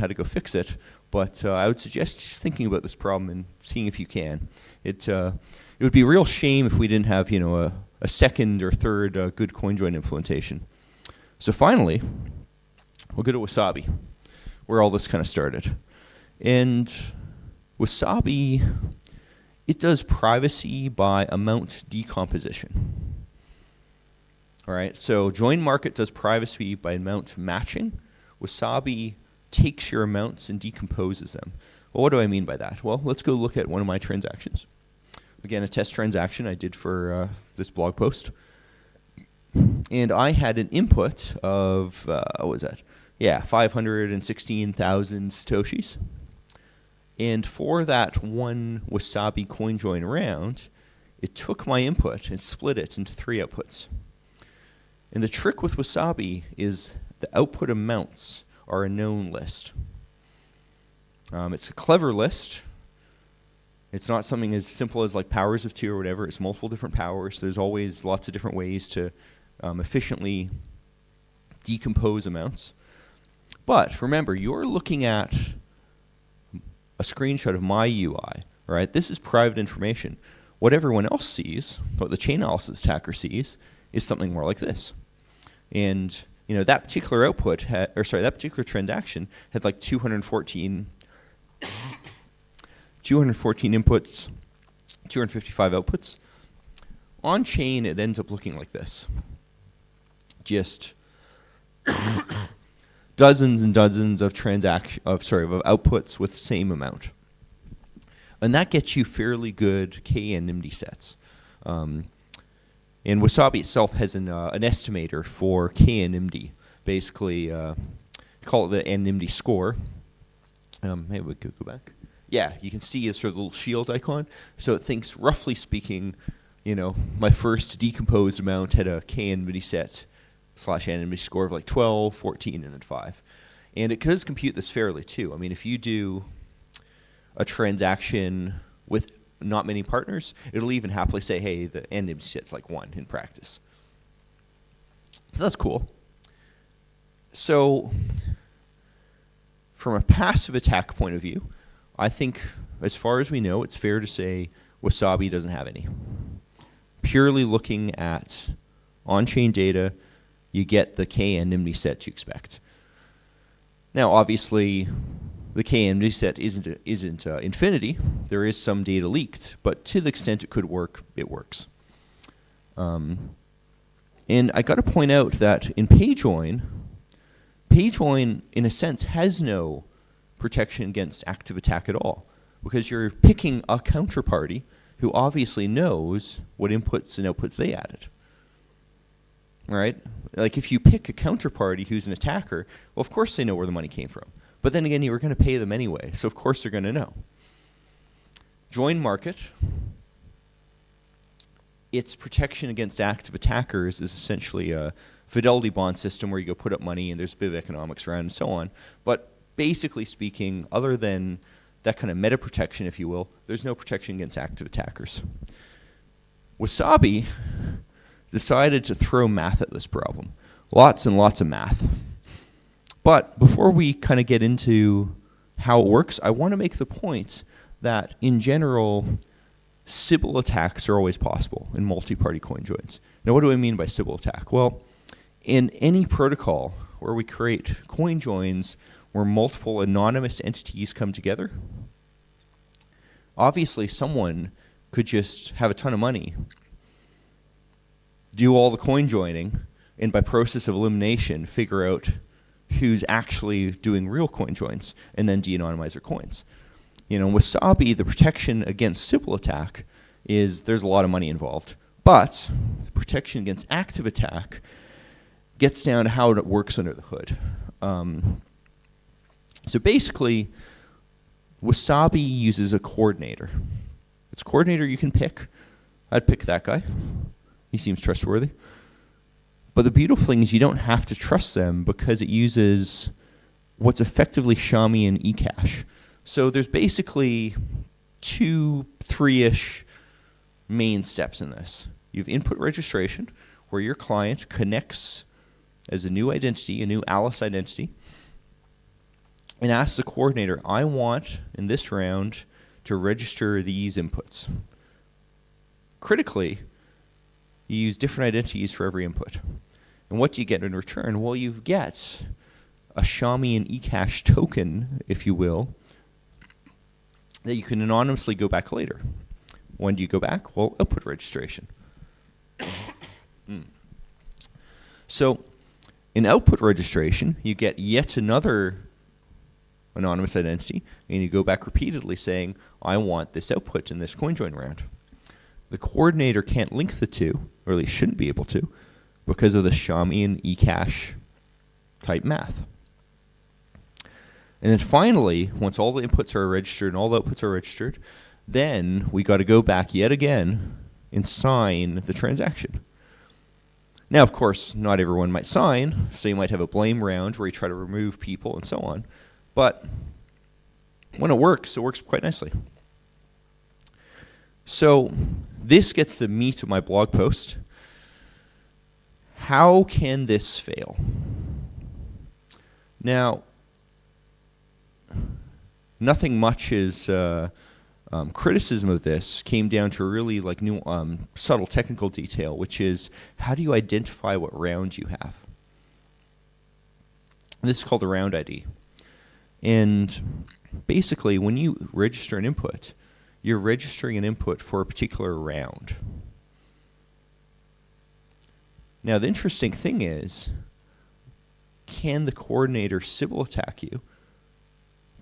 how to go fix it, but I would suggest thinking about this problem and seeing if you can. It would be a real shame if we didn't have, a second or third good CoinJoin implementation. So finally, we'll go to Wasabi, where all this kind of started. And Wasabi, it does privacy by amount decomposition. All right, so JoinMarket does privacy by amount matching. Wasabi takes your amounts and decomposes them. Well, what do I mean by that? Well, let's go look at one of my transactions. Again, a test transaction I did for this blog post. And I had an input of, what was that? Yeah, 516,000 Satoshis. And for that one Wasabi CoinJoin round, it took my input and split it into 3 outputs. And the trick with Wasabi is the output amounts are a known list. It's a clever list. It's not something as simple as like powers of 2 or whatever. It's multiple different powers. There's always lots of different ways to efficiently decompose amounts. But remember, you're looking at a screenshot of my UI, right? This is private information. What everyone else sees, what the chain analysis attacker sees, is something more like this. And that particular output that particular transaction had like 214 inputs, 255 outputs. On chain, it ends up looking like this. Just dozens and dozens of outputs with the same amount. And that gets you fairly good k-anonymity sets. And Wasabi itself has an estimator for k-anonymity. Basically, call it the anonymity score. Maybe we could go back. Yeah, you can see it's sort of the little shield icon. So it thinks, roughly speaking, my first decomposed amount had a k-anonymity set / anonymity score of like 12, 14, and then 5. And it does compute this fairly, too. I mean, if you do a transaction with not many partners, it'll even happily say, hey, the anonymity set's like 1 in practice. So that's cool. So from a passive attack point of view, I think, as far as we know, it's fair to say Wasabi doesn't have any. Purely looking at on-chain data, you get the k-anonymity set you expect. Now, obviously, the k-anonymity set isn't infinity. There is some data leaked, but to the extent it could work, it works. And I got to point out that in Payjoin, in a sense, has no protection against active attack at all, because you're picking a counterparty who obviously knows what inputs and outputs they added. Right? Like if you pick a counterparty who's an attacker, well, of course they know where the money came from. But then again, you were going to pay them anyway, so of course they're going to know. JoinMarket, its protection against active attackers is essentially a fidelity bond system where you go put up money and there's a bit of economics around and so on. But basically speaking, other than that kind of meta protection, if you will, there's no protection against active attackers. Wasabi decided to throw math at this problem. Lots and lots of math. But before we kind of get into how it works, I want to make the point that in general, Sybil attacks are always possible in multi-party coin joins. Now, what do I mean by Sybil attack? Well, in any protocol where we create coin joins where multiple anonymous entities come together, obviously someone could just have a ton of money, do all the coin joining, and by process of elimination, figure out who's actually doing real coin joins, and then de-anonymize their coins. In Wasabi, the protection against Sybil attack is there's a lot of money involved. But the protection against active attack gets down to how it works under the hood. So basically, Wasabi uses a coordinator. It's a coordinator you can pick. I'd pick that guy. He seems trustworthy. But the beautiful thing is you don't have to trust them because it uses what's effectively Shami and Ecash. So there's basically 2, 3-ish main steps in this. You have input registration, where your client connects as a new identity, a new Alice identity. and ask the coordinator, I want, in this round, to register these inputs. Critically, you use different identities for every input. And what do you get in return? Well, you get a Xiaomi and Ecash token, if you will, that you can anonymously go back later. When do you go back? Well, output registration. So in output registration, you get yet another anonymous identity, and you go back repeatedly saying, I want this output in this CoinJoin round. The coordinator can't link the two, or at least shouldn't be able to, because of the Xiaomi and Ecash type math. And then finally, once all the inputs are registered and all the outputs are registered, then we got to go back yet again and sign the transaction. Now, of course, not everyone might sign, so you might have a blame round where you try to remove people and so on. But when it works quite nicely. So this gets the meat of my blog post. How can this fail? Now, nothing much is criticism of this came down to really like new subtle technical detail, which is how do you identify what round you have? This is called the round ID. And basically, when you register an input, you're registering an input for a particular round. Now, the interesting thing is, can the coordinator Sybil attack you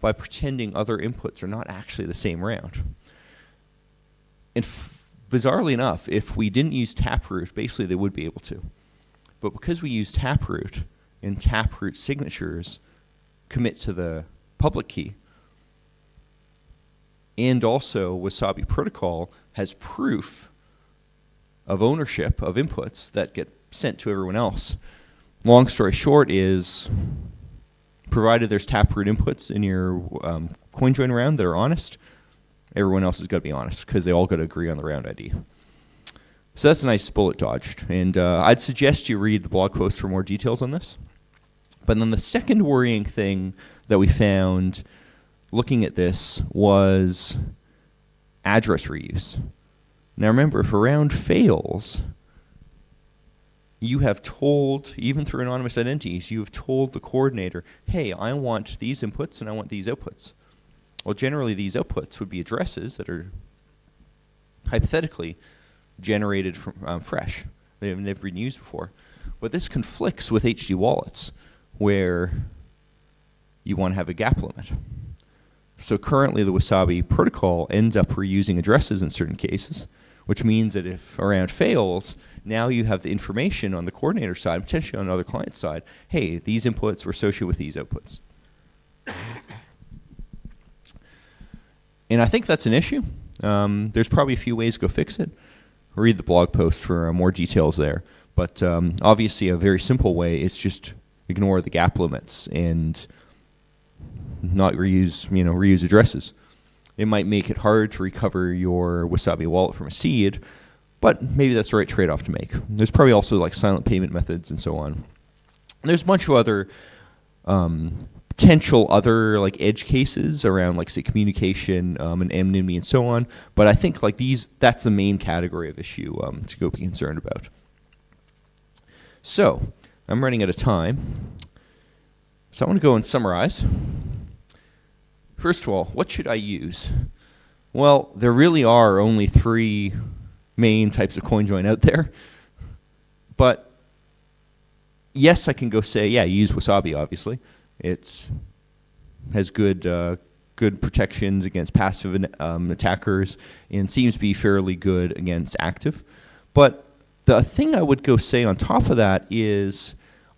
by pretending other inputs are not actually the same round? And bizarrely enough, if we didn't use Taproot, basically they would be able to. But because we use Taproot, and Taproot signatures commit to the public key, and also Wasabi protocol has proof of ownership of inputs that get sent to everyone else. Long story short is, provided there's Taproot inputs in your CoinJoin round that are honest, everyone else has got to be honest because they all got to agree on the round ID. So that's a nice bullet dodged. And I'd suggest you read the blog post for more details on this. But then the second worrying thing that we found looking at this was address reuse. Now remember, if a round fails, you have told, even through anonymous identities, you have told the coordinator, hey, I want these inputs and I want these outputs. Well, generally these outputs would be addresses that are hypothetically generated from fresh. They have never been used before. But this conflicts with HD wallets, where you want to have a gap limit. So currently the Wasabi protocol ends up reusing addresses in certain cases, which means that if a round fails, now you have the information on the coordinator side, potentially on another client side, hey, these inputs were associated with these outputs. And I think that's an issue. There's probably a few ways to go fix it. Read the blog post for more details there. But obviously a very simple way is just ignore the gap limits and not reuse addresses. It might make it hard to recover your Wasabi wallet from a seed, but maybe that's the right trade-off to make. There's probably also like silent payment methods and so on. And there's a bunch of other potential other like edge cases around like say communication and anonymity and so on. But I think like that's the main category of issue to go be concerned about. So I'm running out of time. So I want to go and summarize. First of all, what should I use? Well, there really are only 3 main types of CoinJoin out there. But yes, I can go say, yeah, use Wasabi, obviously. It has good protections against passive attackers and seems to be fairly good against active. But the thing I would go say on top of that is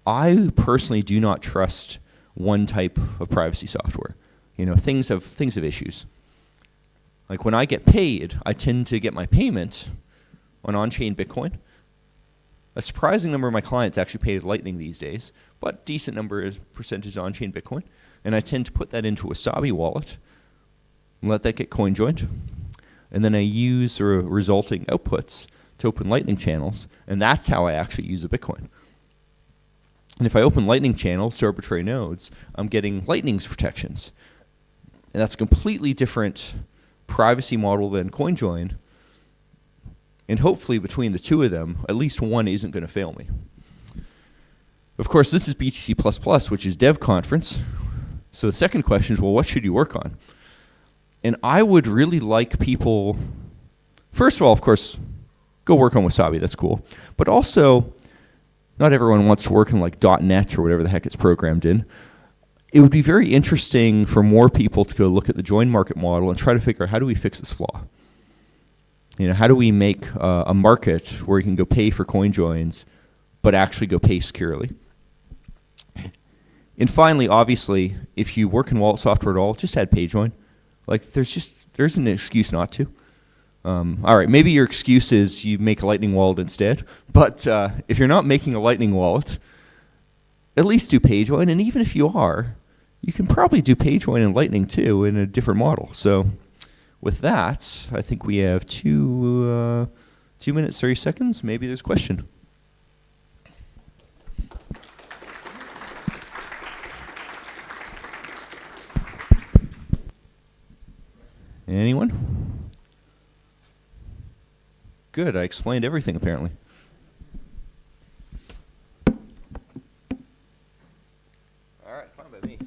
I personally do not trust one type of privacy software. Things have issues. Like when I get paid, I tend to get my payment on-chain Bitcoin. A surprising number of my clients actually pay Lightning these days, but decent number of percentage on-chain Bitcoin. And I tend to put that into a Wasabi wallet and let that get CoinJoined. And then I use the resulting outputs to open Lightning channels, and that's how I actually use a Bitcoin. And if I open Lightning channels to arbitrary nodes, I'm getting Lightning's protections. And that's a completely different privacy model than CoinJoin. And hopefully between the two of them, at least one isn't going to fail me. Of course, this is BTC++, which is dev conference. So the second question is, well, what should you work on? And I would really like people, first of all, of course, go work on Wasabi. That's cool. But also, not everyone wants to work in like .NET or whatever the heck it's programmed in. It would be very interesting for more people to go look at the JoinMarket model and try to figure out how do we fix this flaw. You know, how do we make a market where you can go pay for CoinJoins, but actually go pay securely? And finally, obviously, if you work in wallet software at all, just add Payjoin. Like, there's an excuse not to. All right, maybe your excuse is you make a Lightning wallet instead. But if you're not making a Lightning wallet, at least do Payjoin. And even if you are, you can probably do Payjoin and Lightning too in a different model. So with that, I think we have 2 minutes, 30 seconds. Maybe there's a question. Anyone? Good, I explained everything apparently. All right, fine by me.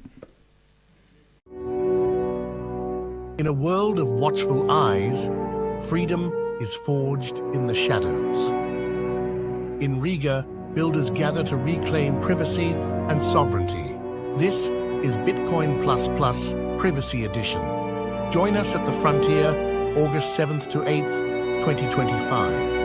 In a world of watchful eyes, freedom is forged in the shadows. In Riga, builders gather to reclaim privacy and sovereignty. This is Bitcoin++ Privacy Edition. Join us at the Frontier, August 7th to 8th, 2025.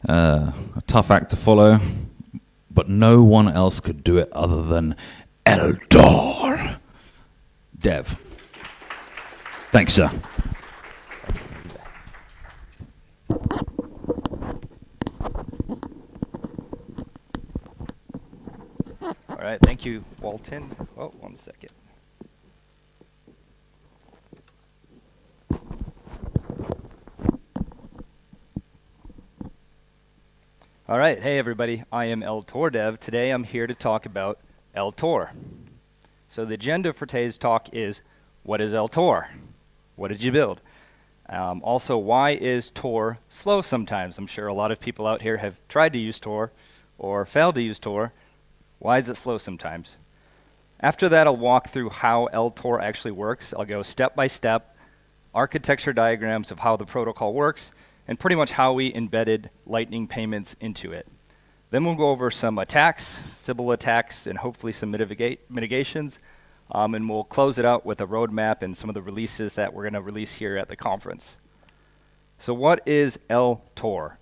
A tough act to follow, but no one else could do it other than eltordev. Thanks, sir. All right, thank you, Walton. Oh, 1 second. All right, hey everybody, I am eltordev. Today I'm here to talk about eltor. So the agenda for today's talk is, what is eltor? What did you build? Also, why is Tor slow sometimes? I'm sure a lot of people out here have tried to use Tor or failed to use Tor. Why is it slow sometimes? After that, I'll walk through how eltor actually works. I'll go step by step, architecture diagrams of how the protocol works, and pretty much how we embedded Lightning payments into it. Then we'll go over some attacks, Sybil attacks, and hopefully some mitigations. And we'll close it out with a roadmap and some of the releases that we're going to release here at the conference. So what is eltor?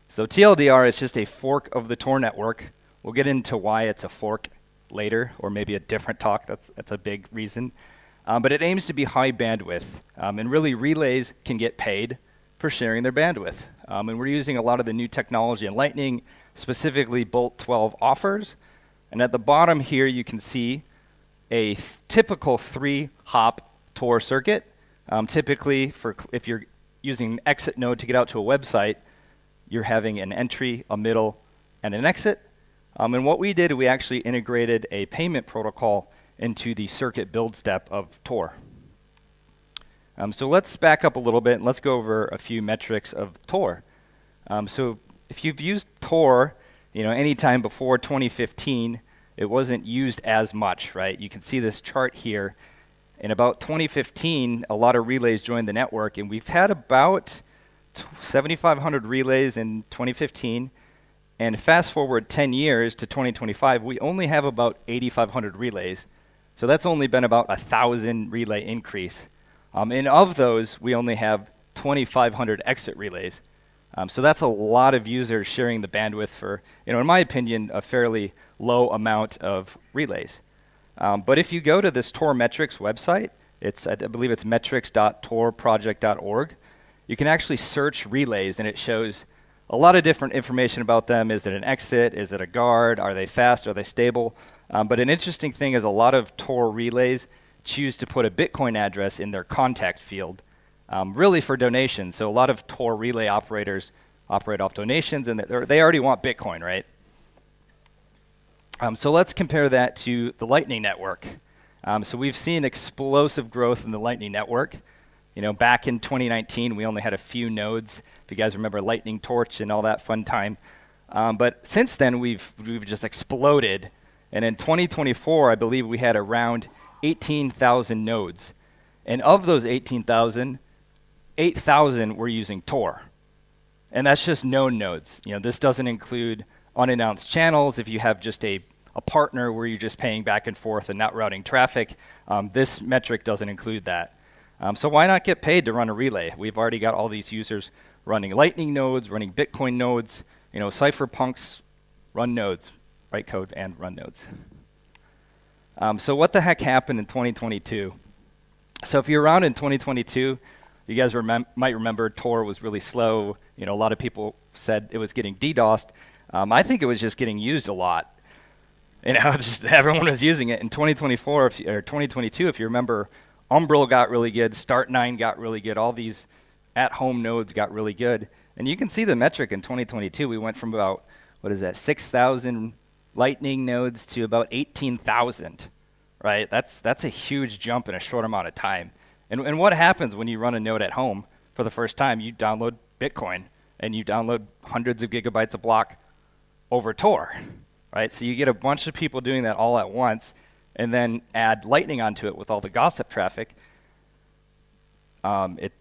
So TLDR is just a fork of the Tor network. We'll get into why it's a fork later, or maybe a different talk. That's a big reason. But it aims to be high bandwidth. And really, relays can get paid for sharing their bandwidth. And we're using a lot of the new technology in Lightning, specifically Bolt 12 offers. And at the bottom here, you can see a typical 3-hop Tor circuit. Typically, if you're using an exit node to get out to a website, you're having an entry, a middle, and an exit. And what we did, we actually integrated a payment protocol into the circuit build step of Tor. So let's back up a little bit and let's go over a few metrics of Tor. So if you've used Tor, anytime before 2015, it wasn't used as much, right? You can see this chart here. In about 2015, a lot of relays joined the network, and we've had about 7,500 relays in 2015. And fast forward 10 years to 2025, we only have about 8,500 relays. So that's only been about 1,000 relay increase. And of those, we only have 2,500 exit relays. So that's a lot of users sharing the bandwidth for, in my opinion, a fairly low amount of relays. But if you go to this Tor metrics website, I believe it's metrics.torproject.org, you can actually search relays, and it shows a lot of different information about them. Is it an exit? Is it a guard? Are they fast? Are they stable? But an interesting thing is a lot of Tor relays choose to put a Bitcoin address in their contact field, really for donations. So a lot of Tor relay operators operate off donations, and they already want Bitcoin, right? So let's compare that to the Lightning Network. So we've seen explosive growth in the Lightning Network. Back in 2019, we only had a few nodes. If you guys remember Lightning Torch and all that fun time. But since then, we've just exploded. And in 2024, I believe we had around 18,000 nodes. And of those 18,000, 8,000 were using Tor. And that's just known nodes. This doesn't include unannounced channels. If you have just a partner where you're just paying back and forth and not routing traffic, this metric doesn't include that. So why not get paid to run a relay? We've already got all these users running Lightning nodes, running Bitcoin nodes. Cypherpunks run nodes, write code and run nodes. So what the heck happened in 2022? So if you're around in 2022, you guys might remember Tor was really slow. A lot of people said it was getting DDoSed. I think it was just getting used a lot. Just everyone was using it. In 2024 or 2022, if you remember, Umbrel got really good, Start9 got really good, all these at-home nodes got really good. And you can see the metric in 2022. We went from about, 6,000 Lightning nodes to about 18,000, right? That's a huge jump in a short amount of time. And what happens when you run a node at home for the first time? You download Bitcoin, and you download hundreds of gigabytes a block over Tor, right? So you get a bunch of people doing that all at once, and then add Lightning onto it with all the gossip traffic. It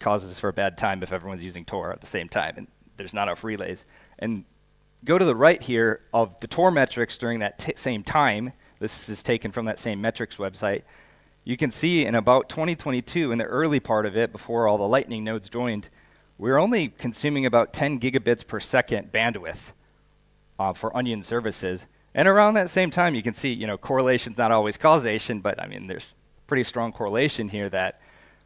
causes for a bad time if everyone's using Tor at the same time, and there's not enough relays. And go to the right here of the Tor metrics during that same time. This is taken from that same metrics website. You can see in about 2022, in the early part of it, before all the Lightning nodes joined, we were only consuming about 10 gigabits per second bandwidth for Onion services. And around that same time, you can see, correlation's not always causation, but there's pretty strong correlation here that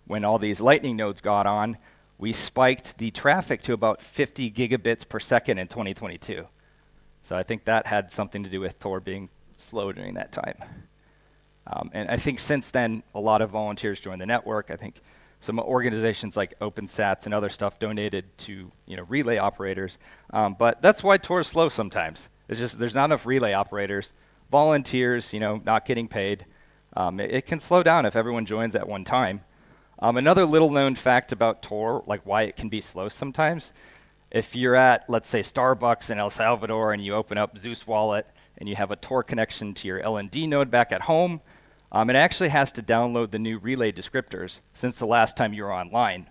when all these Lightning nodes got on, we spiked the traffic to about 50 gigabits per second in 2022. So I think that had something to do with Tor being slow during that time. And I think since then, a lot of volunteers joined the network. I think some organizations like OpenSats and other stuff donated to relay operators. But that's why Tor is slow sometimes. It's just there's not enough relay operators, volunteers, not getting paid. It can slow down if everyone joins at one time. Another little known fact about Tor, like why it can be slow sometimes, if you're at, let's say, Starbucks in El Salvador and you open up Zeus Wallet and you have a Tor connection to your LND node back at home, it actually has to download the new relay descriptors since the last time you were online,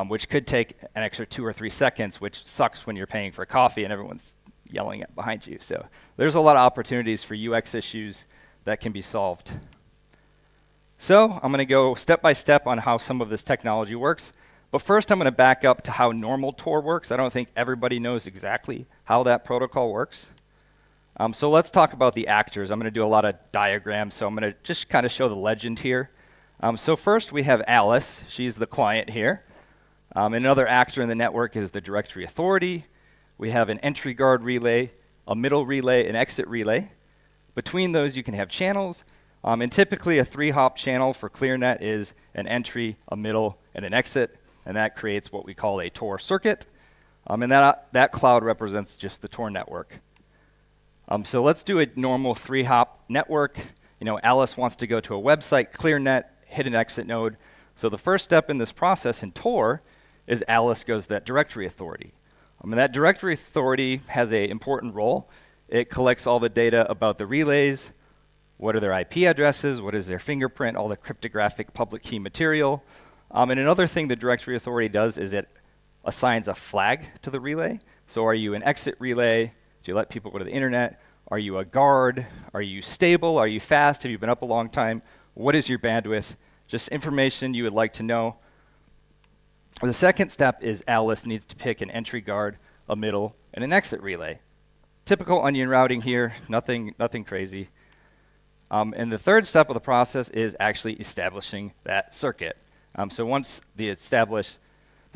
which could take an extra 2 or 3 seconds, which sucks when you're paying for coffee and everyone's yelling at behind you. So there's a lot of opportunities for UX issues that can be solved. So I'm going to go step by step on how some of this technology works. But first, I'm going to back up to how normal Tor works. I don't think everybody knows exactly how that protocol works. So let's talk about the actors. I'm going to do a lot of diagrams, so I'm going to just kind of show the legend here. So first, we have Alice. She's the client here. Another actor in the network is the directory authority. We have an entry guard relay, a middle relay, an exit relay. Between those, you can have channels. And typically a 3-hop channel for ClearNet is an entry, a middle, and an exit, and that creates what we call a Tor circuit. And that cloud represents just the Tor network. So let's do a normal 3-hop network. Alice wants to go to a website, ClearNet, hit an exit node. So the first step in this process in Tor is Alice goes to that directory authority. And that directory authority has an important role. It collects all the data about the relays, what are their IP addresses, what is their fingerprint, all the cryptographic public key material. And another thing the directory authority does is it assigns a flag to the relay. So are you an exit relay? Do you let people go to the internet? Are you a guard? Are you stable? Are you fast? Have you been up a long time? What is your bandwidth? Just information you would like to know. The second step is Alice needs to pick an entry guard, a middle, and an exit relay. Typical onion routing here, nothing crazy. And the third step of the process is actually establishing that circuit. So once the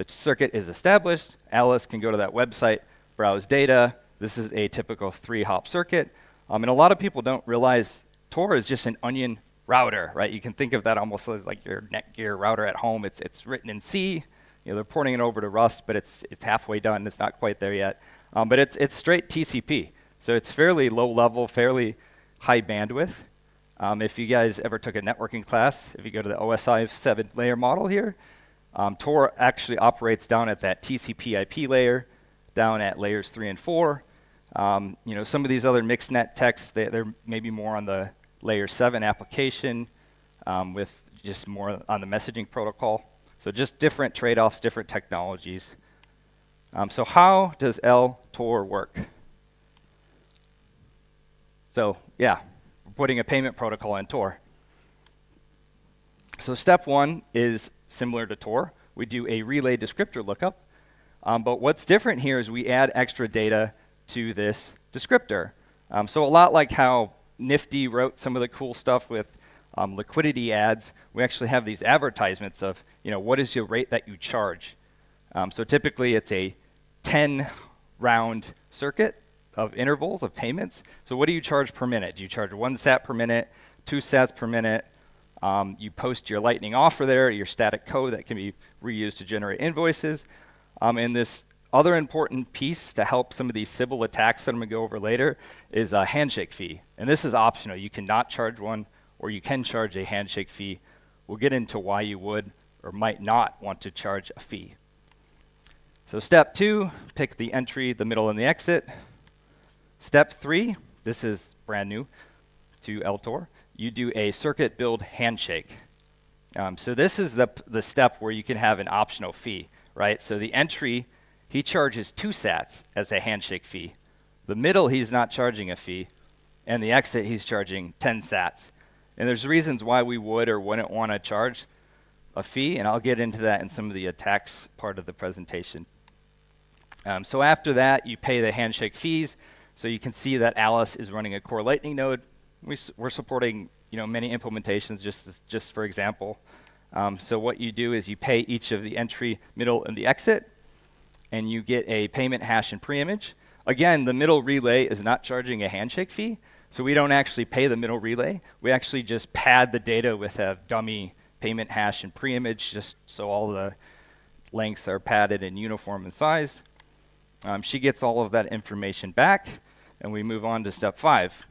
circuit is established, Alice can go to that website, browse data. This is a typical 3-hop circuit. And a lot of people don't realize Tor is just an onion router, right? You can think of that almost as like your Netgear router at home. It's written in C. They're porting it over to Rust, but it's halfway done. It's not quite there yet. But it's straight TCP. So it's fairly low level, fairly high bandwidth. If you guys ever took a networking class, if you go to the OSI 7-layer model here, Tor actually operates down at that TCP IP layer, down at layers 3 and 4. Some of these other mixed net techs, they're maybe more on the layer 7 application with just more on the messaging protocol. So just different trade-offs, different technologies. So how does eltor work? So yeah, we're putting a payment protocol in Tor. So step 1 is similar to Tor. We do a relay descriptor lookup. But what's different here is we add extra data to this descriptor. So a lot like how Nifty wrote some of the cool stuff with liquidity ads, we actually have these advertisements of, what is your rate that you charge? So typically it's a 10-round circuit of intervals of payments. So what do you charge per minute? Do you charge 1 sat per minute, 2 sats per minute? You post your Lightning offer there, your static code that can be reused to generate invoices. And this other important piece to help some of these Sybil attacks that I'm going to go over later is a handshake fee. And this is optional. You cannot charge one, or you can charge a handshake fee. We'll get into why you would or might not want to charge a fee. So step 2, pick the entry, the middle, and the exit. Step 3, this is brand new to eltor. You do a circuit build handshake. So this is the step where you can have an optional fee, right? So the entry, he charges 2 sats as a handshake fee. The middle, he's not charging a fee. And the exit, he's charging 10 sats. And there's reasons why we would or wouldn't want to charge a fee, and I'll get into that in some of the attacks part of the presentation. So after that, you pay the handshake fees. So you can see that Alice is running a core Lightning node. We're supporting many implementations, just for example. So what you do is you pay each of the entry, middle, and the exit, and you get a payment hash and preimage. Again, the middle relay is not charging a handshake fee, so we don't actually pay the middle relay. We actually just pad the data with a dummy payment hash and preimage, just so all the lengths are padded and uniform in size. She gets all of that information back, and we move on to step 5.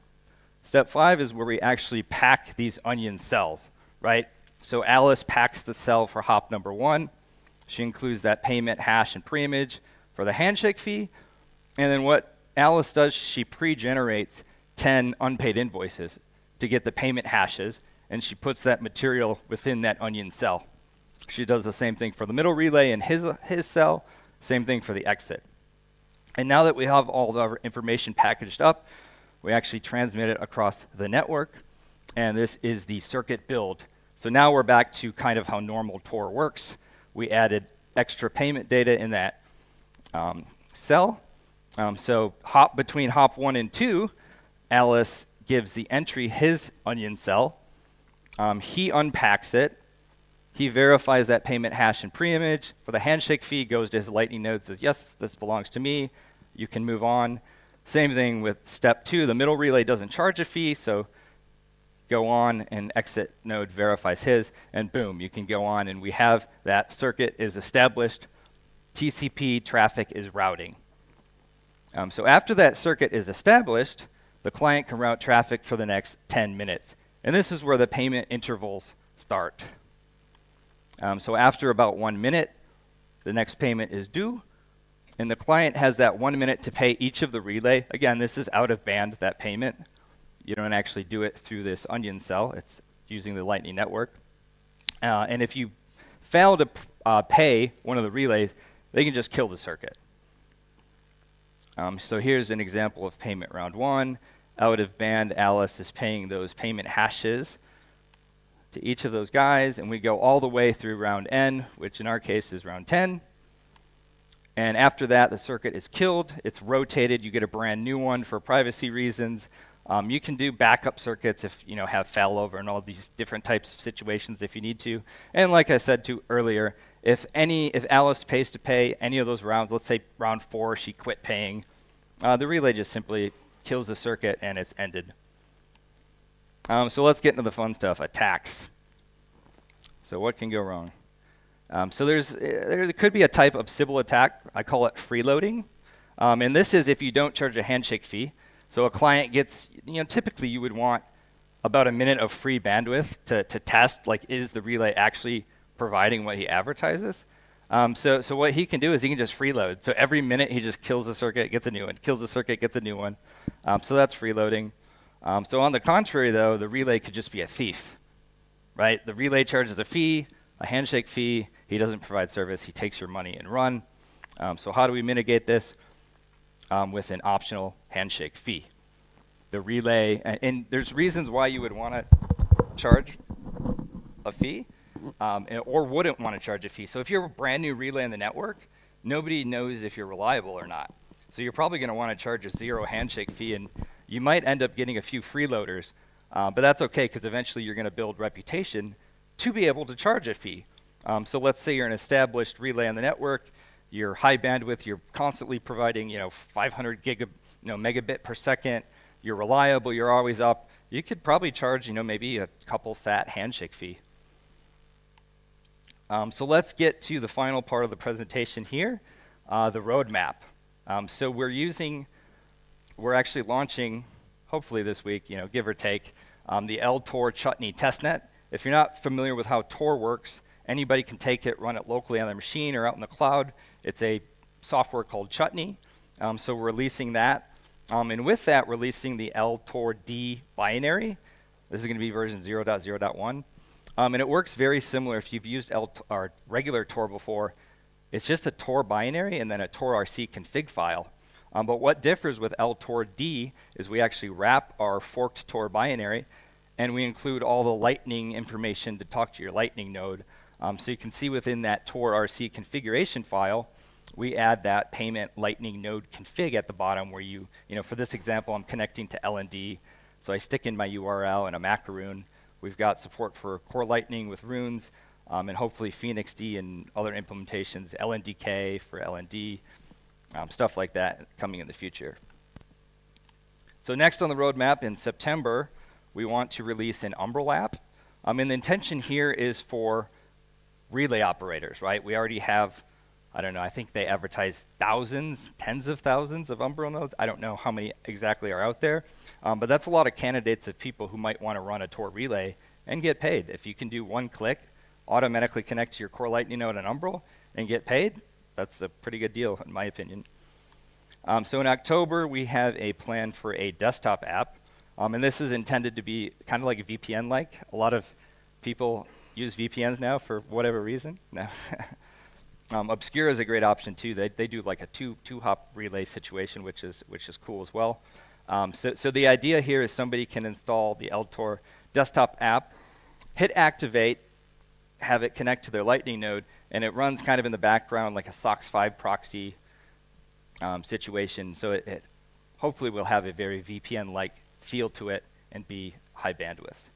Step 5 is where we actually pack these onion cells, right? So Alice packs the cell for hop number 1. She includes that payment hash and preimage for the handshake fee. And then what Alice does, she pre-generates 10 unpaid invoices to get the payment hashes, and she puts that material within that onion cell. She does the same thing for the middle relay in his cell, same thing for the exit. And now that we have all of our information packaged up, we actually transmit it across the network, and this is the circuit build. So now we're back to kind of how normal Tor works. We added extra payment data in that cell. So between hop 1 and 2, Alice gives the entry his onion cell. He unpacks it. He verifies that payment hash and preimage. For the handshake fee, goes to his Lightning node, says, yes, this belongs to me. You can move on. Same thing with step 2. The middle relay doesn't charge a fee, so go on and exit node verifies his, and boom, you can go on and we have that circuit is established. TCP traffic is routing. So after that circuit is established, the client can route traffic for the next 10 minutes. And this is where the payment intervals start. So after about 1 minute, the next payment is due, and the client has that 1 minute to pay each of the relay. Again, this is out of band, that payment. You don't actually do it through this onion cell. It's using the Lightning Network. And if you fail to pay one of the relays, they can just kill the circuit. So here's an example of payment round 1. Out of band, Alice is paying those payment hashes to each of those guys, and we go all the way through round N, which in our case is round 10. And after that, the circuit is killed. It's rotated. You get a brand new one for privacy reasons. You can do backup circuits if you have failover and all these different types of situations if you need to. And like I said earlier, if Alice pays to pay any of those rounds, let's say round 4, she quit paying, the relay just simply kills the circuit and it's ended. So let's get into the fun stuff, attacks. So what can go wrong? So there could be a type of Sybil attack. I call it freeloading. And this is if you don't charge a handshake fee. So a client gets, typically you would want about a minute of free bandwidth to test, like, is the relay actually providing what he advertises? So what he can do is he can just freeload. So every minute he just kills the circuit, gets a new one, kills the circuit, gets a new one. So that's freeloading. So on the contrary, though, the relay could just be a thief, right? The relay charges a fee, a handshake fee. He doesn't provide service. He takes your money and run. So how do we mitigate this? With an optional handshake fee. The relay, and there's reasons why you would want to charge a fee or wouldn't want to charge a fee. So if you're a brand new relay in the network, nobody knows if you're reliable or not. So you're probably going to want to charge a 0 handshake fee, and you might end up getting a few freeloaders, but that's okay because eventually you're going to build reputation to be able to charge a fee. So let's say you're an established relay on the network, you're high bandwidth, you're constantly providing 500 megabit per second, you're reliable, you're always up. You could probably charge maybe a couple sat handshake fee. So let's get to the final part of the presentation here, the roadmap. So we're actually launching, hopefully this week, give or take, the eltor chutney testnet. If you're not familiar with how Tor works, anybody can take it, run it locally on their machine or out in the cloud. It's a software called Chutney. So we're releasing that. And with that, releasing the eltord binary. This is going to be version 0.0.1. And it works very similar if you've used regular Tor before. It's just a Tor binary and then a Tor.rc config file. But what differs with eltord is we actually wrap our forked Tor binary and we include all the Lightning information to talk to your Lightning node. So you can see within that Tor.rc configuration file, we add that payment Lightning node config at the bottom where for this example, I'm connecting to LND. So I stick in my URL and a macaroon. We've got support for Core Lightning with runes, and hopefully PhoenixD and other implementations, LNDK for LND, stuff like that coming in the future. So next on the roadmap in September, we want to release an Umbrel app. And the intention here is for relay operators, right? We already have, I don't know, I think they advertise thousands, tens of thousands of Umbrel nodes. I don't know how many exactly are out there, but that's a lot of candidates of people who might want to run a Tor relay and get paid. If you can do one click, automatically connect to your Core Lightning node and Umbrel and get paid, that's a pretty good deal in my opinion. So in October, we have a plan for a desktop app, and this is intended to be kind of like a VPN-like. A lot of people use VPNs now for whatever reason. No. Obscura is a great option too. They do like a two-hop relay situation, which is cool as well. So the idea here is somebody can install the eltor desktop app, hit activate, have it connect to their Lightning node, and it runs kind of in the background like a SOCKS 5 proxy situation. So it hopefully will have a very VPN-like feel to it and be high bandwidth.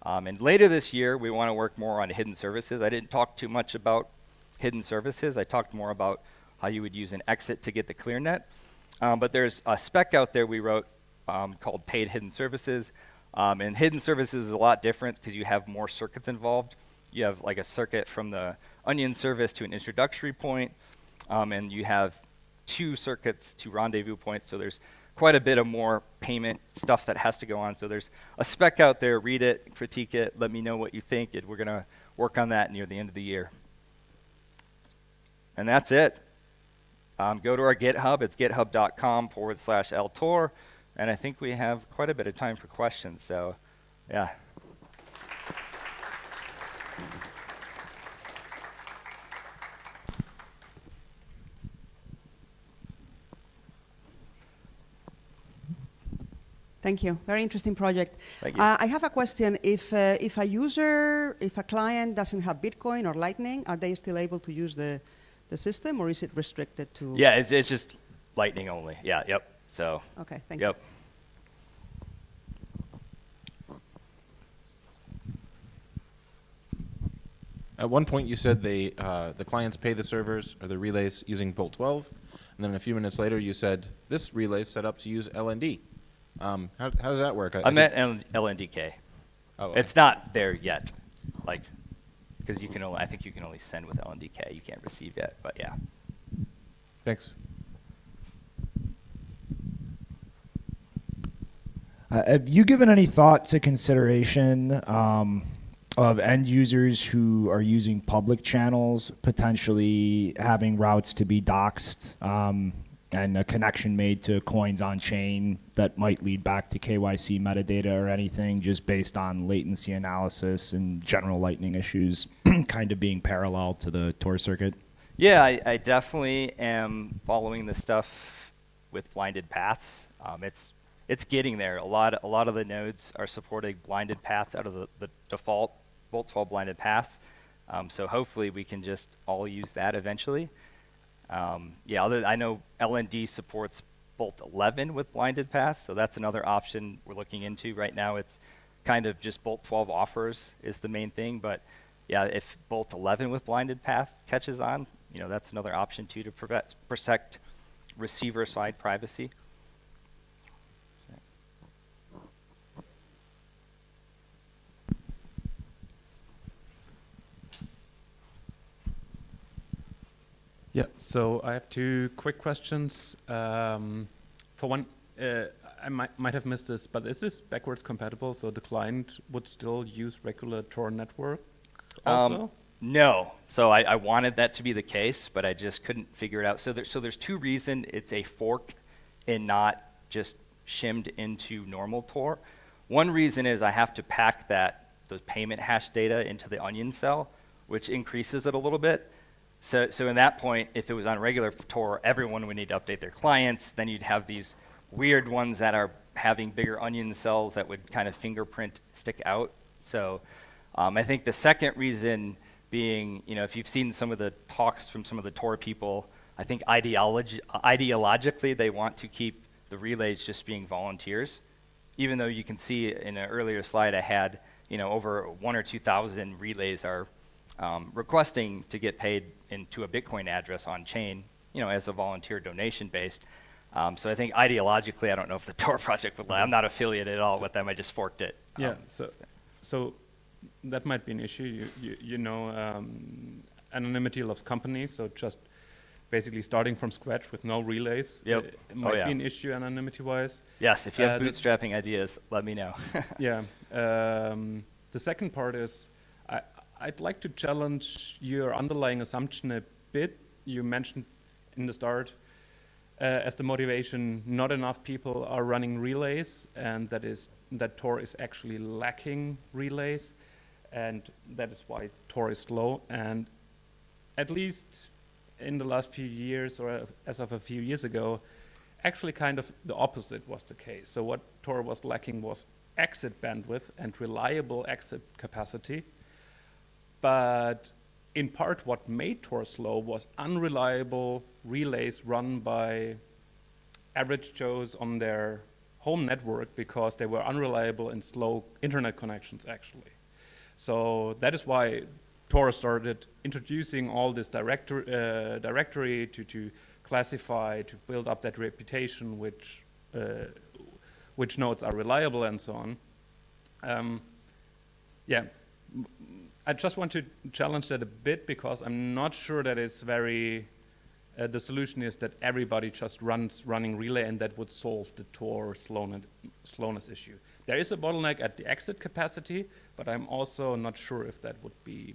And later this year, we want to work more on hidden services. I didn't talk too much about hidden services. I talked more about how you would use an exit to get the ClearNet. But there's a spec out there we wrote called Paid Hidden Services. And hidden services is a lot different because you have more circuits involved. You have like a circuit from the onion service to an introductory point, and you have 2 circuits to rendezvous points. So there's quite a bit of more payment stuff that has to go on. So there's a spec out there. Read it, critique it, let me know what you think. We're going to work on that near the end of the year. And that's it. Go to our GitHub. It's github.com/eltor. And I think we have quite a bit of time for questions. So, yeah. Thank you. Very interesting project. Thank you. I have a question. If a client doesn't have Bitcoin or Lightning, are they still able to use the system, or is it restricted to? Yeah, it's just Lightning only. Yeah, yep. So. Okay, thank you. Yep. At one point, you said the clients pay the servers or the relays using Bolt 12, and then a few minutes later, you said this relay is set up to use LND. How does that work? I meant LNDK. Oh, okay. It's not there yet, like, because you can only, I think you can only send with LNDK. You can't receive yet, but yeah. Thanks. Have you given any thought to consideration of end users who are using public channels, potentially having routes to be doxed and a connection made to coins on chain that might lead back to KYC metadata or anything, just based on latency analysis and general Lightning issues kind of being parallel to the Tor circuit? Yeah, I definitely am following the stuff with blinded paths. It's getting there. A lot of the nodes are supporting blinded paths out of the default Bolt 12 blinded paths. So hopefully we can just all use that eventually. Yeah, I know LND supports Bolt 11 with blinded paths, so that's another option we're looking into right now. It's kind of just Bolt 12 offers is the main thing, but yeah, if Bolt 11 with blinded path catches on, that's another option too to protect receiver side privacy. Yeah, so I have 2 quick questions. For one, I might have missed this, but is this backwards compatible? So the client would still use regular Tor network also? No. So I wanted that to be the case, but I just couldn't figure it out. So there's 2 reasons it's a fork and not just shimmed into normal Tor. One reason is I have to pack the payment hash data into the onion cell, which increases it a little bit. So in that point, if it was on regular Tor, everyone would need to update their clients. Then you'd have these weird ones that are having bigger onion cells that would kind of fingerprint stick out. So I think the second reason being, if you've seen some of the talks from some of the Tor people, I think ideologically they want to keep the relays just being volunteers. Even though you can see in an earlier slide I had, over 1,000 or 2,000 relays are requesting to get paid into a Bitcoin address on chain, as a volunteer donation based. So I think ideologically, I don't know if the Tor project would lie. I'm not affiliated at all with them. I just forked it. Yeah, so that might be an issue. Anonymity loves company, so just basically starting from scratch with no relays. Yep. It might be an issue anonymity-wise. Yes, if you have bootstrapping ideas, let me know. Yeah. The second part is, I'd like to challenge your underlying assumption a bit. You mentioned in the start, as the motivation, not enough people are running relays, and that Tor is actually lacking relays, and that is why Tor is slow. And at least in the last few years, or as of a few years ago, actually kind of the opposite was the case. So what Tor was lacking was exit bandwidth and reliable exit capacity. But in part, what made Tor slow was unreliable relays run by average Joes on their home network because they were unreliable and slow internet connections, actually. So that is why Tor started introducing all this directory to classify, to build up that reputation, which nodes are reliable and so on. Yeah, I just want to challenge that a bit because I'm not sure that it's very. The solution is that everybody just running relay, and that would solve the Tor slowness issue. There is a bottleneck at the exit capacity, but I'm also not sure if that would be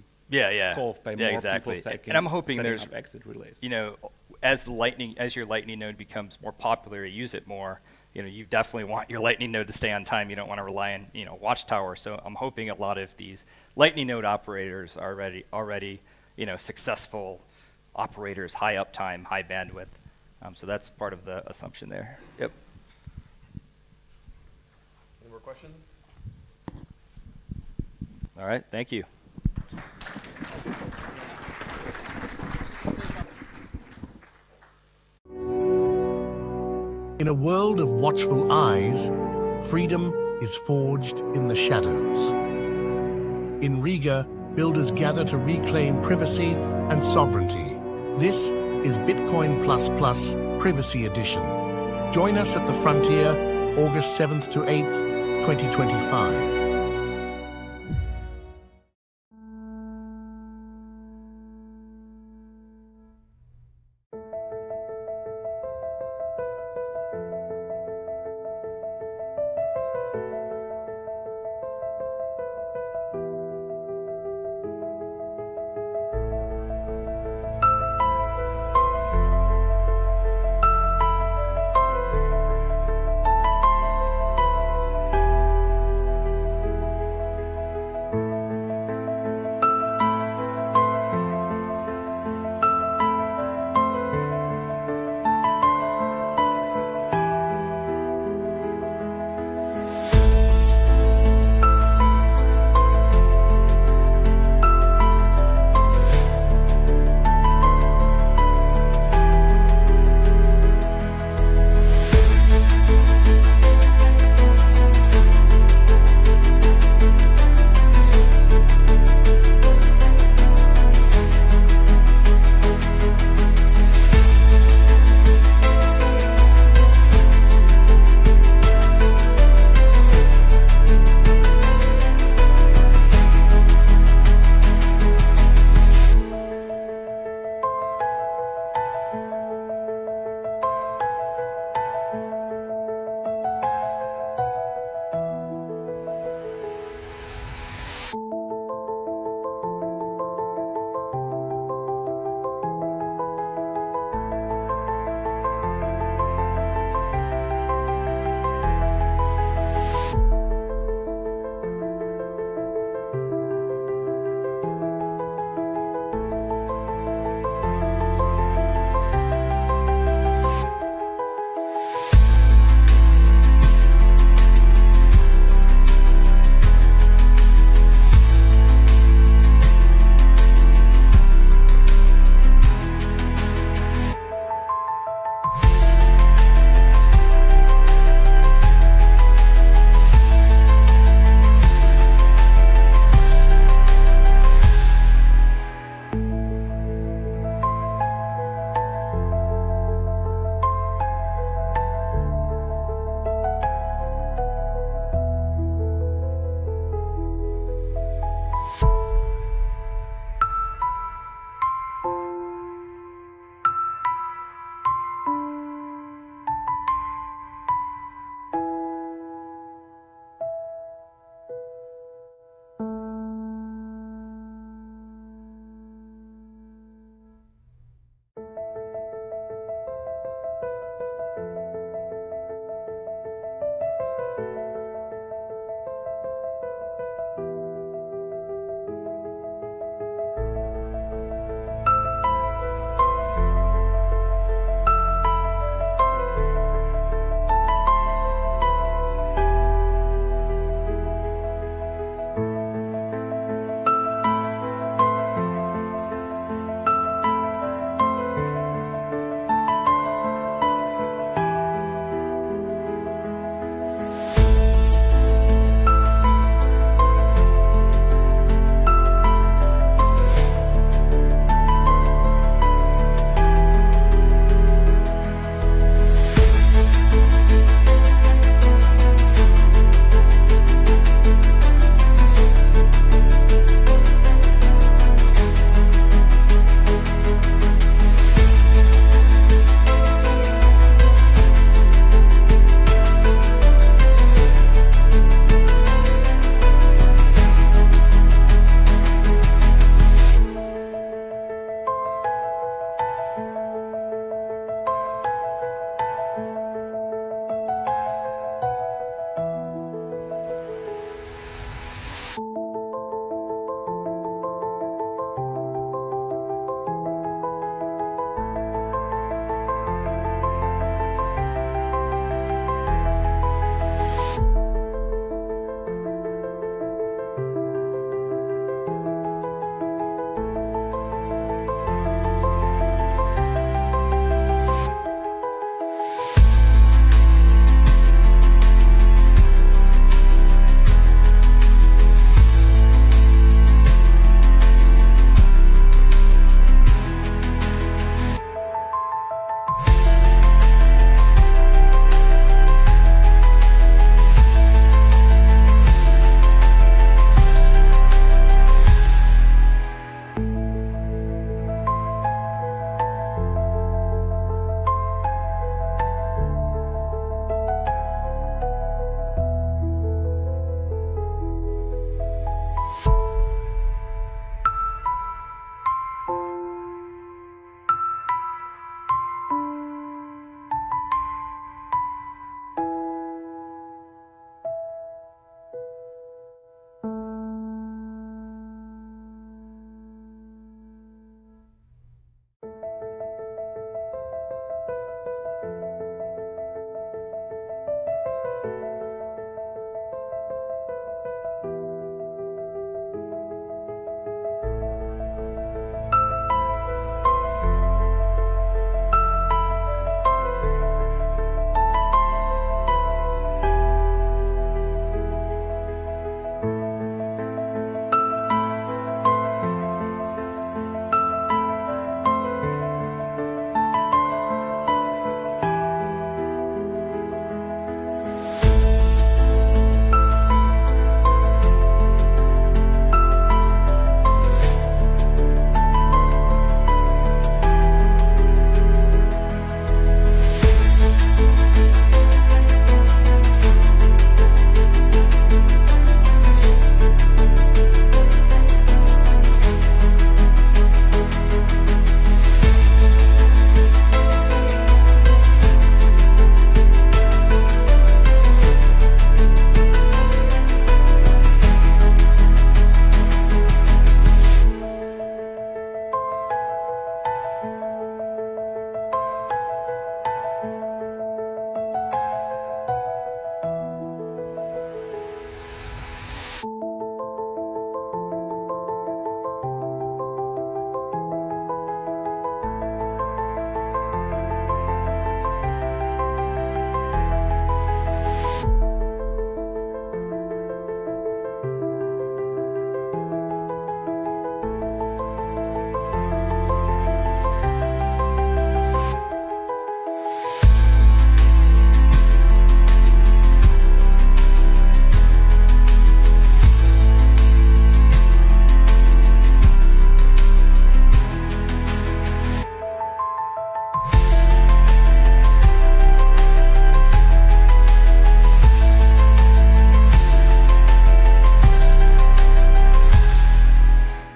solved by more exactly. people And I'm hoping setting there's up exit relays. You know, as your Lightning node becomes more popular, you use it more. You know, you definitely want your Lightning node to stay on time. You don't want to rely on Watchtower. So I'm hoping a lot of these Lightning node operators are already successful operators, high uptime, high bandwidth. So that's part of the assumption there. Yep. Any more questions? All right. Thank you. In a world of watchful eyes, freedom is forged in the shadows. In Riga, builders gather to reclaim privacy and sovereignty. This is Bitcoin++ Privacy Edition. Join us at the frontier, August 7th to 8th, 2025.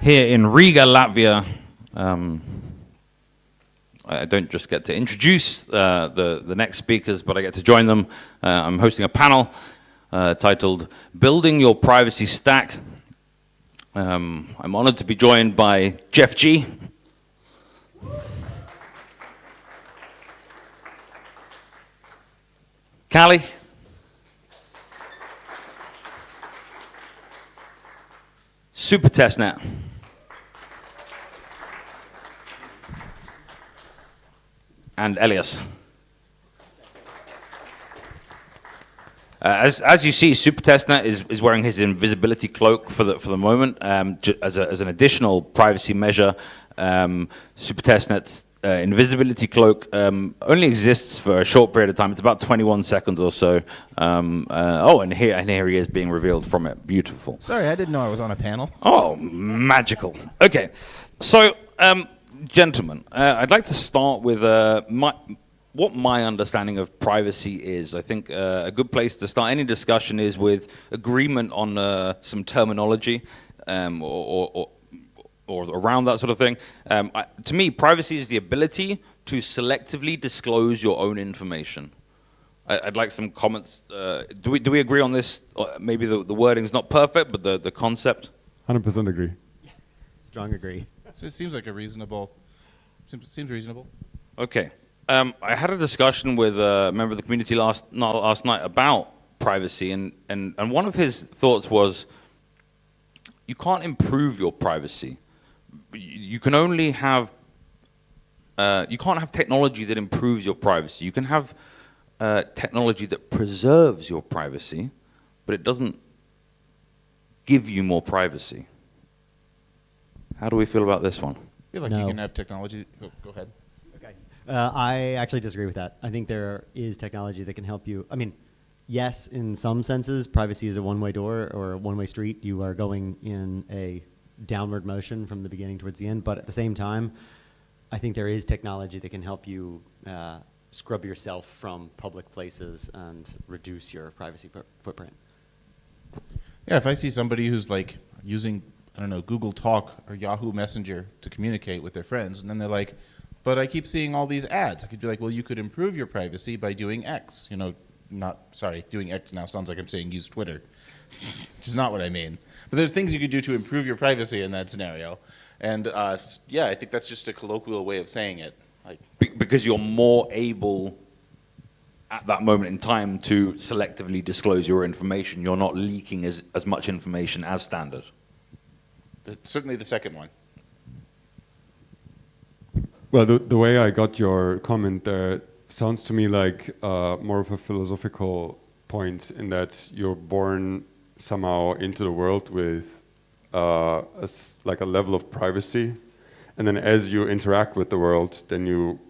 here in Riga, Latvia. I don't just get to introduce the next speakers, but I get to join them. I'm hosting a panel titled Building Your Privacy Stack. I'm honored to be joined by Jeff G. Cali. Super Testnet. And Elias. As you see, Super Testnet is wearing his invisibility cloak for the moment as an additional privacy measure. Super Testnet's invisibility cloak only exists for a short period of time. It's about 21 seconds or so. And here he is being revealed from it. Beautiful. Sorry, I didn't know I was on a panel. Oh, magical. Okay, so gentlemen, I'd like to start with what my understanding of privacy is. I think a good place to start any discussion is with agreement on some terminology or around that sort of thing. To me, privacy is the ability to selectively disclose your own information. I'd like some comments. Do we agree on this? Maybe the wording's not perfect, but the concept? 100% agree. Strong agree. So it seems like a reasonable. Seems reasonable. Okay. I had a discussion with a member of the community last night about privacy, and one of his thoughts was, you can't improve your privacy. You can only have, you can't have technology that improves your privacy. You can have technology that preserves your privacy, but it doesn't give you more privacy. How do we feel about this one? I feel like you can have technology. Go ahead. Okay. I actually disagree with that. I think there is technology that can help you. I mean, yes, in some senses, privacy is a one-way door or a one-way street. You are going in a downward motion from the beginning towards the end. But at the same time, I think there is technology that can help you scrub yourself from public places and reduce your privacy footprint. Yeah, if I see somebody who's like using, I don't know, Google Talk or Yahoo Messenger to communicate with their friends, and then they're like, but I keep seeing all these ads. I could be like, well, you could improve your privacy by doing X. You know, doing X now sounds like I'm saying use Twitter, which is not what I mean. But there's things you could do to improve your privacy in that scenario. And yeah, I think that's just a colloquial way of saying it. Like, because you're more able at that moment in time to selectively disclose your information. You're not leaking as much information as standard. Certainly the second one. Well, the way I got your comment there sounds to me like more of a philosophical point, in that you're born somehow into the world with like a level of privacy, and then as you interact with the world, then you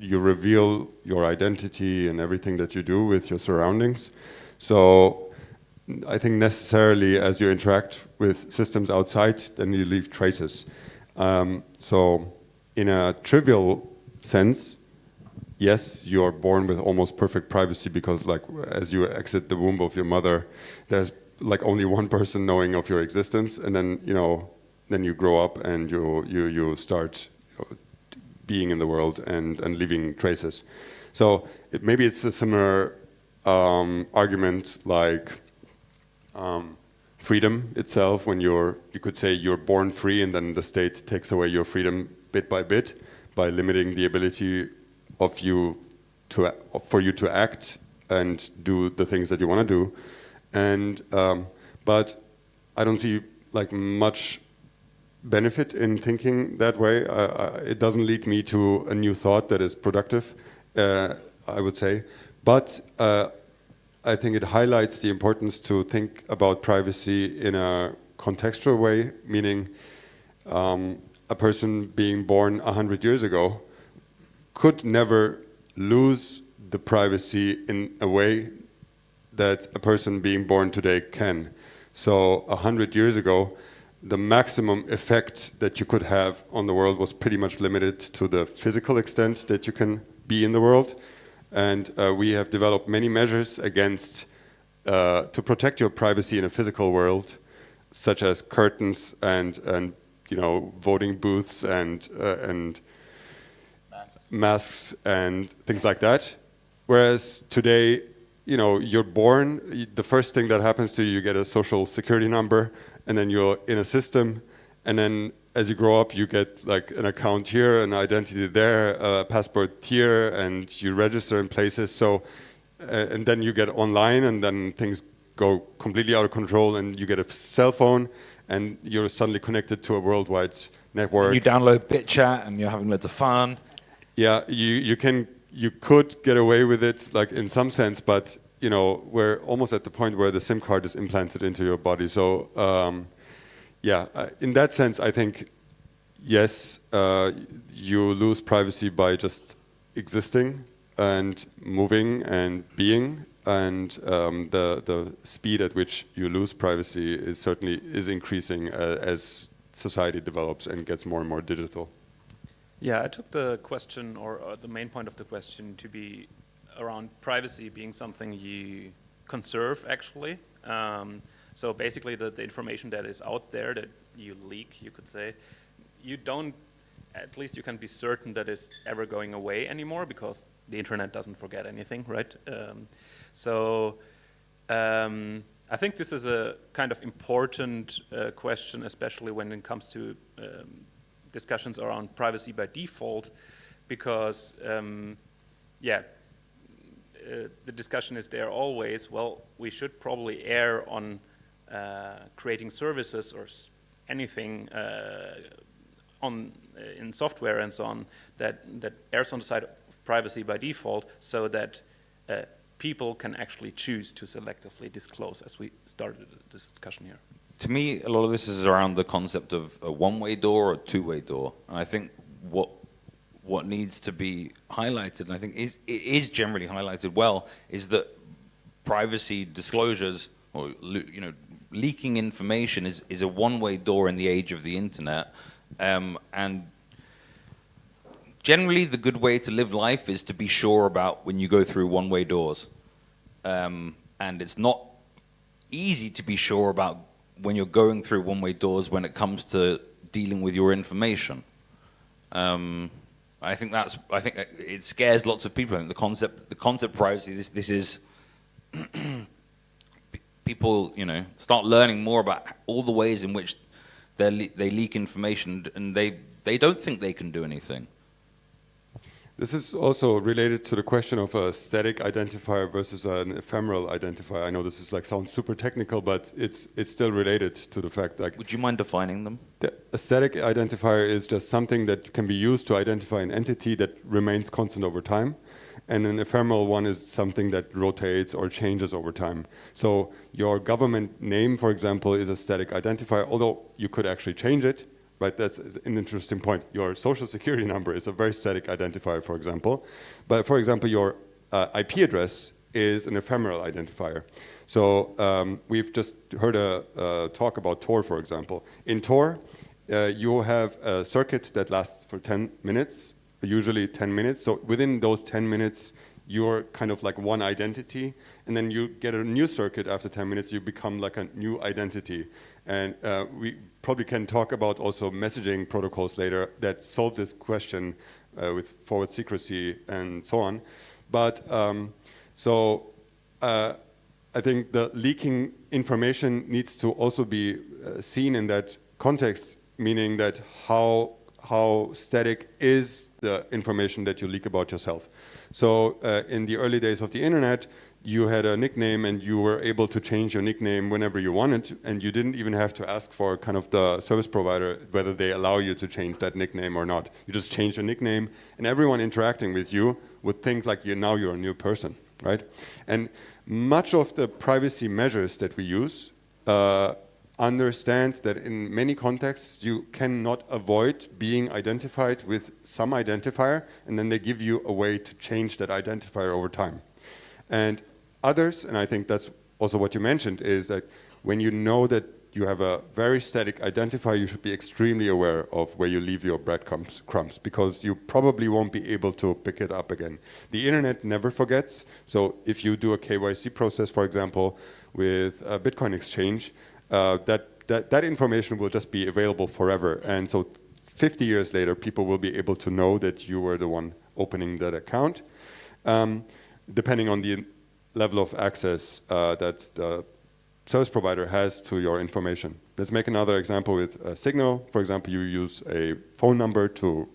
reveal your identity and everything that you do with your surroundings. So I think necessarily as you interact with systems outside, then you leave traces. So in a trivial sense, yes, you're born with almost perfect privacy, because like as you exit the womb of your mother, there's like only one person knowing of your existence, and then then you grow up and you start being in the world and leaving traces. So maybe it's a similar argument like freedom itself, when you could say you're born free, and then the state takes away your freedom bit by bit by limiting the ability of for you to act and do the things that you want to do. And but I don't see like much benefit in thinking that way. It doesn't lead me to a new thought that is productive, I would say. But I think it highlights the importance to think about privacy in a contextual way, meaning a person being born 100 years ago could never lose the privacy in a way that a person being born today can. So 100 years ago, the maximum effect that you could have on the world was pretty much limited to the physical extent that you can be in the world. And we have developed many measures against, to protect your privacy in a physical world, such as curtains and voting booths and masks and things like that. Whereas today, you're born, the first thing that happens to you, you get a social security number, and then you're in a system, and then as you grow up, you get like an account here, an identity there, a passport here, and you register in places. So, and then you get online, and then things go completely out of control, and you get a cell phone, and you're suddenly connected to a worldwide network. And you download BitChat, and you're having loads of fun. Yeah, you could get away with it, like in some sense, but we're almost at the point where the SIM card is implanted into your body. So, in that sense, I think yes, you lose privacy by just existing and moving and being, and the speed at which you lose privacy is certainly increasing as society develops and gets more and more digital. Yeah, I took the question, or the main point of the question, to be around privacy being something you conserve, actually. So basically, the information that is out there that you leak, you could say, you don't, at least you can be certain that it's ever going away anymore, because the internet doesn't forget anything, right? I think this is a kind of important question, especially when it comes to discussions around privacy by default, because the discussion is there always, well, we should probably err on creating services or anything in software and so on that errs on the side of privacy by default, so that people can actually choose to selectively disclose, as we started this discussion here. To me, a lot of this is around the concept of a one-way door or a two-way door. And I think what needs to be highlighted, and I think it is generally highlighted well, is that privacy disclosures, or leaking information, is a one-way door in the age of the internet. And generally, the good way to live life is to be sure about when you go through one-way doors. And it's not easy to be sure about when you're going through one-way doors when it comes to dealing with your information. I think it scares lots of people. I think the concept of privacy, this is people, start learning more about all the ways in which they leak information, and they don't think they can do anything. This is also related to the question of a static identifier versus an ephemeral identifier. I know this is sounds super technical, but it's still related to the fact that. Would you mind defining them? A static identifier is just something that can be used to identify an entity that remains constant over time, and an ephemeral one is something that rotates or changes over time. So your government name, for example, is a static identifier, although you could actually change it. Right, that's an interesting point. Your social security number is a very static identifier, for example. But for example, your IP address is an ephemeral identifier. So we've just heard a talk about Tor, for example. In Tor, you have a circuit that lasts for 10 minutes, usually 10 minutes. So within those 10 minutes, you're kind of like one identity. And then you get a new circuit after 10 minutes, you become like a new identity. And we probably can talk about also messaging protocols later that solve this question with forward secrecy and so on. But I think the leaking information needs to also be seen in that context, meaning that how static is the information that you leak about yourself. So in the early days of the internet, you had a nickname and you were able to change your nickname whenever you wanted, and you didn't even have to ask for kind of the service provider whether they allow you to change that nickname or not. You just change your nickname, and everyone interacting with you would think like you're a new person, right? And much of the privacy measures that we use understand that in many contexts you cannot avoid being identified with some identifier, and then they give you a way to change that identifier over time. And others, and I think that's also what you mentioned, is that when you know that you have a very static identifier, you should be extremely aware of where you leave your breadcrumbs, because you probably won't be able to pick it up again. The internet never forgets, so if you do a KYC process, for example, with a Bitcoin exchange, that that information will just be available forever. And so 50 years later, people will be able to know that you were the one opening that account, depending on the level of access that the service provider has to your information. Let's make another example with Signal. For example, you use a phone number to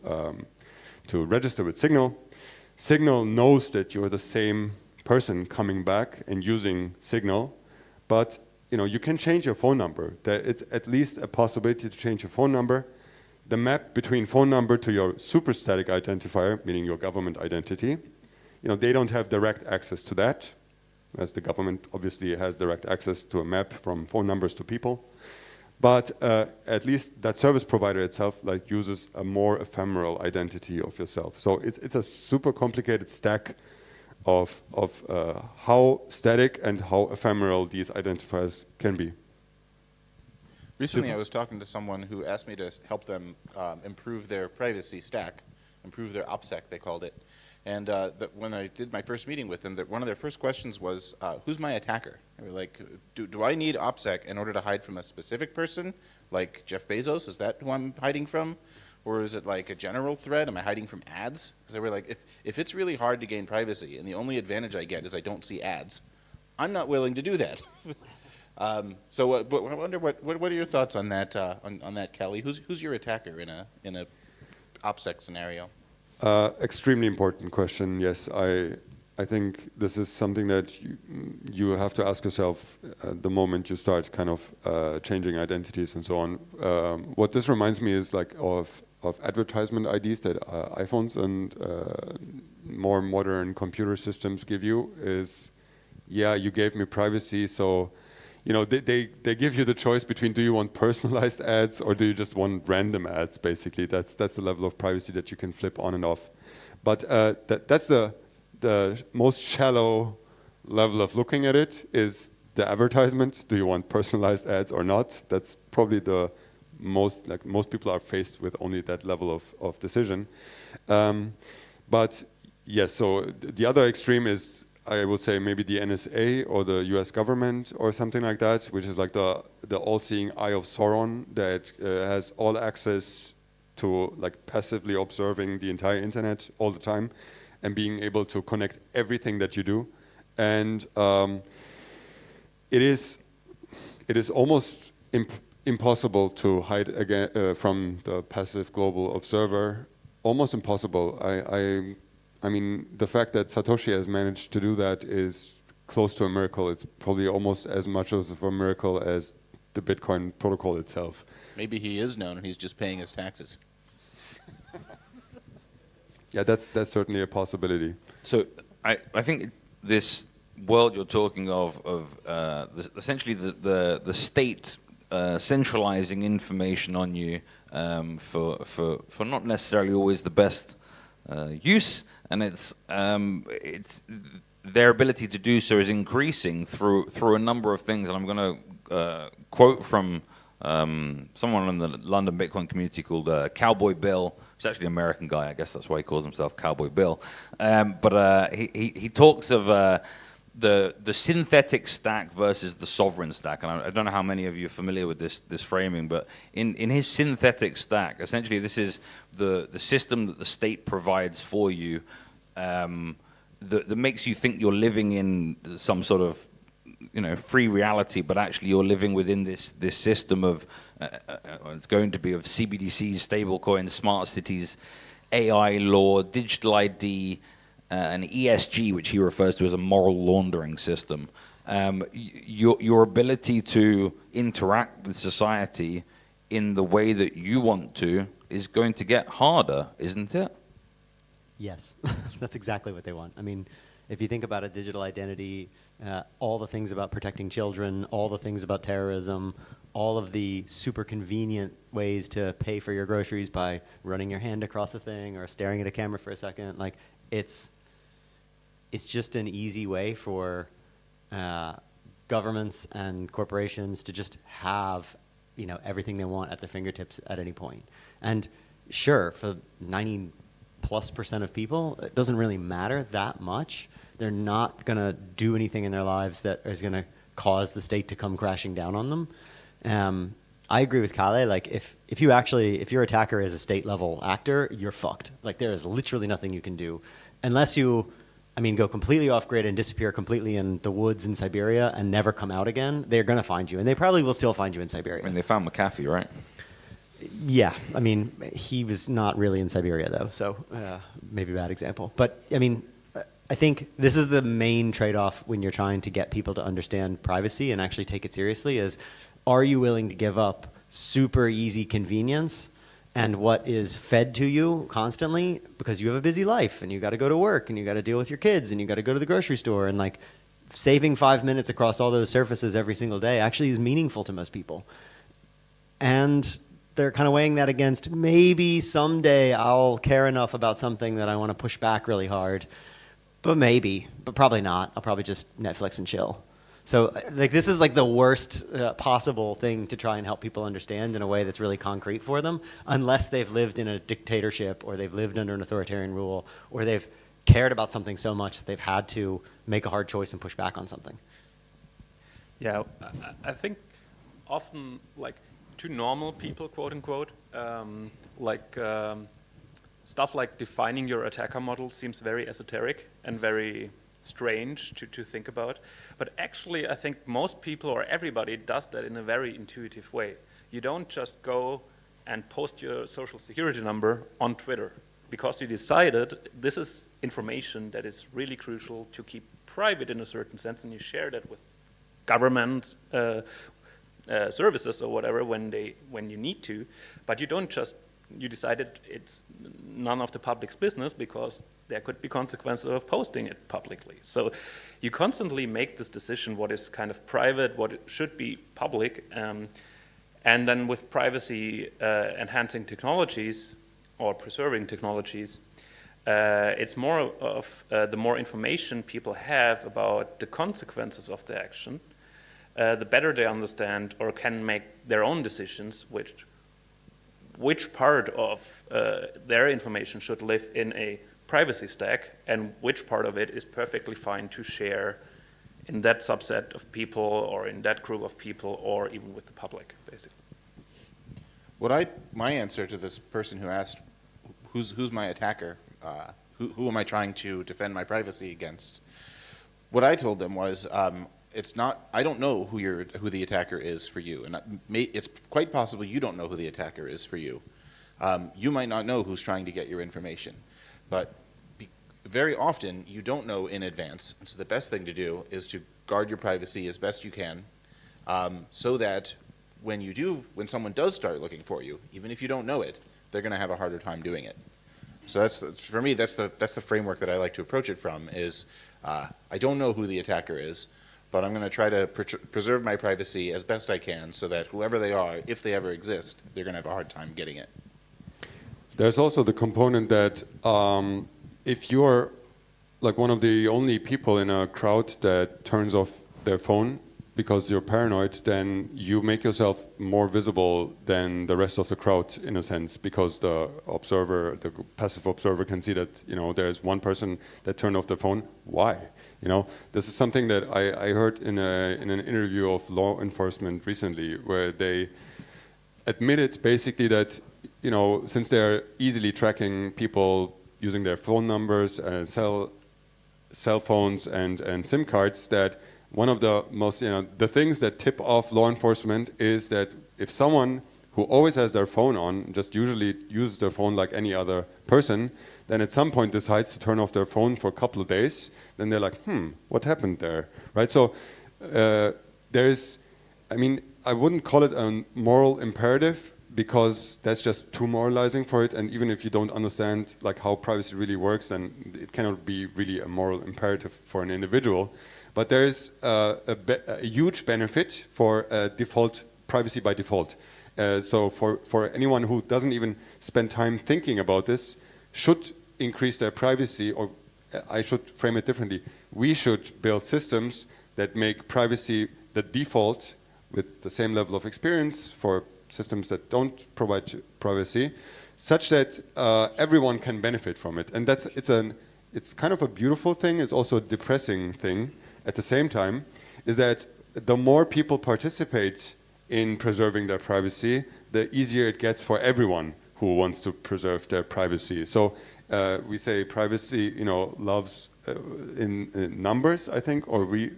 register with Signal. Signal knows that you're the same person coming back and using Signal, but you can change your phone number. It's at least a possibility to change your phone number. The map between phone number to your superstatic identifier, meaning your government identity, they don't have direct access to that, as the government obviously has direct access to a map from phone numbers to people. But at least that service provider itself uses a more ephemeral identity of yourself. So it's a super complicated stack of how static and how ephemeral these identifiers can be. Recently, I was talking to someone who asked me to help them improve their privacy stack, improve their OPSEC, they called it. And when I did my first meeting with them, one of their first questions was, who's my attacker? They were like, do I need OPSEC in order to hide from a specific person, like Jeff Bezos? Is that who I'm hiding from? Or is it like a general threat? Am I hiding from ads? Because they were like, if it's really hard to gain privacy and the only advantage I get is I don't see ads, I'm not willing to do that. So but I wonder what are your thoughts on that, on that, Cali? Who's your attacker in a OPSEC scenario? Extremely important question. Yes, I think this is something that you have to ask yourself the moment you start kind of changing identities and so on. What this reminds me is of advertisement IDs that iPhones and more modern computer systems give you. Is, yeah, you gave me privacy, so they give you the choice between, do you want personalized ads or do you just want random ads, basically. That's the level of privacy that you can flip on and off. But that's the most shallow level of looking at it, is the advertisement. Do you want personalized ads or not? That's probably the most people are faced with only that level of decision. But yes, so the other extreme is, I would say, maybe the NSA or the US government or something like that, which is like the all-seeing eye of Sauron that has all access to passively observing the entire internet all the time and being able to connect everything that you do. And it is almost impossible to hide again from the passive global observer. Almost impossible. I mean, the fact that Satoshi has managed to do that is close to a miracle. It's probably almost as much of a miracle as the Bitcoin protocol itself. Maybe he is known and he's just paying his taxes. Yeah, that's certainly a possibility. So I think this world you're talking of essentially the state centralizing information on you for not necessarily always the best use, and it's their ability to do so is increasing through a number of things. And I'm going to quote from someone in the London Bitcoin community called Cowboy Bill. He's actually an American guy. I guess that's why he calls himself Cowboy Bill. But he talks of the synthetic stack versus the sovereign stack. And I don't know how many of you are familiar with this framing, but in his synthetic stack, essentially this is the system that the state provides for you that makes you think you're living in some sort of free reality, but actually you're living within this system of it's going to be of CBDCs, stablecoins, smart cities, AI law, digital ID, and ESG, which he refers to as a moral laundering system. Your ability to interact with society in the way that you want to is going to get harder, isn't it? Yes, that's exactly what they want. I mean, if you think about a digital identity, all the things about protecting children, all the things about terrorism, all of the super convenient ways to pay for your groceries by running your hand across a thing or staring at a camera for a second, it's just an easy way for governments and corporations to just have everything they want at their fingertips at any point. And sure, for 90+% of people, it doesn't really matter that much. They're not going to do anything in their lives that is going to cause the state to come crashing down on them. I agree with Cali. Like if your attacker is a state level actor, you're fucked. Like there is literally nothing you can do unless you, go completely off grid and disappear completely in the woods in Siberia and never come out again. They're going to find you, and they probably will still find you in Siberia. They found McAfee, right? Yeah, he was not really in Siberia though, so maybe a bad example. But I think this is the main trade-off when you're trying to get people to understand privacy and actually take it seriously is, are you willing to give up super easy convenience and what is fed to you constantly because you have a busy life and you got to go to work and you got to deal with your kids and you got to go to the grocery store, and like saving 5 minutes across all those surfaces every single day actually is meaningful to most people. And they're kind of weighing that against maybe someday I'll care enough about something that I want to push back really hard. But probably not. I'll probably just Netflix and chill. So like this is like the worst possible thing to try and help people understand in a way that's really concrete for them, unless they've lived in a dictatorship or they've lived under an authoritarian rule or they've cared about something so much that they've had to make a hard choice and push back on something. Yeah, I think often like to normal people, quote unquote, stuff like defining your attacker model seems very esoteric and very strange to think about. But actually, I think most people or everybody does that in a very intuitive way. You don't just go and post your social security number on Twitter because you decided this is information that is really crucial to keep private in a certain sense, and you share that with government services or whatever when you need to. But you don't just, you decided it's none of the public's business because there could be consequences of posting it publicly. So you constantly make this decision what is kind of private, what should be public, and then with privacy enhancing technologies or preserving technologies, it's more of the more information people have about the consequences of the action, the better they understand or can make their own decisions which part of their information should live in a privacy stack and which part of it is perfectly fine to share in that subset of people or in that group of people or even with the public, basically. My answer to this person who asked, who's my attacker? Who am I trying to defend my privacy against? What I told them was, I don't know who the attacker is for you, and it's quite possible you don't know who the attacker is for you. You might not know who's trying to get your information, but very often you don't know in advance. So the best thing to do is to guard your privacy as best you can, so that when someone does start looking for you, even if you don't know it, they're going to have a harder time doing it. So for me, that's the framework that I like to approach it from. Is I don't know who the attacker is, but I'm going to try to preserve my privacy as best I can so that whoever they are, if they ever exist, they're going to have a hard time getting it. There's also the component that if you're like one of the only people in a crowd that turns off their phone because you're paranoid, then you make yourself more visible than the rest of the crowd in a sense, because the passive observer can see that, there's one person that turned off the phone. Why? This is something that I heard in an interview of law enforcement recently, where they admitted basically that, since they're easily tracking people using their phone numbers and cell phones and SIM cards, that one of the most, the things that tip off law enforcement is that if someone who always has their phone on, just usually uses their phone like any other person, then at some point decides to turn off their phone for a couple of days, then they're like, what happened there, right? So I wouldn't call it a moral imperative, because that's just too moralizing for it, and even if you don't understand like how privacy really works, then it cannot be really a moral imperative for an individual. But there is a huge benefit for default privacy by default. So for anyone who doesn't even spend time thinking about this, should increase their privacy, or I should frame it differently. We should build systems that make privacy the default with the same level of experience for systems that don't provide privacy, such that everyone can benefit from it. And it's kind of a beautiful thing. It's also a depressing thing at the same time, is that the more people participate in preserving their privacy, the easier it gets for everyone who wants to preserve their privacy. So we say privacy, loves in numbers, I think, or we...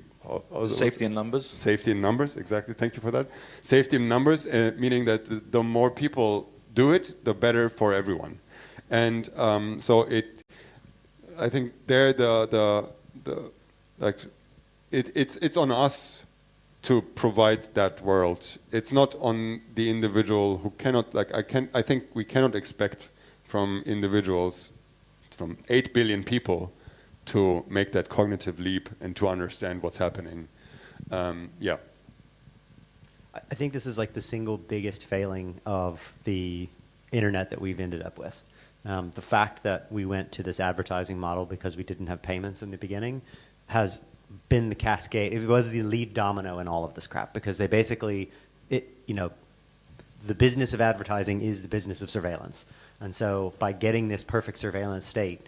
Safety in numbers? Safety in numbers, exactly. Thank you for that. Safety in numbers, meaning that the more people do it, the better for everyone. And so I think there it's on us to provide that world. It's not on the individual who cannot, I think we cannot expect from individuals, from 8 billion people, to make that cognitive leap and to understand what's happening. Yeah. I think this is like the single biggest failing of the internet that we've ended up with. The fact that we went to this advertising model because we didn't have payments in the beginning has been the cascade. It was the lead domino in all of this crap, because they basically, the business of advertising is the business of surveillance. And so by getting this perfect surveillance state,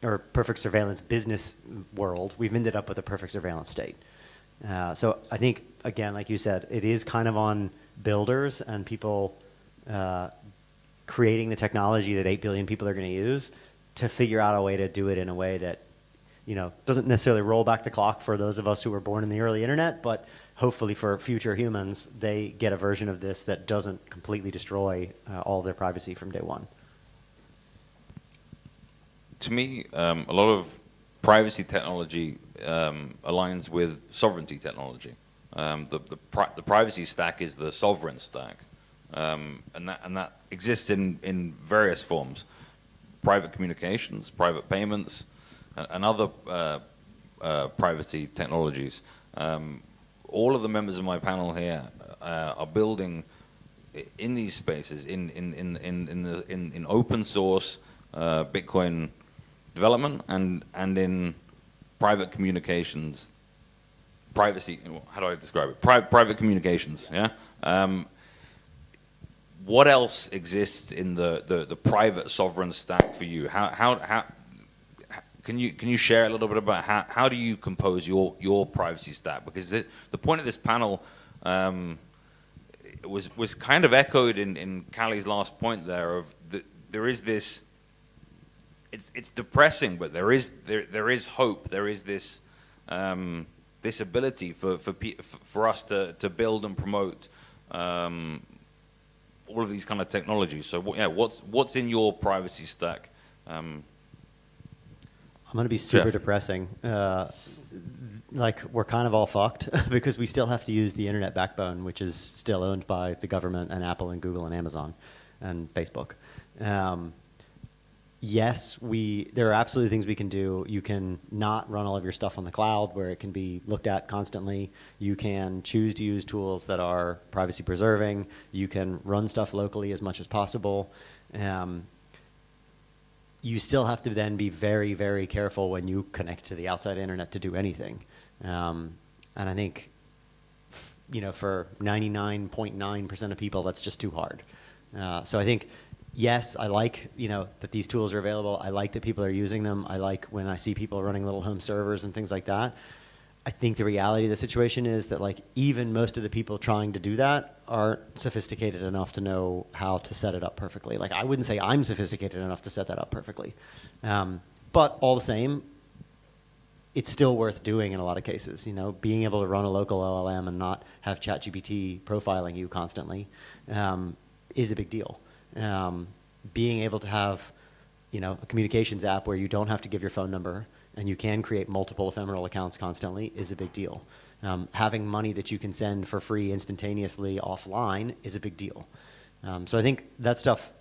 or perfect surveillance business world, we've ended up with a perfect surveillance state. So I think, again, like you said, it is kind of on builders and people creating the technology that 8 billion people are going to use to figure out a way to do it in a way that doesn't necessarily roll back the clock for those of us who were born in the early internet, but hopefully for future humans, they get a version of this that doesn't completely destroy all of their privacy from day one. To me, a lot of privacy technology aligns with sovereignty technology. The privacy stack is the sovereign stack, and that exists in various forms: private communications, private payments, and other privacy technologies. All of the members of my panel here are building in these spaces in open source Bitcoin development and in private communications, privacy. How do I describe it? Private communications. Yeah. What else exists in the private sovereign stack for you? How can you share a little bit about how do you compose your privacy stack? Because the point of this panel was kind of echoed in Cali's last point there of there is this. It's depressing, but there is hope. There is this this ability for us to build and promote all of these kind of technologies. So what's in your privacy stack? I'm going to be super Jeff. depressing. Like, we're kind of all fucked because we still have to use the internet backbone, which is still owned by the government and Apple and Google and Amazon and Facebook. Yes, there are absolutely things we can do. You can not run all of your stuff on the cloud where it can be looked at constantly. You can choose to use tools that are privacy preserving. You can run stuff locally as much as possible. You still have to then be very, very careful when you connect to the outside internet to do anything. And I think, for 99.9% of people, that's just too hard. So I think, yes, I like, that these tools are available. I like that people are using them. I like when I see people running little home servers and things like that. I think the reality of the situation is that, like, even most of the people trying to do that aren't sophisticated enough to know how to set it up perfectly. Like, I wouldn't say I'm sophisticated enough to set that up perfectly. But all the same, it's still worth doing in a lot of cases. Being able to run a local LLM and not have ChatGPT profiling you constantly is a big deal. Being able to have, a communications app where you don't have to give your phone number and you can create multiple ephemeral accounts constantly is a big deal. Having money that you can send for free instantaneously offline is a big deal. So I think that stuff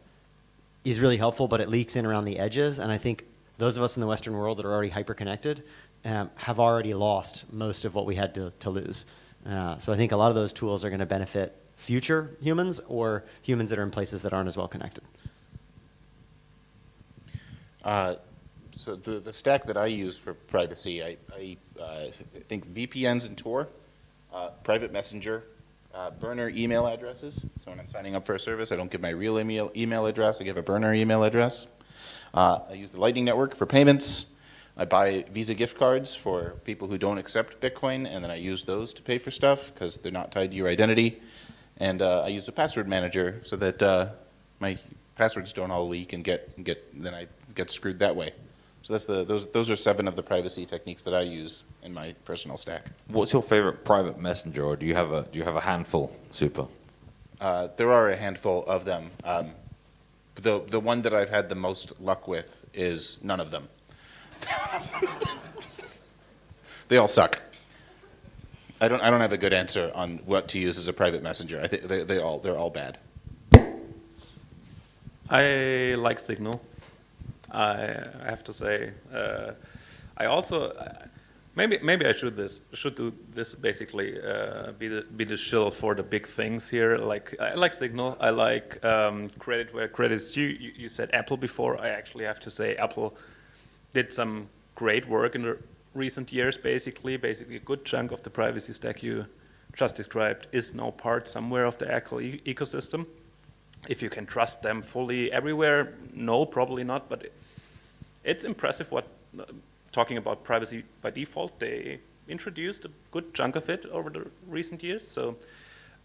is really helpful, but it leaks in around the edges. And I think those of us in the Western world that are already hyper-connected have already lost most of what we had to lose. So I think a lot of those tools are going to benefit future humans or humans that are in places that aren't as well connected. So the stack that I use for privacy, I think VPNs and Tor, private messenger, burner email addresses. So when I'm signing up for a service, I don't give my real email address. I give a burner email address. I use the Lightning Network for payments. I buy Visa gift cards for people who don't accept Bitcoin, and then I use those to pay for stuff because they're not tied to your identity. And I use a password manager so that my passwords don't all leak and then I get screwed that way. So that's those are 7 of the privacy techniques that I use in my personal stack. What's your favorite private messenger, or do you have a handful, Super? There are a handful of them. The one that I've had the most luck with is none of them. They all suck. I don't have a good answer on what to use as a private messenger. I think they're all bad. I like Signal. I have to say. I also maybe I should do this basically be the shill for the big things here. Like I like Signal. I like credit where credit's due. You said Apple before. I actually have to say Apple did some great work in the recent years. Basically a good chunk of the privacy stack you just described is now part somewhere of the Apple ecosystem. If you can trust them fully everywhere, no, probably not. But it's impressive what, talking about privacy by default, they introduced a good chunk of it over the recent years. So,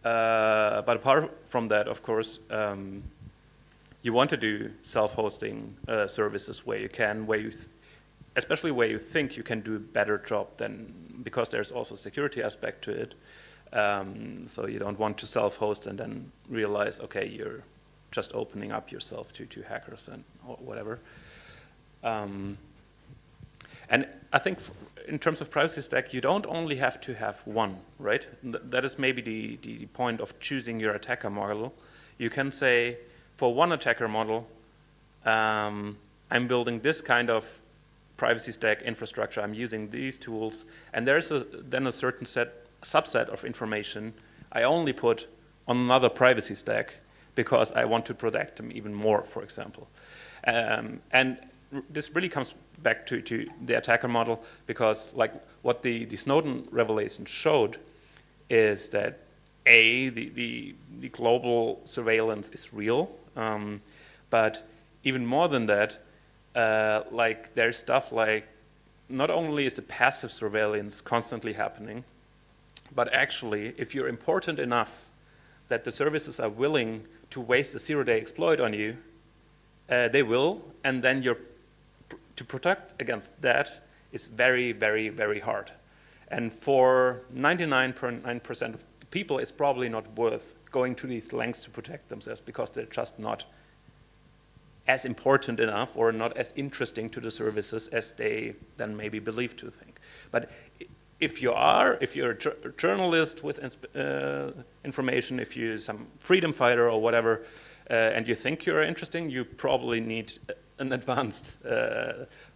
but apart from that, of course, you want to do self-hosting services where you can, especially where you think you can do a better job than, because there's also a security aspect to it. So you don't want to self-host and then realize, okay, you're just opening up yourself to hackers and whatever. And I think in terms of privacy stack, you don't only have to have one, right? That is maybe the point of choosing your attacker model. You can say, for one attacker model, I'm building this kind of privacy stack infrastructure, I'm using these tools, and there's then a certain subset of information I only put on another privacy stack because I want to protect them even more, for example. And this really comes back to the attacker model, because like what the Snowden revelation showed is that the global surveillance is real, but even more than that, like there's stuff like, not only is the passive surveillance constantly happening, but actually, if you're important enough that the services are willing to waste a zero-day exploit on you, they will, and then to protect against that is very, very, very hard. And for 99.9% of the people, it's probably not worth going to these lengths to protect themselves because they're just not as important enough or not as interesting to the services as they then maybe believe to think. But if you're a journalist with information, if you're some freedom fighter or whatever, and you think you're interesting, you probably need an advanced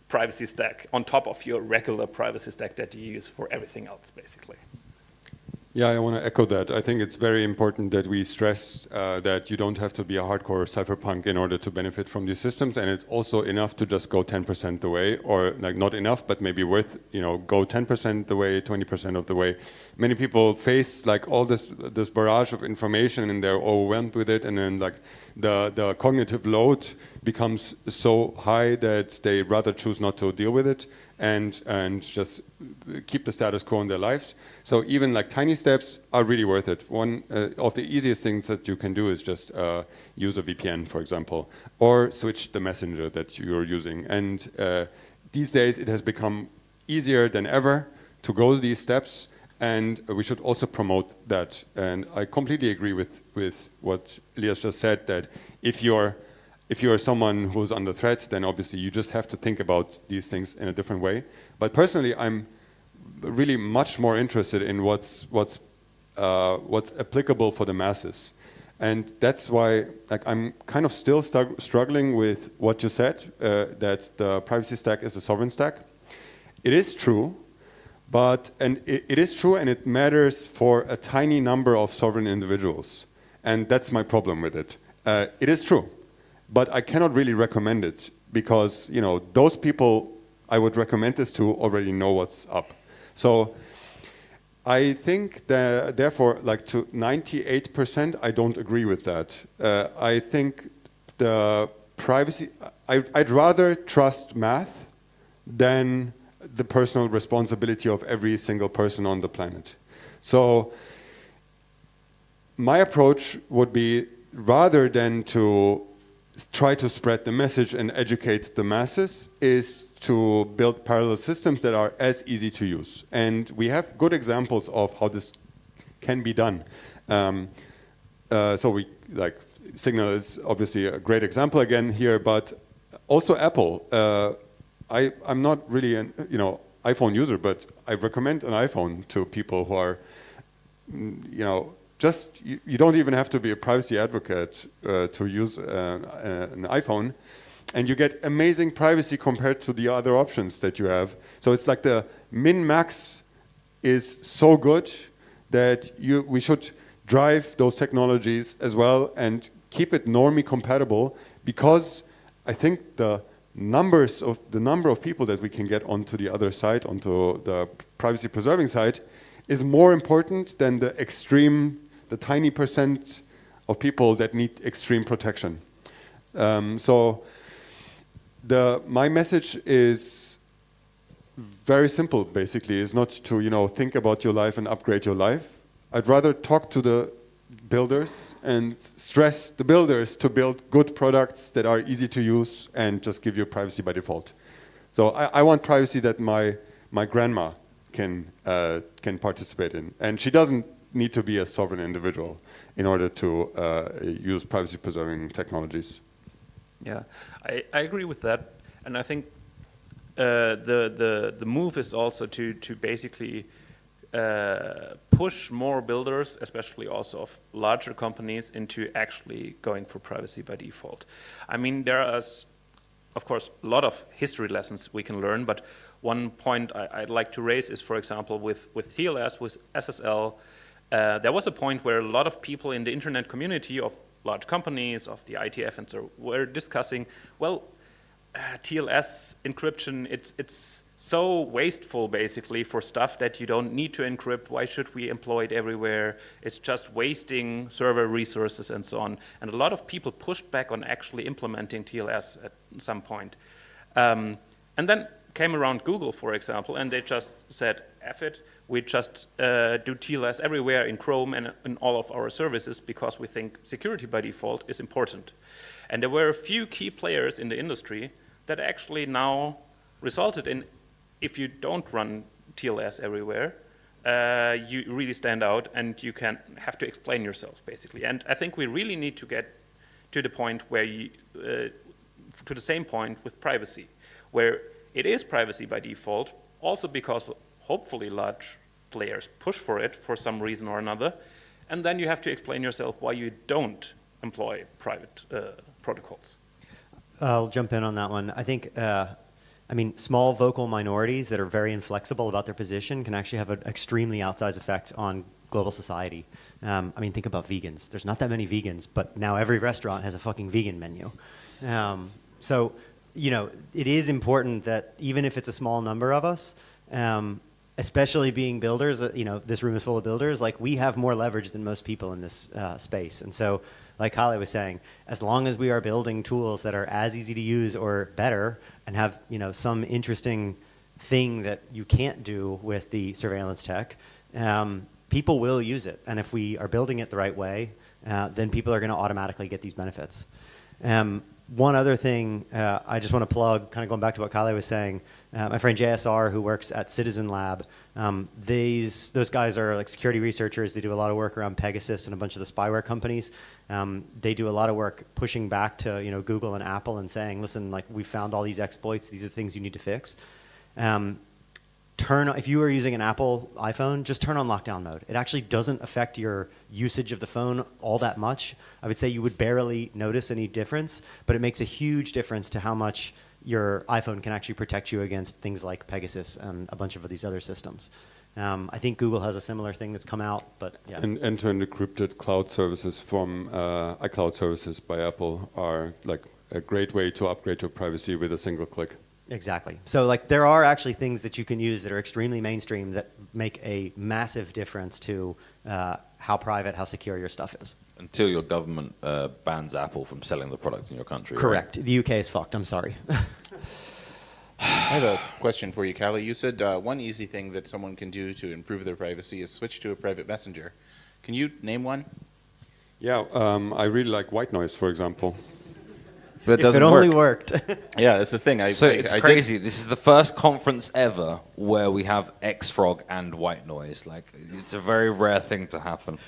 privacy stack on top of your regular privacy stack that you use for everything else, basically. Yeah, I want to echo that. I think it's very important that we stress that you don't have to be a hardcore cypherpunk in order to benefit from these systems, and it's also enough to just go 10% the way, or like not enough, but maybe worth, go 10% the way, 20% of the way. Many people face like all this barrage of information and they're overwhelmed with it, and then like the cognitive load becomes so high that they rather choose not to deal with it and just keep the status quo in their lives. So even like tiny steps are really worth it. One of the easiest things that you can do is just use a VPN, for example, or switch the messenger that you're using. And these days it has become easier than ever to go these steps, and we should also promote that. And I completely agree with what Elias just said, that if you're someone who's under threat, then obviously you just have to think about these things in a different way. But personally, I'm really much more interested in what's applicable for the masses, and that's why like I'm kind of still struggling with what you said, that the privacy stack is a sovereign stack. It is true, it is true, and it matters for a tiny number of sovereign individuals, and that's my problem with it. It is true. But I cannot really recommend it because, those people I would recommend this to already know what's up. So I think that, therefore, like to 98%, I don't agree with that. I think the privacy, I'd rather trust math than the personal responsibility of every single person on the planet. So my approach would be, rather than to try to spread the message and educate the masses, is to build parallel systems that are as easy to use. And we have good examples of how this can be done. So Signal is obviously a great example again here, but also Apple. I'm not really an iPhone user, but I recommend an iPhone to people who are, you don't even have to be a privacy advocate to use an iPhone, and you get amazing privacy compared to the other options that you have. So it's like the min-max is so good that we should drive those technologies as well and keep it normie compatible, because I think the number of people that we can get onto the other side, onto the privacy preserving side, is more important than the tiny percent of people that need extreme protection. So my message is very simple, basically. Is not to think about your life and upgrade your life. I'd rather talk to the builders and stress the builders to build good products that are easy to use and just give you privacy by default. So I want privacy that my grandma can participate in, and she doesn't need to be a sovereign individual in order to use privacy preserving technologies. Yeah, I agree with that, and I think the move is also to basically push more builders, especially also of larger companies, into actually going for privacy by default. I mean, there are, of course, a lot of history lessons we can learn, but one point I'd like to raise is, for example, with TLS, with SSL, there was a point where a lot of people in the internet community of large companies, of the ITF and so, were discussing, well, TLS encryption, it's so wasteful basically for stuff that you don't need to encrypt. Why should we employ it everywhere? It's just wasting server resources and so on. And a lot of people pushed back on actually implementing TLS at some point. And then came around Google, for example, and they just said, F it, we just do TLS everywhere in Chrome and in all of our services because we think security by default is important. And there were a few key players in the industry that actually now resulted in, if you don't run TLS everywhere, you really stand out and you have to explain yourself, basically. And I think we really need to get to the point where to the same point with privacy, where it is privacy by default, also because hopefully large players push for it for some reason or another, and then you have to explain yourself why you don't employ private protocols. I'll jump in on that one. I think, small vocal minorities that are very inflexible about their position can actually have an extremely outsized effect on global society. Think about vegans. There's not that many vegans, but now every restaurant has a fucking vegan menu. So, it is important that even if it's a small number of us, especially being builders, this room is full of builders, like we have more leverage than most people in this space. And so, like Cali was saying, as long as we are building tools that are as easy to use or better and have, some interesting thing that you can't do with the surveillance tech, people will use it. And if we are building it the right way, then people are going to automatically get these benefits. One other thing I just want to plug, kind of going back to what Cali was saying, my friend JSR, who works at Citizen Lab, those guys are like security researchers. They do a lot of work around Pegasus and a bunch of the spyware companies. They do a lot of work pushing back to Google and Apple and saying, listen, like we found all these exploits. These are things you need to fix. If you are using an Apple iPhone, just turn on lockdown mode. It actually doesn't affect your usage of the phone all that much. I would say you would barely notice any difference, but it makes a huge difference to how much your iPhone can actually protect you against things like Pegasus and a bunch of these other systems. I think Google has a similar thing that's come out, but yeah. And end-to-end encrypted cloud services from iCloud services by Apple are like a great way to upgrade your privacy with a single click. Exactly. So like there are actually things that you can use that are extremely mainstream that make a massive difference to how private, how secure your stuff is. Until your government bans Apple from selling the product in your country. Correct. Right? The UK is fucked. I'm sorry. I have a question for you, Cali. You said one easy thing that someone can do to improve their privacy is switch to a private messenger. Can you name one? Yeah, I really like white noise, for example. But it If doesn't it only work. worked. Yeah, that's the thing. So it's crazy. This is the first conference ever where we have Xfrog and white noise. Like, it's a very rare thing to happen.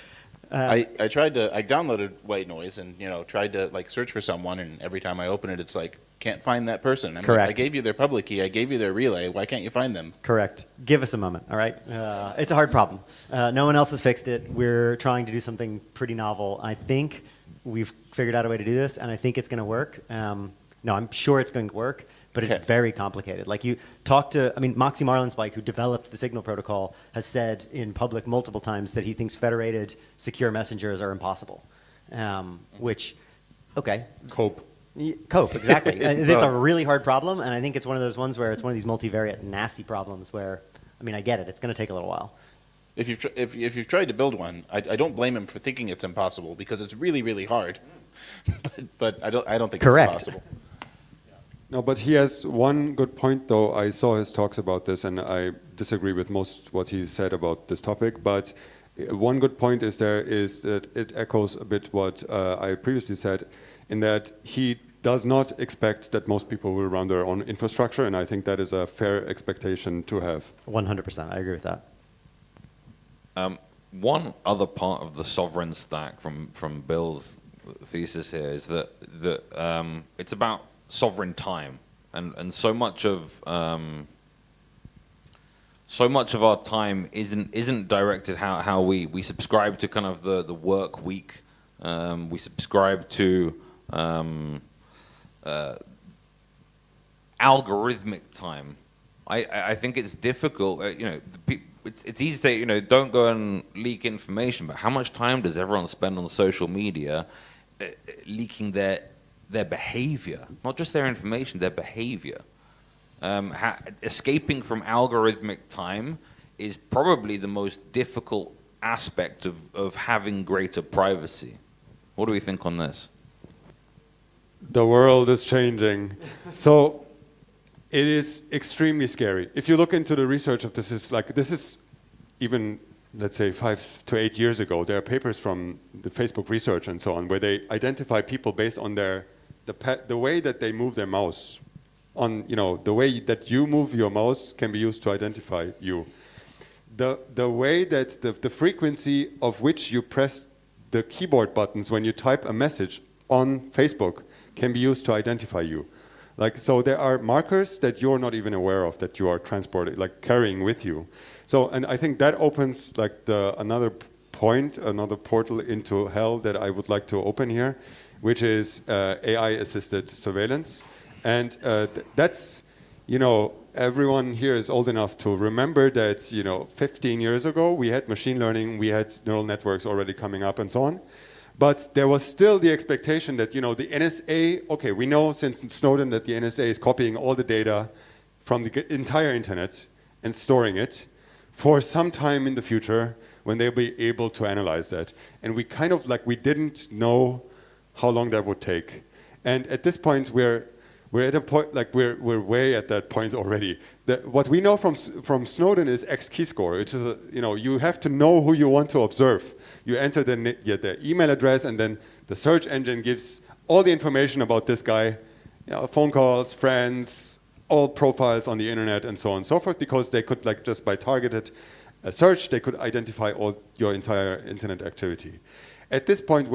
I downloaded white noise and tried to like search for someone, and every time I open it, it's like can't find that person. I'm Correct. Like, I gave you their public key. I gave you their relay. Why can't you find them? Correct. Give us a moment, all right? It's a hard problem. No one else has fixed it. We're trying to do something pretty novel. I think we've figured out a way to do this, and I think it's going to work. No, I'm sure it's going to work, but it's very complicated. Like you talk to, Moxie Marlinspike, who developed the Signal protocol, has said in public multiple times that he thinks federated secure messengers are impossible, which, okay. Cope. Cope, exactly. It's a really hard problem, and I think it's one of those ones where it's one of these multivariate nasty problems where, I get it. It's going to take a little while. If you've tried to build one, I don't blame him for thinking it's impossible because it's really, really hard. but I don't think Correct. It's impossible. No, but he has one good point, though. I saw his talks about this, and I disagree with most what he said about this topic. But one good point is that it echoes a bit what I previously said, in that he does not expect that most people will run their own infrastructure, and I think that is a fair expectation to have. 100%. I agree with that. One other part of the sovereign stack from Bill's thesis here is that it's about sovereign time, and so much of our time isn't directed how we subscribe to kind of the work week. We subscribe to algorithmic time. I think it's difficult. It's easy to say, don't go and leak information, but how much time does everyone spend on social media leaking their behavior, not just their information, their behavior? Escaping from algorithmic time is probably the most difficult aspect of having greater privacy. What do we think on this? The world is changing. So it is extremely scary. If you look into the research of this is even, let's say, 5 to 8 years ago. There are papers from the Facebook research and so on where they identify people based on the way that they move their mouse. On the way that you move your mouse can be used to identify you. The way that the frequency of which you press the keyboard buttons when you type a message on Facebook can be used to identify you. So there are markers that you're not even aware of that you are transporting, carrying with you. So, and I think that opens another portal into hell that I would like to open here, which is AI-assisted surveillance. And that's, everyone here is old enough to remember that, 15 years ago, we had machine learning, we had neural networks already coming up and so on. But there was still the expectation that, the NSA, okay, we know since Snowden that the NSA is copying all the data from the entire internet and storing it for some time in the future when they'll be able to analyze that. And we kind of we didn't know how long that would take. And at this point, we're at a point, we're way at that point already. What we know from Snowden is X-key score, which is, you have to know who you want to observe. You enter the email address, and then the search engine gives all the information about this guy, phone calls, friends, all profiles on the internet, and so on and so forth, because they could, just by targeted search, they could identify all your entire internet activity. At this point,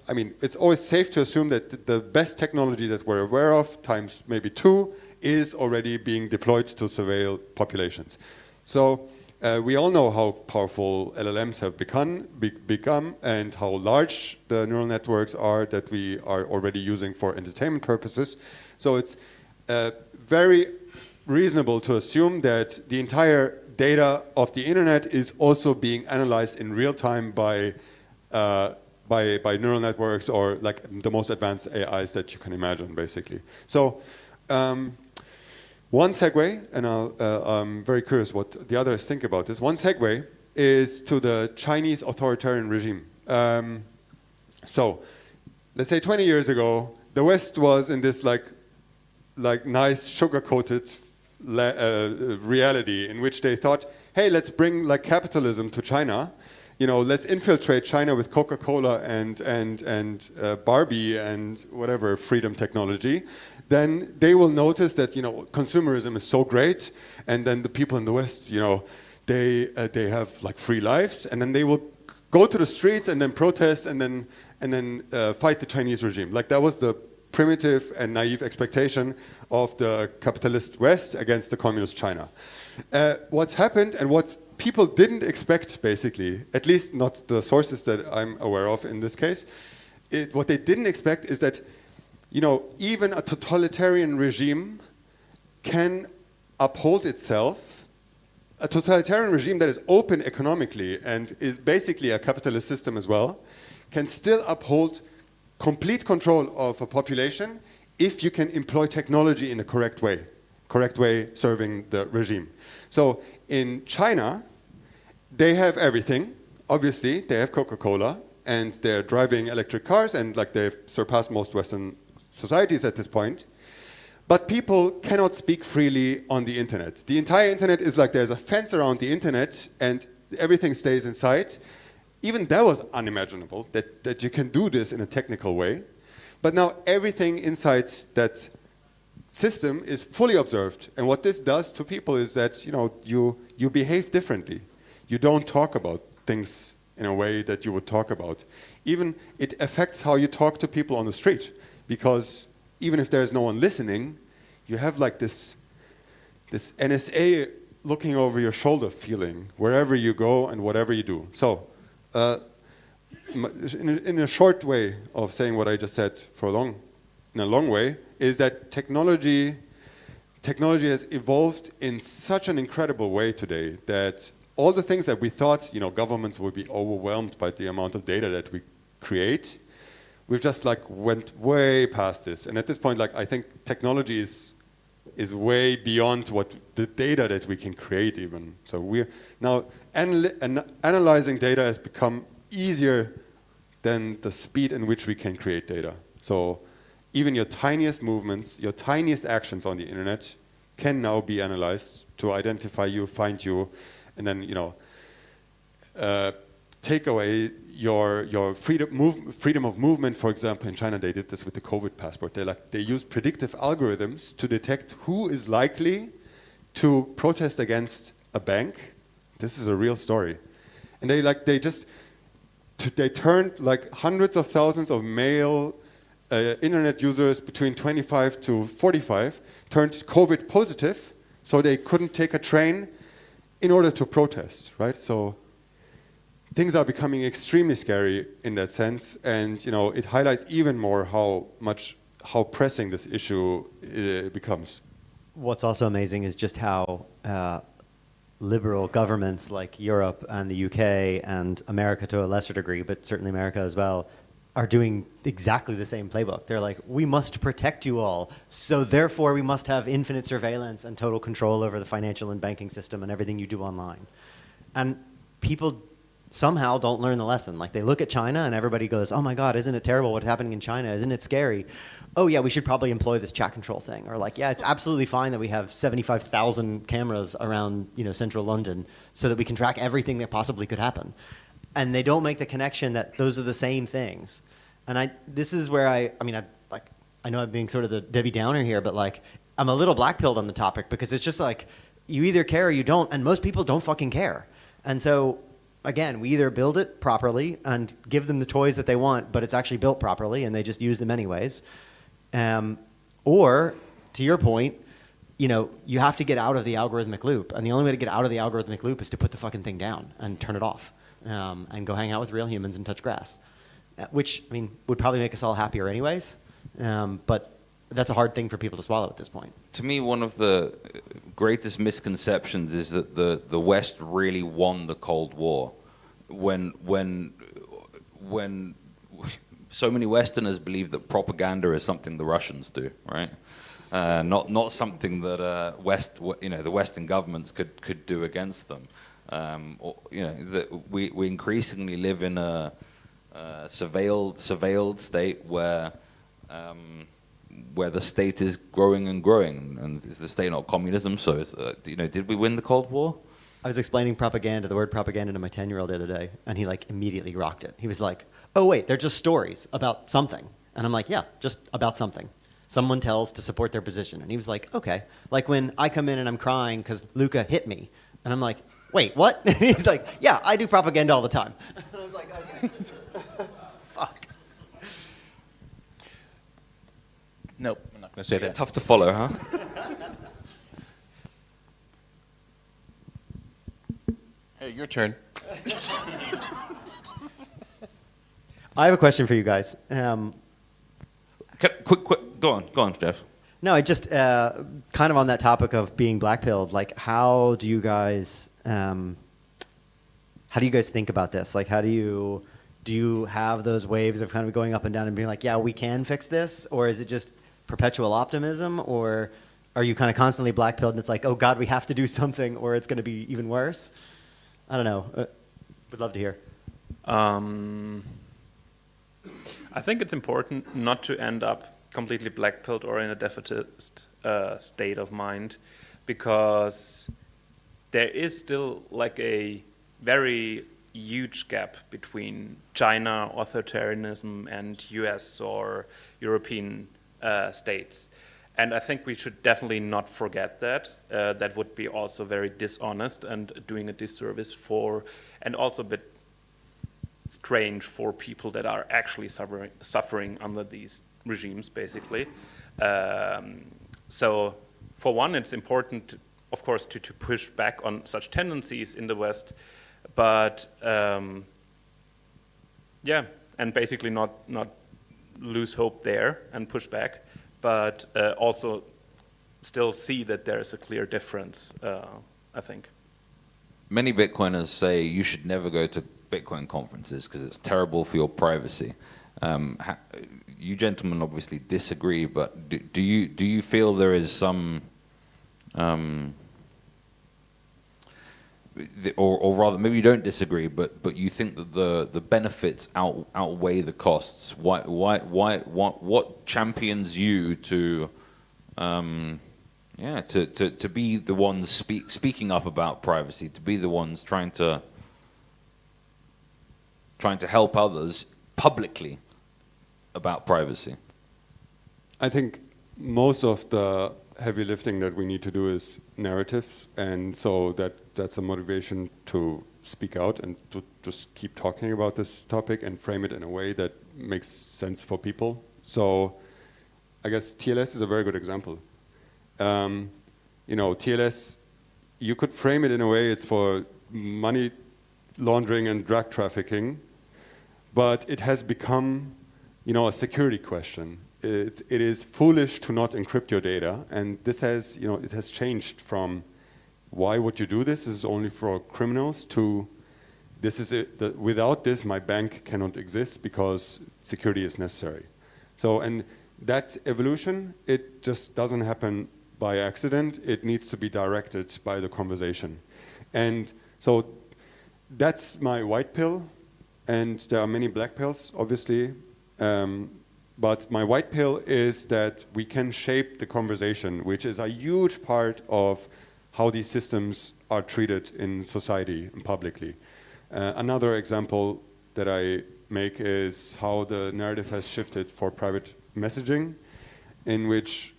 it's always safe to assume that the best technology that we're aware of, times maybe 2, is already being deployed to surveil populations. So we all know how powerful LLMs have become and how large the neural networks are that we are already using for entertainment purposes. So it's very reasonable to assume that the entire data of the internet is also being analyzed in real time by neural networks or the most advanced AIs that you can imagine, basically. So one segue, and I'm very curious what the others think about this. One segue is to the Chinese authoritarian regime. So let's say 20 years ago, the West was in this nice sugar-coated reality in which they thought, hey, let's bring like capitalism to China. You know, let's infiltrate China with Coca-Cola and Barbie and whatever freedom technology. Then they will notice that, you know, consumerism is so great, and then the people in the West, you know, they have like free lives, and then they will go to the streets and then protest and then fight the Chinese regime. Like that was the primitive and naive expectation of the capitalist West against the communist China. What's happened and what people didn't expect, basically, at least not the sources that I'm aware of in this case, what they didn't expect is that, you know, even a totalitarian regime can uphold itself. A totalitarian regime that is open economically and is basically a capitalist system as well, can still uphold complete control of a population if you can employ technology in the correct way serving the regime. So in China, they have everything. Obviously, they have Coca-Cola, and they're driving electric cars, and like they've surpassed most Western societies at this point. But people cannot speak freely on the internet. The entire internet is like there's a fence around the internet, and everything stays inside. Even that was unimaginable, that you can do this in a technical way. But now everything inside that system is fully observed. And what this does to people is that, you know, you behave differently. You don't talk about things in a way that you would talk about. Even it affects how you talk to people on the street, because even if there's no one listening, you have like this NSA looking over your shoulder feeling wherever you go and whatever you do. So in a short way of saying what I just said in a long way, is that technology has evolved in such an incredible way today that all the things that we thought, you know, governments would be overwhelmed by the amount of data that we create, we've just like went way past this. And at this point, like I think technology is way beyond what the data that we can create even. So we're now analyzing data has become easier than the speed in which we can create data. So even your tiniest movements, your tiniest actions on the internet can now be analyzed to identify you, find you, and then, you know, take away your freedom of movement. For example, in China, they did this with the COVID passport. They use predictive algorithms to detect who is likely to protest against a bank. This is a real story. And they turned like hundreds of thousands of male internet users between 25 to 45, turned COVID positive, so they couldn't take a train in order to protest, right? So things are becoming extremely scary in that sense, and you know, it highlights even more how pressing this issue becomes. What's also amazing is just how liberal governments like Europe and the UK and America to a lesser degree, but certainly America as well, are doing exactly the same playbook. They're like, we must protect you all, so therefore we must have infinite surveillance and total control over the financial and banking system and everything you do online. And people somehow don't learn the lesson. Like they look at China and everybody goes, oh my God, isn't it terrible what's happening in China? Isn't it scary? Oh yeah, we should probably employ this chat control thing. Or like, yeah, it's absolutely fine that we have 75,000 cameras around, you know, central London so that we can track everything that possibly could happen. And they don't make the connection that those are the same things. And this is where I know I'm being sort of the Debbie Downer here, but like I'm a little black-pilled on the topic because it's just like you either care or you don't, and most people don't fucking care. And so again, we either build it properly and give them the toys that they want, but it's actually built properly and they just use them anyways. Or to your point, you know, you have to get out of the algorithmic loop, and the only way to get out of the algorithmic loop is to put the fucking thing down and turn it off. And go hang out with real humans and touch grass, which, I mean, would probably make us all happier anyways, but that's a hard thing for people to swallow at this point. To me, one of the greatest misconceptions is that the West really won the Cold War. When so many Westerners believe that propaganda is something the Russians do, right? Not something that the Western governments could do against them. We increasingly live in a surveilled state where where the state is growing and growing, and is the state not communism? So, did we win the Cold War? I was explaining propaganda, the word propaganda, to my 10-year-old the other day, and he like immediately rocked it. He was like, "Oh wait, they're just stories about something," and I'm like, "Yeah, just about something. Someone tells to support their position." And he was like, "Okay." Like when I come in and I'm crying because Luca hit me, and I'm like, "Wait, what?" And he's like, "Yeah, I do propaganda all the time." And I was like, "Okay." Fuck. Nope, I'm not going to say that. Tough to follow, huh? Hey, your turn. I have a question for you guys. Quick, go on, Jeff. No, I just kind of on that topic of being blackpilled. Like, how do you guys think about this? Like, do you have those waves of kind of going up and down and being like, yeah, we can fix this, or is it just perpetual optimism, or are you kind of constantly blackpilled and it's like, oh God, we have to do something, or it's going to be even worse? I don't know. Would love to hear. I think it's important not to end up completely blackpilled or in a defeatist state of mind, because there is still like a very huge gap between China authoritarianism and US or European states. And I think we should definitely not forget that. That would be also very dishonest and doing a disservice for, and also a bit strange for people that are actually suffering under these regimes, basically. So for one, it's important, of course, to push back on such tendencies in the West, but yeah, and basically not lose hope there and push back, but also still see that there is a clear difference, I think. Many Bitcoiners say you should never go to Bitcoin conferences because it's terrible for your privacy. You gentlemen obviously disagree, but do you feel there is some, or rather, maybe you don't disagree, but you think that the benefits outweigh the costs? What champions you to be the ones speaking up about privacy, to be the ones trying to help others publicly about privacy? I think most of the heavy lifting that we need to do is narratives, and so that's a motivation to speak out and to just keep talking about this topic and frame it in a way that makes sense for people. So I guess TLS is a very good example. TLS, you could frame it in a way it's for money laundering and drug trafficking, but it has become, a security question. It is foolish to not encrypt your data, and this has, it has changed from why would you do this? This is only for criminals to this is it. Without this, my bank cannot exist because security is necessary. So, and that evolution, it just doesn't happen by accident. It needs to be directed by the conversation. And so that's my white pill, and there are many black pills, obviously. But my white pill is that we can shape the conversation, which is a huge part of how these systems are treated in society and publicly. Another example that I make is how the narrative has shifted for private messaging, in which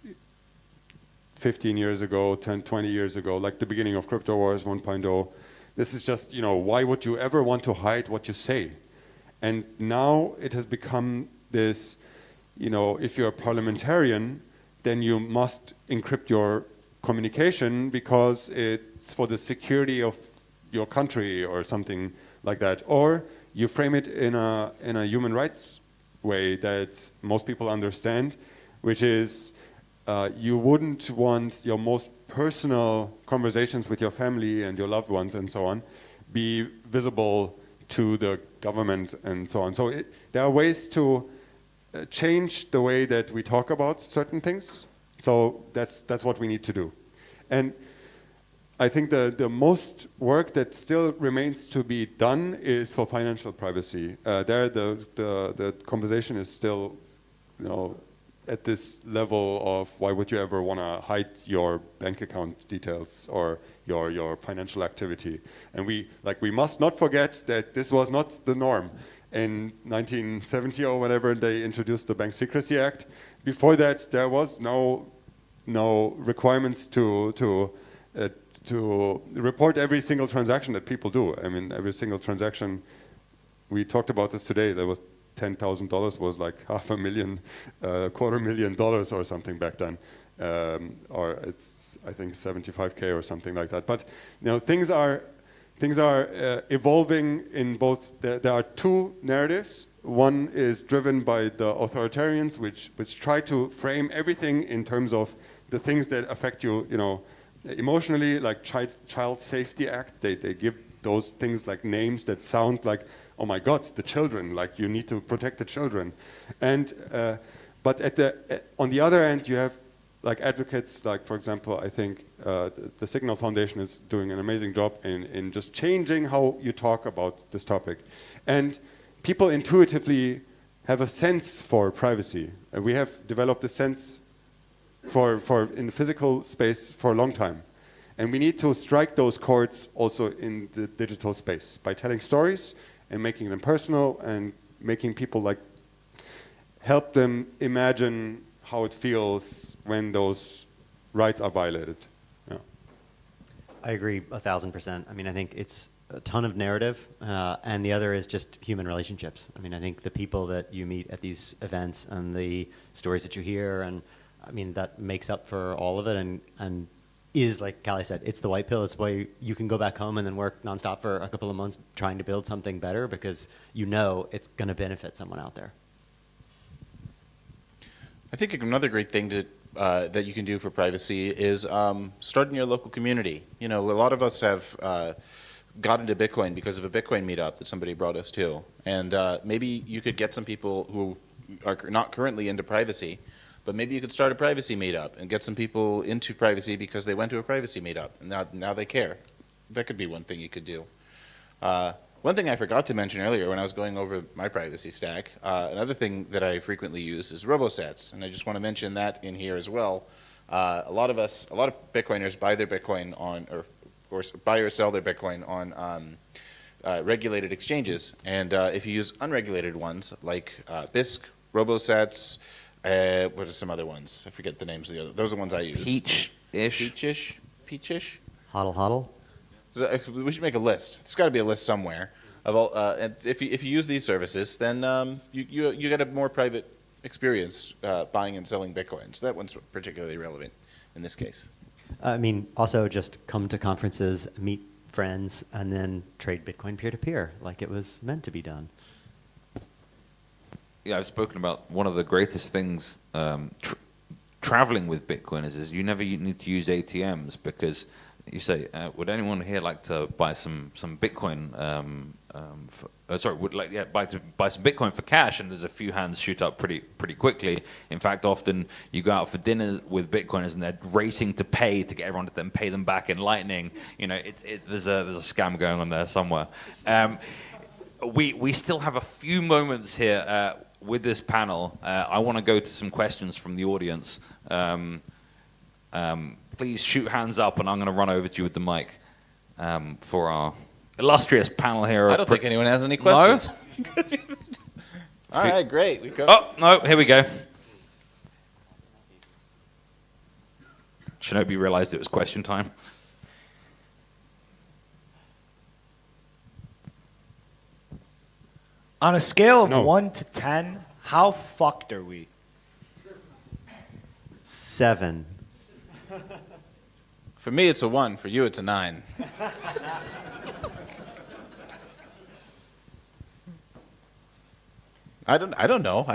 15 years ago, 10, 20 years ago, like the beginning of Crypto Wars 1.0, this is just, why would you ever want to hide what you say? And now it has become this, if you're a parliamentarian, then you must encrypt your communication because it's for the security of your country or something like that. Or you frame it in a human rights way that most people understand, which is you wouldn't want your most personal conversations with your family and your loved ones and so on be visible to the government and so on. So there are ways to change the way that we talk about certain things. So that's what we need to do. And I think the most work that still remains to be done is for financial privacy. There the conversation is still, at this level of why would you ever want to hide your bank account details or your financial activity. And we must not forget that this was not the norm. In 1970 or whatever, they introduced the Bank Secrecy Act. Before that, there was no requirements to report every single transaction that people do. I mean, every single transaction, we talked about this today, there was $10,000 was like $500,000, $250,000 or something back then. Or it's, I think, 75K or something like that. But things are evolving in both. There are two narratives. One is driven by the authoritarians, which try to frame everything in terms of the things that affect you, emotionally, like Child Safety Act. They give those things like names that sound like, oh my God, the children, like you need to protect the children. And but on the other end, you have like advocates, like for example, I think the Signal Foundation is doing an amazing job in just changing how you talk about this topic. And people intuitively have a sense for privacy. We have developed a sense for in the physical space for a long time. And we need to strike those chords also in the digital space by telling stories and making them personal and making people like help them imagine how it feels when those rights are violated. Yeah. I agree 1,000%. I mean, I think it's a ton of narrative, and the other is just human relationships. I mean, I think the people that you meet at these events and the stories that you hear, and I mean, that makes up for all of it, and is, like Cali said, it's the white pill. It's why you can go back home and then work nonstop for a couple of months trying to build something better because you know it's going to benefit someone out there. I think another great thing that you can do for privacy is start in your local community. A lot of us have got into Bitcoin because of a Bitcoin meetup that somebody brought us to. And maybe you could get some people who are not currently into privacy, but maybe you could start a privacy meetup and get some people into privacy because they went to a privacy meetup and now they care. That could be one thing you could do. One thing I forgot to mention earlier when I was going over my privacy stack, another thing that I frequently use is RoboSats, and I just want to mention that in here as well. A lot of Bitcoiners buy their Bitcoin on, or buy or sell their Bitcoin on regulated exchanges, and if you use unregulated ones like BISC, RoboSats, what are some other ones? I forget the names of the other. Those are the ones I use. Peachish. Hodl. We should make a list. There's got to be a list somewhere of all. And if you use these services, then you get a more private experience buying and selling Bitcoins. That one's particularly relevant in this case. I mean, also just come to conferences, meet friends, and then trade Bitcoin peer-to-peer like it was meant to be done. Yeah, I've spoken about one of the greatest things traveling with Bitcoin is you never need to use ATMs because you say, would anyone here like to buy some Bitcoin? Buy some Bitcoin for cash, and there's a few hands shoot up pretty quickly. In fact, often you go out for dinner with Bitcoiners, and they're racing to pay to get everyone to then pay them back in Lightning. There's a scam going on there somewhere. We still have a few moments here with this panel. I want to go to some questions from the audience. Please shoot hands up, and I'm going to run over to you with the mic for our illustrious panel here. I don't think anyone has any questions. No? All right, great. Oh, no, here we go. Shinobi realized it was question time. On a scale of 1 to 10, how fucked are we? 7. For me, it's a 1. For you, it's a 9. I don't know.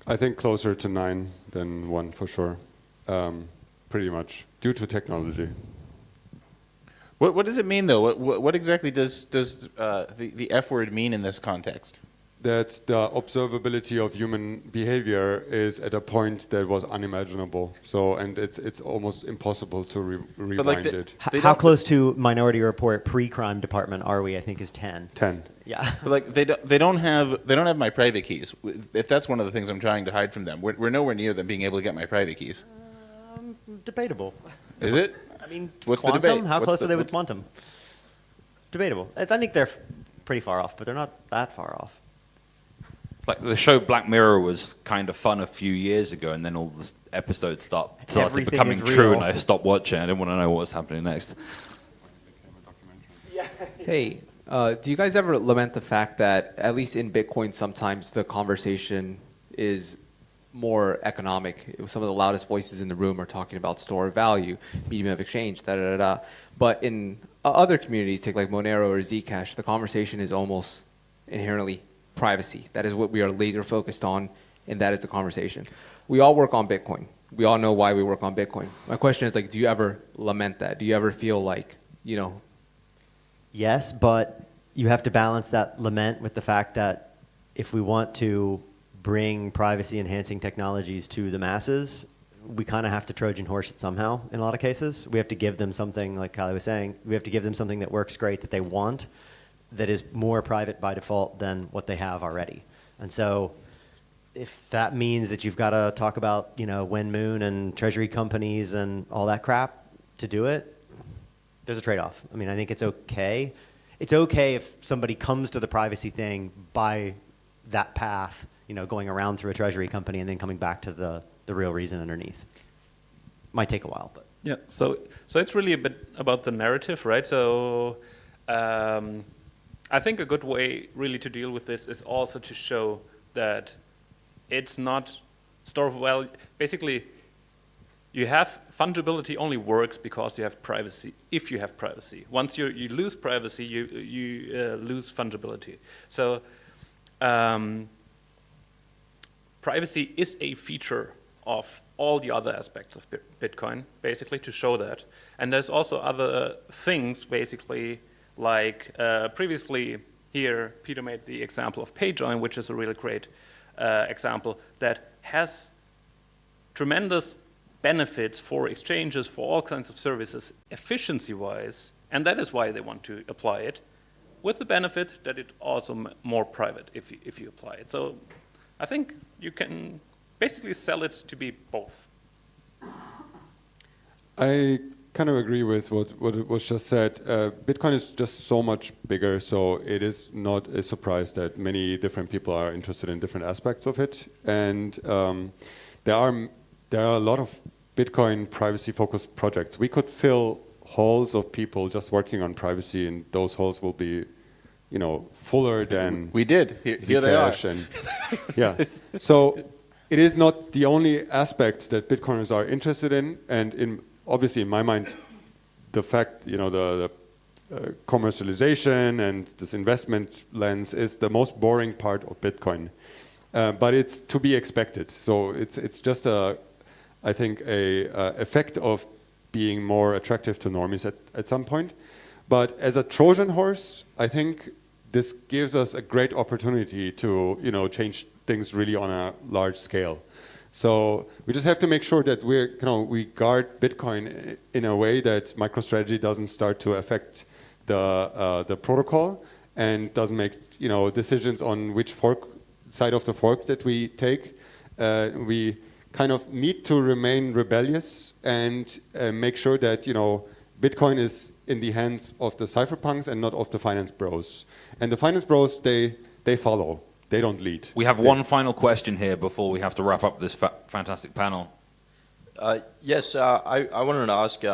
I think closer to 9 than 1 for sure. Pretty much due to technology. What does it mean though? What exactly does the F word mean in this context? That the observability of human behavior is at a point that was unimaginable. So, and it's almost impossible to rewind it. How close to Minority Report pre-crime department are we? I think is 10. 10. Yeah. But like they don't have my private keys. If that's one of the things I'm trying to hide from them, we're nowhere near them being able to get my private keys. Debatable. Is it? I mean, What's the quantum? debate? How What's close the- are they with what's- quantum? Debatable. I think they're pretty far off, but they're not that far off. It's like the show Black Mirror was kind of fun a few years ago, and then all the episodes started Everything becoming is true, real. and I stopped watching. I didn't want to know what was happening next. Hey, do you guys ever lament the fact that, at least in Bitcoin, sometimes the conversation is more economic? Some of the loudest voices in the room are talking about store of value, medium of exchange, da-da-da-da. But in other communities, take like Monero or Zcash, the conversation is almost inherently privacy. That is what we are laser focused on, and that is the conversation. We all work on Bitcoin. We all know why we work on Bitcoin. My question is, like, do you ever lament that? Do you ever feel like, you know? Yes, but you have to balance that lament with the fact that if we want to bring privacy-enhancing technologies to the masses, we kind of have to Trojan horse it somehow in a lot of cases. We have to give them something, like Cali was saying, we have to give them something that works great, that they want, that is more private by default than what they have already. And so if that means that you've got to talk about, you know, Wen Moon and treasury companies and all that crap to do it, there's a trade-off. I mean, I think it's okay. It's okay if somebody comes to the privacy thing by that path, you know, going around through a treasury company and then coming back to the real reason underneath. Might take a while, but. Yeah, so it's really a bit about the narrative, right? So I think a good way really to deal with this is also to show that it's not store of value. Basically, you have fungibility only works because you have privacy. If you have privacy, once you lose privacy, you lose fungibility. So privacy is a feature of all the other aspects of Bitcoin, basically, to show that. And there's also other things, basically, like previously here, Peter made the example of Payjoin, which is a really great example that has tremendous benefits for exchanges, for all kinds of services, efficiency-wise, and that is why they want to apply it, with the benefit that it's also more private if you apply it. So I think you can basically sell it to be both. I kind of agree with what was just said. Bitcoin is just so much bigger, so it is not a surprise that many different people are interested in different aspects of it. And there are a lot of Bitcoin privacy-focused projects. We could fill halls of people just working on privacy, and those halls will be, you know, fuller than We did. Here they are. Zcash and yeah. So it is not the only aspect that Bitcoiners are interested in, and obviously in my mind, the fact, you know, the commercialization and this investment lens is the most boring part of Bitcoin, but it's to be expected. So it's just I think a effect of being more attractive to normies at some point. But as a Trojan horse, I think this gives us a great opportunity to, you know, change things really on a large scale. So we just have to make sure that we guard Bitcoin in a way that MicroStrategy doesn't start to affect the protocol and doesn't make, you know, decisions on which side of the fork that we take. We kind of need to remain rebellious and make sure that, you know, Bitcoin is in the hands of the cypherpunks and not of the finance bros. And the finance bros, they follow. They don't lead. We have one final question here before we have to wrap up this fantastic panel. Yes, I wanted to ask,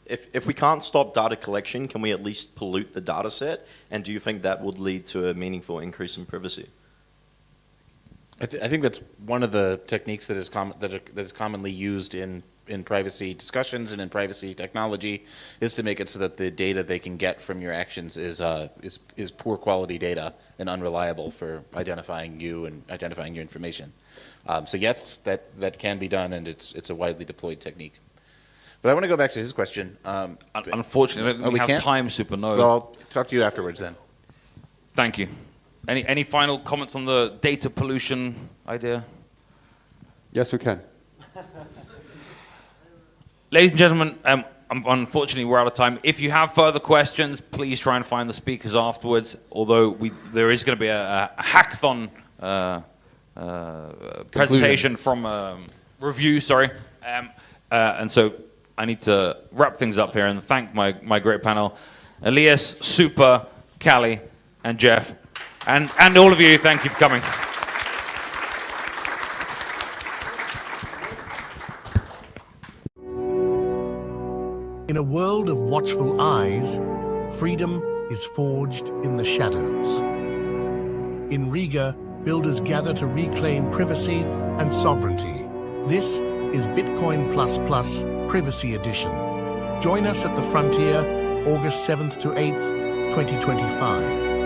if we can't stop data collection, can we at least pollute the data set? And do you think that would lead to a meaningful increase in privacy? I think that's one of the techniques that is commonly used in privacy discussions and in privacy technology, is to make it so that the data they can get from your actions is poor quality data and unreliable for identifying you and identifying your information. So yes, that can be done, and it's a widely deployed technique. But I want to go back to his question. Unfortunately, we have time, Supernova. Well, I'll talk to you afterwards then. Thank you. Any final comments on the data pollution idea? Yes, we can. Ladies and gentlemen, Unfortunately, we're out of time. If you have further questions, please try and find the speakers afterwards. Although there is going to be a hackathon presentation from review. Sorry, and so I need to wrap things up here and thank my great panel, Elias, Super, Cali, and Jeff, and all of you. Thank you for coming. In a world of watchful eyes, freedom is forged in the shadows. In Riga, builders gather to reclaim privacy and sovereignty. This is Bitcoin++ Privacy Edition. Join us at the frontier, August 7th to 8th, 2025.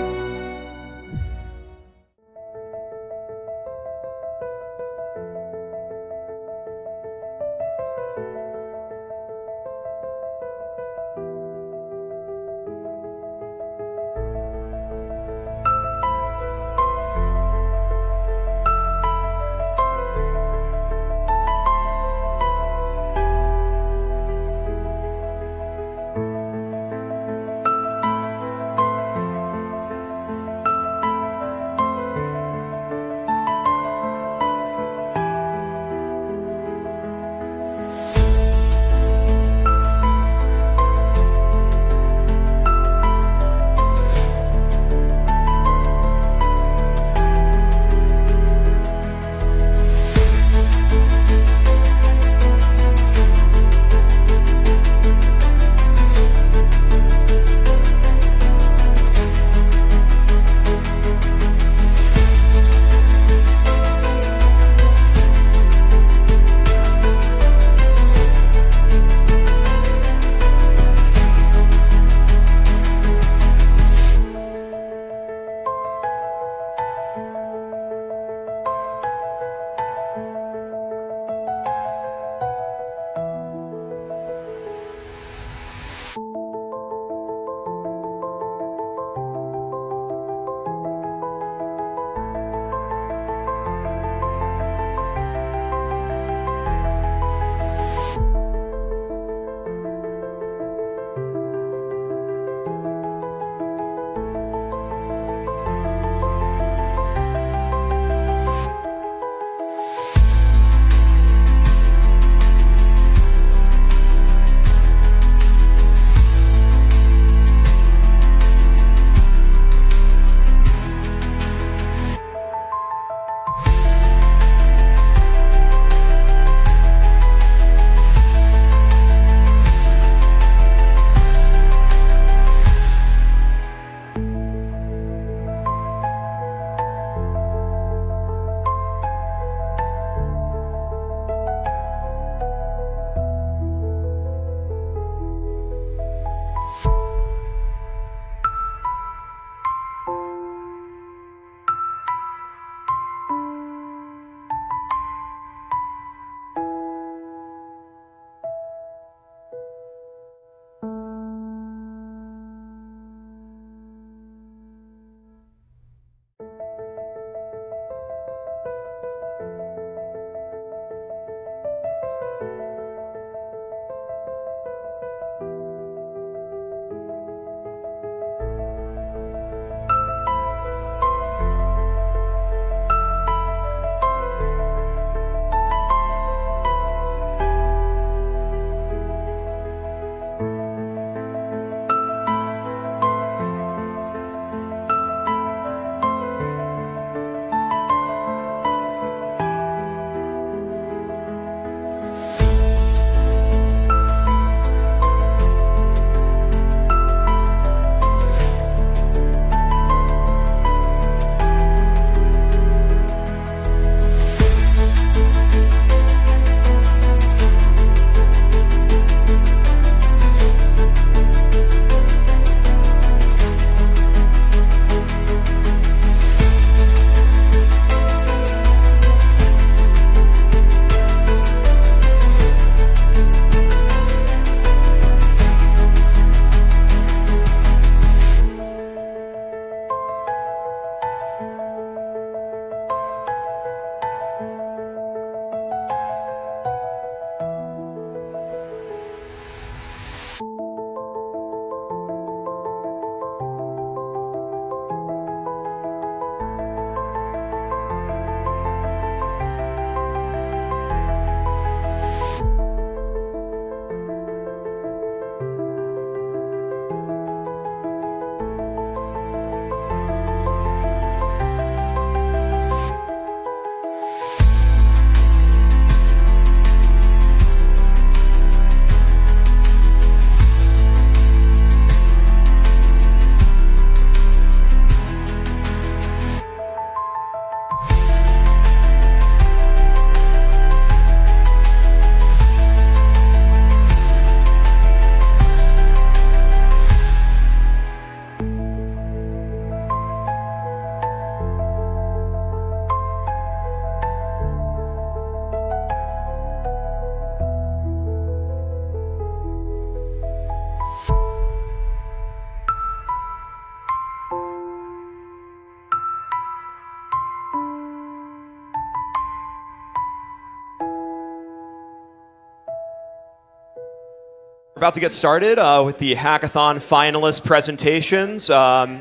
About to get started with the Hackathon finalist presentations.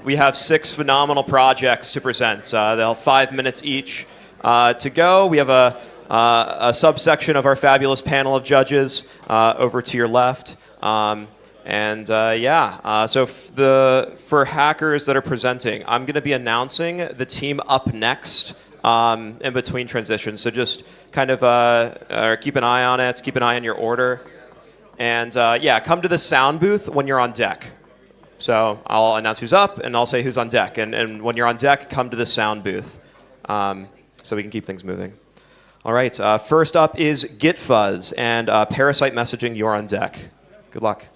We have 6 phenomenal projects to present. They'll have 5 minutes each to go. We have a subsection of our fabulous panel of judges over to your left. So for hackers that are presenting, I'm going to be announcing the team up next in between transitions. So just kind of keep an eye on it, keep an eye on your order. And come to the sound booth when you're on deck. So I'll announce who's up, and I'll say who's on deck. And when you're on deck, come to the sound booth so we can keep things moving. All right, first up is GitFuzz and Parasite Messaging, you're on deck. Good luck.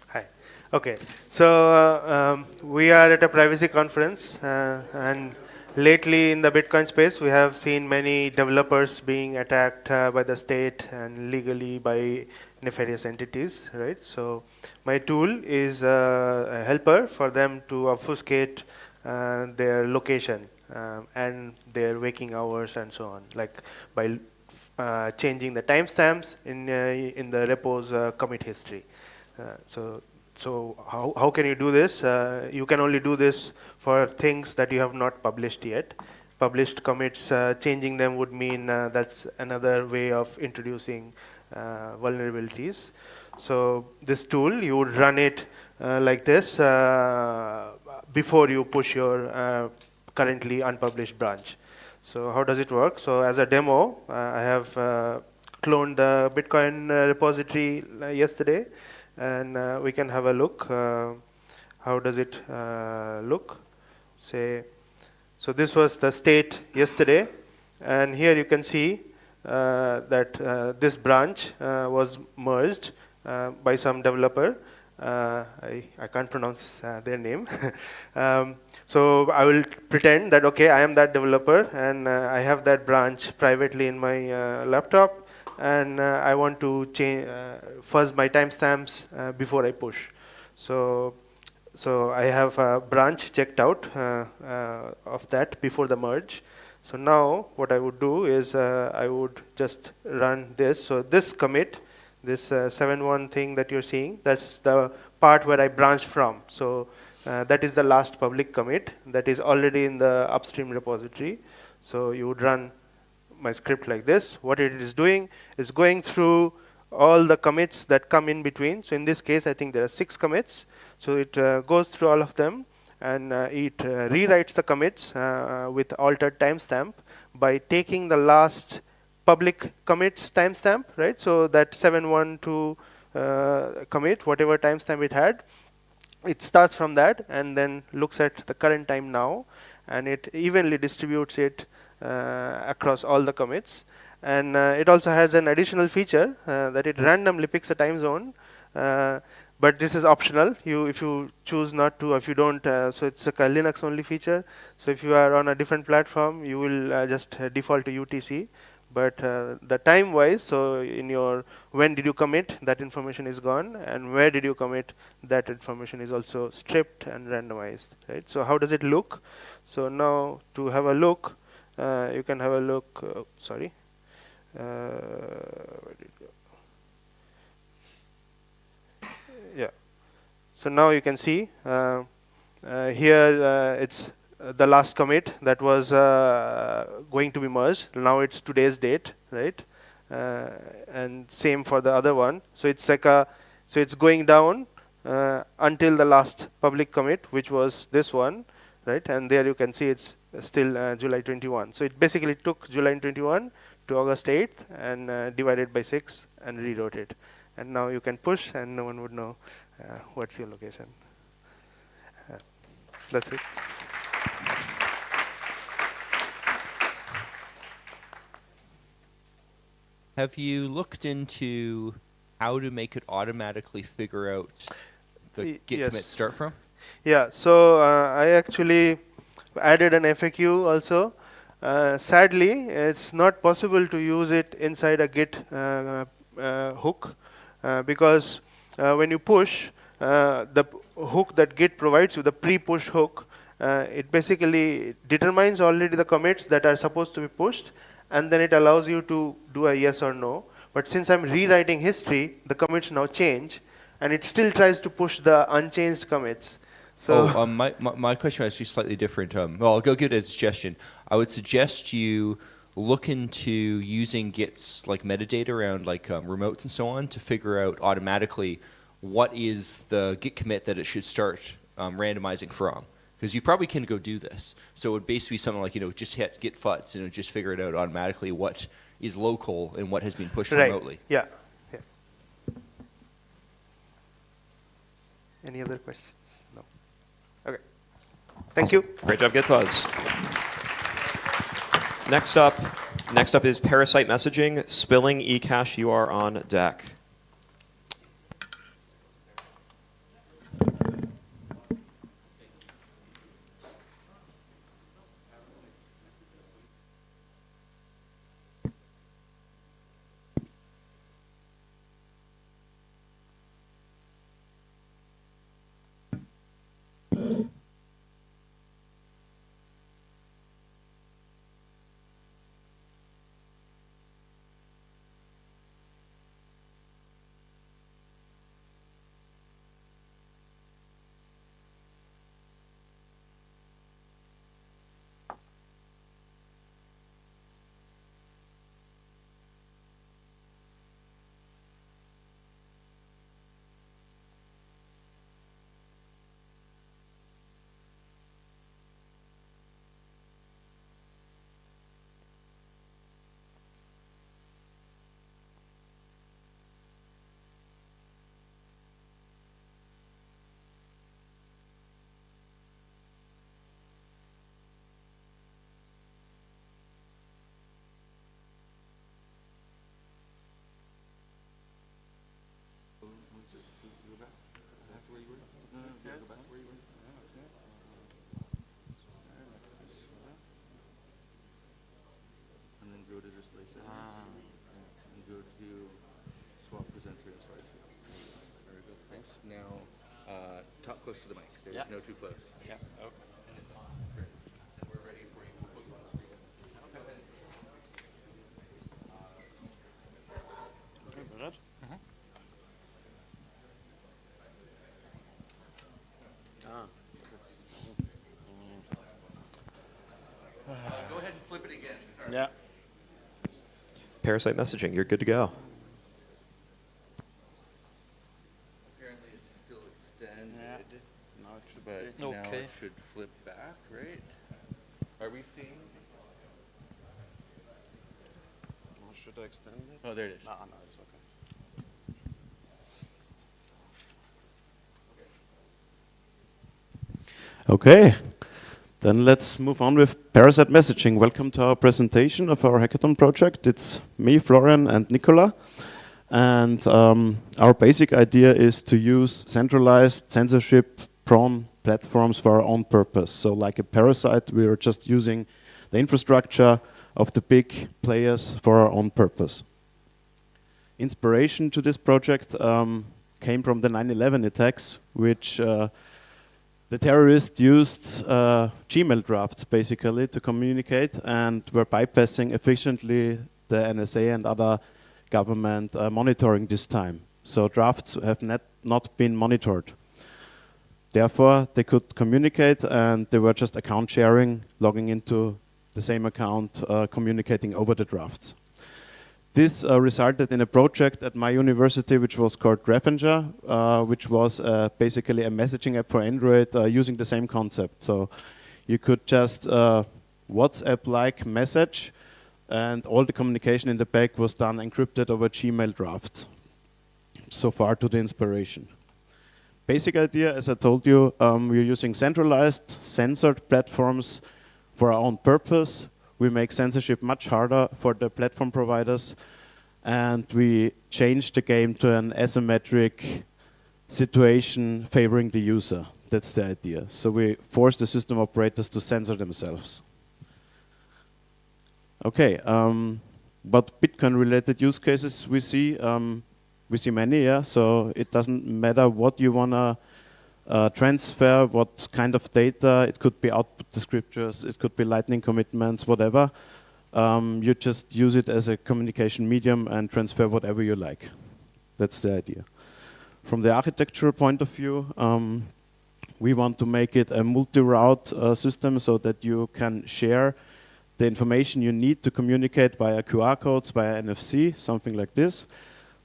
Hi. Okay, so we are at a privacy conference, and lately in the Bitcoin space, we have seen many developers being attacked by the state and legally by nefarious entities, right? So my tool is a helper for them to obfuscate their location and their waking hours and so on, like by changing the timestamps in the repo's commit history. So how can you do this? You can only do this for things that you have not published yet. Published commits, changing them would mean that's another way of introducing vulnerabilities. So this tool, you would run it like this before you push your currently unpublished branch. So how does it work? So as a demo, I have cloned the Bitcoin repository yesterday. And we can have a look. How does it look? So this was the state yesterday, and here you can see that this branch was merged by some developer. I can't pronounce their name. So I will pretend that, okay, I am that developer, and I have that branch privately in my laptop. And I want to change fuzz my timestamps before I push. So I have a branch checked out of that before the merge. So now what I would do is I would just run this. So this commit, this 7.1 thing that you're seeing, that's the part where I branched from. So that is the last public commit that is already in the upstream repository. So you would run my script like this. What it is doing is going through all the commits that come in between. So in this case, I think there are 6 commits. So it goes through all of them, and it rewrites the commits with altered timestamp by taking the last public commits timestamp, right? So that 7.1.2 commit, whatever timestamp it had, it starts from that and then looks at the current time now, and it evenly distributes it across all the commits. And it also has an additional feature that it randomly picks a time zone, but this is optional. If you choose not to, if you don't, so it's a Linux only feature. So if you are on a different platform, you will just default to UTC. But the time wise, so in your when did you commit, that information is gone, and where did you commit, that information is also stripped and randomized, right? So how does it look? So now to have a look, you can have a look. Where did it go? Yeah. So now you can see here it's the last commit that was going to be merged. Now it's today's date, right? And same for the other one. So it's like so it's going down until the last public commit, which was this one, right? And there you can see it's still July 21. So it basically took July 21 to August 8th and divided by 6 and rewrote it. And now you can push and no one would know what's your location. That's it. Have you looked into how to make it automatically figure out the git commit start from? Yeah, so I actually added an FAQ also. Sadly, it's not possible to use it inside a git hook because when you push, the hook that git provides you, the pre-push hook, it basically determines already the commits that are supposed to be pushed, and then it allows you to do a yes or no. But since I'm rewriting history, the commits now change, and it still tries to push the unchanged commits. So my question is actually slightly different. Well, I'll go give it as a suggestion. I would suggest you look into using Git's like metadata around like remotes and so on to figure out automatically what is the Git commit that it should start randomizing from. Because you probably can go do this. So it would basically be something like, just hit GitFuzz and it would just figure it out automatically what is local and what has been pushed remotely. Yeah. Any other questions? No. Okay. Thank you. Great job, GitFuzz. Next up is Parasite Messaging. Spilling Ecash, you are on deck. Talk close to the mic. There's no too close. Yeah. Okay. And we're ready for you. We'll put you on the screen. Go ahead and flip it again. Sorry. Yeah. Parasite Messaging, you're good to go. Apparently it's still extended. Now it should But be now okay. it should flip back, right? Are we seeing? Should I extend it? Oh, there it is. No, it's okay. Okay, then let's move on with Parasite Messaging. Welcome to our presentation of our hackathon project. It's me, Florian, and Nicola. And our basic idea is to use centralized, censorship-prone platforms for our own purpose. So like a Parasite, we are just using the infrastructure of the big players for our own purpose. Inspiration to this project came from the 9/11 attacks, which the terrorists used Gmail drafts basically to communicate and were bypassing efficiently the NSA and other government monitoring this time. So drafts have not been monitored. Therefore, they could communicate and they were just account sharing, logging into the same account, communicating over the drafts. This resulted in a project at my university which was called Grafenger, which was basically a messaging app for Android using the same concept. So you could just WhatsApp-like message and all the communication in the back was done encrypted over Gmail drafts. So far to the inspiration. Basic idea, as I told you, we're using centralized, censored platforms for our own purpose. We make censorship much harder for the platform providers, and we change the game to an asymmetric situation favoring the user. That's the idea. So we force the system operators to censor themselves. Okay, but Bitcoin-related use cases we see many, yeah. So it doesn't matter what you wanna transfer, what kind of data. It could be output descriptors, it could be lightning commitments, whatever. You just use it as a communication medium and transfer whatever you like. That's the idea. From the architectural point of view, we want to make it a multi-route system so that you can share the information you need to communicate via QR codes, via NFC, something like this.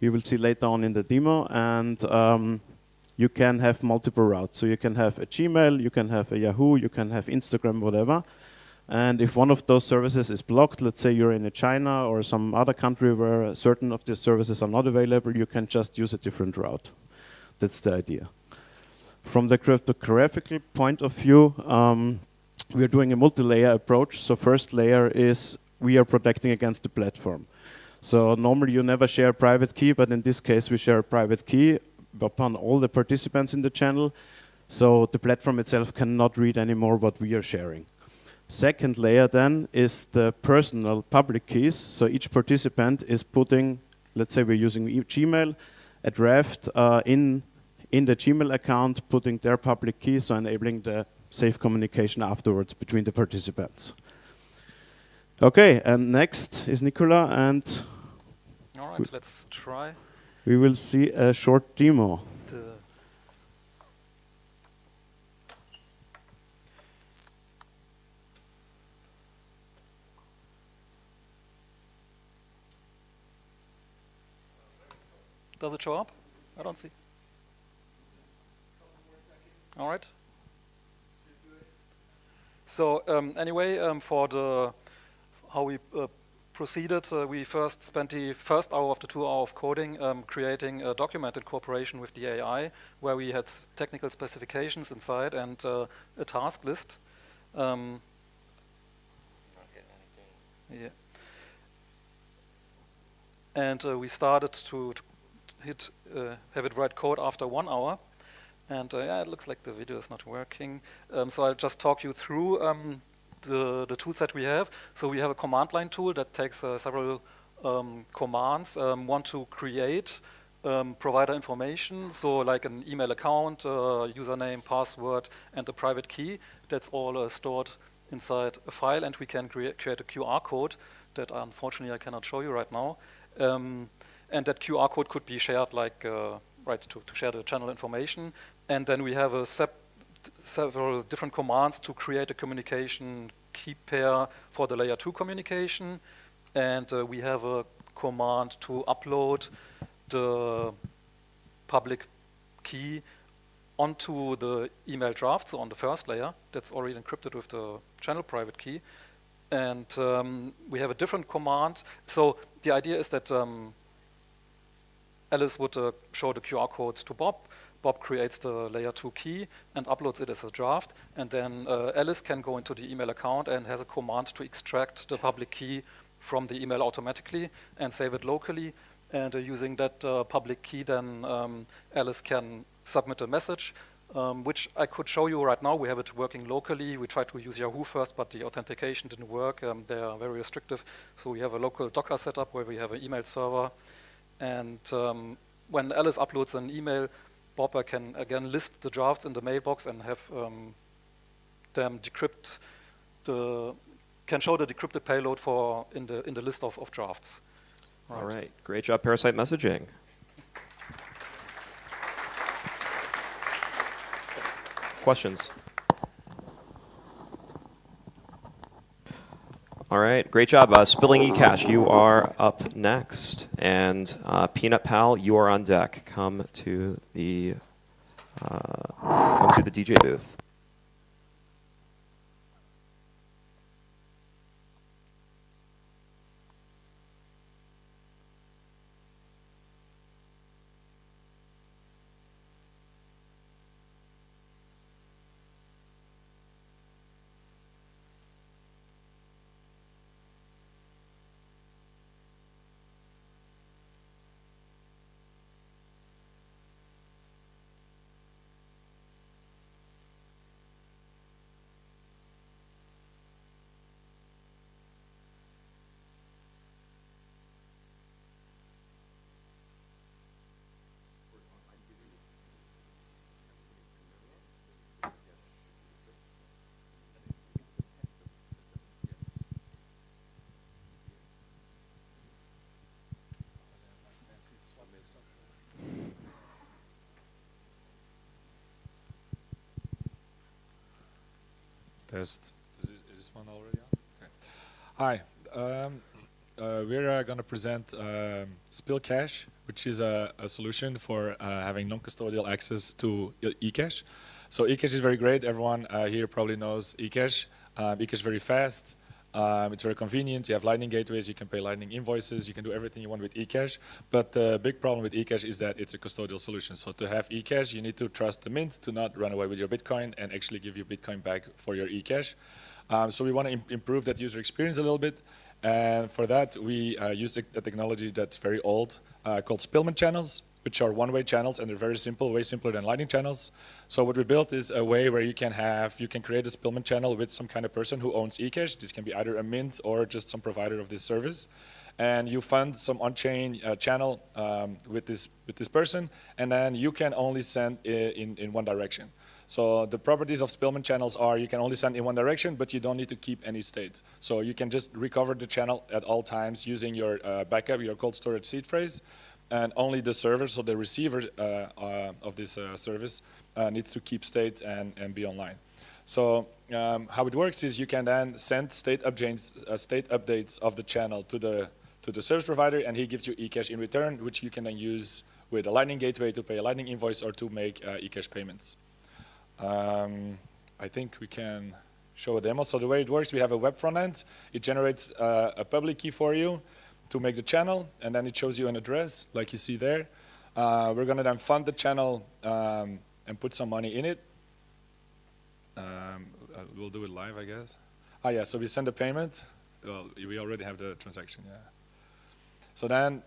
We will see later on in the demo. And you can have multiple routes. So you can have a Gmail, you can have a Yahoo, you can have Instagram, whatever. And if one of those services is blocked, let's say you're in China or some other country where certain of these services are not available, you can just use a different route. That's the idea. From the cryptographical point of view, we're doing a multi-layer approach. So first layer is we are protecting against the platform. So normally you never share a private key, but in this case we share a private key upon all the participants in the channel. So the platform itself cannot read anymore what we are sharing. Second layer then is the personal public keys. So each participant is putting, let's say we're using Gmail, a draft in the Gmail account, putting their public key, so enabling the safe communication afterwards between the participants. Okay, and next is Nicola, and all right, let's try. We will see a short demo. Does it show up? I don't see. All right. So anyway, for how we proceeded, we first spent the first hour of the 2 hour of coding creating a documented cooperation with the AI, where we had technical specifications inside and a task list. Yeah. And we started to have it write code after 1 hour. And yeah, it looks like the video is not working. So I'll just talk you through the tools that we have. So we have a command line tool that takes several commands. One to create provider information, so like an email account, username, password, and a private key. That's all stored inside a file, and we can create a QR code that unfortunately I cannot show you right now. And that QR code could be shared like to share the channel information. And then we have several different commands to create a communication key pair for the layer 2 communication. And we have a command to upload the public key onto the email draft, so on the first layer. That's already encrypted with the channel private key. And we have a different command. So the idea is that Alice would show the QR code to Bob. Bob creates the layer 2 key and uploads it as a draft. And then Alice can go into the email account and has a command to extract the public key from the email automatically and save it locally. And using that public key, then Alice can submit a message, which I could show you right now. We have it working locally. We tried to use Yahoo first, but the authentication didn't work. They are very restrictive. So we have a local Docker setup where we have an email server. And when Alice uploads an email, Bob can again list the drafts in the mailbox and have them decrypt can show the decrypted payload in the list of drafts. Right. All right, great job, Parasite Messaging. Questions? All right, great job. Spilling Ecash, you are up next. And Peanut Pal, you are on deck. Come to the DJ booth. Test. Is this one already on? Okay. Hi. We're going to present SpillCash, which is a solution for having non-custodial access to Ecash. So Ecash is very great. Everyone here probably knows Ecash. Ecash is very fast. It's very convenient. You have Lightning gateways. You can pay Lightning invoices. You can do everything you want with Ecash. But the big problem with Ecash is that it's a custodial solution. So to have Ecash, you need to trust the mint to not run away with your Bitcoin and actually give you Bitcoin back for your Ecash. So we want to improve that user experience a little bit. And for that, we use a technology that's very old called Spillman channels, which are one-way channels, and they're very simple, way simpler than Lightning channels. So what we built is a way where you can create a Spillman channel with some kind of person who owns Ecash. This can be either a mint or just some provider of this service. And you fund some on-chain channel with this person, and then you can only send in one direction. So the properties of Spillman channels are you can only send in one direction, but you don't need to keep any state. So you can just recover the channel at all times using your backup, your cold storage seed phrase, and only the server, so the receiver of this service needs to keep state and be online. So how it works is you can then send state updates of the channel to the service provider, and he gives you Ecash in return, which you can then use with a Lightning gateway to pay a Lightning invoice or to make Ecash payments. I think we can show a demo. So the way it works, we have a web front end. It generates a public key for you to make the channel, and then it shows you an address, like you see there. We're going to then fund the channel and put some money in it. We'll do it live, I guess. Yeah, so we send a payment. Well, we already have the transaction, yeah. So then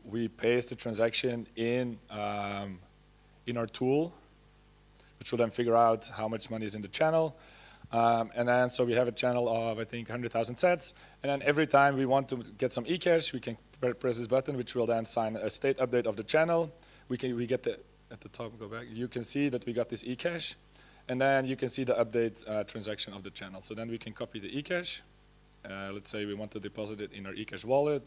we paste the transaction in our tool, which will then figure out how much money is in the channel. And then, so we have a channel of, I think, 100,000 sats. And then every time we want to get some Ecash, we can press this button, which will then sign a state update of the channel. We get at the top, go back. You can see that we got this Ecash. And then you can see the update transaction of the channel. So then we can copy the Ecash. Let's say we want to deposit it in our Ecash wallet.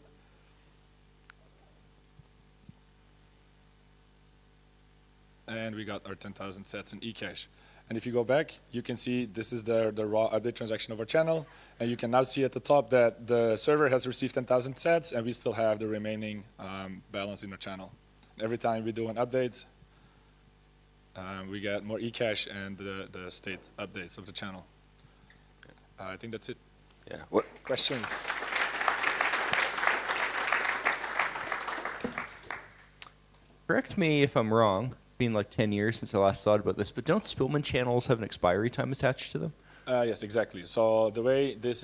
And we got our 10,000 sats in Ecash. And if you go back, you can see this is the raw update transaction of our channel. And you can now see at the top that the server has received 10,000 sats, and we still have the remaining balance in our channel. Every time we do an update, we get more Ecash and the state updates of the channel. I think that's it. Yeah. What questions? Correct me if I'm wrong. It's been like 10 years since I last thought about this, but don't Spillman channels have an expiry time attached to them? Yes, exactly. So the way this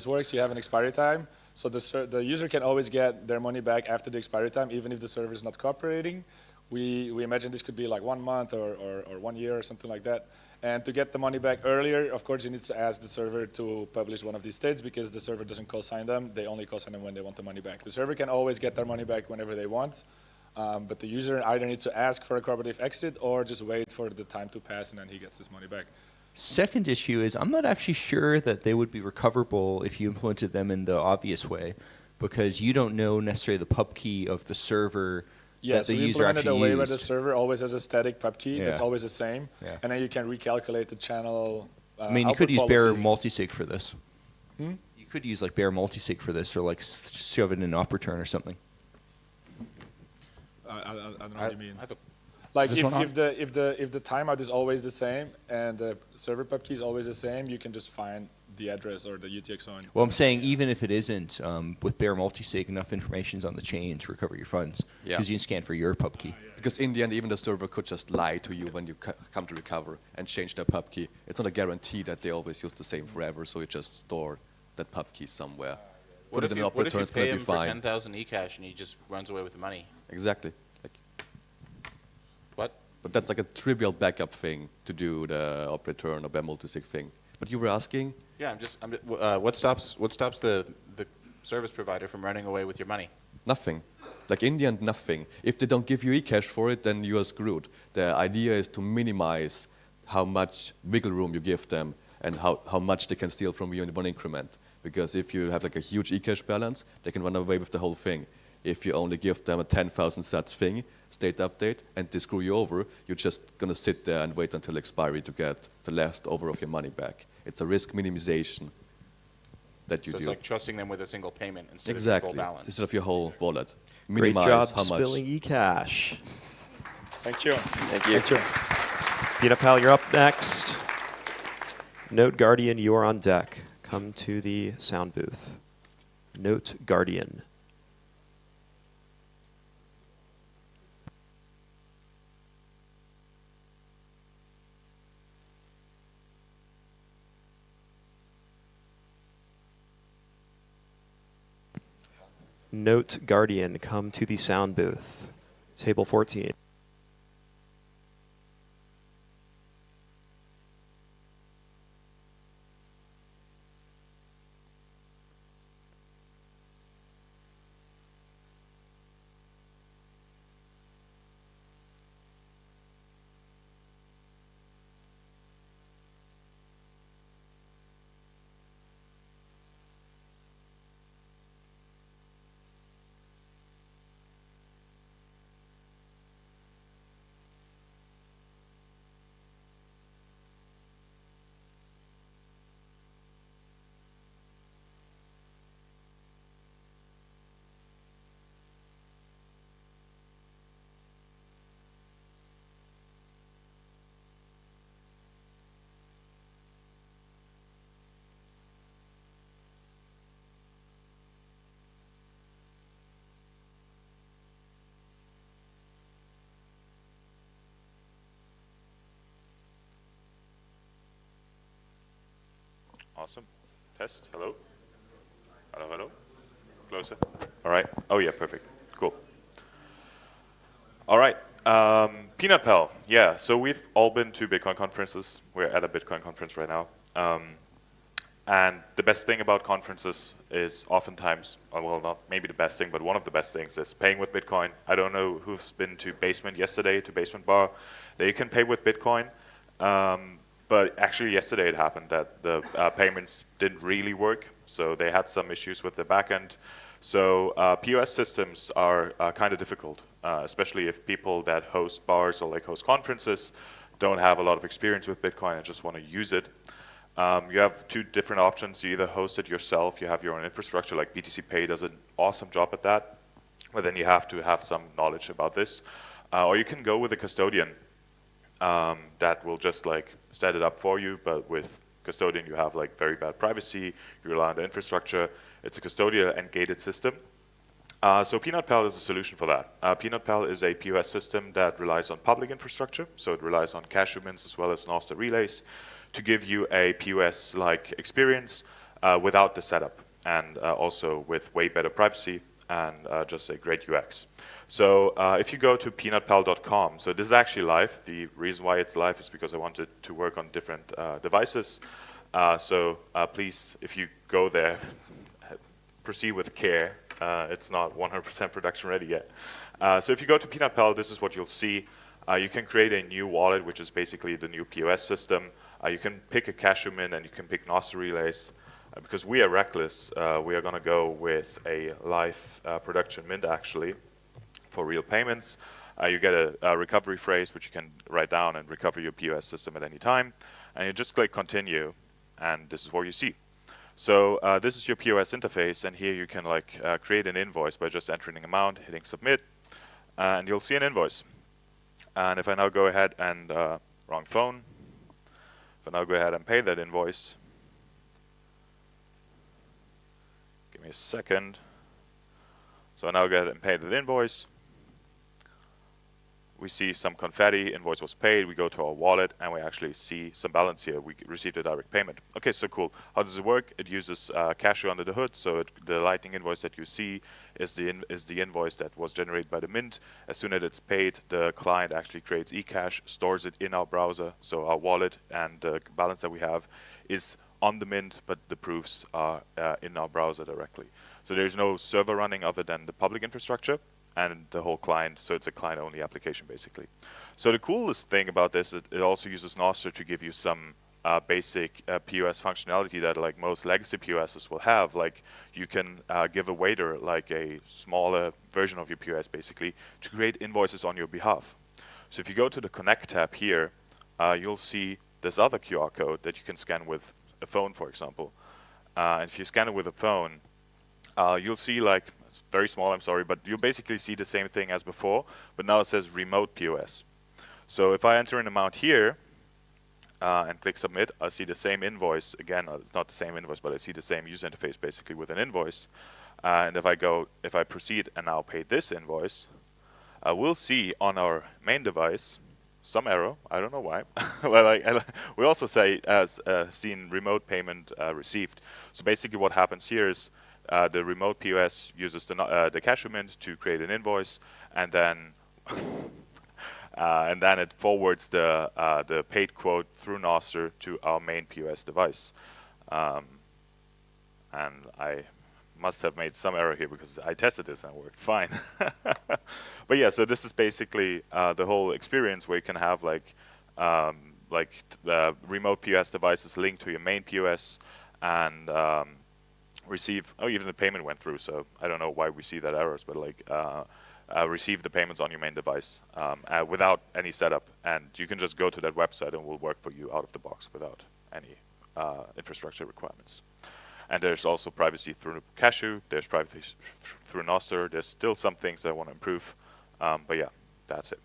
works, you have an expiry time. So the user can always get their money back after the expiry time, even if the server is not cooperating. We imagine this could be like 1 month or 1 year or something like that. And to get the money back earlier, of course, you need to ask the server to publish one of these states because the server doesn't co-sign them. They only co-sign them when they want the money back. The server can always get their money back whenever they want. But the user either needs to ask for a cooperative exit or just wait for the time to pass and then he gets his money back. Second issue is I'm not actually sure that they would be recoverable if you implemented them in the obvious way, because you don't know necessarily the pub key of the server that the user actually used. A way where the server always has a static pub key that's always the same, and then you can recalculate the channel. I mean, you could use policy. bare multisig for this. Hmm? You could use like bare multisig for this, or like shove it in an op return or something. I don't know what you mean. Like if the timeout is always the same and the server pub key is always the same, you can just find the address or the UTXO. Well, I'm saying even if it isn't, with bare multisig, enough information is on the chain to recover your funds because you can scan for your pub key. Because in the end, even the server could just lie to you when you come to recover and change their pub key. It's not a guarantee that they always use the same forever, so you just store that pub key somewhere. What if you pay him for 10,000 Ecash and he just runs away with the money? Exactly. What? But that's like a trivial backup thing to do the op return or bare multisig thing. But you were asking? Yeah, what stops the service provider from running away with your money? Nothing. Like in the end, nothing. If they don't give you Ecash for it, then you are screwed. The idea is to minimize how much wiggle room you give them and how much they can steal from you in one increment. Because if you have like a huge Ecash balance, they can run away with the whole thing. If you only give them a 10,000 sats thing, state update, and they screw you over, you're just going to sit there and wait until expiry to get the leftover of your money back. It's a risk minimization that you So do. it's like trusting them with a single payment instead of Exactly. your full balance. Instead of your whole wallet. Great Minimize job how much. spilling Ecash. Thank you. Thank you. Thank you. Peanut Pal, you're up next. Note Guardian, you are on deck. Come to the sound booth. Note Guardian. Note Guardian, come to the sound booth. Table 14. Awesome. Test. Hello. Hello, hello. Closer. All right. Oh, yeah, perfect. Cool. All right. Peanut Pal. Yeah, so we've all been to Bitcoin conferences. We're at a Bitcoin conference right now. And the best thing about conferences is oftentimes, well, not maybe the best thing, but one of the best things is paying with Bitcoin. I don't know who's been to Basement yesterday, to Basement Bar. There you can pay with Bitcoin. But actually yesterday it happened that the payments didn't really work. So they had some issues with the backend. So POS systems are kind of difficult, especially if people that host bars or like host conferences don't have a lot of experience with Bitcoin and just want to use it. You have two different options. You either host it yourself, you have your own infrastructure, like BTC Pay does an awesome job at that, but then you have to have some knowledge about this. Or you can go with a custodian that will just like set it up for you, but with custodian you have like very bad privacy, you rely on the infrastructure. It's a custodial and gated system. So Peanut Pal is a solution for that. Peanut Pal is a POS system that relies on public infrastructure, so it relies on cash humans as well as Nostr relays to give you a POS-like experience without the setup, and also with way better privacy and just a great UX. So if you go to peanutpal.com, so this is actually live. The reason why it's live is because I wanted to work on different devices. So please, if you go there, proceed with care. It's not 100% production ready yet. So if you go to Peanut Pal, this is what you'll see. You can create a new wallet, which is basically the new POS system. You can pick a cash human and you can pick Nostr relays. Because we are reckless, we are going to go with a live production mint actually for real payments. You get a recovery phrase which you can write down and recover your POS system at any time. And you just click continue, and this is what you see. So this is your POS interface, and here you can like create an invoice by just entering an amount, hitting submit, and you'll see an invoice. And if I now go ahead and, wrong phone, if I now go ahead and pay that invoice, give me a second. So I now go ahead and pay that invoice. We see some confetti, invoice was paid, we go to our wallet, and we actually see some balance here. We received a direct payment. Okay, so cool. How does it work? It uses Cashew under the hood, so the Lightning invoice that you see is the invoice that was generated by the mint. As soon as it's paid, the client actually creates Ecash, stores it in our browser, so our wallet and the balance that we have is on the mint, but the proofs are in our browser directly. So there's no server running other than the public infrastructure and the whole client, so it's a client-only application basically. So the coolest thing about this is it also uses Nostr to give you some basic POS functionality that like most legacy POSs will have. Like you can give a waiter like a smaller version of your POS basically to create invoices on your behalf. So if you go to the Connect tab here, you'll see this other QR code that you can scan with a phone, for example. And if you scan it with a phone, you'll see like, it's very small, I'm sorry, but you'll basically see the same thing as before, but now it says remote POS. So if I enter an amount here and click submit, I see the same invoice. Again, it's not the same invoice, but I see the same user interface basically with an invoice. And if I proceed and now pay this invoice, we'll see on our main device some error. I don't know why. Well, we also say as seen remote payment received. So basically, what happens here is the remote POS uses the cashier mint to create an invoice, and then it forwards the paid quote through Nostr to our main POS device. And I must have made some error here because I tested this and it worked fine. But yeah, so this is basically the whole experience where you can have like the remote POS devices linked to your main POS and receive. Oh, even the payment went through. So I don't know why we see that errors, but like receive the payments on your main device without any setup, and you can just go to that website and it will work for you out of the box without any infrastructure requirements. And there's also privacy through Cashew, there's privacy through Nostr, there's still some things that I want to improve, but yeah, that's it.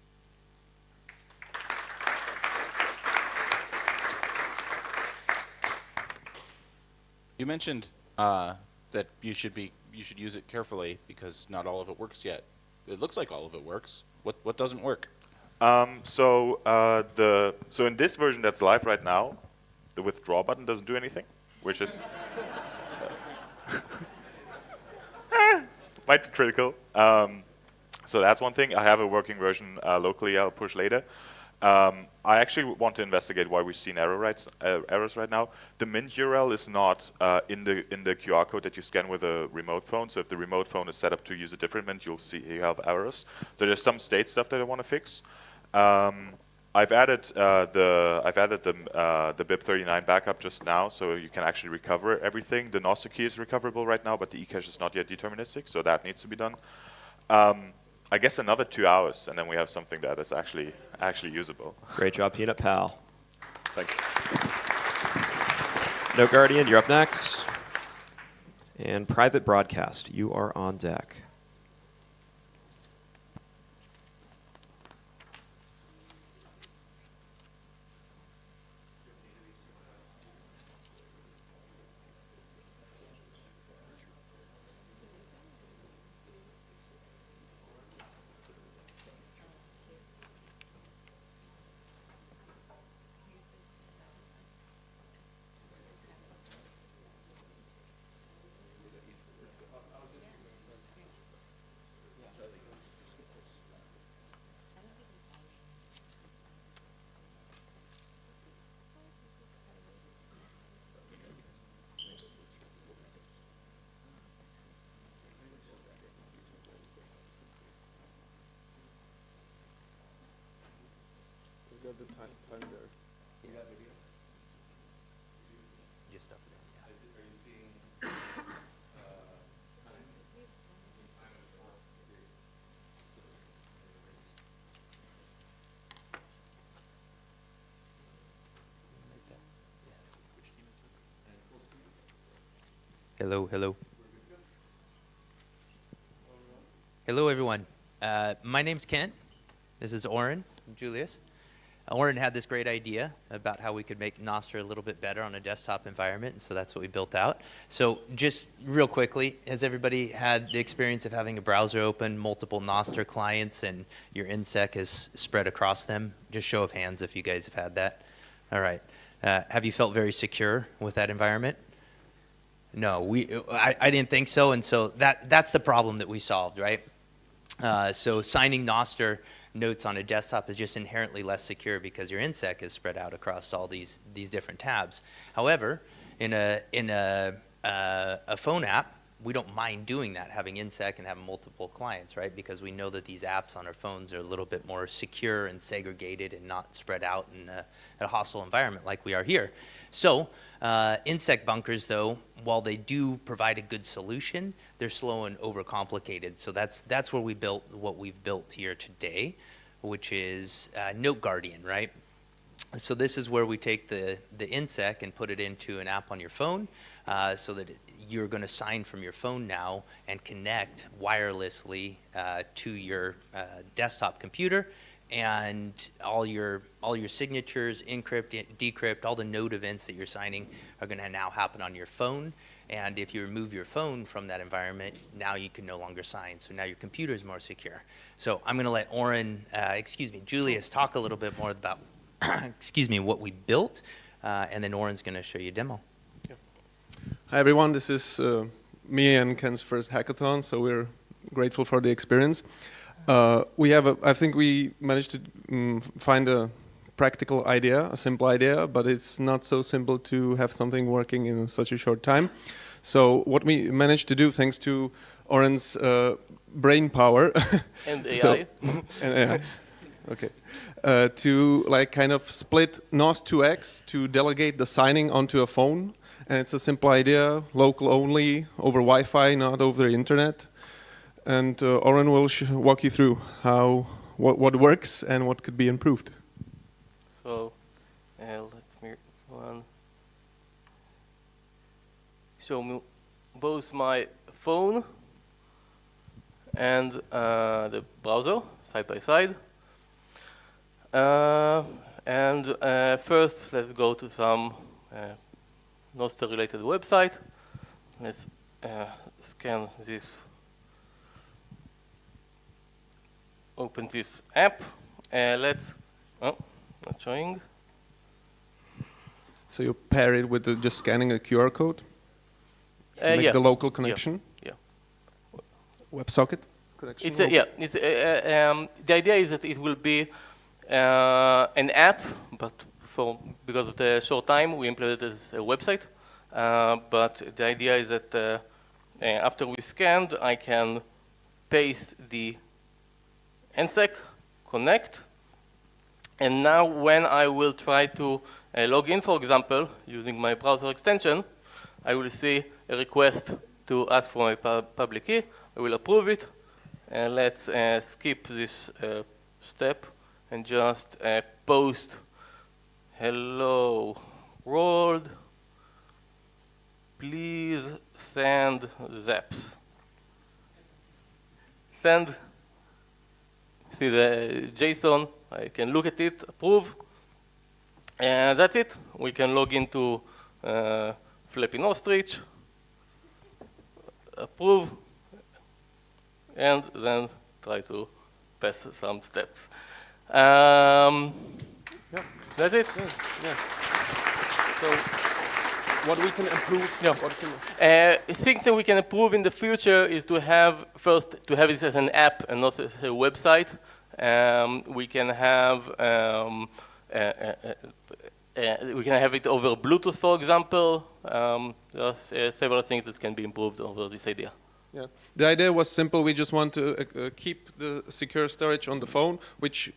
You mentioned that you should use it carefully because not all of it works yet. It looks like all of it works. What doesn't work? So in this version that's live right now, the withdraw button doesn't do anything, which is might be critical. So that's one thing. I have a working version locally. I'll push later. I actually want to investigate why we've seen errors right now. The mint URL is not in the QR code that you scan with a remote phone. So if the remote phone is set up to use a different mint, you'll see you have errors. So there's some state stuff that I want to fix. I've added the BIP39 backup just now, so you can actually recover everything. The Nostr key is recoverable right now, but the Ecash is not yet deterministic, so that needs to be done. I guess another 2 hours, and then we have something that is actually usable. Great job, Peanut Pal. Thanks. No Guardian, you're up next. And Private Broadcast, you are on deck. The time there. You got video? Just stuff it in, yeah. Are you seeing Hello, hello. Hello, everyone. My name's Kent. This is Oren, Julius. Oren had this great idea about how we could make Nostr a little bit better on a desktop environment, and so that's what we built out. So just real quickly, has everybody had the experience of having a browser open, multiple Nostr clients, and your INSEC is spread across them? Just show of hands if you guys have had that. All right. Have you felt very secure with that environment? No, I didn't think so, and so that's the problem that we solved, right? So signing Nostr notes on a desktop is just inherently less secure because your INSEC is spread out across all these different tabs. However, in a phone app, we don't mind doing that, having INSEC and having multiple clients, right? Because we know that these apps on our phones are a little bit more secure and segregated and not spread out in a hostile environment like we are here. So INSEC bunkers, though, while they do provide a good solution, they're slow and overcomplicated. So that's where we built what we've built here today, which is Note Guardian, right? So this is where we take the INSEC and put it into an app on your phone so that you're going to sign from your phone now and connect wirelessly to your desktop computer, and all your signatures, encrypt, decrypt, all the node events that you're signing are going to now happen on your phone. And if you remove your phone from that environment, now you can no longer sign. So now your computer is more secure. So I'm going to let Julius talk a little bit more about what we built, and then Oren's going to show you a demo. Hi everyone, this is me and Ken's first hackathon, so we're grateful for the experience. I think we managed to find a practical idea, a simple idea, but it's not so simple to have something working in such a short time. So what we managed to do, thanks to Oren's brain power and AI, and AI. Okay. To like kind of split NOS2x to delegate the signing onto a phone. And it's a simple idea, local only, over Wi-Fi, not over the internet. And Oren will walk you through what works and what could be improved. So let's me show me both my phone and the browser side by side. First, let's go to some Nostr-related website. Let's scan this. Open this app. Not showing. So you pair it with just scanning a QR code to make the local connection. Yeah. WebSocket connection. The idea is that it will be an app, but because of the short time, we implemented a website. But the idea is that after we scanned, I can paste the INSEC, connect, and now when I will try to log in, for example, using my browser extension, I will see a request to ask for my public key. I will approve it, and let's skip this step and just post hello world, please send zaps. Send. See the JSON, I can look at it, approve, and that's it. We can log into Flappy Ostrich, approve, and then try to pass some steps. That's it. So what we can improve? Things that we can improve in the future is to have this as an app and not as a website. We can have it over Bluetooth, for example. There are several things that can be improved over this idea. Yeah, the idea was simple. We just want to keep the secure storage on the phone, which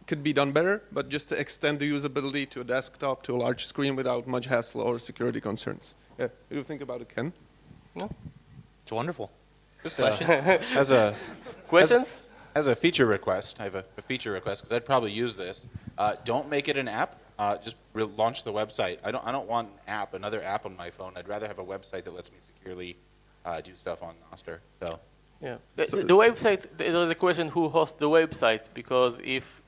could be done better, but just to extend the usability to a desktop, to a large screen without much hassle or security concerns. Yeah, what do you think about it, Ken? No. It's wonderful. Just questions? Questions? As a feature request, I have a feature request because I'd probably use this. Don't make it an app. Just launch the website. I don't want another app on my phone. I'd rather have a website that lets me securely do stuff on Nostr. So. Yeah. The website. There's a question who hosts the website, because if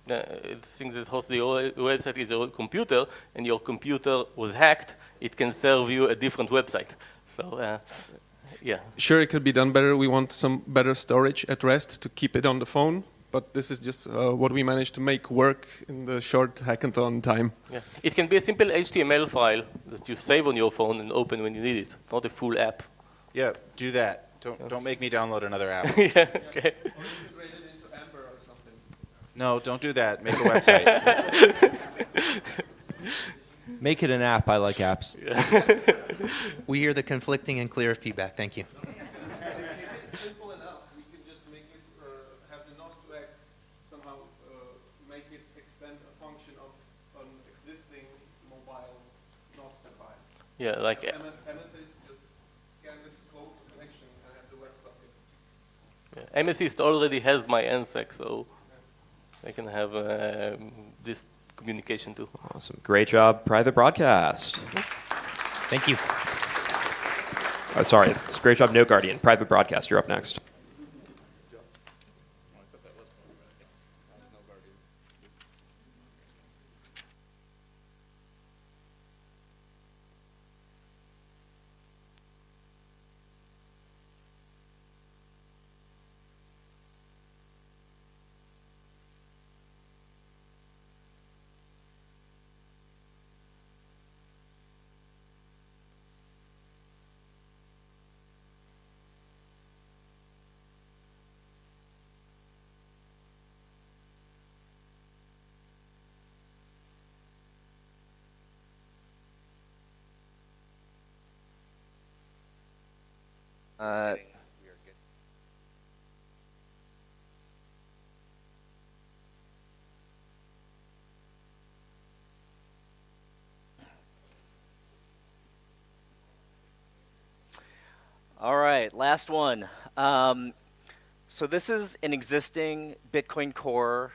the thing that hosts the website is your computer, and your computer was hacked, it can serve you a different website. So, yeah. Sure, it could be done better. We want some better storage at rest to keep it on the phone, but this is just what we managed to make work in the short hackathon time. Yeah. It can be a simple HTML file that you save on your phone and open when you need it, not a full app. Yeah, do that. Don't make me download another app. Yeah, okay. No, don't do that. Make a website. Make it an app. I like apps. We hear the conflicting and clear feedback. Thank you. It's simple enough. We can just make it, have the NOS2x somehow make it extend a function of an existing mobile NOS file. Yeah, like Amethyst just scan the code connection and have the WebSocket. yeah, Amethyst already has my NSEC, so I can have this communication too. Awesome. Great job, private broadcast. Thank you. Sorry, it's great job, No Guardian. Private broadcast, you're up next. All right, last one. So this is an existing Bitcoin Core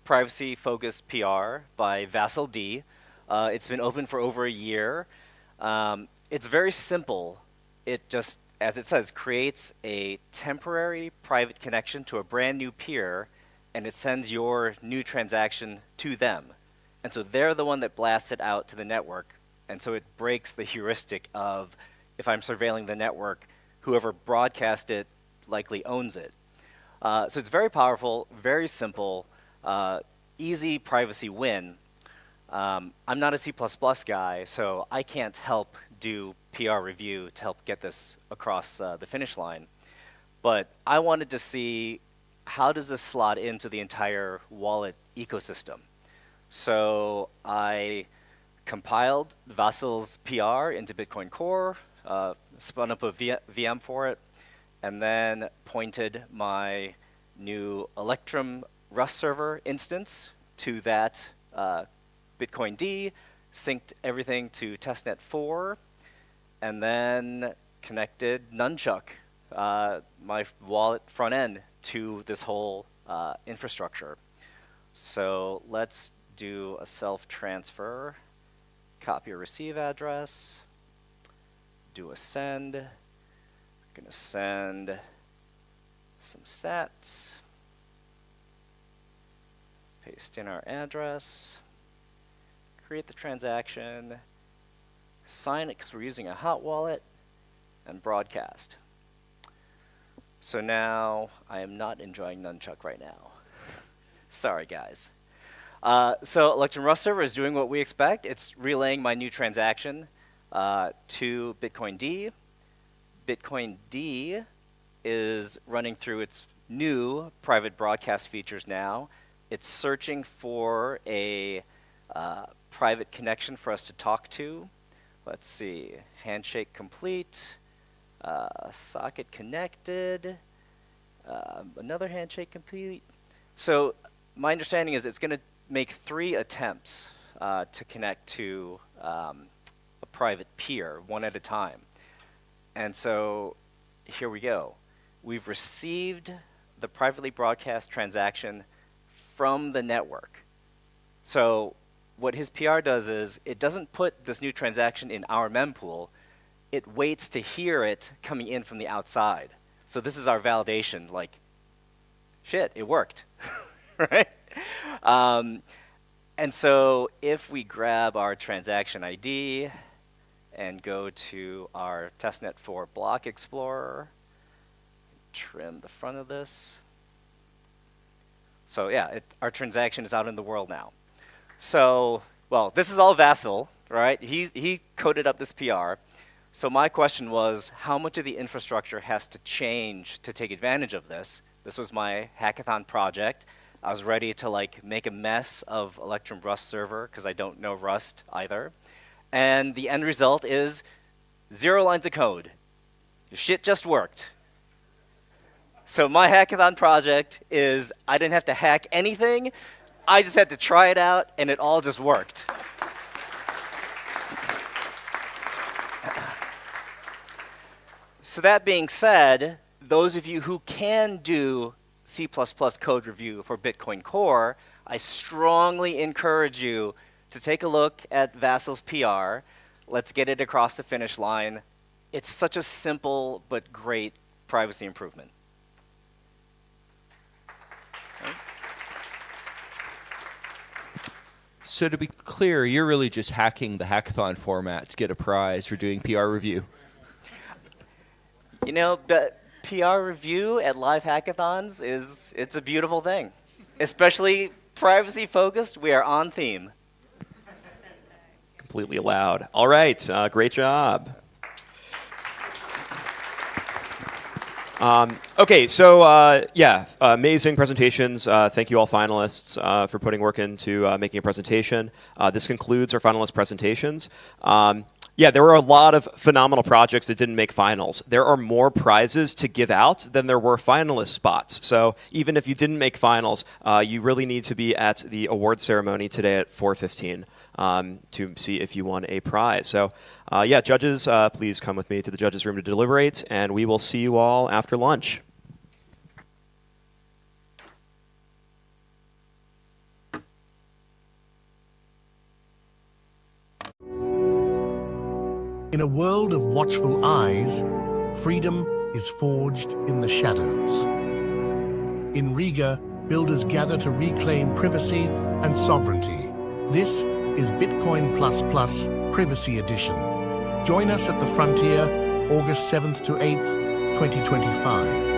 privacy-focused PR by Vassal D. It's been open for over a year. It's very simple. It just, as it says, creates a temporary private connection to a brand new peer, and it sends your new transaction to them. And so they're the one that blasts it out to the network. And so it breaks the heuristic of, if I'm surveilling the network, whoever broadcast it likely owns it. So it's very powerful, very simple, easy privacy win. I'm not a C++ guy, so I can't help do PR review to help get this across the finish line. But I wanted to see, how does this slot into the entire wallet ecosystem? So I compiled Vassal's PR into Bitcoin Core, spun up a VM for it, and then pointed my new Electrum Rust server instance to that Bitcoin D, synced everything to Testnet 4, and then connected Nunchuck, my wallet front end, to this whole infrastructure. So let's do a self-transfer, copy a receive address, do a send. I'm gonna send some sats, paste in our address, create the transaction, sign it because we're using a hot wallet, and broadcast. So now I am not enjoying Nunchuck right now. Sorry, guys. So Electrum Rust server is doing what we expect. It's relaying my new transaction to Bitcoin D. Bitcoin D is running through its new private broadcast features now. It's searching for a private connection for us to talk to. Let's see, handshake complete, socket connected, another handshake complete. So my understanding is it's going to make 3 attempts to connect to a private peer, one at a time. And so here we go. We've received the privately broadcast transaction from the network. So what his PR does is, it doesn't put this new transaction in our mempool. It waits to hear it coming in from the outside. So this is our validation, like, shit, it worked, right? And so if we grab our transaction ID and go to our Testnet 4 block explorer, trim the front of this. So yeah, our transaction is out in the world now. So, well, this is all Vassal, right? He coded up this PR. So my question was, how much of the infrastructure has to change to take advantage of this? This was my hackathon project. I was ready to like make a mess of Electrum Rust server because I don't know Rust either. And the end result is 0 lines of code. Your shit just worked. So my hackathon project is I didn't have to hack anything. I just had to try it out, and it all just worked. So that being said, those of you who can do C++ code review for Bitcoin Core, I strongly encourage you to take a look at Vasil's PR. Let's get it across the finish line. It's such a simple but great privacy improvement. So to be clear, you're really just hacking the hackathon format to get a prize for doing PR review. You know, but PR review at live hackathons it's a beautiful thing. Especially privacy focused, we are on theme. Completely allowed. All right, great job. Okay, so yeah, amazing presentations. Thank you all finalists for putting work into making a presentation. This concludes our finalist presentations. Yeah, there were a lot of phenomenal projects that didn't make finals. There are more prizes to give out than there were finalist spots. So even if you didn't make finals, you really need to be at the award ceremony today at 4:15 to see if you won a prize. So yeah, judges, please come with me to the judges' room to deliberate, and we will see you all after lunch. In a world of watchful eyes, freedom is forged in the shadows. In Riga, builders gather to reclaim privacy and sovereignty. This is Bitcoin++ Privacy Edition. Join us at the frontier, August 7th to 8th, 2025.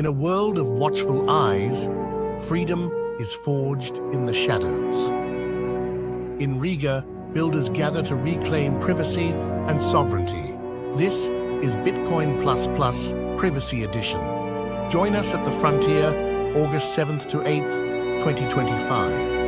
In a world of watchful eyes, freedom is forged in the shadows. In Riga, builders gather to reclaim privacy and sovereignty. This is Bitcoin++ Privacy Edition. Join us at the frontier, August 7th to 8th, 2025.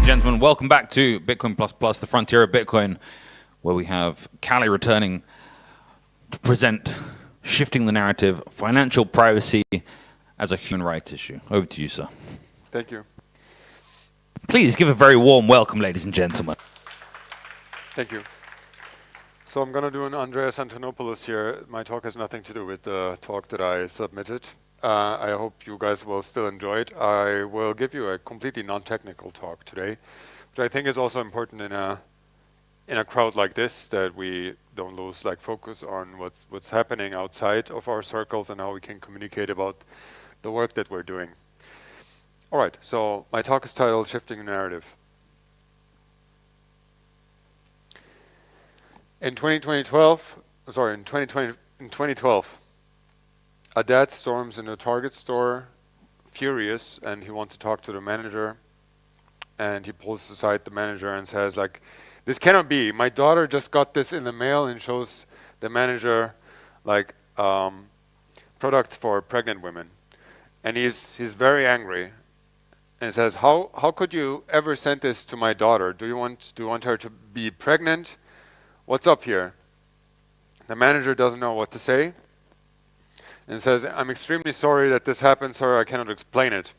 gentlemen, welcome back to Bitcoin Plus Plus, the frontier of Bitcoin, where we have Cali returning to present shifting the narrative, financial privacy as a human rights issue. Over to you, sir. Thank you. Please give a very warm welcome, ladies and gentlemen. Thank you. So I'm going to do an Andreas Antonopoulos here. My talk has nothing to do with the talk that I submitted. I hope you guys will still enjoy it. I will give you a completely non-technical talk today, which I think is also important in a crowd like this, that we don't lose focus on what's happening outside of our circles and how we can communicate about the work that we're doing. All right, so my talk is titled Shifting Narrative. In 2012, a dad storms into a Target store, furious, and he wants to talk to the manager. And he pulls aside the manager and says, "This cannot be. My daughter just got this in the mail," and shows the manager products for pregnant women. And he's very angry and says, "How could you ever send this to my daughter? Do you want her to be pregnant? What's up here?" The manager doesn't know what to say and says, "I'm extremely sorry that this happened, sir. I cannot explain it."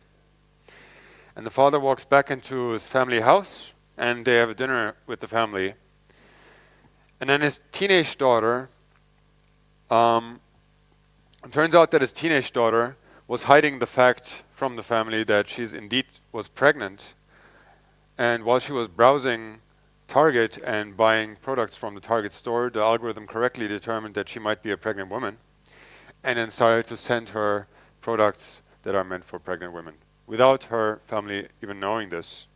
And the father walks back into his family house, and they have a dinner with the family. And then his teenage daughter, it turns out that his teenage daughter was hiding the fact from the family that she's indeed was pregnant. And while she was browsing Target and buying products from the Target store, the algorithm correctly determined that she might be a pregnant woman, and then started to send her products that are meant for pregnant women, without her family even knowing this.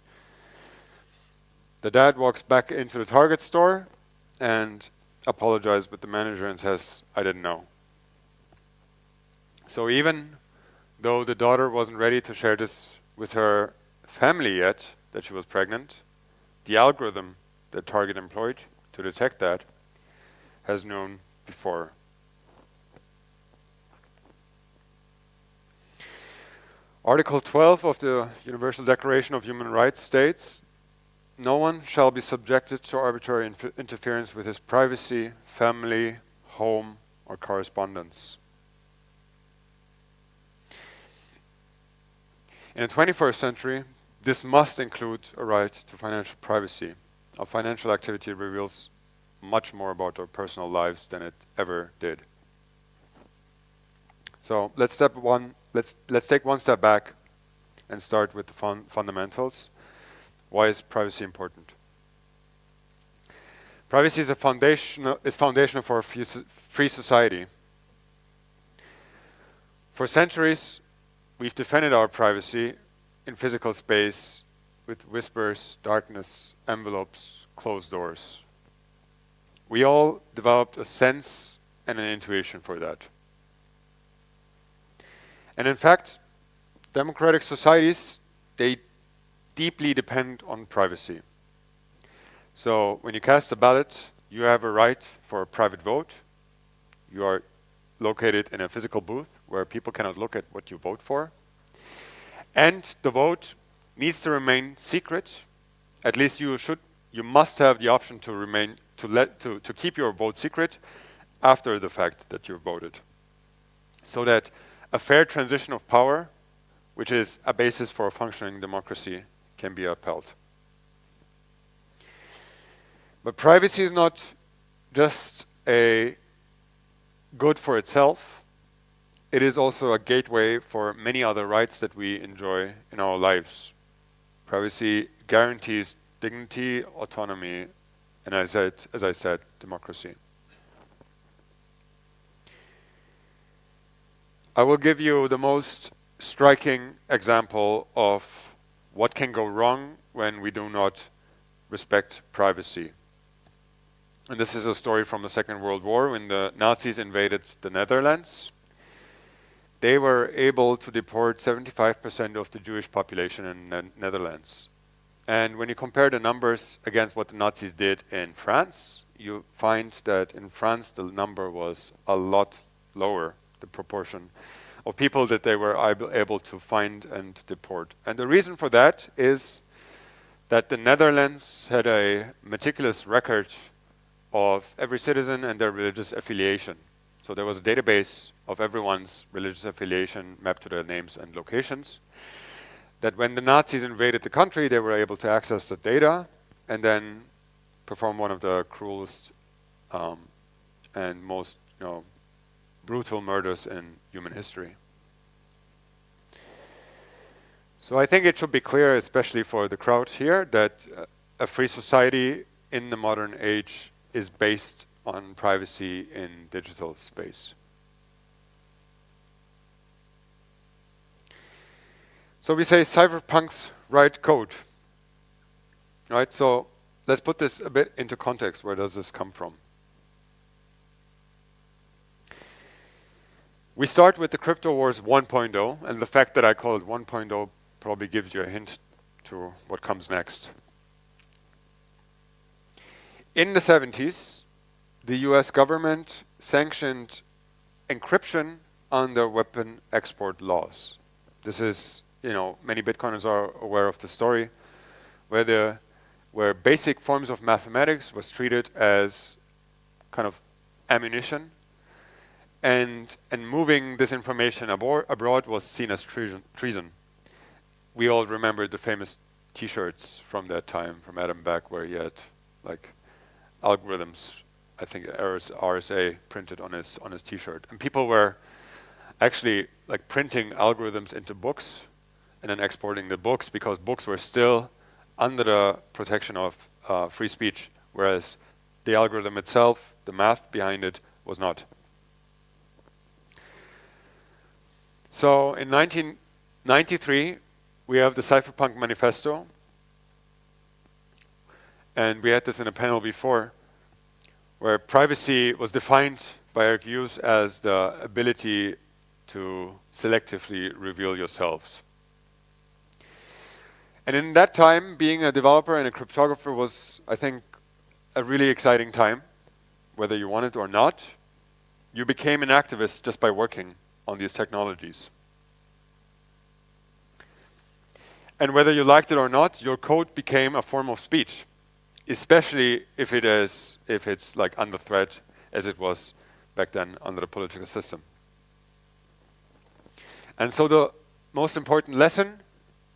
The dad walks back into the Target store and apologizes with the manager and says, "I didn't know." So even though the daughter wasn't ready to share this with her family yet, that she was pregnant, the algorithm that Target employed to detect that has known before. Article 12 of the Universal Declaration of Human Rights states, "No one shall be subjected to arbitrary interference with his privacy, family, home, or correspondence." In the 21st century, this must include a right to financial privacy. Our financial activity reveals much more about our personal lives than it ever did. So let's take one step back and start with the fundamentals. Why is privacy important? Privacy is foundational for a free society. For centuries, we've defended our privacy in physical space with whispers, darkness, envelopes, closed doors. We all developed a sense and an intuition for that. And in fact, democratic societies, they deeply depend on privacy. So when you cast a ballot, you have a right for a private vote. You are located in a physical booth where people cannot look at what you vote for. And the vote needs to remain secret. At least you must have the option to keep your vote secret after the fact that you voted, so that a fair transition of power, which is a basis for a functioning democracy, can be upheld. But privacy is not just a good for itself. It is also a gateway for many other rights that we enjoy in our lives. Privacy guarantees dignity, autonomy, and as I said, democracy. I will give you the most striking example of what can go wrong when we do not respect privacy. And this is a story from the Second World War, when the Nazis invaded the Netherlands. They were able to deport 75% of the Jewish population in the Netherlands. And when you compare the numbers against what the Nazis did in France, you find that in France the number was a lot lower, the proportion of people that they were able to find and deport. And the reason for that is that the Netherlands had a meticulous record of every citizen and their religious affiliation. So there was a database of everyone's religious affiliation mapped to their names and locations. That when the Nazis invaded the country, they were able to access the data and then perform one of the cruelest and most brutal murders in human history. So I think it should be clear, especially for the crowd here, that a free society in the modern age is based on privacy in digital space. So we say cypherpunks write code, right? So let's put this a bit into context. Where does this come from? We start with the Crypto Wars 1.0, and the fact that I call it 1.0 probably gives you a hint to what comes next. In the 70s, the US government sanctioned encryption under weapon export laws. This is, many Bitcoiners are aware of the story, where basic forms of mathematics was treated as kind of ammunition, and moving this information abroad was seen as treason. We all remember the famous T-shirts from that time, from Adam Back, where he had like algorithms, I think RSA printed on his T-shirt, and people were actually like printing algorithms into books and then exporting the books, because books were still under the protection of free speech, whereas the algorithm itself, the math behind it, was not. So in 1993, we have the Cypherpunk manifesto, and we had this in a panel before, where privacy was defined by our use as the ability to selectively reveal yourselves. And in that time, being a developer and a cryptographer was, I think, a really exciting time, whether you want it or not. You became an activist just by working on these technologies. And whether you liked it or not, your code became a form of speech, especially if it's like under threat, as it was back then under the political system. And so the most important lesson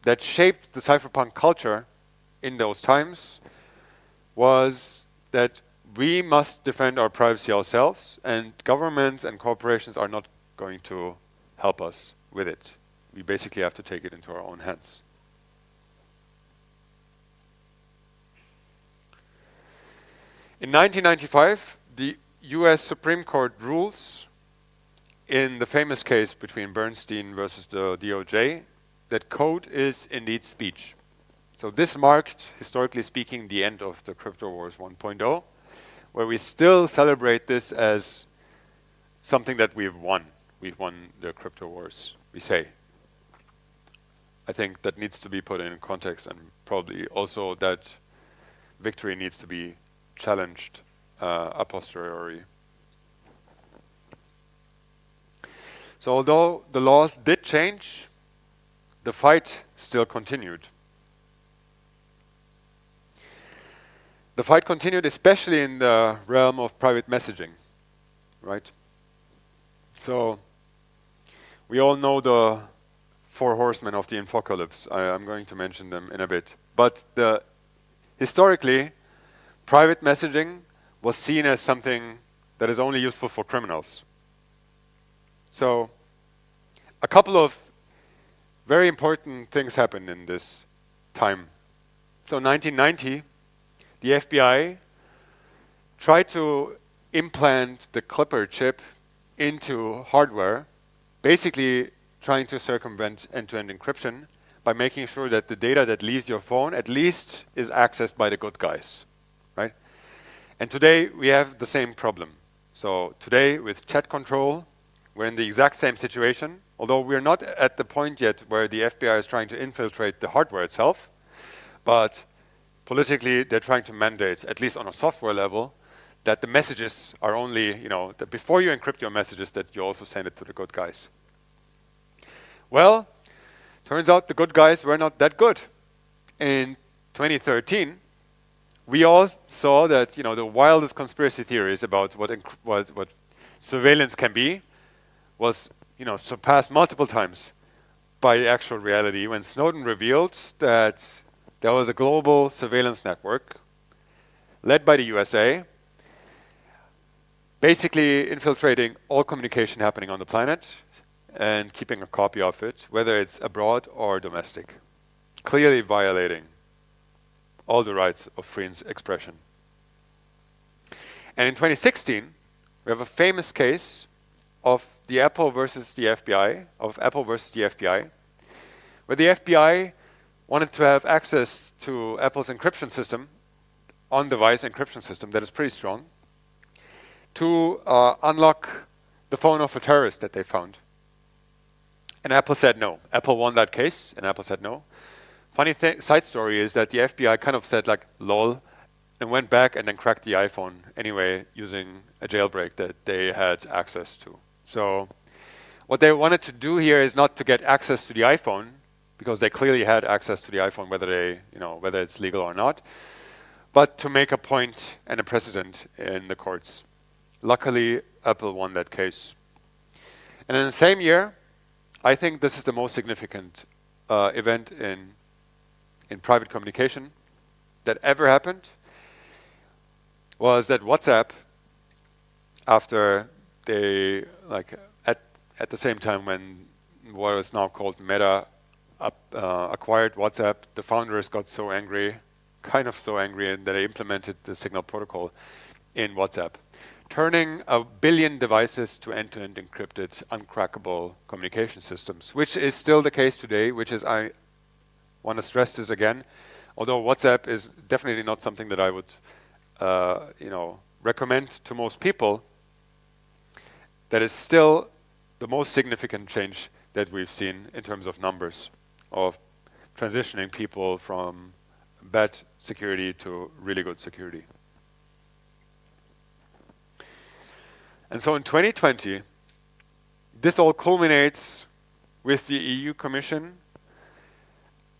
that shaped the cypherpunk culture in those times was that we must defend our privacy ourselves, and governments and corporations are not going to help us with it. We basically have to take it into our own hands. In 1995, the US Supreme Court rules in the famous case between Bernstein versus the DOJ that code is indeed speech. So this marked, historically speaking, the end of the Crypto Wars 1.0, where we still celebrate this as something that we've won. We've won the Crypto Wars, we say. I think that needs to be put in context, and probably also that victory needs to be challenged a posteriori. So although the laws did change, the fight still continued. The fight continued especially in the realm of private messaging, right? So we all know the 4 horsemen of the infocalypse. I'm going to mention them in a bit. But historically, private messaging was seen as something that is only useful for criminals. So a couple of very important things happened in this time. So 1990, the FBI tried to implant the Clipper chip into hardware, basically trying to circumvent end-to-end encryption by making sure that the data that leaves your phone at least is accessed by the good guys, right? And today we have the same problem. So today with chat control, we're in the exact same situation, although we're not at the point yet where the FBI is trying to infiltrate the hardware itself, but politically they're trying to mandate, at least on a software level, that the messages are only, that before you encrypt your messages, that you also send it to the good guys. Well, turns out the good guys were not that good. In 2013, we all saw that the wildest conspiracy theories about what surveillance can be was surpassed multiple times by actual reality when Snowden revealed that there was a global surveillance network led by the USA, basically infiltrating all communication happening on the planet and keeping a copy of it, whether it's abroad or domestic, clearly violating all the rights of free expression. And in 2016, we have a famous case of Apple versus the FBI, where the FBI wanted to have access to Apple's encryption system, on-device encryption system that is pretty strong, to unlock the phone of a terrorist that they found. And Apple said no. Apple won that case, and Apple said no. Funny side story is that the FBI kind of said like, lol, and went back and then cracked the iPhone anyway using a jailbreak that they had access to. So what they wanted to do here is not to get access to the iPhone, because they clearly had access to the iPhone, whether it's legal or not, but to make a point and a precedent in the courts. Luckily, Apple won that case. And in the same year, I think this is the most significant event in private communication that ever happened, was that WhatsApp, after they, at the same time when what is now called Meta acquired WhatsApp, the founders got so angry, and that they implemented the Signal protocol in WhatsApp, turning 1 billion devices to end-to-end encrypted, uncrackable communication systems, which is still the case today, I want to stress this again, although WhatsApp is definitely not something that I would recommend to most people, that is still the most significant change that we've seen in terms of numbers of transitioning people from bad security to really good security. And so in 2020, this all culminates with the EU Commission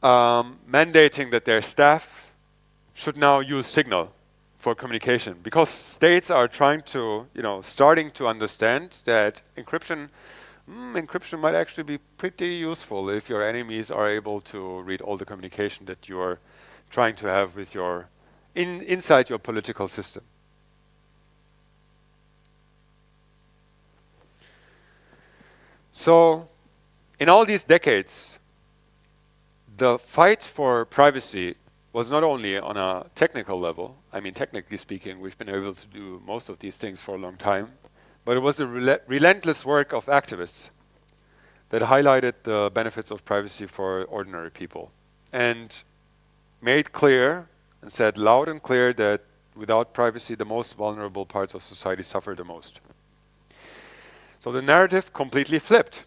mandating that their staff should now use Signal for communication, because states are trying to, starting to understand that encryption might actually be pretty useful if your enemies are able to read all the communication that you're trying to have with inside your political system. So, in all these decades, the fight for privacy was not only on a technical level. I mean, technically speaking, we've been able to do most of these things for a long time, but it was the relentless work of activists that highlighted the benefits of privacy for ordinary people and made clear and said loud and clear that without privacy, the most vulnerable parts of society suffer the most. So the narrative completely flipped.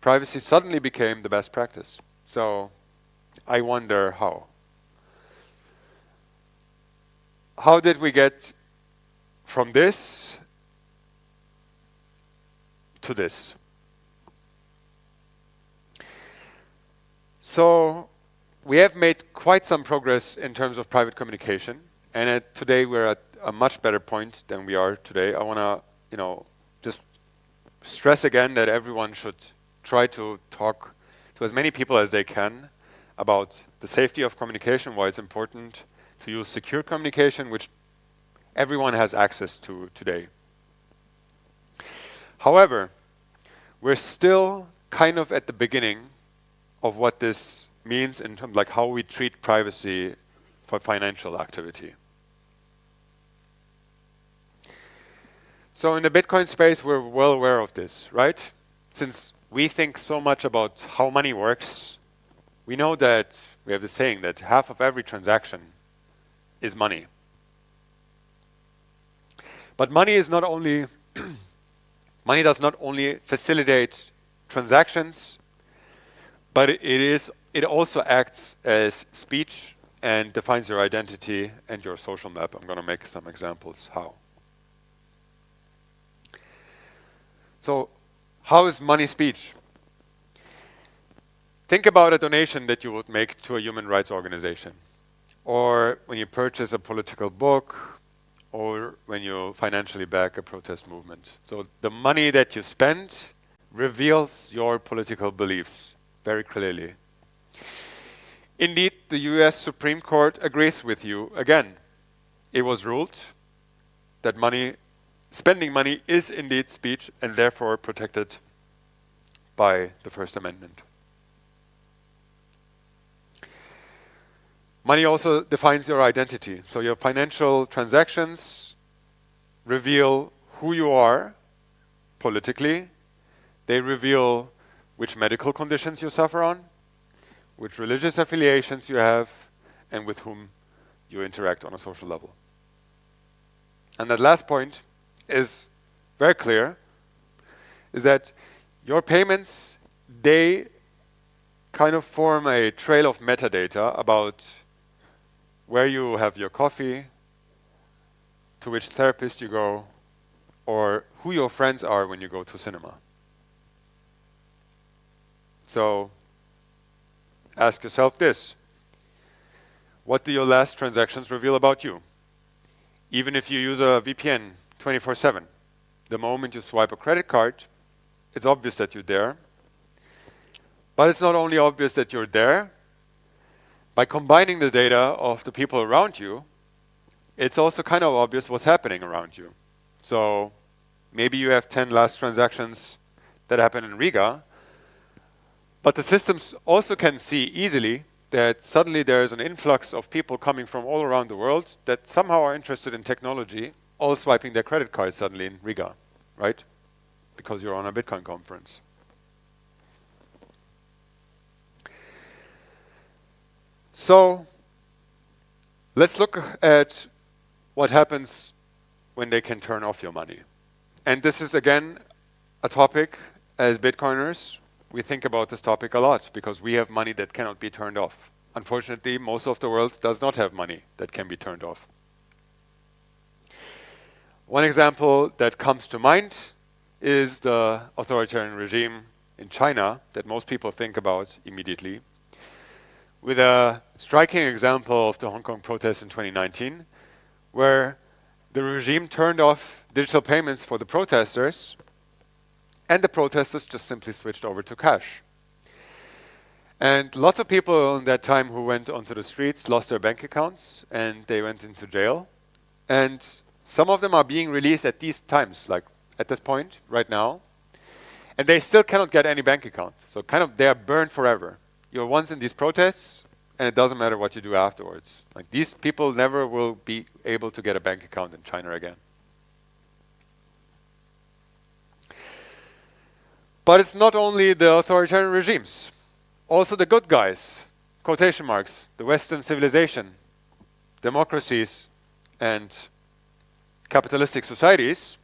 Privacy suddenly became the best practice. So I wonder how. How did we get from this to this? So we have made quite some progress in terms of private communication, and today we're at a much better point than we are today. I want to, just stress again that everyone should try to talk to as many people as they can about the safety of communication, why it's important to use secure communication, which everyone has access to today. However, we're still kind of at the beginning of what this means in terms of how we treat privacy for financial activity. So in the Bitcoin space, we're well aware of this, right? Since we think so much about how money works, we know that we have the saying that half of every transaction is money. But money is not only money does not only facilitate transactions, but it also acts as speech and defines your identity and your social map. I'm going to make some examples how. So, how is money speech? Think about a donation that you would make to a human rights organization, or when you purchase a political book, or when you financially back a protest movement. So the money that you spend reveals your political beliefs very clearly. Indeed, the US Supreme Court agrees with you again. It was ruled that spending money is indeed speech and therefore protected by the First Amendment. Money also defines your identity. So your financial transactions reveal who you are politically. They reveal which medical conditions you suffer on, which religious affiliations you have, and with whom you interact on a social level. And that last point is very clear, is that your payments, they kind of form a trail of metadata about where you have your coffee, to which therapist you go, or who your friends are when you go to cinema. So ask yourself this: what do your last transactions reveal about you? Even if you use a VPN 24/7, the moment you swipe a credit card, it's obvious that you're there. But it's not only obvious that you're there. By combining the data of the people around you, it's also kind of obvious what's happening around you. So maybe you have 10 last transactions that happen in Riga, but the systems also can see easily that suddenly there is an influx of people coming from all around the world that somehow are interested in technology, all swiping their credit cards suddenly in Riga, right? Because you're on a Bitcoin conference. So let's look at what happens when they can turn off your money. And this is, again, a topic as Bitcoiners. We think about this topic a lot because we have money that cannot be turned off. Unfortunately, most of the world does not have money that can be turned off. One example that comes to mind is the authoritarian regime in China that most people think about immediately, with a striking example of the Hong Kong protests in 2019, where the regime turned off digital payments for the protesters, and the protesters just simply switched over to cash. And lots of people in that time who went onto the streets lost their bank accounts, and they went into jail. And some of them are being released at these times, like at this point, right now, and they still cannot get any bank account. So kind of they are burned forever. You're once in these protests, and it doesn't matter what you do afterwards. Like, these people never will be able to get a bank account in China again. But it's not only the authoritarian regimes. Also the good guys, quotation marks, the Western civilization, democracies, and capitalistic societies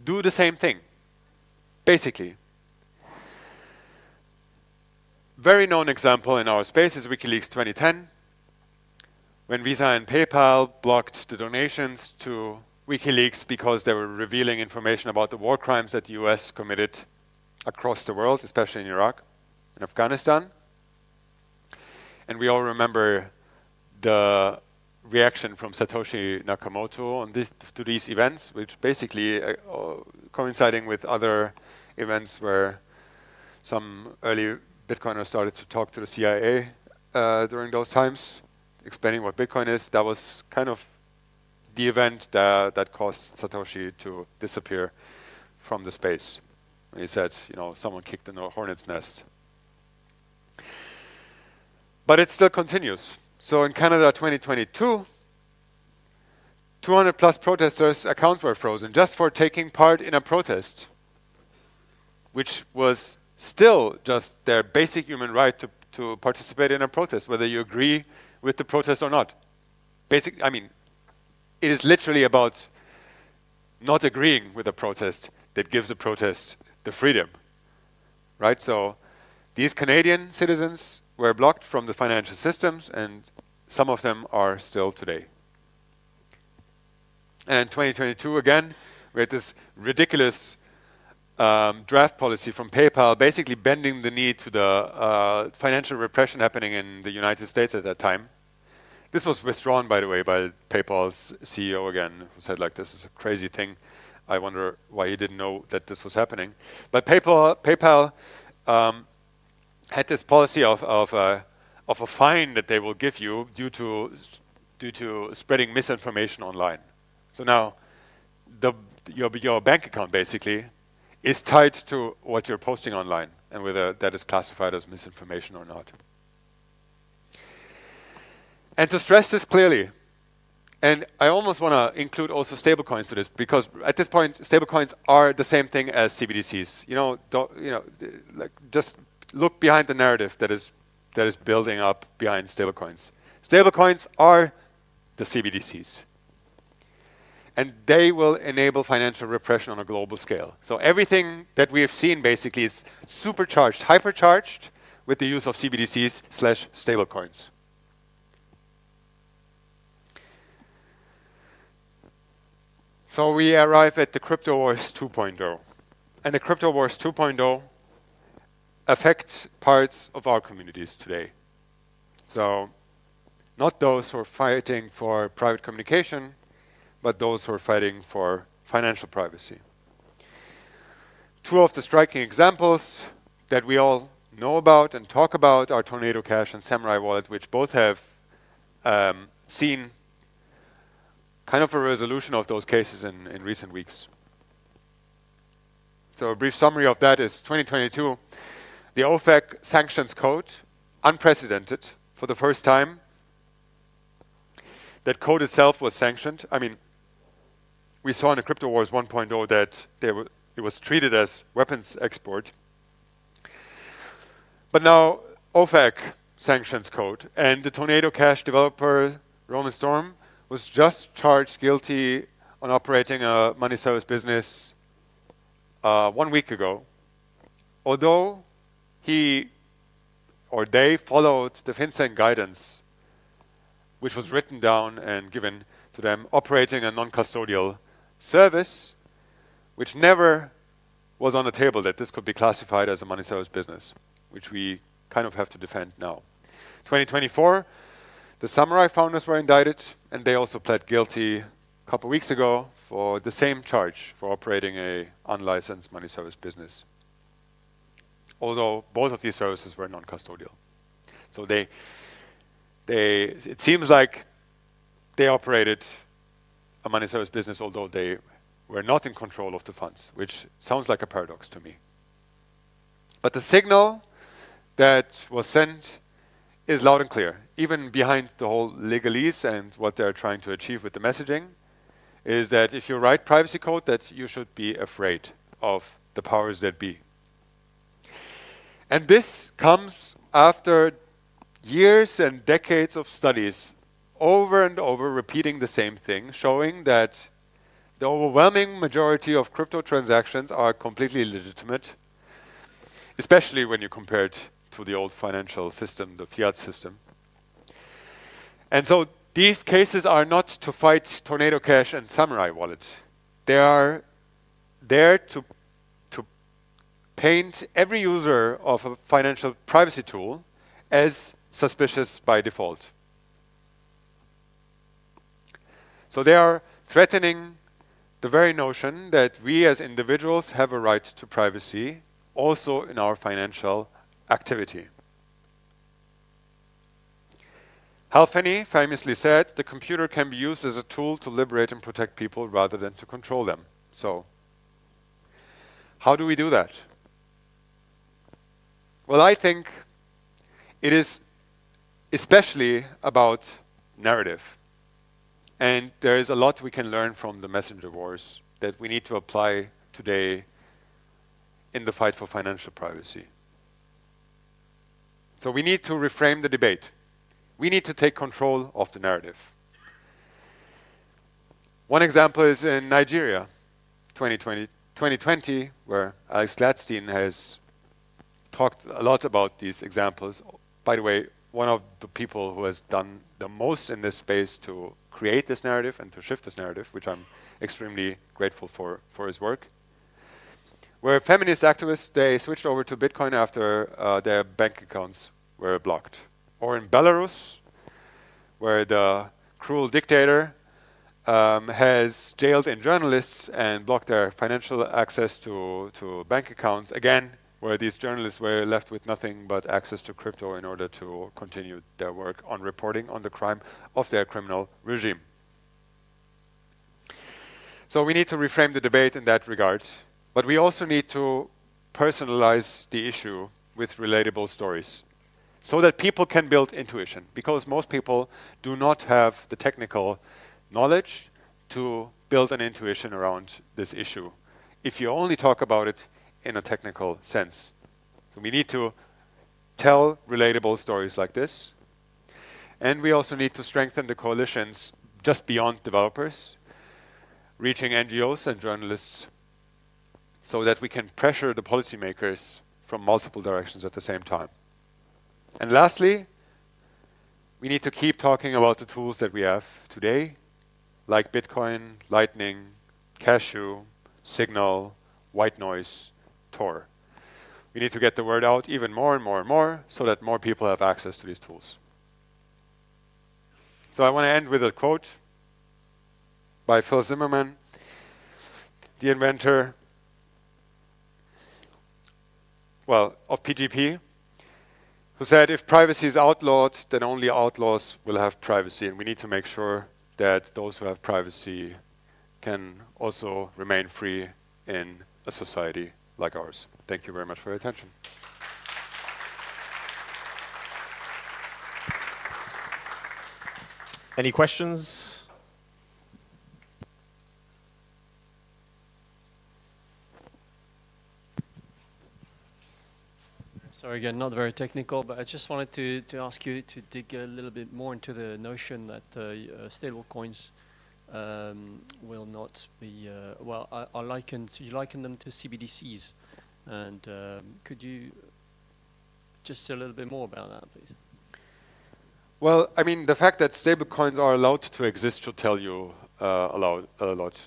do the same thing, basically. Very known example in our space is WikiLeaks 2010, when Visa and PayPal blocked the donations to WikiLeaks because they were revealing information about the war crimes that the US committed across the world, especially in Iraq and Afghanistan. And we all remember the reaction from Satoshi Nakamoto on to these events, which basically coinciding with other events where some early Bitcoiners started to talk to the CIA during those times, explaining what Bitcoin is. That was kind of the event that caused Satoshi to disappear from the space. He said, you know, someone kicked in a hornet's nest. But it still continues. So in Canada 2022, 200 plus protesters' accounts were frozen just for taking part in a protest, which was still just their basic human right to participate in a protest, whether you agree with the protest or not. I mean, it is literally about not agreeing with a protest that gives a protest the freedom, right? So these Canadian citizens were blocked from the financial systems, and some of them are still today. And in 2022, again, we had this ridiculous draft policy from PayPal, basically bending the knee to the financial repression happening in the United States at that time. This was withdrawn, by the way, by PayPal's CEO again, who said, like, this is a crazy thing. I wonder why he didn't know that this was happening. But PayPal had this policy of a fine that they will give you due to spreading misinformation online. So now, your bank account basically is tied to what you're posting online and whether that is classified as misinformation or not. And to stress this clearly, and I almost want to include also stablecoins to this, because at this point, stablecoins are the same thing as CBDCs. Like, just look behind the narrative that is building up behind stablecoins. Stablecoins are the CBDCs. And they will enable financial repression on a global scale. So everything that we have seen basically is supercharged, hypercharged with the use of CBDCs/stablecoins. So we arrive at the Crypto Wars 2.0. And the Crypto Wars 2.0 affects parts of our communities today. So not those who are fighting for private communication, but those who are fighting for financial privacy. Two of the striking examples that we all know about and talk about are Tornado Cash and Samurai Wallet, which both have seen kind of a resolution of those cases in recent weeks. So a brief summary of that is 2022, the OFAC sanctions code, unprecedented for the first time. That code itself was sanctioned. I mean, we saw in the Crypto Wars 1.0 that it was treated as weapons export. But now OFAC sanctions code, and the Tornado Cash developer, Roman Storm, was just charged guilty on operating a money service business 1 week ago. Although he or they followed the FinCEN guidance, which was written down and given to them, operating a non-custodial service, which never was on the table that this could be classified as a money service business, which we kind of have to defend now. 2024, the Samurai founders were indicted, and they also pled guilty a couple weeks ago for the same charge for operating a unlicensed money service business. Although both of these services were non-custodial. So it seems like they operated a money service business, although they were not in control of the funds, which sounds like a paradox to me. But the signal that was sent is loud and clear. Even behind the whole legalese and what they're trying to achieve with the messaging, is that if you write privacy code, that you should be afraid of the powers that be. And this comes after years and decades of studies over and over repeating the same thing, showing that the overwhelming majority of crypto transactions are completely legitimate, especially when you compare it to the old financial system, the fiat system. And so these cases are not to fight Tornado Cash and Samurai Wallet. They are there to paint every user of a financial privacy tool as suspicious by default. So they are threatening the very notion that we as individuals have a right to privacy also in our financial activity. Hal Finney famously said, the computer can be used as a tool to liberate and protect people rather than to control them. So, how do we do that? Well, I think it is especially about narrative. And there is a lot we can learn from the messenger wars that we need to apply today in the fight for financial privacy. So we need to reframe the debate. We need to take control of the narrative. One example is in Nigeria, 2020, where Alex Gladstein has talked a lot about these examples. By the way, one of the people who has done the most in this space to create this narrative and to shift this narrative, which I'm extremely grateful for his work. where feminist activists, they switched over to Bitcoin after their bank accounts were blocked. Or in Belarus, where the cruel dictator has jailed in journalists and blocked their financial access to bank accounts, again, where these journalists were left with nothing but access to crypto in order to continue their work on reporting on the crime of their criminal regime. So we need to reframe the debate in that regard, but we also need to personalize the issue with relatable stories so that people can build intuition, because most people do not have the technical knowledge to build an intuition around this issue if you only talk about it in a technical sense. So we need to tell relatable stories like this. And we also need to strengthen the coalitions just beyond developers, reaching NGOs and journalists so that we can pressure the policymakers from multiple directions at the same time. And lastly, we need to keep talking about the tools that we have today, like Bitcoin, Lightning, Cashew, Signal, White Noise, Tor. We need to get the word out even more and more and more so that more people have access to these tools. So I want to end with a quote by Phil Zimmerman, the inventor, well, of PGP, who said, if privacy is outlawed, then only outlaws will have privacy, and we need to make sure that those who have privacy can also remain free in a society like ours. Thank you very much for your attention. Any questions? Sorry, again, not very technical, but I just wanted to ask you to dig a little bit more into the notion that stable coins will not be, are likened, you liken them to CBDCs. And could you just say a little bit more about that, please? Well, I mean, the fact that stablecoins are allowed to exist should tell you a lot.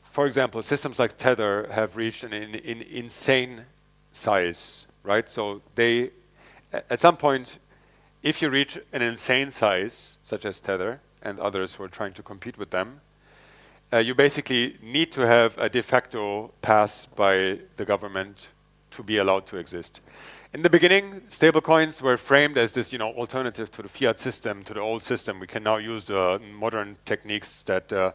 For example, systems like Tether have reached an insane size, right? So they, at some point, if you reach an insane size, such as Tether and others who are trying to compete with them, you basically need to have a de facto pass by the government to be allowed to exist. In the beginning, stablecoins were framed as this, alternative to the fiat system, to the old system. We can now use the modern techniques that the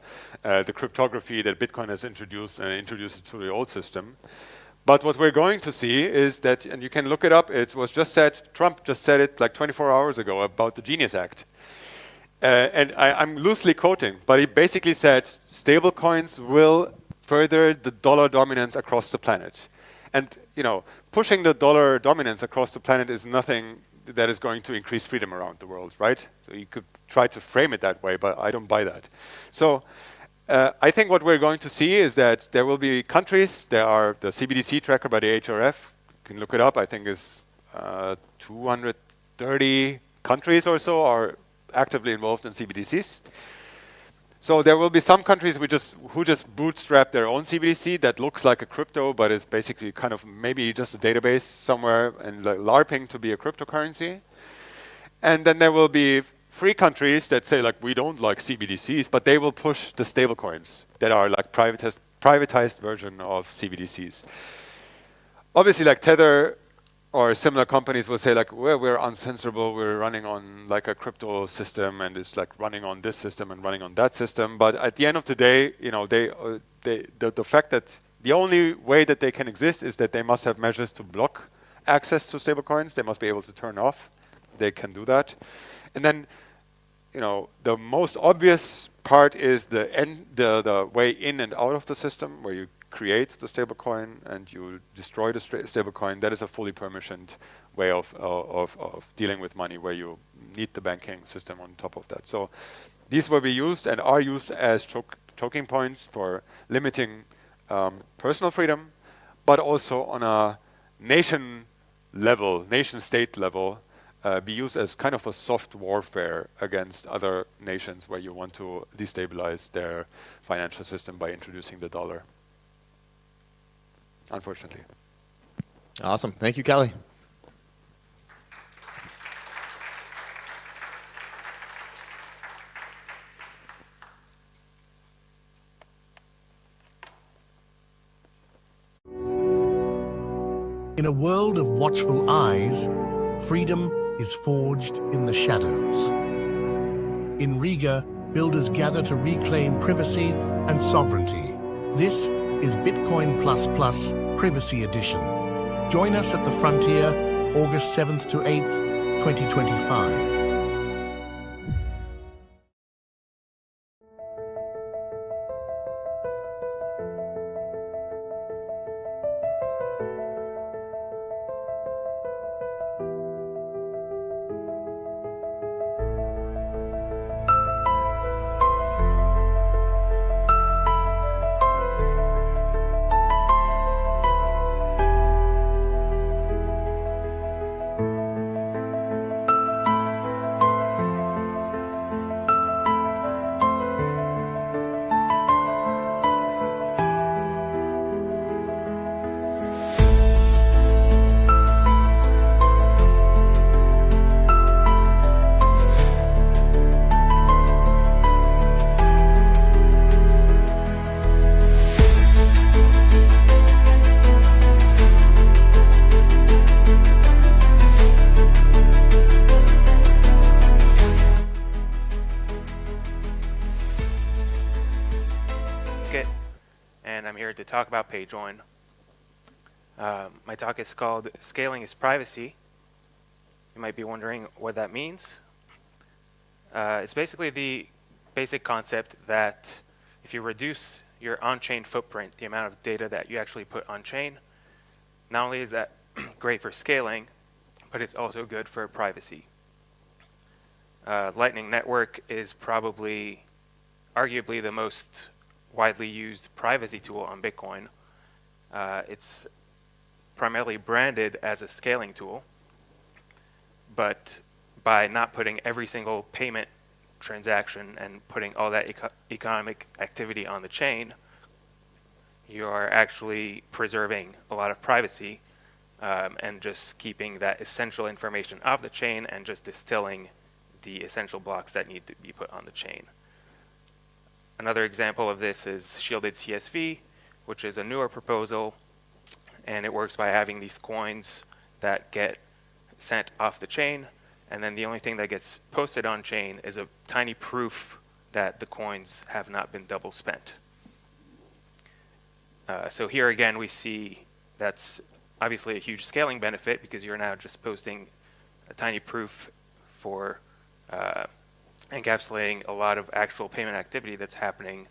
cryptography that Bitcoin has introduced and introduce it to the old system. But what we're going to see is that, and you can look it up, it was just said, Trump just said it like 24 hours ago about the Genius Act. And I'm loosely quoting, but he basically said stablecoins will further the dollar dominance across the planet. And, pushing the dollar dominance across the planet is nothing that is going to increase freedom around the world, right? So you could try to frame it that way, but I don't buy that. So I think what we're going to see is that there will be countries, there are the CBDC tracker by the HRF, you can look it up, I think it's 230 countries or so are actively involved in CBDCs. So there will be some countries who just bootstrap their own CBDC that looks like a crypto, but is basically kind of maybe just a database somewhere and like LARPing to be a cryptocurrency. And then there will be free countries that say like, we don't like CBDCs, but they will push the stablecoins that are like privatized version of CBDCs. Obviously like Tether or similar companies will say like, well, we're uncensorable, we're running on like a crypto system and it's like running on this system and running on that system. But at the end of the day, the fact that the only way that they can exist is that they must have measures to block access to stablecoins. They must be able to turn off. They can do that. And then, the most obvious part is the way in and out of the system where you create the stablecoin and you destroy the stablecoin. That is a fully permissioned way of dealing with money where you need the banking system on top of that. So these will be used and are used as choking points for limiting personal freedom, but also on a nation-state level, be used as kind of a soft warfare against other nations where you want to destabilize their financial system by introducing the dollar. unfortunately. Awesome. Thank you, Cali. In a world of watchful eyes, freedom is forged in the shadows. In Riga, builders gather to reclaim privacy and sovereignty. This is Bitcoin++ Privacy Edition. Join us at the frontier, August 7th to 8th, 2025. To talk about Payjoin. My talk is called Scaling is Privacy. You might be wondering what that means. It's basically the basic concept that if you reduce your on-chain footprint, the amount of data that you actually put on-chain, not only is that great for scaling, but it's also good for privacy. Lightning Network is probably, arguably the most widely used privacy tool on Bitcoin. It's primarily branded as a scaling tool, but by not putting every single payment transaction and putting all that economic activity on the chain, you are actually preserving a lot of privacy and just keeping that essential information off the chain and just distilling the essential blocks that need to be put on the chain. Another example of this is shielded CSV, which is a newer proposal, and it works by having these coins that get sent off the chain, and then the only thing that gets posted on chain is a tiny proof that the coins have not been double spent. So here again we see that's obviously a huge scaling benefit because you're now just posting a tiny proof for encapsulating a lot of actual payment activity that's happening,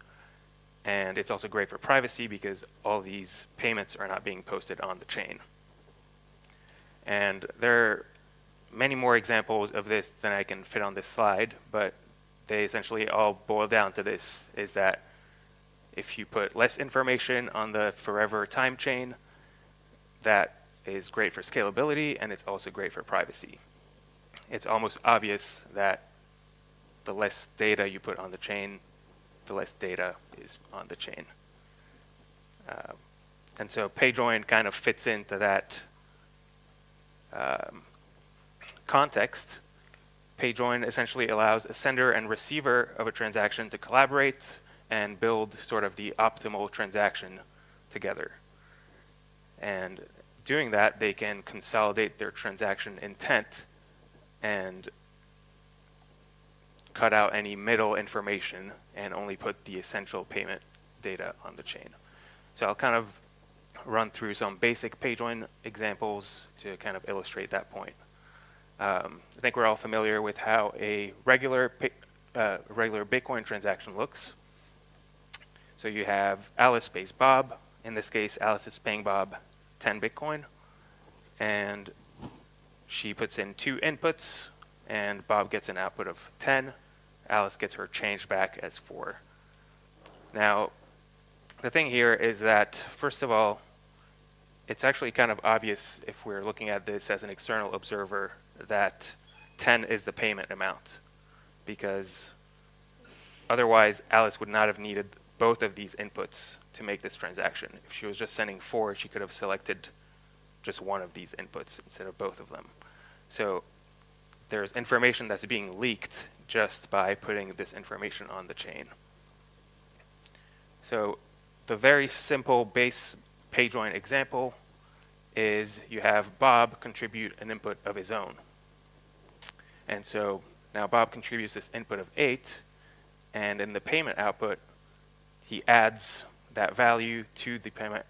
and it's also great for privacy because all these payments are not being posted on the chain. And there are many more examples of this than I can fit on this slide, but they essentially all boil down to this, is that if you put less information on the forever time chain, that is great for scalability and it's also great for privacy. It's almost obvious that the less data you put on the chain, the less data is on the chain. And so Payjoin kind of fits into that context. Payjoin essentially allows a sender and receiver of a transaction to collaborate and build sort of the optimal transaction together. And doing that, they can consolidate their transaction intent and cut out any middle information and only put the essential payment data on the chain. So I'll kind of run through some basic Payjoin examples to kind of illustrate that point. I think we're all familiar with how a regular Bitcoin transaction looks. So you have Alice pays Bob. In this case, Alice is paying Bob 10 Bitcoin, and she puts in 2 inputs, and Bob gets an output of 10. Alice gets her change back as 4. Now, the thing here is that, first of all, it's actually kind of obvious if we're looking at this as an external observer that 10 is the payment amount, because otherwise Alice would not have needed both of these inputs to make this transaction. If she was just sending 4, she could have selected just one of these inputs instead of both of them. So there's information that's being leaked just by putting this information on the chain. So the very simple base Payjoin example is you have Bob contribute an input of his own. And so now Bob contributes this input of 8, and in the payment output, he adds that value to the payment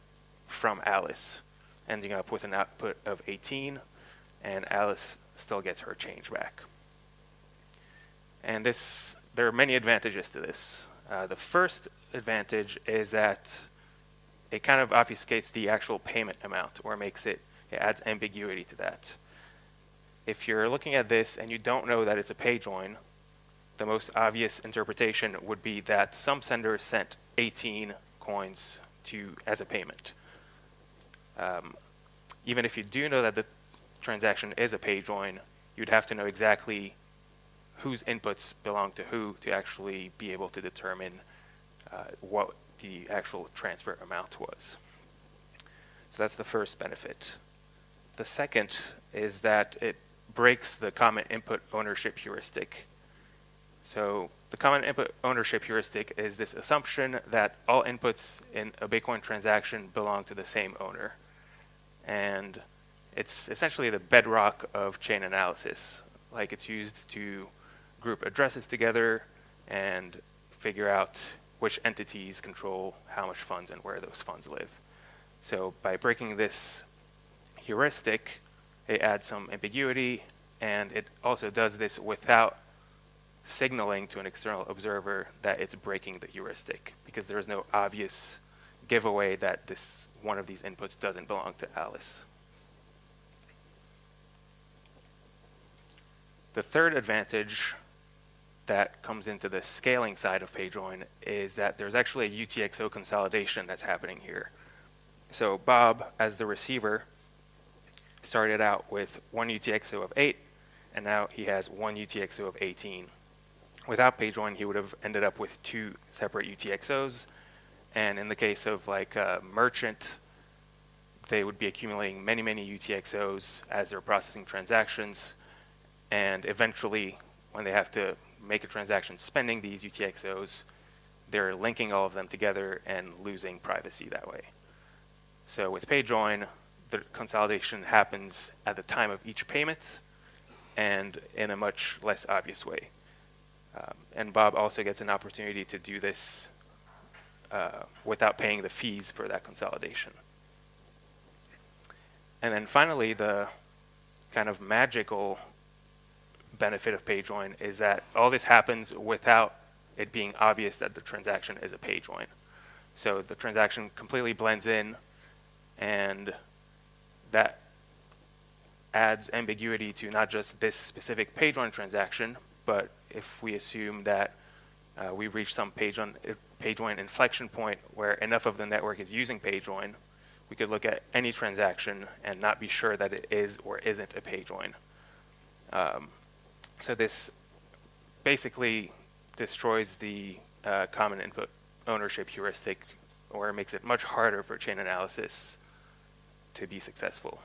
from Alice, ending up with an output of 18, and Alice still gets her change back. And there are many advantages to this. The first advantage is that it kind of obfuscates the actual payment amount, or it adds ambiguity to that. If you're looking at this and you don't know that it's a Payjoin, the most obvious interpretation would be that some sender sent 18 coins as a payment. Even if you do know that the transaction is a Payjoin, you'd have to know exactly whose inputs belong to who to actually be able to determine what the actual transfer amount was. So that's the first benefit. The second is that it breaks the common input ownership heuristic. So the common input ownership heuristic is this assumption that all inputs in a Bitcoin transaction belong to the same owner. And it's essentially the bedrock of chain analysis. Like, it's used to group addresses together and figure out which entities control how much funds and where those funds live. So by breaking this heuristic, it adds some ambiguity, and it also does this without signaling to an external observer that it's breaking the heuristic, because there is no obvious giveaway that one of these inputs doesn't belong to Alice. The third advantage that comes into the scaling side of Payjoin is that there's actually a UTXO consolidation that's happening here. So Bob, as the receiver, started out with one UTXO of 8, and now he has one UTXO of 18. Without Payjoin, he would have ended up with 2 separate UTXOs, and in the case of like a merchant, they would be accumulating many, many UTXOs as they're processing transactions, and eventually, when they have to make a transaction spending these UTXOs, they're linking all of them together and losing privacy that way. So with Payjoin, the consolidation happens at the time of each payment and in a much less obvious way. And Bob also gets an opportunity to do this without paying the fees for that consolidation. And then finally, the kind of magical benefit of Payjoin is that all this happens without it being obvious that the transaction is a Payjoin. So the transaction completely blends in, and that adds ambiguity to not just this specific Payjoin transaction, but if we assume that we reach some Payjoin inflection point where enough of the network is using Payjoin, we could look at any transaction and not be sure that it is or isn't a Payjoin. So this basically destroys the common input ownership heuristic, or makes it much harder for chain analysis to be successful.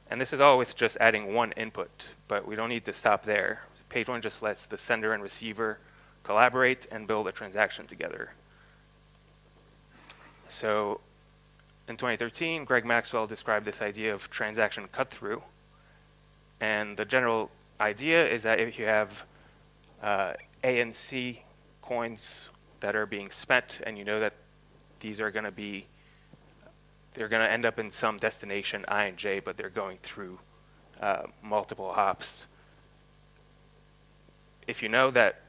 And this is all with just adding one input, but we don't need to stop there. Payjoin just lets the sender and receiver collaborate and build a transaction together. So in 2013, Greg Maxwell described this idea of transaction cut-through. And the general idea is that if you have A and C coins that are being spent, and you know that these are going to be, they're going to end up in some destination I and J, but they're going through multiple hops. If you know that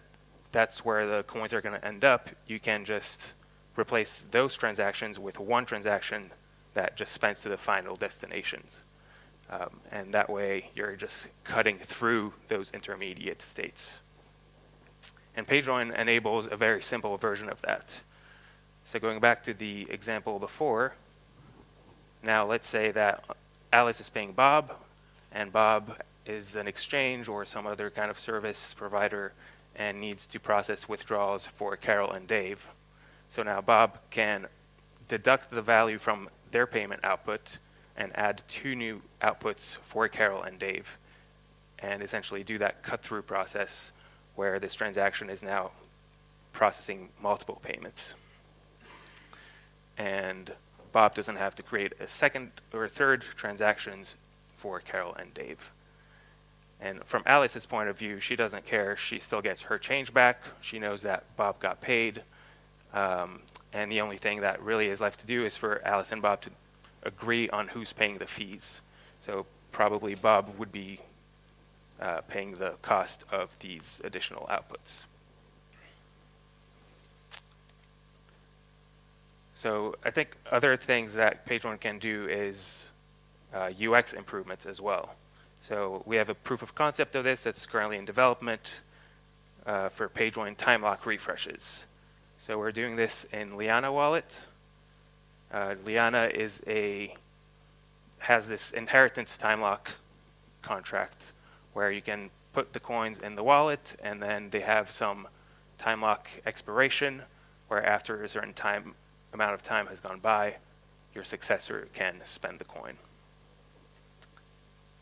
that's where the coins are going to end up, you can just replace those transactions with one transaction that just spends to the final destinations. And that way, you're just cutting through those intermediate states. And Payjoin enables a very simple version of that. So going back to the example before, now let's say that Alice is paying Bob, and Bob is an exchange or some other kind of service provider, and needs to process withdrawals for Carol and Dave. So now Bob can deduct the value from their payment output and add 2 new outputs for Carol and Dave, and essentially do that cut-through process where this transaction is now processing multiple payments. And Bob doesn't have to create a second or third transactions for Carol and Dave. And from Alice's point of view, she doesn't care. She still gets her change back. She knows that Bob got paid. And the only thing that really is left to do is for Alice and Bob to agree on who's paying the fees. So probably Bob would be paying the cost of these additional outputs. So I think other things that Payjoin can do is UX improvements as well. So we have a proof of concept of this that's currently in development for Payjoin time lock refreshes. So we're doing this in Liana wallet. Liana has this inheritance time lock contract where you can put the coins in the wallet, and then they have some time lock expiration where after a certain amount of time has gone by, your successor can spend the coin.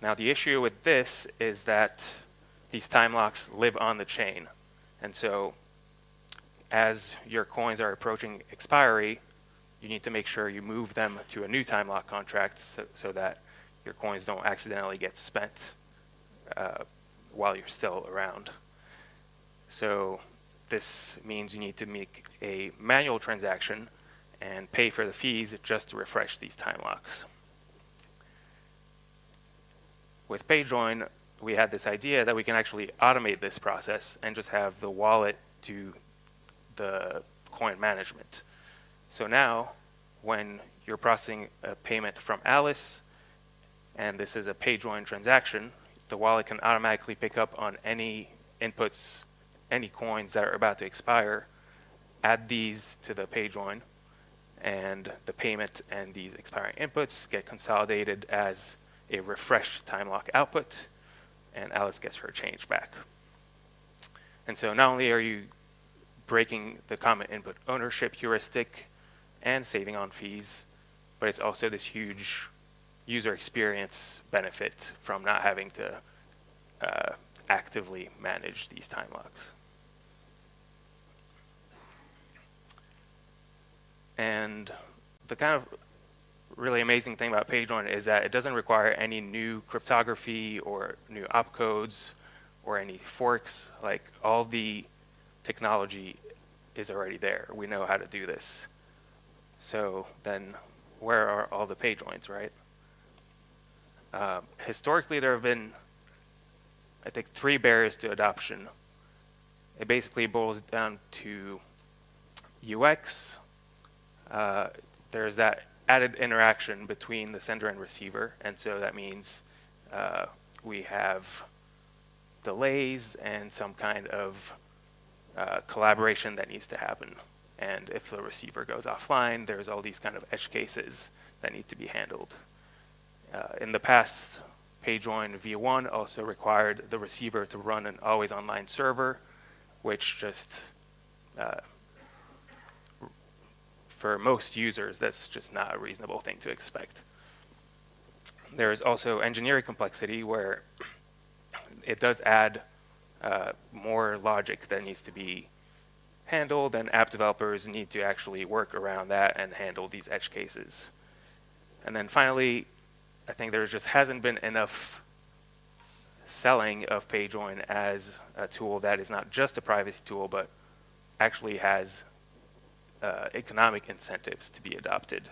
Now the issue with this is that these time locks live on the chain. And so as your coins are approaching expiry, you need to make sure you move them to a new time lock contract so that your coins don't accidentally get spent while you're still around. So this means you need to make a manual transaction and pay for the fees just to refresh these time locks. With Payjoin, we had this idea that we can actually automate this process and just have the wallet do the coin management. So now, when you're processing a payment from Alice, and this is a Payjoin transaction, the wallet can automatically pick up on any inputs, any coins that are about to expire, add these to the Payjoin, and the payment and these expiring inputs get consolidated as a refreshed time lock output, and Alice gets her change back. And so not only are you breaking the common input ownership heuristic and saving on fees, but it's also this huge user experience benefit from not having to actively manage these time locks. And the kind of really amazing thing about Payjoin is that it doesn't require any new cryptography or new opcodes or any forks. Like, all the technology is already there. We know how to do this. So then where are all the Payjoins, right? Historically, there have been, I think, 3 barriers to adoption. It basically boils down to UX. There's that added interaction between the sender and receiver, and so that means we have delays and some kind of collaboration that needs to happen. And if the receiver goes offline, there's all these kind of edge cases that need to be handled. In the past, Payjoin v1 also required the receiver to run an always online server, which just for most users, that's just not a reasonable thing to expect. There is also engineering complexity where it does add more logic that needs to be handled, and app developers need to actually work around that and handle these edge cases. And then finally, I think there just hasn't been enough selling of Payjoin as a tool that is not just a privacy tool, but actually has economic incentives to be adopted.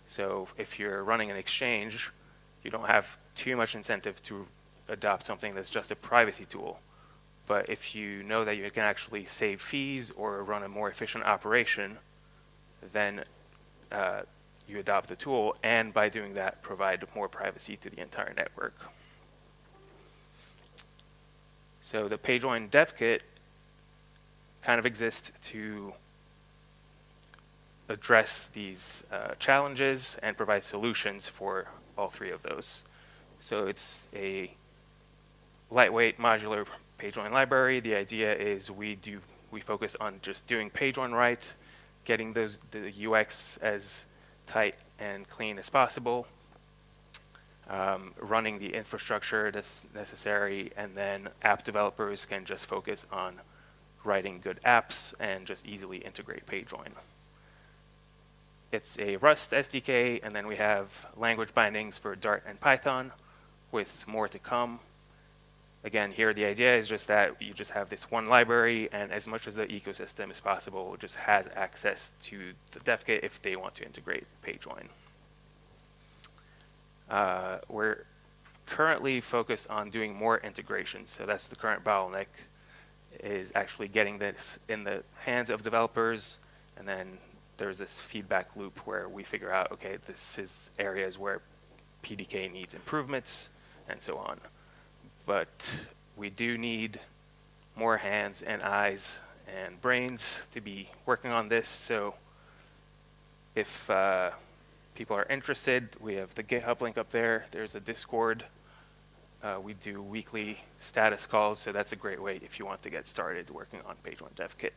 So if you're running an exchange, you don't have too much incentive to adopt something that's just a privacy tool. But if you know that you can actually save fees or run a more efficient operation, then you adopt the tool, and by doing that, provide more privacy to the entire network. So the Payjoin dev kit kind of exists to address these challenges and provide solutions for all 3 of those. So it's a lightweight modular Payjoin library. The idea is we focus on just doing Payjoin right, getting the UX as tight and clean as possible, running the infrastructure that's necessary, and then app developers can just focus on writing good apps and just easily integrate Payjoin. It's a Rust SDK, and then we have language bindings for Dart and Python, with more to come. Again, here the idea is just that you just have this one library, and as much as the ecosystem is possible, just has access to the dev kit if they want to integrate Payjoin. We're currently focused on doing more integrations, so that's the current bottleneck, is actually getting this in the hands of developers, and then there's this feedback loop where we figure out, okay, this is areas where PDK needs improvements, and so on. But we do need more hands and eyes and brains to be working on this, so if people are interested, we have the GitHub link up there. There's a Discord. We do weekly status calls, so that's a great way if you want to get started working on Payjoin Dev Kit.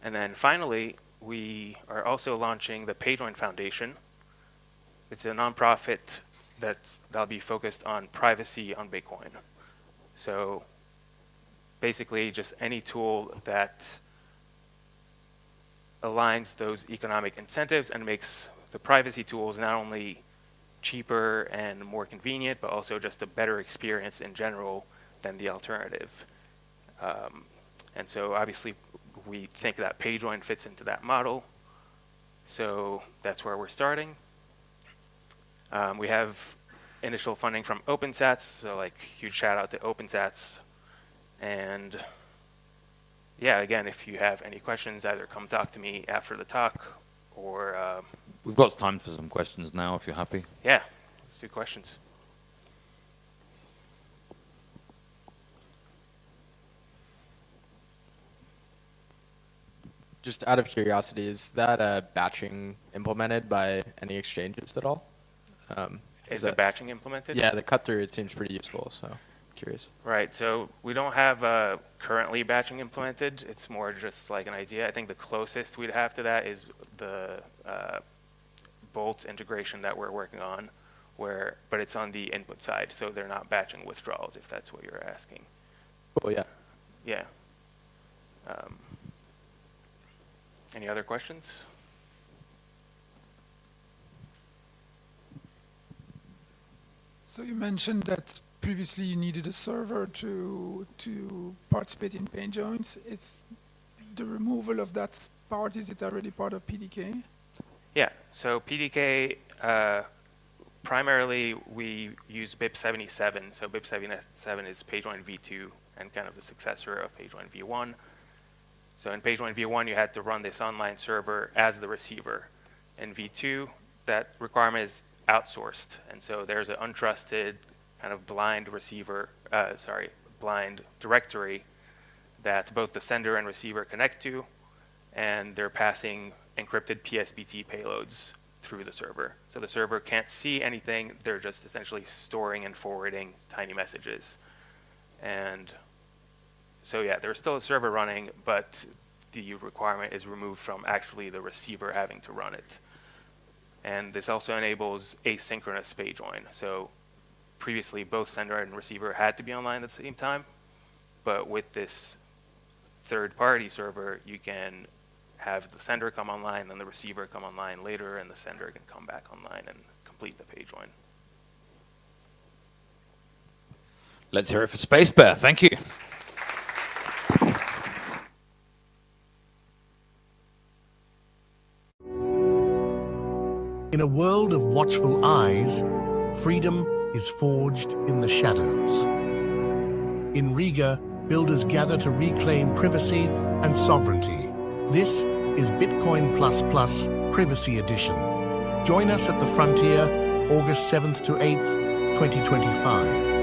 And then finally, we are also launching the Payjoin Foundation. It's a nonprofit that'll be focused on privacy on Bitcoin. So basically just any tool that aligns those economic incentives and makes the privacy tools not only cheaper and more convenient, but also just a better experience in general than the alternative. And so obviously we think that Payjoin fits into that model. So that's where we're starting. We have initial funding from OpenSats, so like huge shout out to OpenSats. And yeah, again, if you have any questions, either come talk to me after the talk or... We've got time for some questions now, if you're happy. Yeah, let's do questions. Just out of curiosity, is that batching implemented by any exchanges at all? Is the batching implemented? Yeah, the cut through, it seems pretty useful, so curious. Right, so we don't have currently batching implemented. It's more just like an idea. I think the closest we'd have to that is the Bolt integration that we're working on, but it's on the input side, so they're not batching withdrawals, if that's what you're asking. Oh, yeah. Yeah. Any other questions? So you mentioned that previously you needed a server to participate in Payjoins. It's the removal of that part, is it already part of PDK? Yeah, so PDK, primarily we use BIP77. So BIP77 is Payjoin v2 and kind of the successor of Payjoin v1. So in Payjoin v1, you had to run this online server as the receiver. In v2, that requirement is outsourced. And so there's an untrusted kind of blind blind directory that both the sender and receiver connect to, and they're passing encrypted PSBT payloads through the server. So the server can't see anything, they're just essentially storing and forwarding tiny messages. And so yeah, there's still a server running, but the requirement is removed from actually the receiver having to run it. And this also enables asynchronous Payjoin. So previously, both sender and receiver had to be online at the same time. But with this third-party server, you can have the sender come online, then the receiver come online later, and the sender can come back online and complete the Payjoin. Let's hear it for Spacebear. Thank you. In a world of watchful eyes, freedom is forged in the shadows. In Riga, builders gather to reclaim privacy and sovereignty. This is Bitcoin++ Privacy Edition. Join us at the frontier, August 7th to 8th, 2025.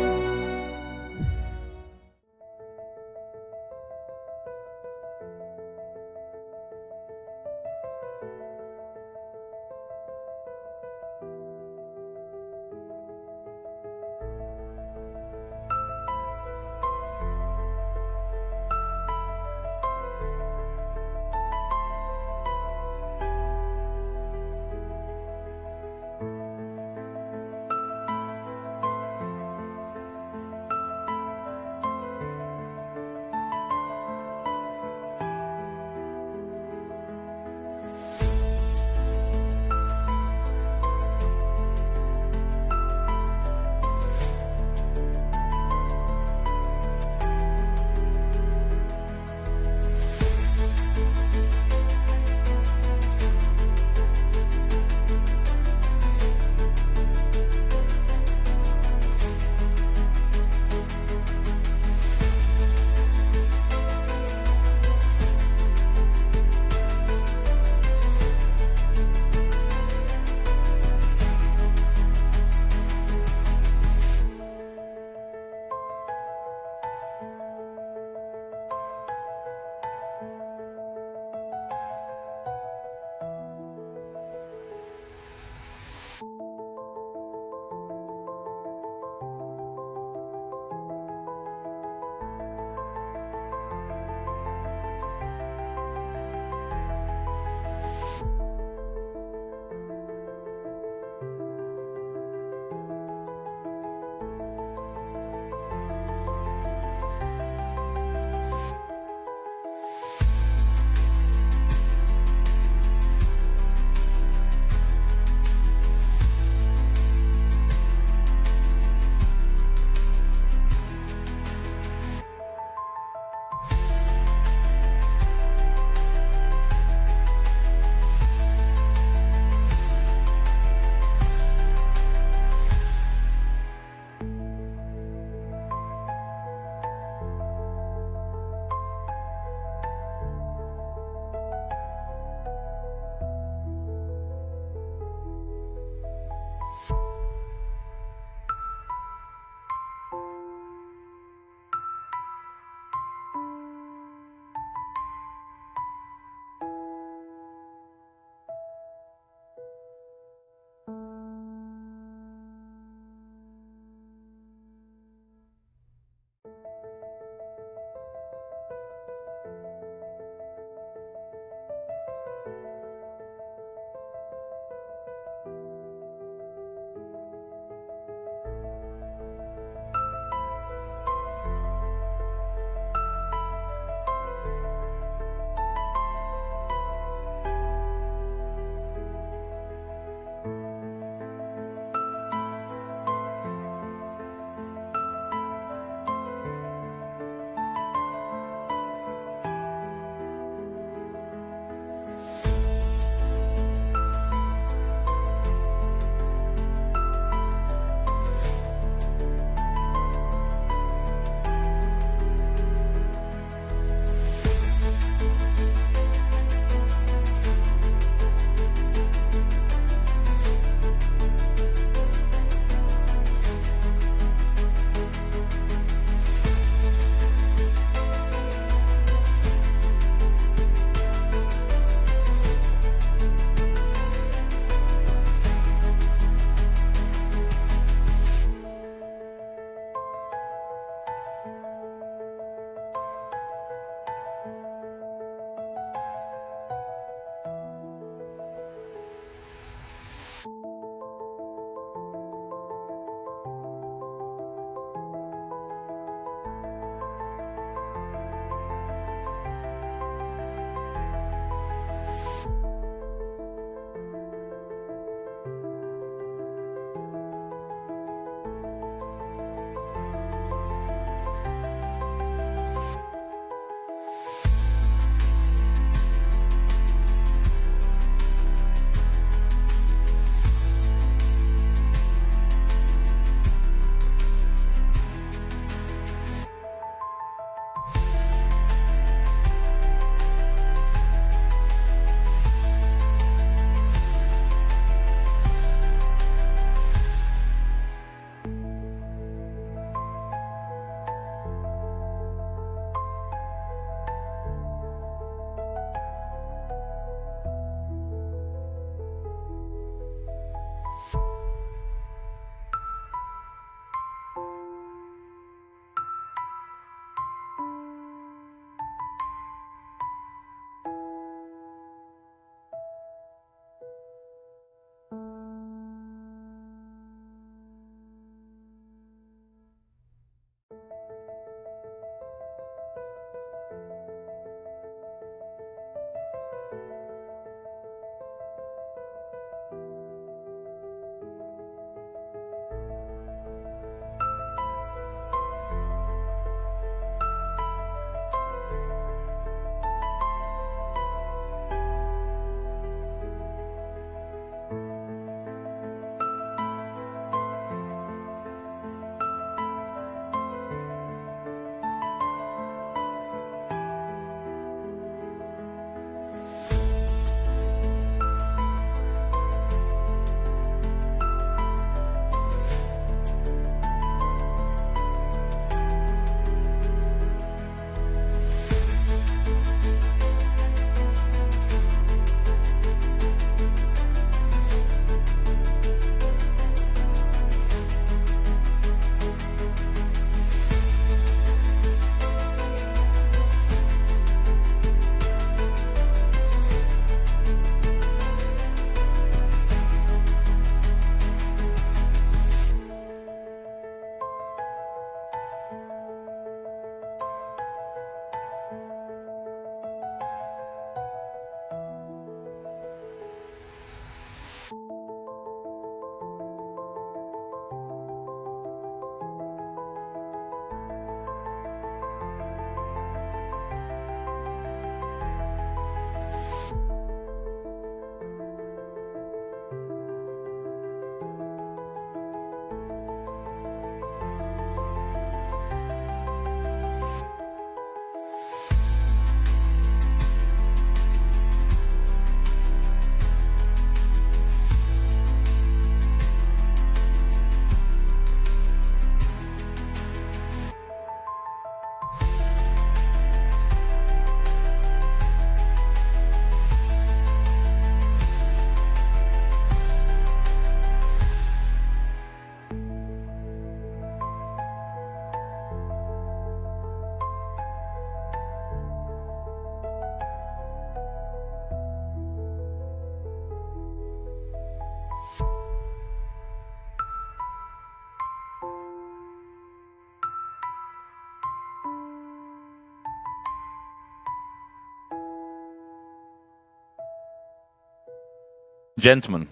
Gentlemen,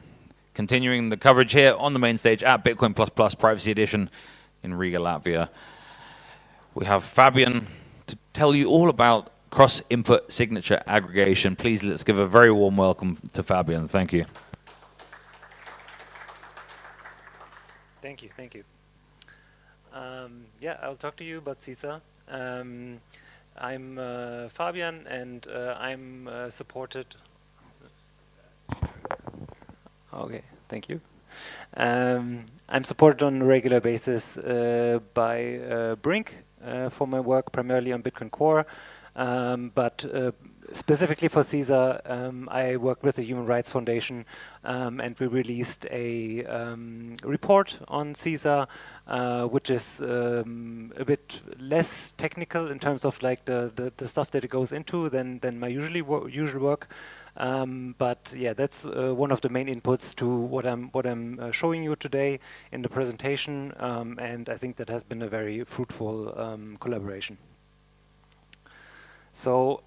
continuing the coverage here on the main stage at Bitcoin++ Privacy Edition in Riga, Latvia. We have Fabian to tell you all about cross-input signature aggregation. Please let's give a very warm welcome to Fabian. Thank you. Thank you, thank you. Yeah, I'll talk to you about CISA. I'm Fabian, and I'm supported. Okay, thank you. I'm supported on a regular basis by Brink for my work, primarily on Bitcoin Core, but specifically for CISA, I work with the Human Rights Foundation, and we released a report on CISA, which is a bit less technical in terms of like the stuff that it goes into than my usual work. But yeah, that's one of the main inputs to what I'm showing you today in the presentation, and I think that has been a very fruitful collaboration. So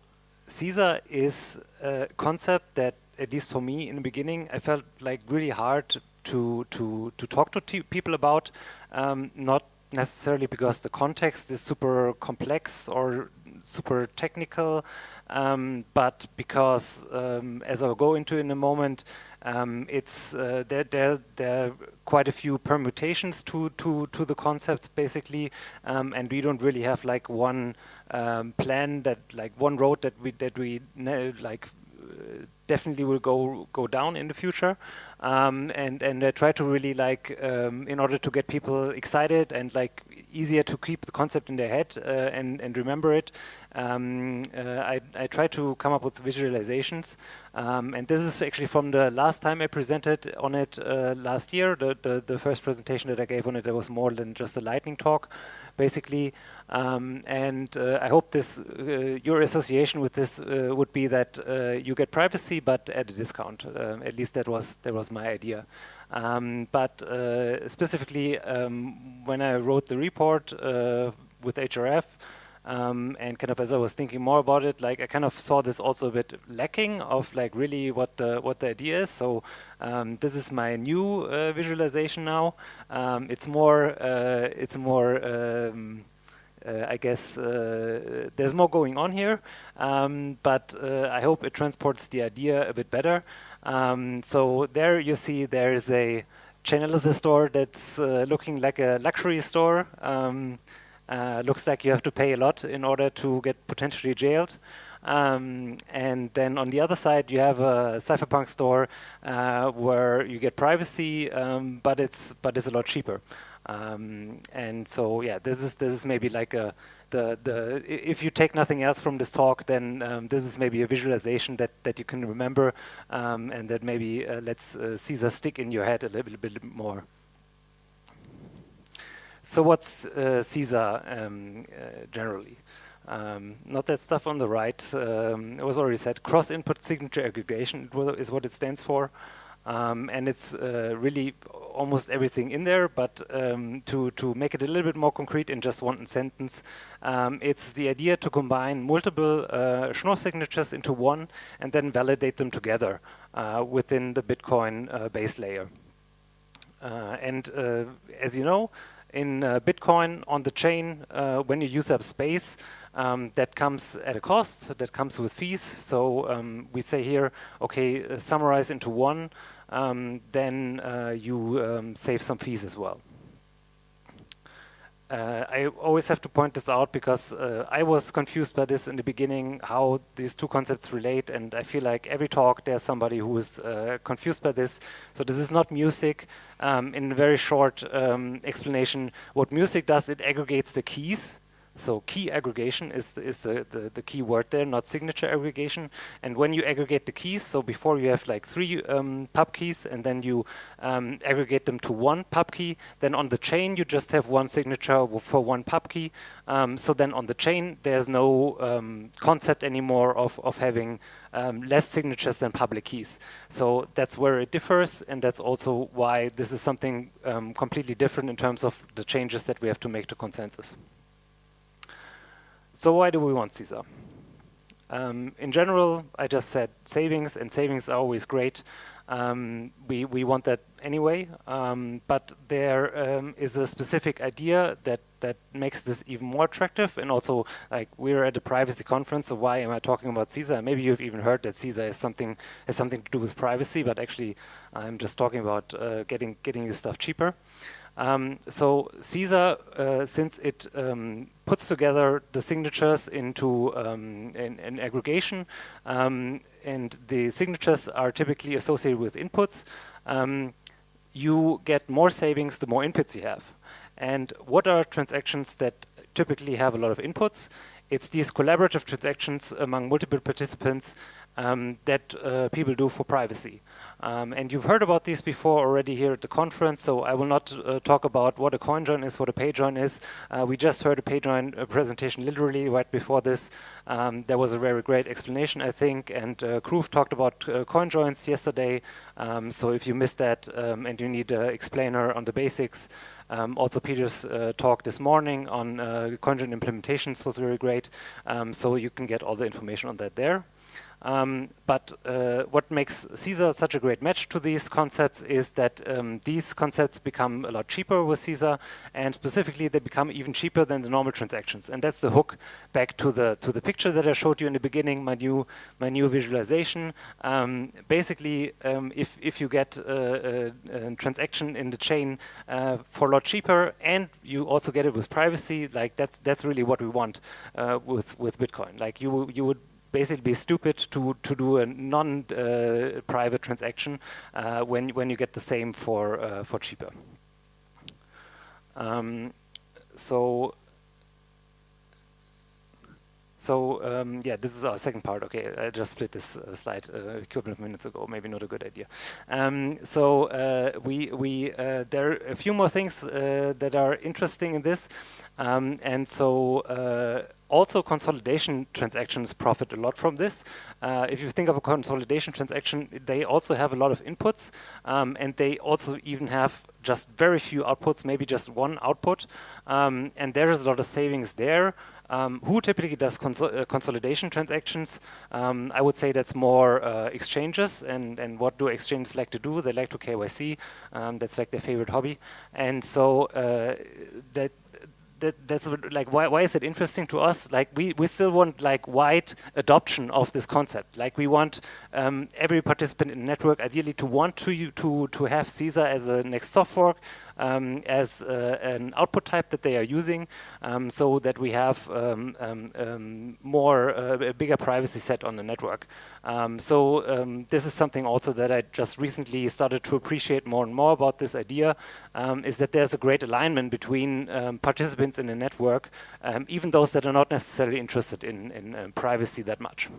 CISA is a concept that, at least for me in the beginning, I felt like really hard to talk to people about, not necessarily because the context is super complex or super technical, but because, as I'll go into in a moment, it's there are quite a few permutations to the concepts basically, and we don't really have like one plan that like one road that we like definitely will go down in the future, and I try to really like in order to get people excited and like easier to keep the concept in their head and remember it. I try to come up with visualizations, and this is actually from the last time I presented on it last year. The first presentation that I gave on it, there was more than just a lightning talk, basically. And I hope this your association with this would be that you get privacy, but at a discount. At least that was my idea. But specifically, when I wrote the report with HRF, and kind of as I was thinking more about it, like I kind of saw this also a bit lacking of like really what the idea is. So this is my new visualization now. It's more I guess there's more going on here, but I hope it transports the idea a bit better. So there you see there is a Chainalysis store that's looking like a luxury store. Looks like you have to pay a lot in order to get potentially jailed. And then on the other side you have a Cypherpunk store where you get privacy, but it's a lot cheaper. And so yeah, this is maybe like if you take nothing else from this talk, then this is maybe a visualization that you can remember, and that maybe lets CISA stick in your head a little bit more. So what's CISA generally? Not that stuff on the right. It was already said. Cross-input signature aggregation is what it stands for. And it's really almost everything in there, but to make it a little bit more concrete in just one sentence, it's the idea to combine multiple Schnorr signatures into one and then validate them together within the Bitcoin base layer. And as you know, in Bitcoin on the chain, when you use up space, that comes at a cost, that comes with fees. So we say here, okay, summarize into one, then you save some fees as well. I always have to point this out because I was confused by this in the beginning, how these two concepts relate, and I feel like every talk there's somebody who is confused by this. So this is not music. In a very short explanation, what music does, it aggregates the keys. So key aggregation is the key word there, not signature aggregation. And when you aggregate the keys, so before you have like 3 pub keys and then you aggregate them to 1 pub key, then on the chain you just have 1 signature for 1 pub key. So then on the chain there's no concept anymore of having less signatures than public keys. So that's where it differs, and that's also why this is something completely different in terms of the changes that we have to make to consensus. So why do we want CISA? In general, I just said savings, and savings are always great. We want that anyway, but there is a specific idea that makes this even more attractive. And also, like, we're at a privacy conference, so why am I talking about CISA? Maybe you've even heard that CISA has something to do with privacy, but actually, I'm just talking about getting your stuff cheaper. So CISA, since it puts together the signatures into an aggregation, and the signatures are typically associated with inputs, you get more savings the more inputs you have. And what are transactions that typically have a lot of inputs? It's these collaborative transactions among multiple participants that people do for privacy. And you've heard about these before already here at the conference, so I will not talk about what a CoinJoin is, what a Payjoin is. We just heard a Payjoin presentation literally right before this. There was a very great explanation, I think, and Groove talked about CoinJoins yesterday. So if you missed that and you need an explainer on the basics, also Peter's talk this morning on CoinJoin implementations was very great. So you can get all the information on that there. But what makes CISA such a great match to these concepts is that these concepts become a lot cheaper with CISA, and specifically they become even cheaper than the normal transactions. And that's the hook back to the picture that I showed you in the beginning, my new visualization. Basically, if you get a transaction in the chain for a lot cheaper, and you also get it with privacy, like that's really what we want with Bitcoin. Like you would basically be stupid to do a non-private transaction when you get the same for cheaper. Yeah, this is our second part. Okay, I just split this slide a couple of minutes ago. Maybe not a good idea. There are a few more things that are interesting in this, also consolidation transactions profit a lot from this. If you think of a consolidation transaction, they also have a lot of inputs, and they also even have just very few outputs, maybe just one output, and there is a lot of savings there. Who typically does consolidation transactions? I would say that's more exchanges, and what do exchanges like to do? They like to KYC. That's like their favorite hobby, and so that's like why is it interesting to us? Like we still want like wide adoption of this concept. Like we want every participant in the network ideally to want to have CISA as a next soft fork, as an output type that they are using, so that we have a bigger privacy set on the network. This is something also that I just recently started to appreciate more and more about this idea, is that there's a great alignment between participants in the network, even those that are not necessarily interested in privacy that much.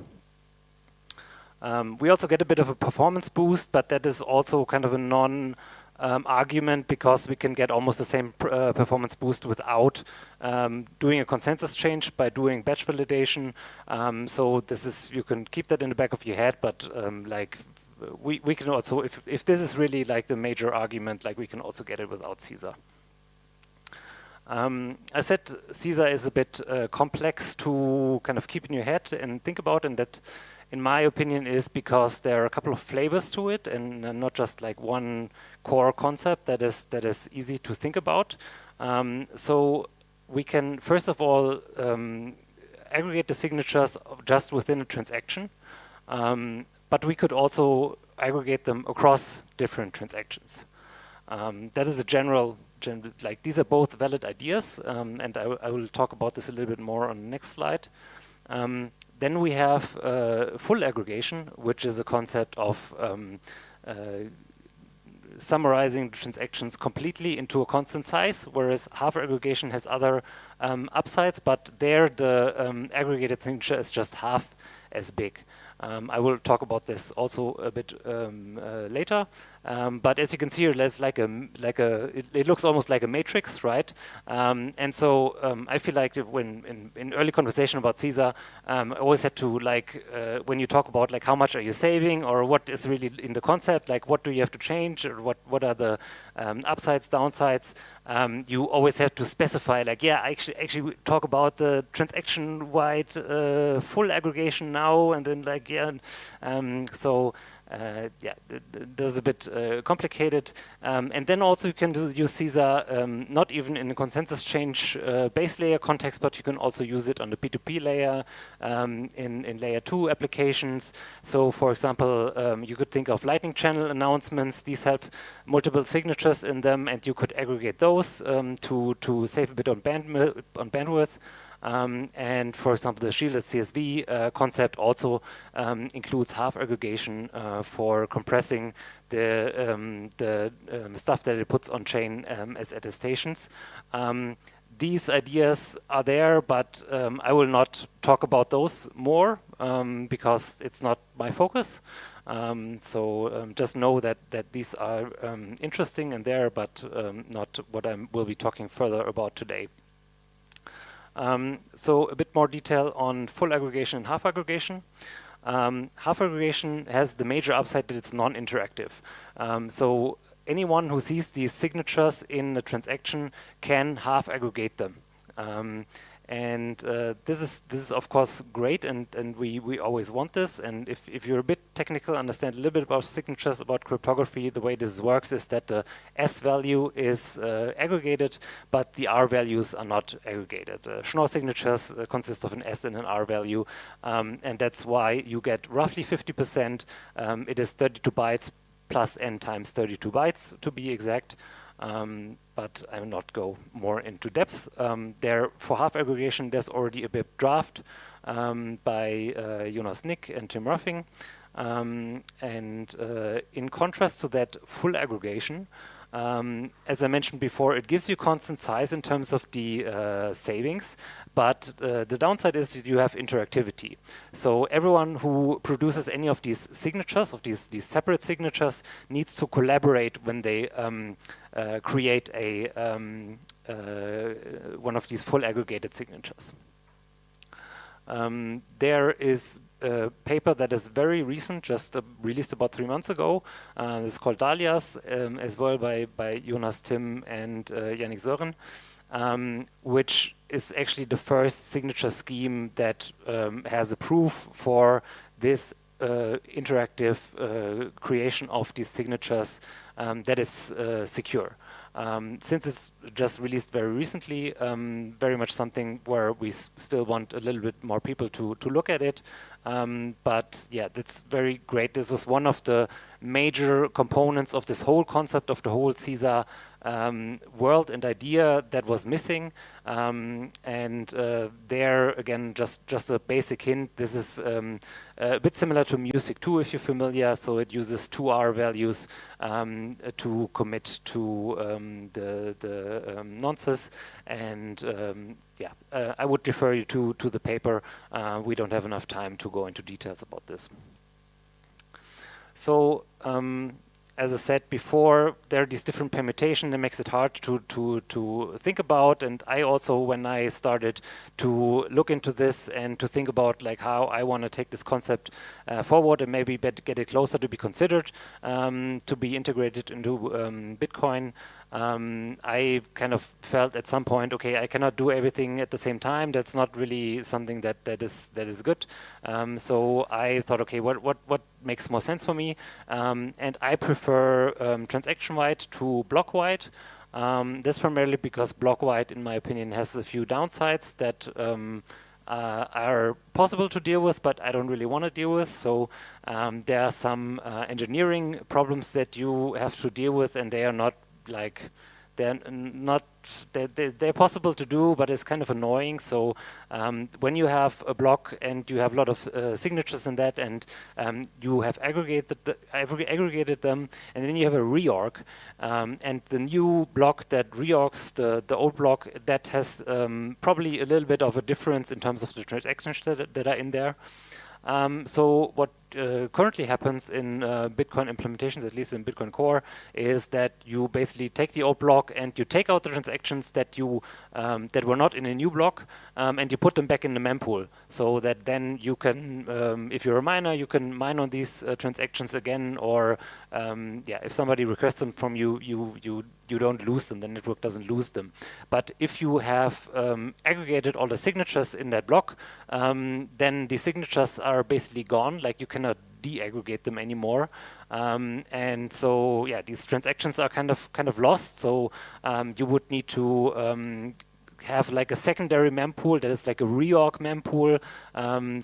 We also get a bit of a performance boost, but that is also kind of a argument, because we can get almost the same performance boost without doing a consensus change by doing batch validation. So this is, you can keep that in the back of your head, but like we can also, if this is really like the major argument, like we can also get it without CISA. I said CISA is a bit complex to kind of keep in your head and think about, and that, in my opinion, is because there are a couple of flavors to it, and not just like one core concept that is easy to think about. So we can first of all aggregate the signatures just within a transaction, but we could also aggregate them across different transactions. That is a general, like these are both valid ideas, and I will talk about this a little bit more on the next slide. Then we have full aggregation, which is a concept of summarizing transactions completely into a constant size, whereas half aggregation has other upsides, but there the aggregated signature is just half as big. I will talk about this also a bit later. But as you can see, there's it looks almost like a matrix, right? And so I feel like when in early conversation about CISA, I always had to when you talk about like how much are you saving, or what is really in the concept, like what do you have to change, or what are the upsides, downsides, you always have to specify like, yeah, actually we talk about the transaction-wide full aggregation now, and then like, yeah, so yeah, that's a bit complicated. And then also you can use CISA not even in a consensus change base layer context, but you can also use it on the P2P layer in layer 2 applications. So for example, you could think of lightning channel announcements. These have multiple signatures in them, and you could aggregate those to save a bit on bandwidth. And for example, the shielded CSV concept also includes half aggregation for compressing the stuff that it puts on chain as attestations. These ideas are there, but I will not talk about those more because it's not my focus. So just know that these are interesting and there, but not what I will be talking further about today. So a bit more detail on full aggregation and half aggregation. Half aggregation has the major upside that it's non-interactive. So anyone who sees these signatures in a transaction can half aggregate them. And this is of course great, and we always want this. And if you're a bit technical, understand a little bit about signatures, about cryptography, the way this works is that the S value is aggregated, but the R values are not aggregated. Schnorr signatures consist of an S and an R value, and that's why you get roughly 50%. It is 32 bytes plus n times 32 bytes to be exact. But I will not go more into depth. There, for half aggregation, there's already a BIP draft by Jonas Nick and Tim Ruffing. And in contrast to that full aggregation, as I mentioned before, it gives you constant size in terms of the savings, but the downside is you have interactivity. So everyone who produces any of these signatures, of these separate signatures, needs to collaborate when they create a one of these full aggregated signatures. There is a paper that is very recent, just released about 3 months ago. It's called Dahlias, as well by Jonas, Tim, and Yannick Sören, which is actually the first signature scheme that has a proof for this interactive creation of these signatures that is secure. Since it's just released very recently, very much something where we still want a little bit more people to look at it. But yeah, that's very great. This was one of the major components of this whole concept of the whole CISA world and idea that was missing. And there, again, just a basic hint, this is a bit similar to Music 2, if you're familiar. So it uses 2 R values to commit to the nonces. And yeah, I would refer you to the paper. We don't have enough time to go into details about this. So as I said before, there are these different permutations that makes it hard to think about. And I also, when I started to look into this and to think about like how I want to take this concept forward and maybe get it closer to be considered to be integrated into Bitcoin, I kind of felt at some point, okay, I cannot do everything at the same time. That's not really something that is good. So I thought, okay, what makes more sense for me? And I prefer transaction-wide to block-wide. That's primarily because block-wide, in my opinion, has a few downsides that are possible to deal with, but I don't really want to deal with. So there are some engineering problems that you have to deal with, and they are not like they're possible to do, but it's kind of annoying. So when you have a block and you have a lot of signatures in that, and you have aggregated them, and then you have a reorg, and the new block that reorgs the old block, that has probably a little bit of a difference in terms of the transactions that are in there. So what currently happens in Bitcoin implementations, at least in Bitcoin Core, is that you basically take the old block and you take out the transactions that you that were not in a new block, and you put them back in the mempool, so that then you can, if you're a miner, you can mine on these transactions again, or yeah, if somebody requests them from you, you don't lose them. The network doesn't lose them. But if you have aggregated all the signatures in that block, then the signatures are basically gone. Like you cannot de-aggregate them anymore. And so, yeah, these transactions are kind of lost. So you would need to have like a secondary mempool that is like a reorg mempool.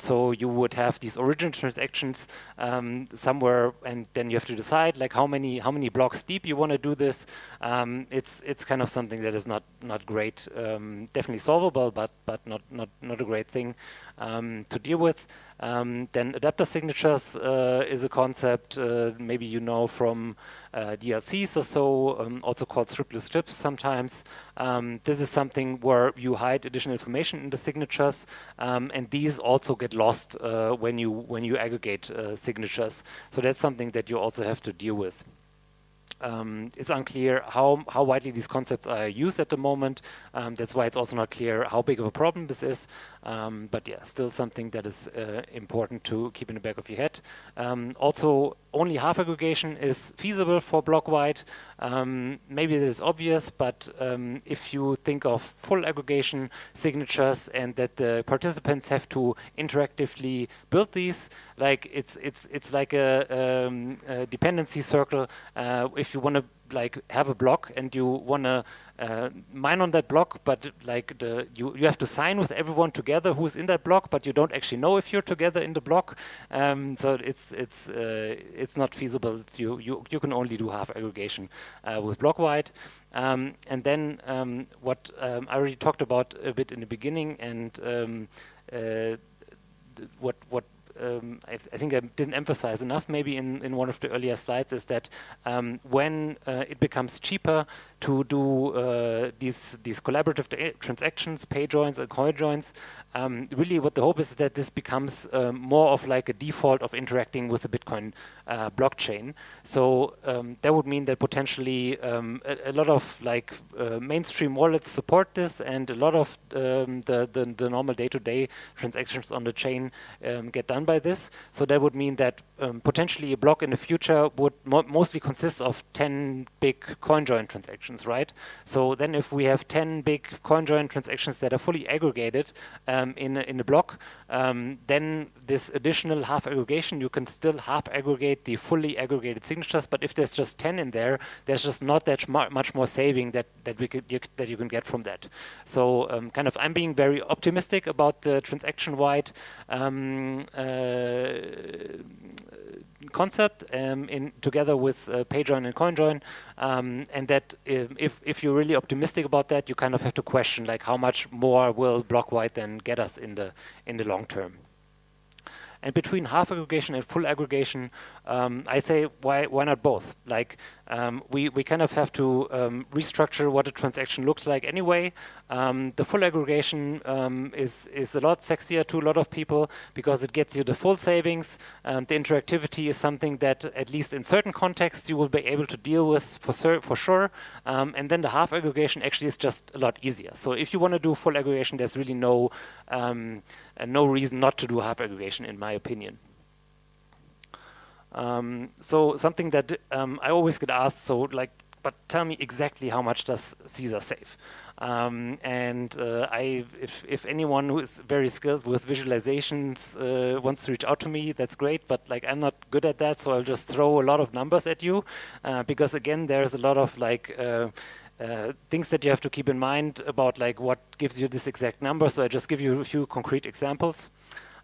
So you would have these original transactions somewhere, and then you have to decide like how many blocks deep you want to do this. It's kind of something that is not great. Definitely solvable, but not a great thing to deal with. Then adapter signatures is a concept maybe you know from DLCs or so, also called stripless strips sometimes. This is something where you hide additional information in the signatures, and these also get lost when you aggregate signatures. So that's something that you also have to deal with. It's unclear how widely these concepts are used at the moment. That's why it's also not clear how big of a problem this is. But yeah, still something that is important to keep in the back of your head. Also, only half aggregation is feasible for block-wide. Maybe it is obvious, but if you think of full aggregation signatures and that the participants have to interactively build these, like it's like a dependency circle. If you want to like have a block and you want to mine on that block, but like you have to sign with everyone together who's in that block, but you don't actually know if you're together in the block. So it's not feasible. You can only do half aggregation with block-wide. And then what I already talked about a bit in the beginning, and what I think I didn't emphasize enough maybe in one of the earlier slides is that when it becomes cheaper to do these collaborative transactions, Payjoins and CoinJoins, really what the hope is that this becomes more of like a default of interacting with the Bitcoin blockchain. So that would mean that potentially a lot of like mainstream wallets support this, and a lot of the normal day-to-day transactions on the chain get done by this. So that would mean that potentially a block in the future would mostly consist of 10 big CoinJoin transactions, right? So then if we have 10 big CoinJoin transactions that are fully aggregated in a block, then this additional half aggregation, you can still half aggregate the fully aggregated signatures, but if there's just 10 in there, there's just not that much more saving that you can get from that. So kind of I'm being very optimistic about the transaction-wide concept together with Payjoin and CoinJoin, and that if you're really optimistic about that, you kind of have to question like how much more will block-wide then get us in the long term. And between half aggregation and full aggregation, I say why not both? Like we kind of have to restructure what a transaction looks like anyway. The full aggregation is a lot sexier to a lot of people because it gets you the full savings. The interactivity is something that, at least in certain contexts, you will be able to deal with for sure. And then the half aggregation actually is just a lot easier. So if you want to do full aggregation, there's really no reason not to do half aggregation, in my opinion. So something that I always get asked, so like, but tell me exactly how much does CISA save? If anyone who is very skilled with visualizations wants to reach out to me, that's great, but like I'm not good at that, so I'll just throw a lot of numbers at you, because again, there's a lot of like things that you have to keep in mind about like what gives you this exact number. So I just give you a few concrete examples.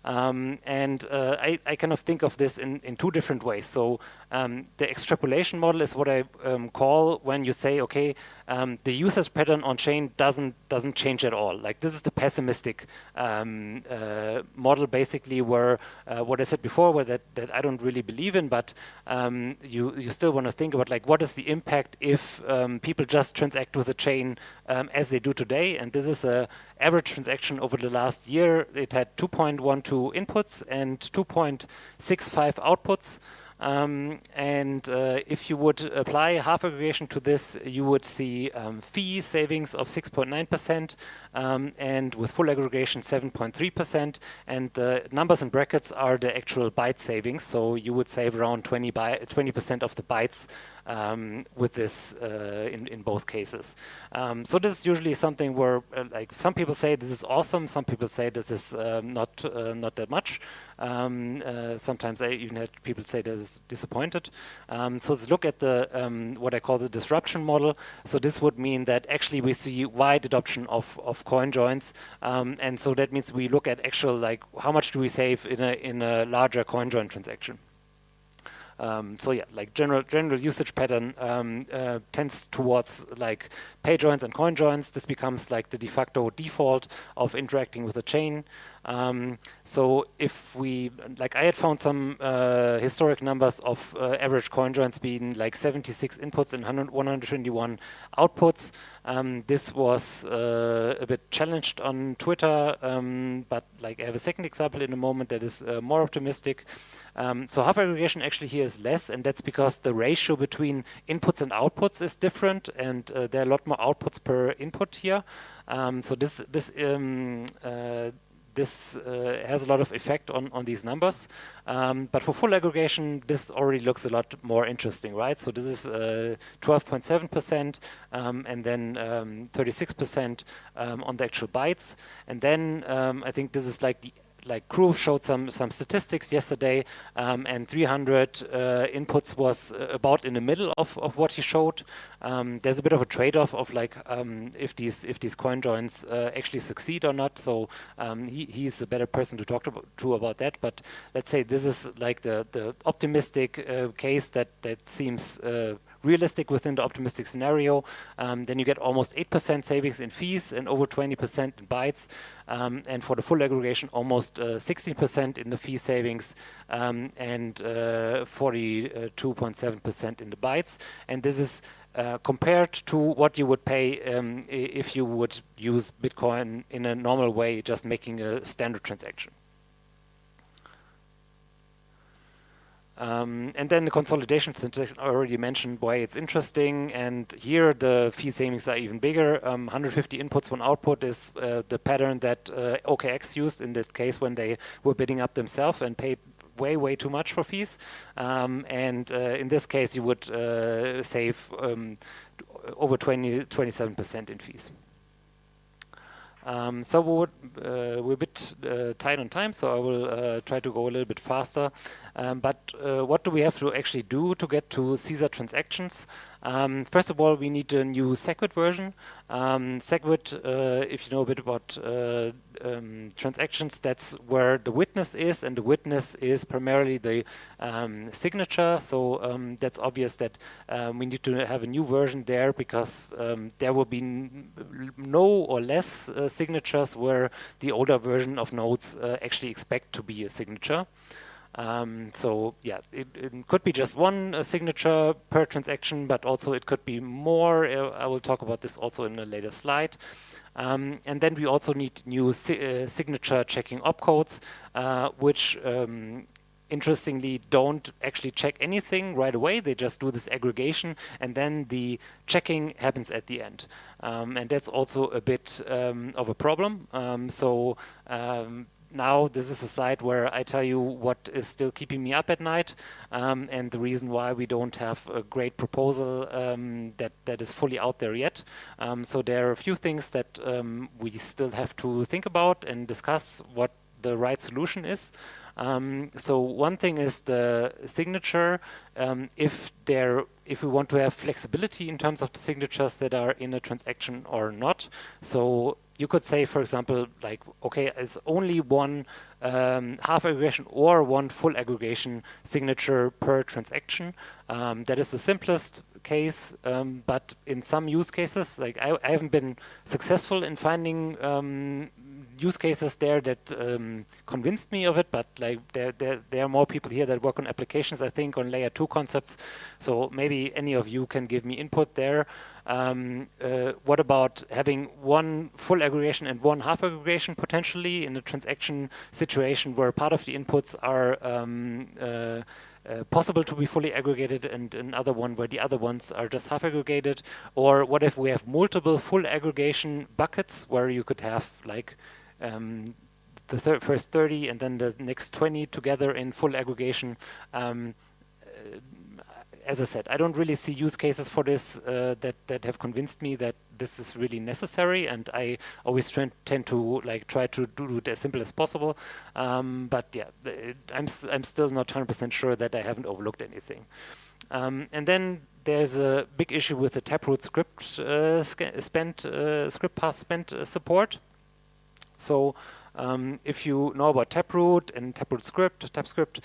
I kind of think of this in two different ways. So the extrapolation model is what I call when you say, okay, the usage pattern on chain doesn't change at all. Like this is the pessimistic model, basically, where what I said before, where that I don't really believe in, but you still want to think about like what is the impact if people just transact with the chain as they do today. And this is a average transaction over the last year. It had 2.12 inputs and 2.65 outputs. If you would apply half aggregation to this, you would see fee savings of 6.9%, and with full aggregation 7.3%. And the numbers in brackets are the actual byte savings. So you would save around 20% of the bytes with this in both cases. So this is usually something where like some people say this is awesome, some people say this is not that much. Sometimes I even had people say this is disappointed. So let's look at the what I call the disruption model. So this would mean that actually we see wide adoption of CoinJoins, and so that means we look at actual like how much do we save in a larger CoinJoin transaction. So yeah, like general usage pattern tends towards like Payjoins and CoinJoins. This becomes like the de facto default of interacting with the chain. So if we, like I had found some historic numbers of average CoinJoins being like 76 inputs and 121 outputs. This was a bit challenged on Twitter, but like I have a second example in a moment that is more optimistic. So half aggregation actually here is less, and that's because the ratio between inputs and outputs is different, and there are a lot more outputs per input here. So this has a lot of effect on these numbers. But for full aggregation, this already looks a lot more interesting, right? So this is 12.7%, and then 36% on the actual bytes. And then I think this is like the Crew showed some statistics yesterday, and 300 inputs was about in the middle of what he showed. There's a bit of a trade-off of like if these CoinJoins actually succeed or not. So he's a better person to talk to about that. But let's say this is like the optimistic case that seems realistic within the optimistic scenario. Then you get almost 8% savings in fees and over 20% in bytes. And for the full aggregation, almost 16% in the fee savings and 42.7% in the bytes. And this is compared to what you would pay if you would use Bitcoin in a normal way, just making a standard transaction. And then the consolidation transaction, I already mentioned why it's interesting, and here the fee savings are even bigger. 150 inputs, one output is the pattern that OKX used in that case when they were bidding up themselves and paid way too much for fees. And in this case, you would save over 27% in fees. So we're a bit tight on time, so I will try to go a little bit faster. But what do we have to actually do to get to CISA transactions? First of all, we need a new SegWit version. SegWit, if you know a bit about transactions, that's where the witness is, and the witness is primarily the signature. So that's obvious that we need to have a new version there, because there will be no or less signatures where the older version of nodes actually expect to be a signature. So yeah, it could be just one signature per transaction, but also it could be more. I will talk about this also in a later slide. And then we also need new signature checking opcodes, which interestingly don't actually check anything right away. They just do this aggregation, and then the checking happens at the end. And that's also a bit of a problem. Now this is a slide where I tell you what is still keeping me up at night, and the reason why we don't have a great proposal that is fully out there yet. So there are a few things that we still have to think about and discuss what the right solution is. So one thing is the signature. If we want to have flexibility in terms of the signatures that are in a transaction or not. So you could say, for example, like, okay, it's only one half aggregation or one full aggregation signature per transaction. That is the simplest case, but in some use cases, like I haven't been successful in finding use cases there that convinced me of it, but like there are more people here that work on applications, I think, on layer 2 concepts. So maybe any of you can give me input there. What about having one full aggregation and one half aggregation potentially in a transaction situation where part of the inputs are possible to be fully aggregated and another one where the other ones are just half aggregated? Or what if we have multiple full aggregation buckets where you could have like the first 30 and then the next 20 together in full aggregation? as I said, I don't really see use cases for this that have convinced me that this is really necessary, and I always tend to like try to do it as simple as possible. But yeah, I'm still not 100% sure that I haven't overlooked anything. And then there's a big issue with the Taproot script script path spent support. So if you know about Taproot and Taproot script, TapScript,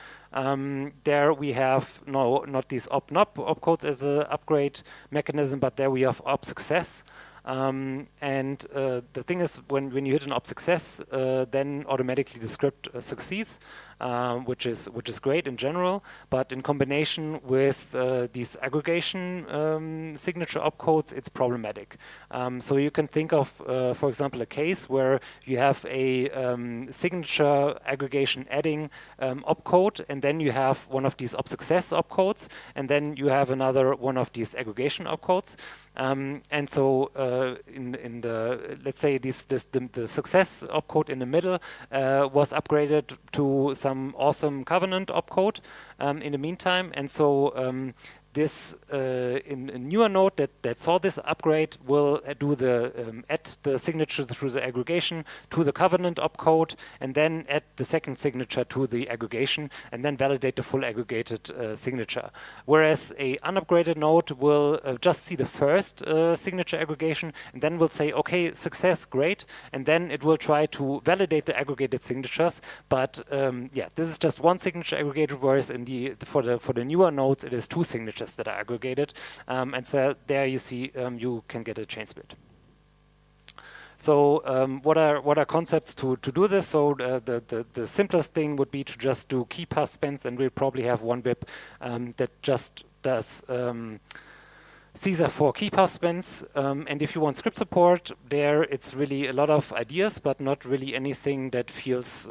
there we have not these op-nop opcodes as an upgrade mechanism, but there we have op success. And the thing is, when you hit an op success, then automatically the script succeeds, which is great in general. But in combination with these aggregation signature opcodes, it's problematic. So you can think of, for example, a case where you have a signature aggregation adding opcode, and then you have one of these op success opcodes, and then you have another one of these aggregation opcodes. And so in the, let's say the success opcode in the middle was upgraded to some awesome covenant opcode in the meantime. And so this in a newer node that saw this upgrade will do the add the signature through the aggregation to the covenant opcode, and then add the second signature to the aggregation, and then validate the full aggregated signature. Whereas a unupgraded node will just see the first signature aggregation, and then will say, okay, success, great, and then it will try to validate the aggregated signatures. But yeah, this is just one signature aggregated, whereas in for the newer nodes it is two signatures that are aggregated, and so there you see you can get a chain split. So what are concepts to do this? So the simplest thing would be to just do key path spends, and we'll probably have one BIP that just does CISA for key path spends. And if you want script support, there it's really a lot of ideas, but not really anything that feels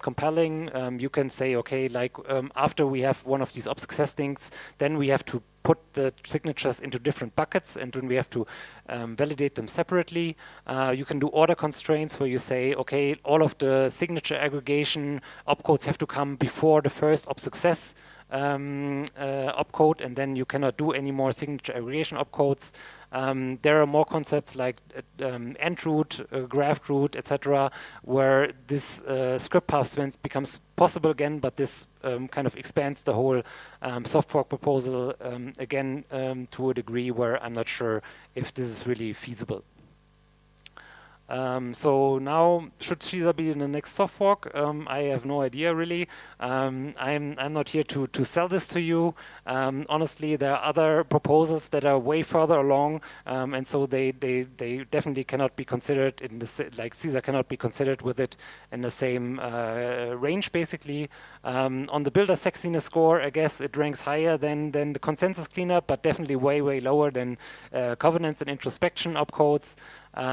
compelling. You can say, okay, like after we have one of these op success things, then we have to put the signatures into different buckets, and then we have to validate them separately. You can do order constraints where you say, okay, all of the signature aggregation opcodes have to come before the first op success opcode, and then you cannot do any more signature aggregation opcodes. There are more concepts like end root, graph root, etc., where this script path spends becomes possible again, but this kind of expands the whole soft fork proposal again to a degree where I'm not sure if this is really feasible. So now, should CISA be in the next soft fork? I have no idea really. I'm not here to sell this to you. Honestly, there are other proposals that are way further along, and so they definitely cannot be considered in the like CISA cannot be considered with it in the same range basically. On the builder sexiness score, I guess it ranks higher than the consensus cleanup, but definitely way lower than covenants and introspection opcodes. But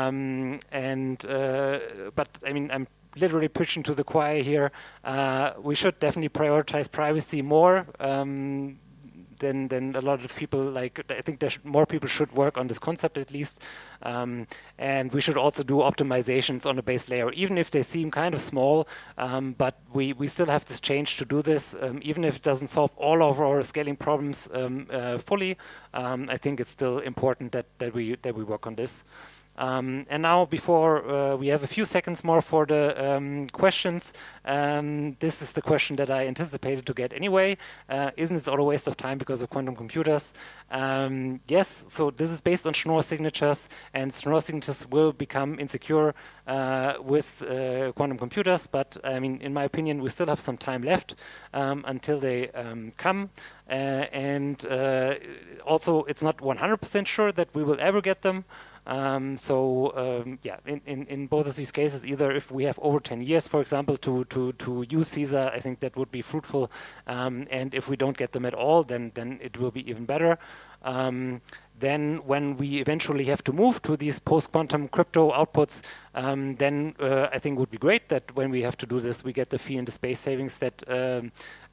I mean, I'm literally preaching to the choir here. We should definitely prioritize privacy more than a lot of people. Like, I think more people should work on this concept at least, and we should also do optimizations on the base layer, even if they seem kind of small. But we still have this change to do this, even if it doesn't solve all of our scaling problems fully. I think it's still important that we work on this. And now, before we have a few seconds more for the questions, this is the question that I anticipated to get anyway. Isn't this all a waste of time because of quantum computers? Yes, so this is based on Schnorr signatures, and Schnorr signatures will become insecure with quantum computers, but I mean, in my opinion, we still have some time left until they come. And also, it's not 100% sure that we will ever get them. Yeah, in both of these cases, either if we have over 10 years, for example, to use CISA, I think that would be fruitful. And if we don't get them at all, then it will be even better. Then when we eventually have to move to these post-quantum crypto outputs, then I think it would be great that when we have to do this, we get the fee and the space savings that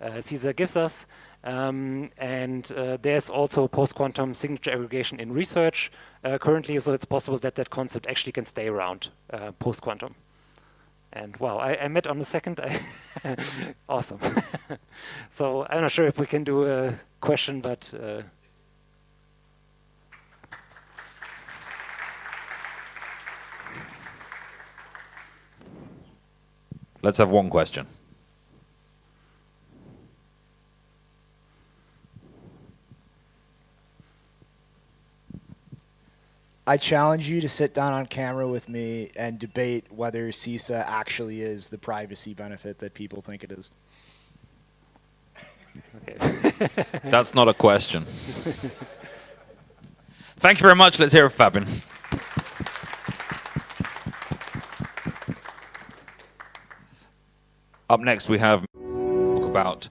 CISA gives us. There's also post-quantum signature aggregation in research currently, so it's possible that that concept actually can stay around post-quantum. And wow, I met on the second. Awesome. So I'm not sure if we can do a question, but. Let's have one question. I challenge you to sit down on camera with me and debate whether CISA actually is the privacy benefit that people think it is. Okay. That's not a question. Thank you very much. Let's hear it, Fabian. Up next, we have talk about.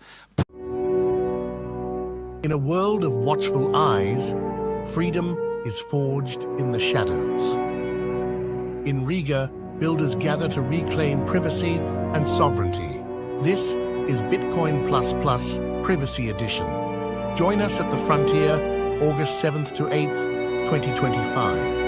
In a world of watchful eyes, freedom is forged in the shadows. In Riga, builders gather to reclaim privacy and sovereignty. This is Bitcoin++ Privacy Edition. Join us at the frontier, August 7th to 8th, 2025.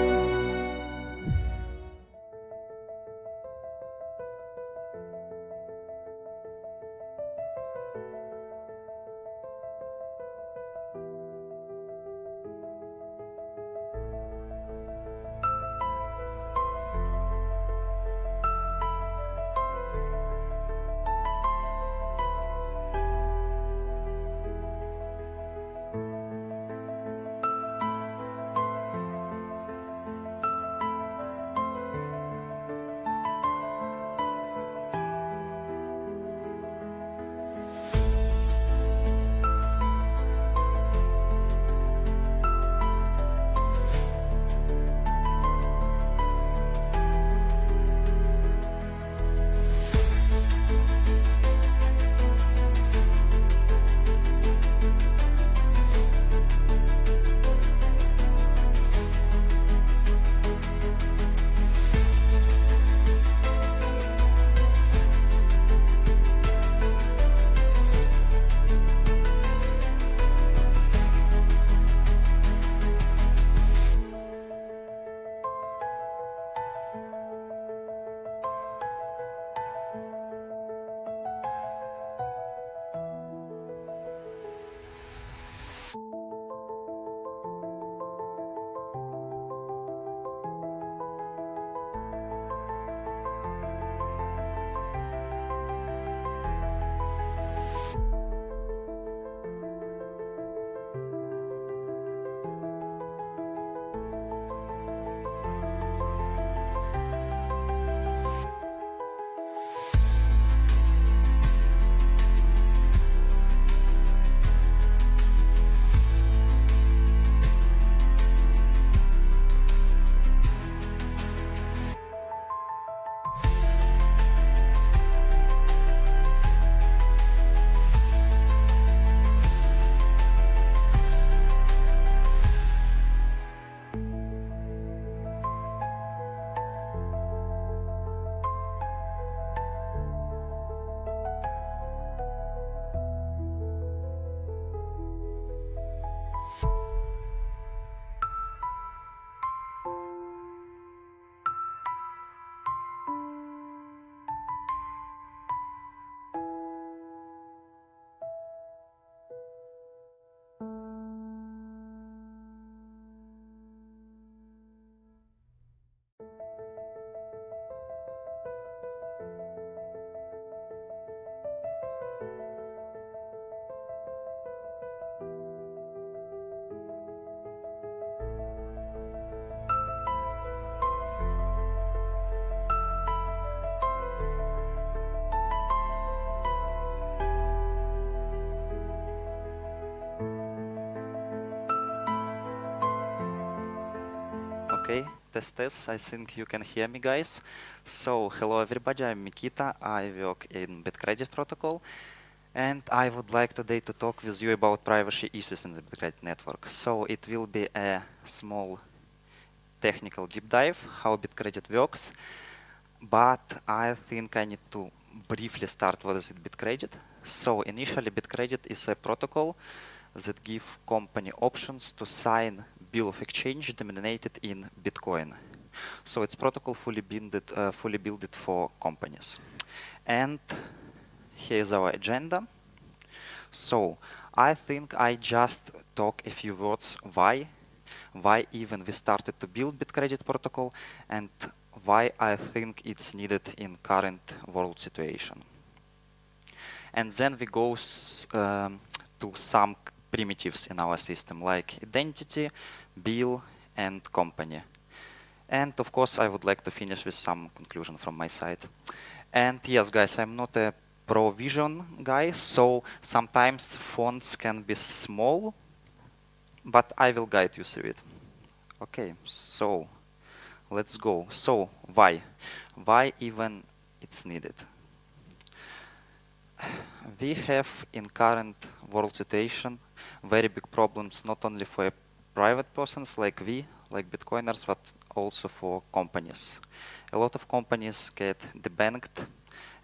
Okay, test. I think you can hear me, guys. So, hello everybody, I'm Mykyta. I work in Bitcredit protocol. And I would like today to talk with you about privacy issues in the Bitcredit network. So, it will be a small technical deep dive, how Bitcredit works. But I think I need to briefly start what is Bitcredit. So, initially, Bitcredit is a protocol that gives company options to sign bill of exchange denominated in Bitcoin. So it's protocol fully built for companies. And here's our agenda. So I think I just talk a few words why even we started to build Bitcredit protocol, and why I think it's needed in current world situation. And then we go to some primitives in our system, like identity, bill, and company. And of course, I would like to finish with some conclusion from my side. And yes, guys, I'm not a pro-vision guy, so sometimes fonts can be small, but I will guide you through it. Okay, so let's go. So why? Why even it's needed? We have in current world situation very big problems, not only for private persons like we, like Bitcoiners, but also for companies. A lot of companies get debanked.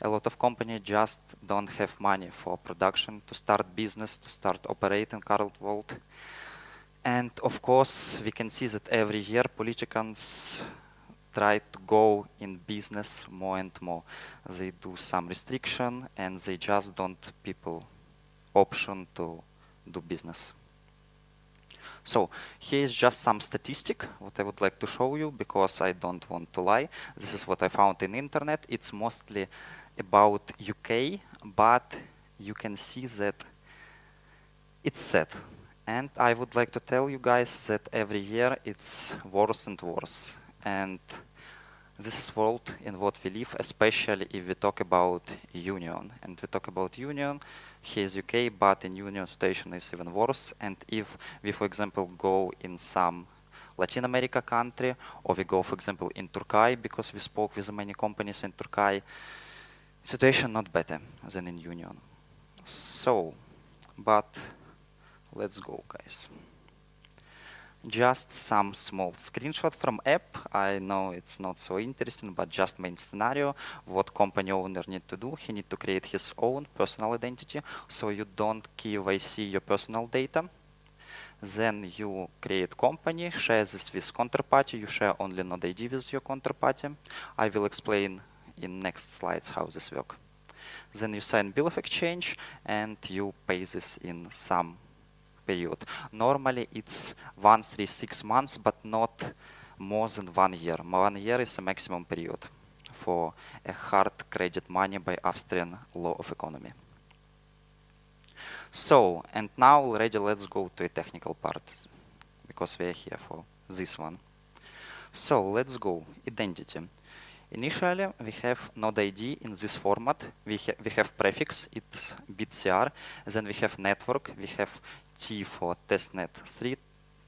A lot of companies just don't have money for production, to start business, to start operating current world. And of course, we can see that every year politicians try to go in business more and more. They do some restriction and they just don't people option to do business. So here is just some statistic what I would like to show you, because I don't want to lie. This is what I found in internet. It's mostly about UK, but you can see that it's sad. And I would like to tell you guys that every year it's worse and worse. And this is world in what we live, especially if we talk about union. And we talk about union, here's UK, but in union situation is even worse. And if we, for example, go in some Latin America country, or we go, for example, in Turkey, because we spoke with many companies in Turkey, situation not better than in union. So, but let's go, guys. Just some small screenshot from app. I know it's not so interesting, but just main scenario. What company owner need to do? He need to create his own personal identity, so you don't KYC your personal data. Then you create company, share this with counterparty. You share only node ID with your counterparty. I will explain in next slides how this works. Then you sign bill of exchange and you pay this in some period. Normally it's 1, 3, 6 months, but not more than 1 year. 1 year is a maximum period for a hard credit money by Austrian law of economy. So, and now already let's go to a technical part, because we are here for this one. So let's go, identity. Initially, we have node ID in this format. We have prefix, it's BitCR. Then we have network. We have T for testnet 3,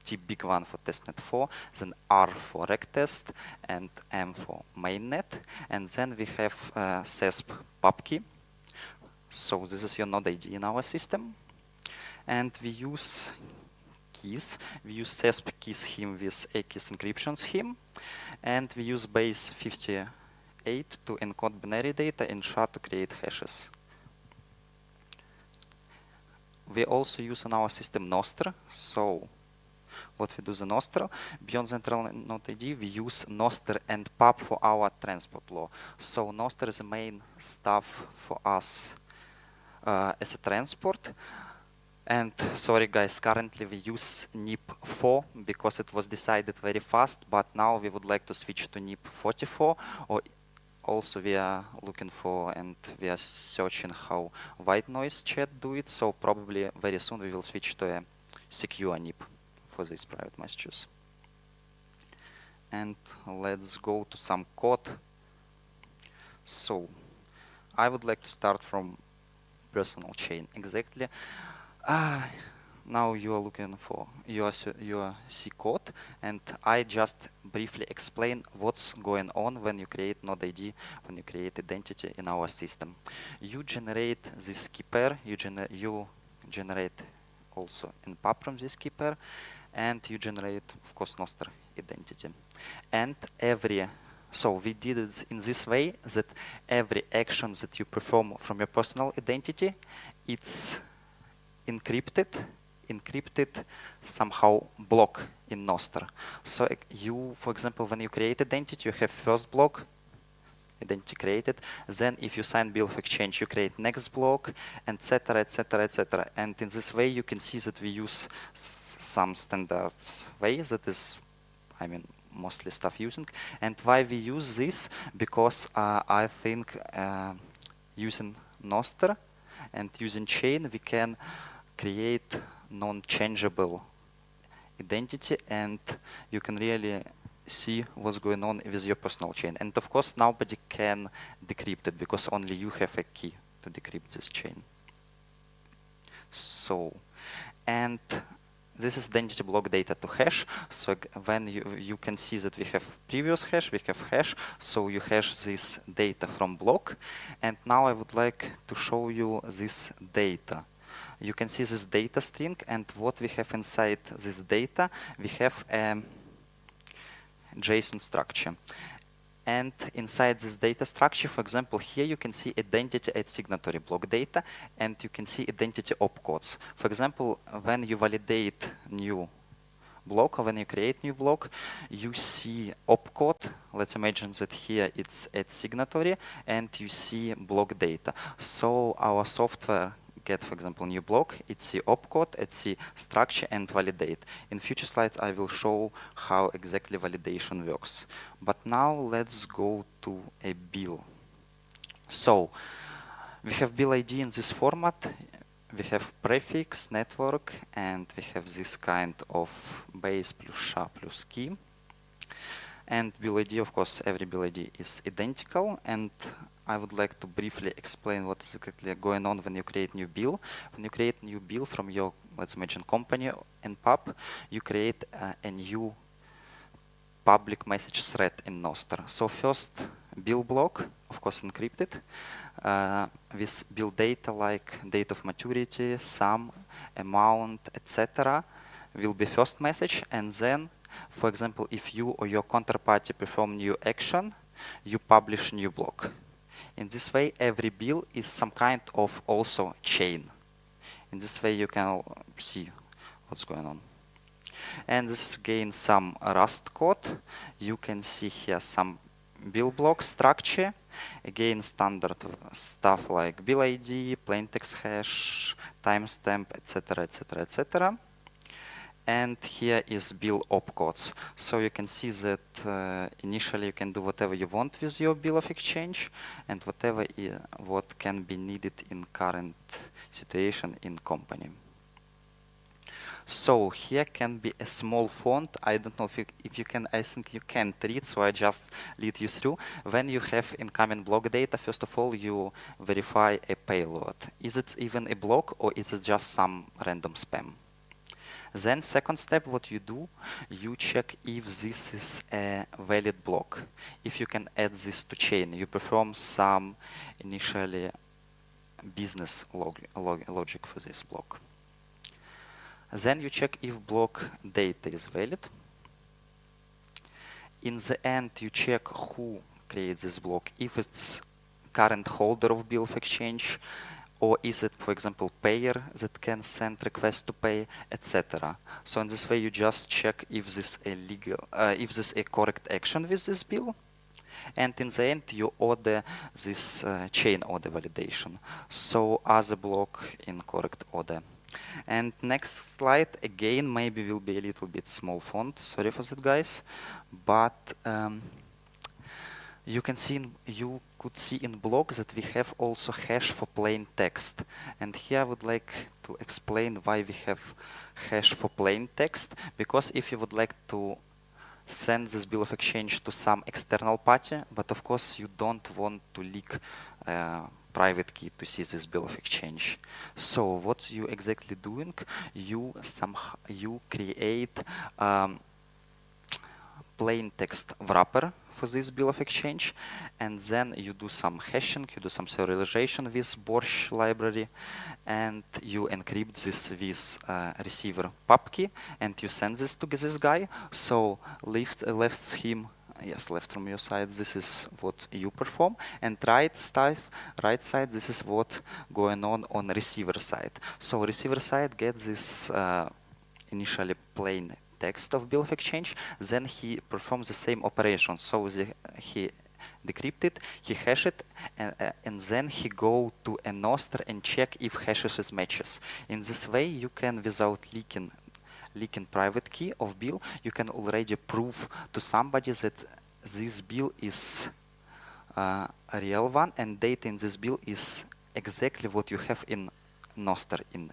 T big one for testnet 4, then R for rectest, and M for mainnet. And then we have CESP pub key. So this is your node ID in our system. And we use keys. We use CESP key scheme with a keys encryption scheme. And we use base 58 to encode binary data and SHA to create hashes. We also use in our system Nostr. So what we do the Nostr, beyond central node ID, we use Nostr and pub for our transport law. So Nostr is the main stuff for us as a transport. And sorry guys, currently we use NIP 4 because it was decided very fast, but now we would like to switch to NIP 44, or also we are looking for and we are searching how white noise chat do it, so probably very soon we will switch to a secure NIP for these private messages. And let's go to some code. So I would like to start from personal chain exactly. Now you are looking for your C code, and I just briefly explain what's going on when you create node ID, when you create identity in our system. You generate this key pair, you generate also in pub from this key pair, and you generate, of course, Nostr identity. And so we did it in this way that every action that you perform from your personal identity, it's encrypted encrypted somehow block in Nostr. So you, for example, when you create identity, you have first block, identity created. Then if you sign bill of exchange, you create next block, etc., etc., etc. And in this way, you can see that we use some standards way that is, I mean, mostly stuff using. And why we use this? Because I think using Nostr and using chain, we can create non-changeable identity, and you can really see what's going on with your personal chain. And of course, nobody can decrypt it because only you have a key to decrypt this chain. So, and this is identity block data to hash. So when you can see that we have previous hash, we have hash. So you hash this data from block. And now I would like to show you this data. You can see this data string, and what we have inside this data, we have a JSON structure. And inside this data structure, for example, here you can see identity at signatory block data, and you can see identity opcodes. For example, when you validate new block, or when you create new block, you see opcode. Let's imagine that here it's at signatory, and you see block data. So our software get, for example, new block, it's the opcode, it's the structure, and validate. In future slides, I will show how exactly validation works. But now let's go to a bill. So we have bill ID in this format. We have prefix, network, and we have this kind of base plus SHA plus key. And bill ID, of course, every bill ID is identical. And I would like to briefly explain what is exactly going on when you create new bill. When you create new bill from your, let's imagine, company in pub, you create a new public message thread in Nostr. So first, bill block, of course, encrypted, with bill data like date of maturity, sum, amount, etc. will be first message. And then, for example, if you or your counterparty perform new action, you publish new block. In this way, every bill is some kind of also chain. In this way, you can see what's going on. And this is again some Rust code. You can see here some bill block structure. Again, standard stuff like bill ID, plaintext hash, timestamp, etc., etc., etc. And here is bill opcodes. So you can see that initially you can do whatever you want with your bill of exchange, and whatever what can be needed in current situation in company. So here can be a small font. I don't know if you can, I think you can't read, so I just lead you through. When you have incoming block data, first of all, you verify a payload. Is it even a block, or is it just some random spam? Then second step, what you do, you check if this is a valid block. If you can add this to chain, you perform some initially business logic for this block. Then you check if block data is valid. In the end, you check who creates this block, if it's current holder of bill of exchange, or is it, for example, payer that can send request to pay, etc. So in this way, you just check if this a legal, if this a correct action with this bill, and in the end, you order this chain order validation. So as a block in correct order. And next slide again maybe will be a little bit small font. Sorry for that, guys, but you can see you could see in block that we have also hash for plain text. And here I would like to explain why we have hash for plain text. Because if you would like to send this bill of exchange to some external party, but of course you don't want to leak private key to see this bill of exchange. So what you exactly doing? You create plain text wrapper for this bill of exchange, and then you do some hashing, you do some serialization with Borscht library, and you encrypt this with receiver pub key, and you send this to this guy. So leaves him yes, left from your side, this is what you perform, and right side, this is what going on receiver side. So receiver side gets this initially plain text of bill of exchange, then he performs the same operation. So he decrypt it, he hash it, and then he go to a Nostr and check if hashes is matches. In this way, you can, without leaking private key of bill, you can already prove to somebody that this bill is a real one, and data in this bill is exactly what you have in Nostr in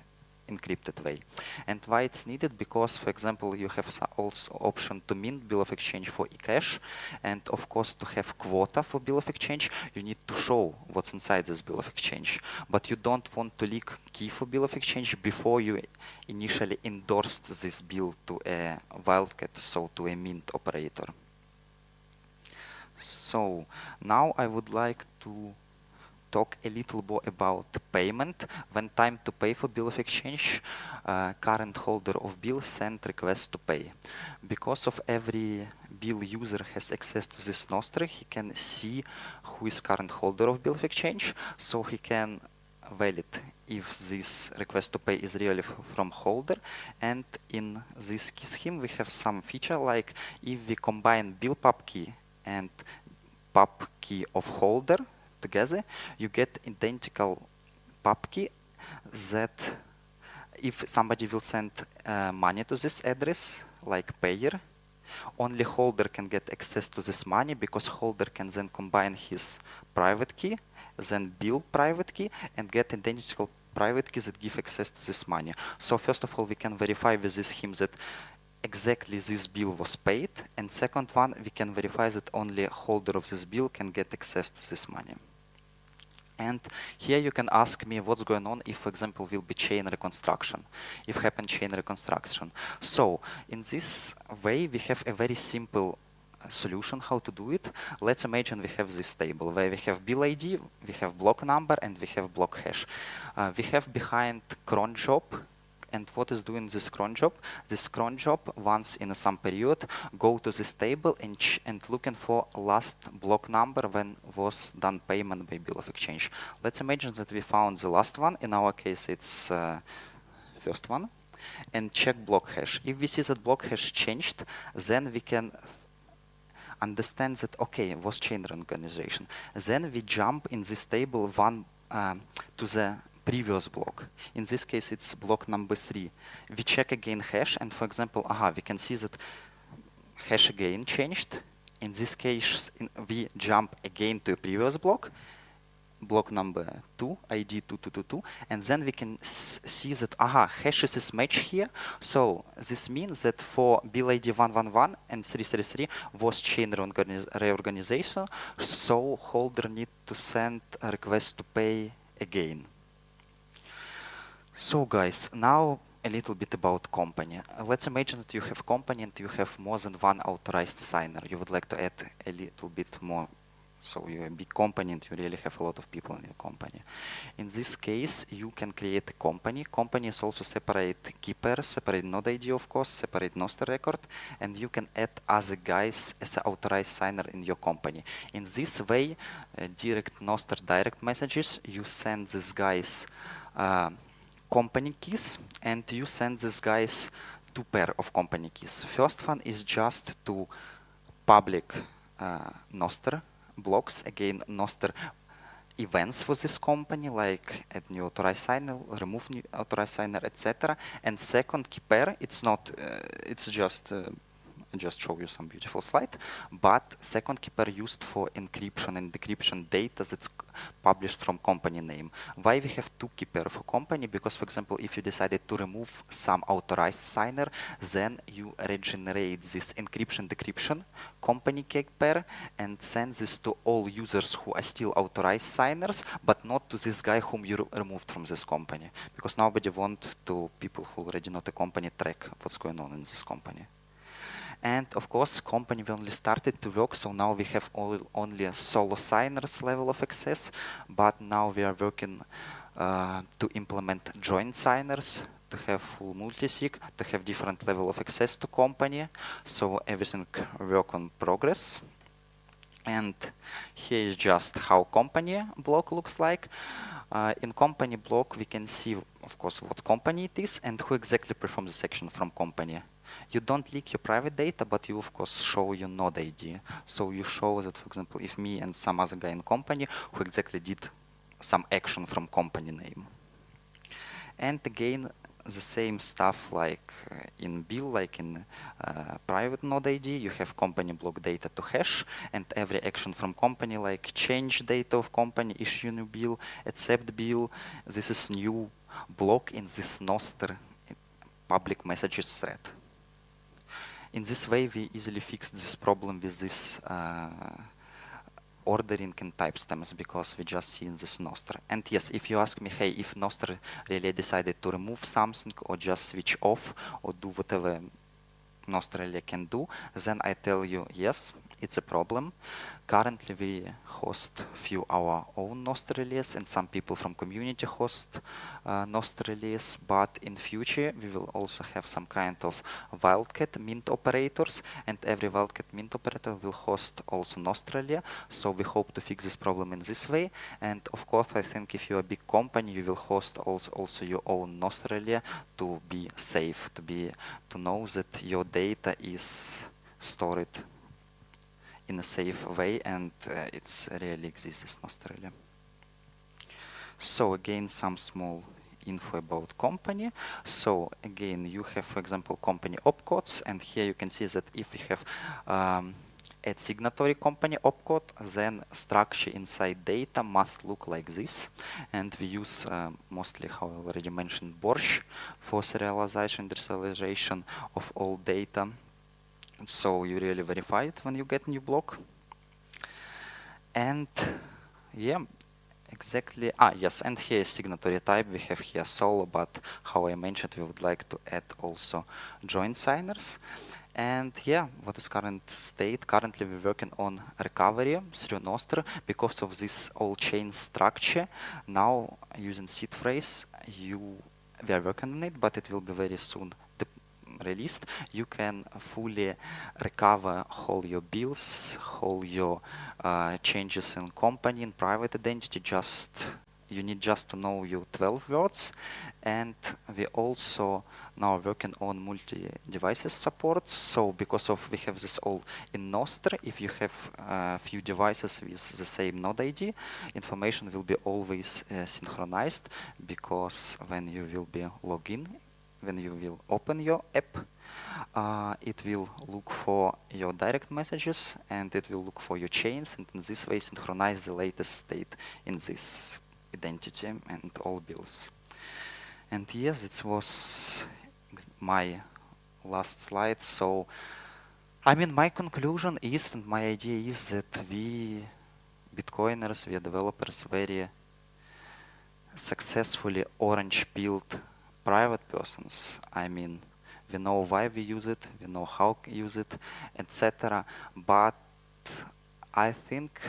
encrypted way. And why it's needed? Because, for example, you have also option to mint bill of exchange for Ecash, and of course to have quota for bill of exchange, you need to show what's inside this bill of exchange. But you don't want to leak key for bill of exchange before you initially endorsed this bill to a wildcat, so to a mint operator. So now I would like to talk a little more about payment. When time to pay for bill of exchange, current holder of bill send request to pay. Because of every bill user has access to this Nostr, he can see who is current holder of bill of exchange, so he can valid if this request to pay is really from holder. And in this key scheme we have some feature like if we combine bill pub key and pub key of holder together, you get identical pub key that if somebody will send money to this address, like payer, only holder can get access to this money, because holder can then combine his private key, then bill private key, and get identical private keys that give access to this money. So first of all, we can verify with this scheme that exactly this bill was paid, and second one, we can verify that only holder of this bill can get access to this money. And here you can ask me what's going on if, for example, will be chain reconstruction, if happen chain reconstruction. So in this way, we have a very simple solution how to do it. Let's imagine we have this table where we have bill ID, we have block number, and we have block hash. We have behind cron job. And what is doing this cron job? This cron job, once in some period, go to this table and looking for last block number when was done payment by bill of exchange. Let's imagine that we found the last one. In our case, it's first one. And check block hash. If we see that block hash changed, then we can understand that, okay, was chain reorganization. Then we jump in this table one to the previous block. In this case, it's block number 3. We check again hash, and for example, we can see that hash again changed. In this case, we jump again to a previous block, block number 2, ID 2222, and then we can see that hashes is matched here. So this means that for bill ID 111 and 333 was chain reorganization, so holder need to send a request to pay again. So guys, now a little bit about company. Let's imagine that you have company and you have more than one authorized signer. You would like to add a little bit more. So you're a big company and you really have a lot of people in your company. In this case, you can create a company. Company is also separate key pair, separate node ID, of course, separate Nostr record, and you can add other guys as an authorized signer in your company. In this way, direct Nostr direct messages, you send these guys company keys, and you send these guys 2 pair of company keys. First one is just to public Nostr blocks, again Nostr events for this company, like add new authorized signer, remove new authorized signer, etc. And second key pair, it's not, it's just show you some beautiful slide, but second key pair used for encryption and decryption data that's published from company name. Why we have 2 key pair for company? Because, for example, if you decided to remove some authorized signer, then you regenerate this encryption decryption company key pair and send this to all users who are still authorized signers, but not to this guy whom you removed from this company, because nobody want to people who already not a company track what's going on in this company. And of course, company we only started to work, so now we have only a solo signers level of access, but now we are working to implement joint signers, to have full multisig, to have different level of access to company. So everything work on progress. And here is just how company block looks like. In company block, we can see, of course, what company it is and who exactly performs this action from company. You don't leak your private data, but you, of course, show your node ID. So you show that, for example, if me and some other guy in company who exactly did some action from company name. And again, the same stuff like in bill, like in private node ID, you have company block data to hash, and every action from company, like change data of company, issue new bill, accept bill, this is new block in this Nostr public messages thread. In this way, we easily fixed this problem with this ordering and timestamps because we just see in this Nostr. And yes, if you ask me, hey, if Nostr really decided to remove something or just switch off or do whatever Nostr really can do, then I tell you, yes, it's a problem. Currently, we host few our own Nostr release, and some people from community host Nostr release. But in future, we will also have some kind of wildcat mint operators, and every wildcat mint operator will host also Nostr release. So we hope to fix this problem in this way. And of course, I think if you're a big company, you will host also your own Nostr release to be safe, to know that your data is stored in a safe way, and it's really exists as Nostr release. So again, some small info about company. So again, you have, for example, company opcodes, and here you can see that if we have a signatory company opcode, then structure inside data must look like this. And we use mostly, how I already mentioned, Borch for serialization, deserialization of all data. So you really verify it when you get new block. And yeah, exactly. Yes, and here is signatory type. We have here solo, but how I mentioned, we would like to add also joint signers. And yeah, what is current state? Currently, we're working on recovery through Nostr because of this all chain structure. Now, using seed phrase, we are working on it, but it will be very soon released. You can fully recover all your bills, all your changes in company and private identity. You need just to know your 12 words. And we also now working on multi-devices support. So because of we have this all in Nostr, if you have a few devices with the same node ID, information will be always synchronized, because when you will be logged in, when you will open your app, it will look for your direct messages and it will look for your chains, and in this way synchronize the latest state in this identity and all bills. And yes, it was my last slide. So, I mean, my conclusion is, and my idea is that we Bitcoiners, we developers, very successfully orange-pilled private persons. I mean, we know why we use it, we know how to use it, etc. But I think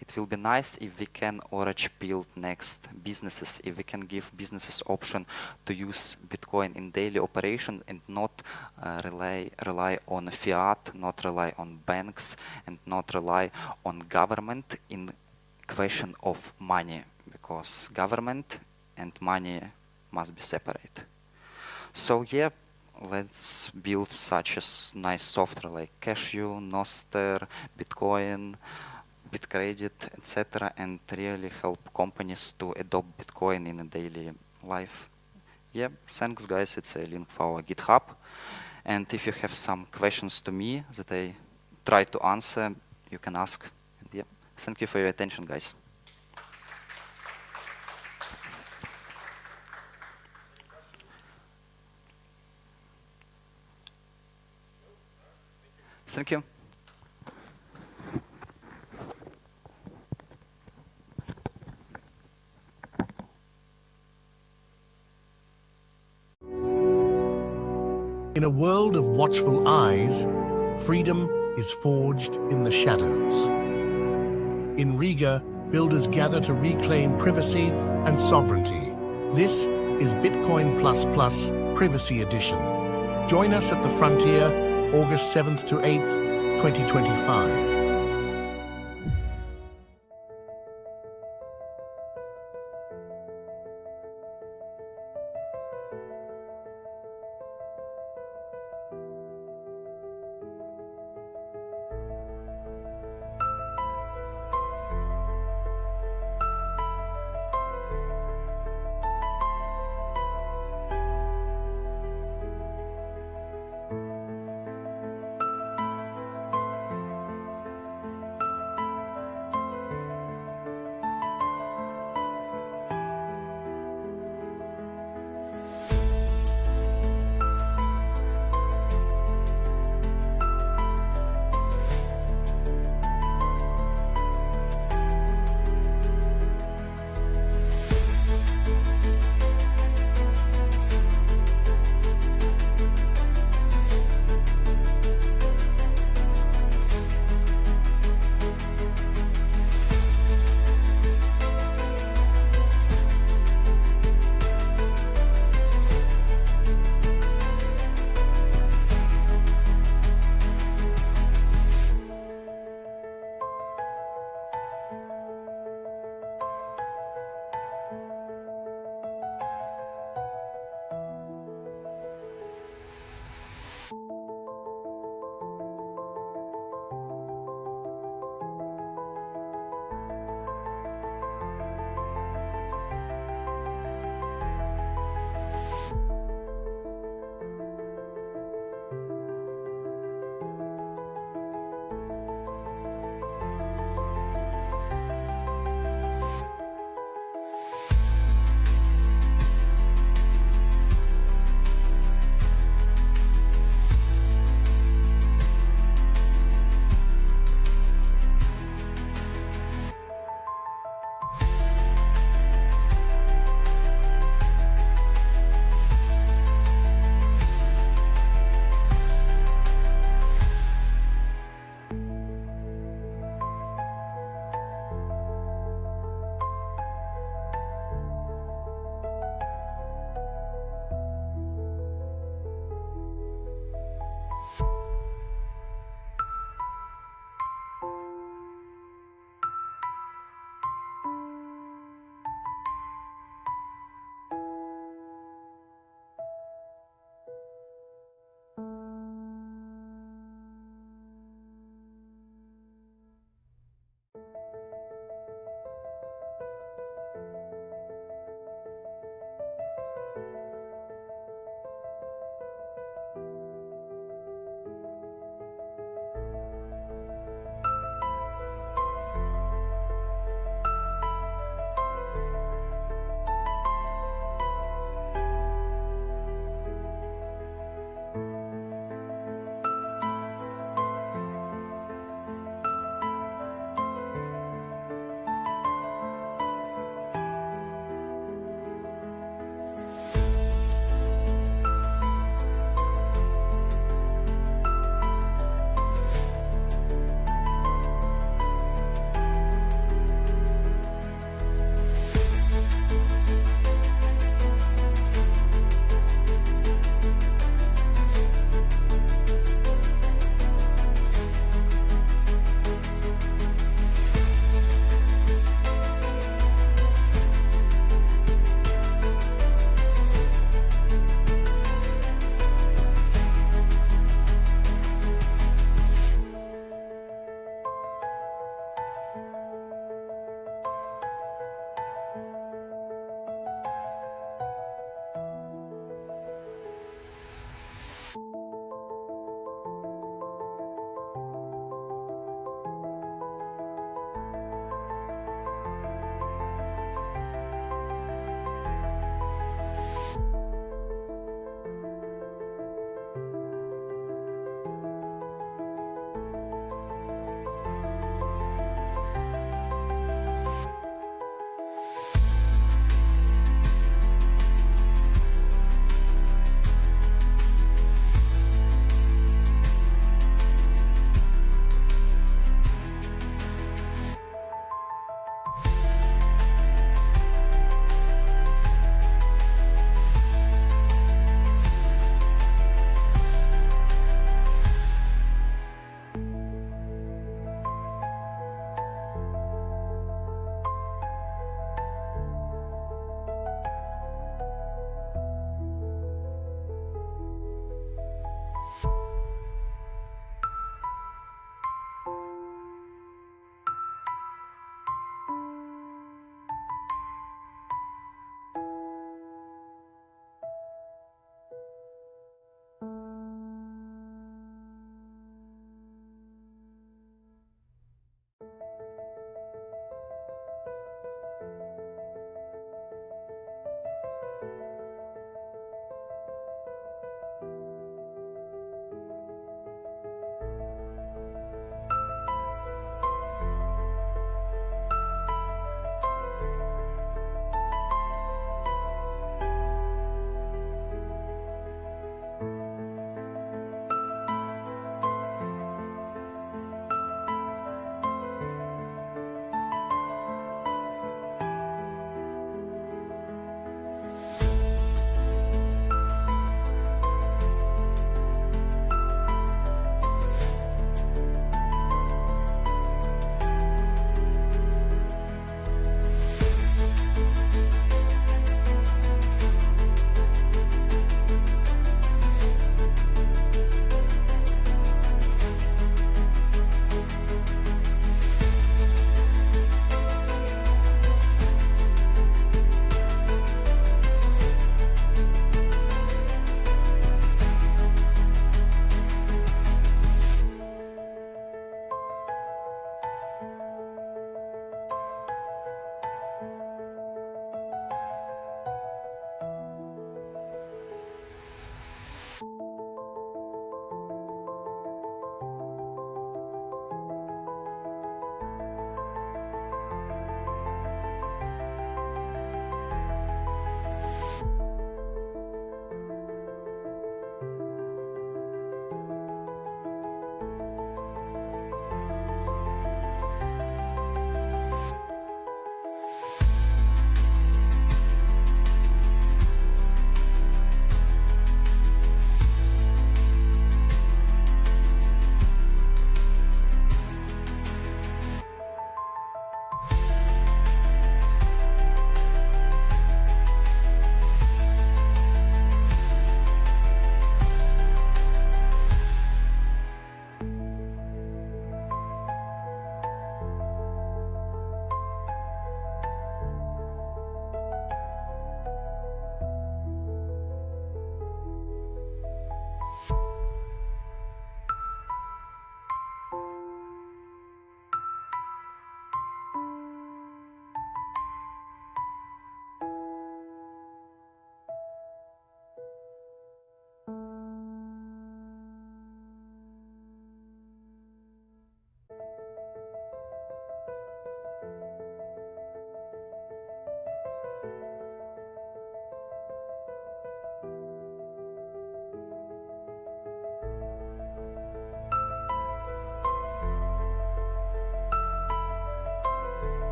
it will be nice if we can orange build next businesses, if we can give businesses option to use Bitcoin in daily operation and not rely on fiat, not rely on banks, and not rely on government in question of money, because government and money must be separate. So yeah, let's build such a nice software like Cashew, Nostr, Bitcoin, Bitcredit, etc., and really help companies to adopt Bitcoin in a daily life. Yeah, thanks guys, it's a link for our GitHub. And if you have some questions to me that I try to answer, you can ask. And yeah, thank you for your attention, guys. Thank you. In a world of watchful eyes, freedom is forged in the shadows. In Riga, builders gather to reclaim privacy and sovereignty. This is Bitcoin++ Privacy Edition. Join us at the frontier, August 7th to 8th, 2025.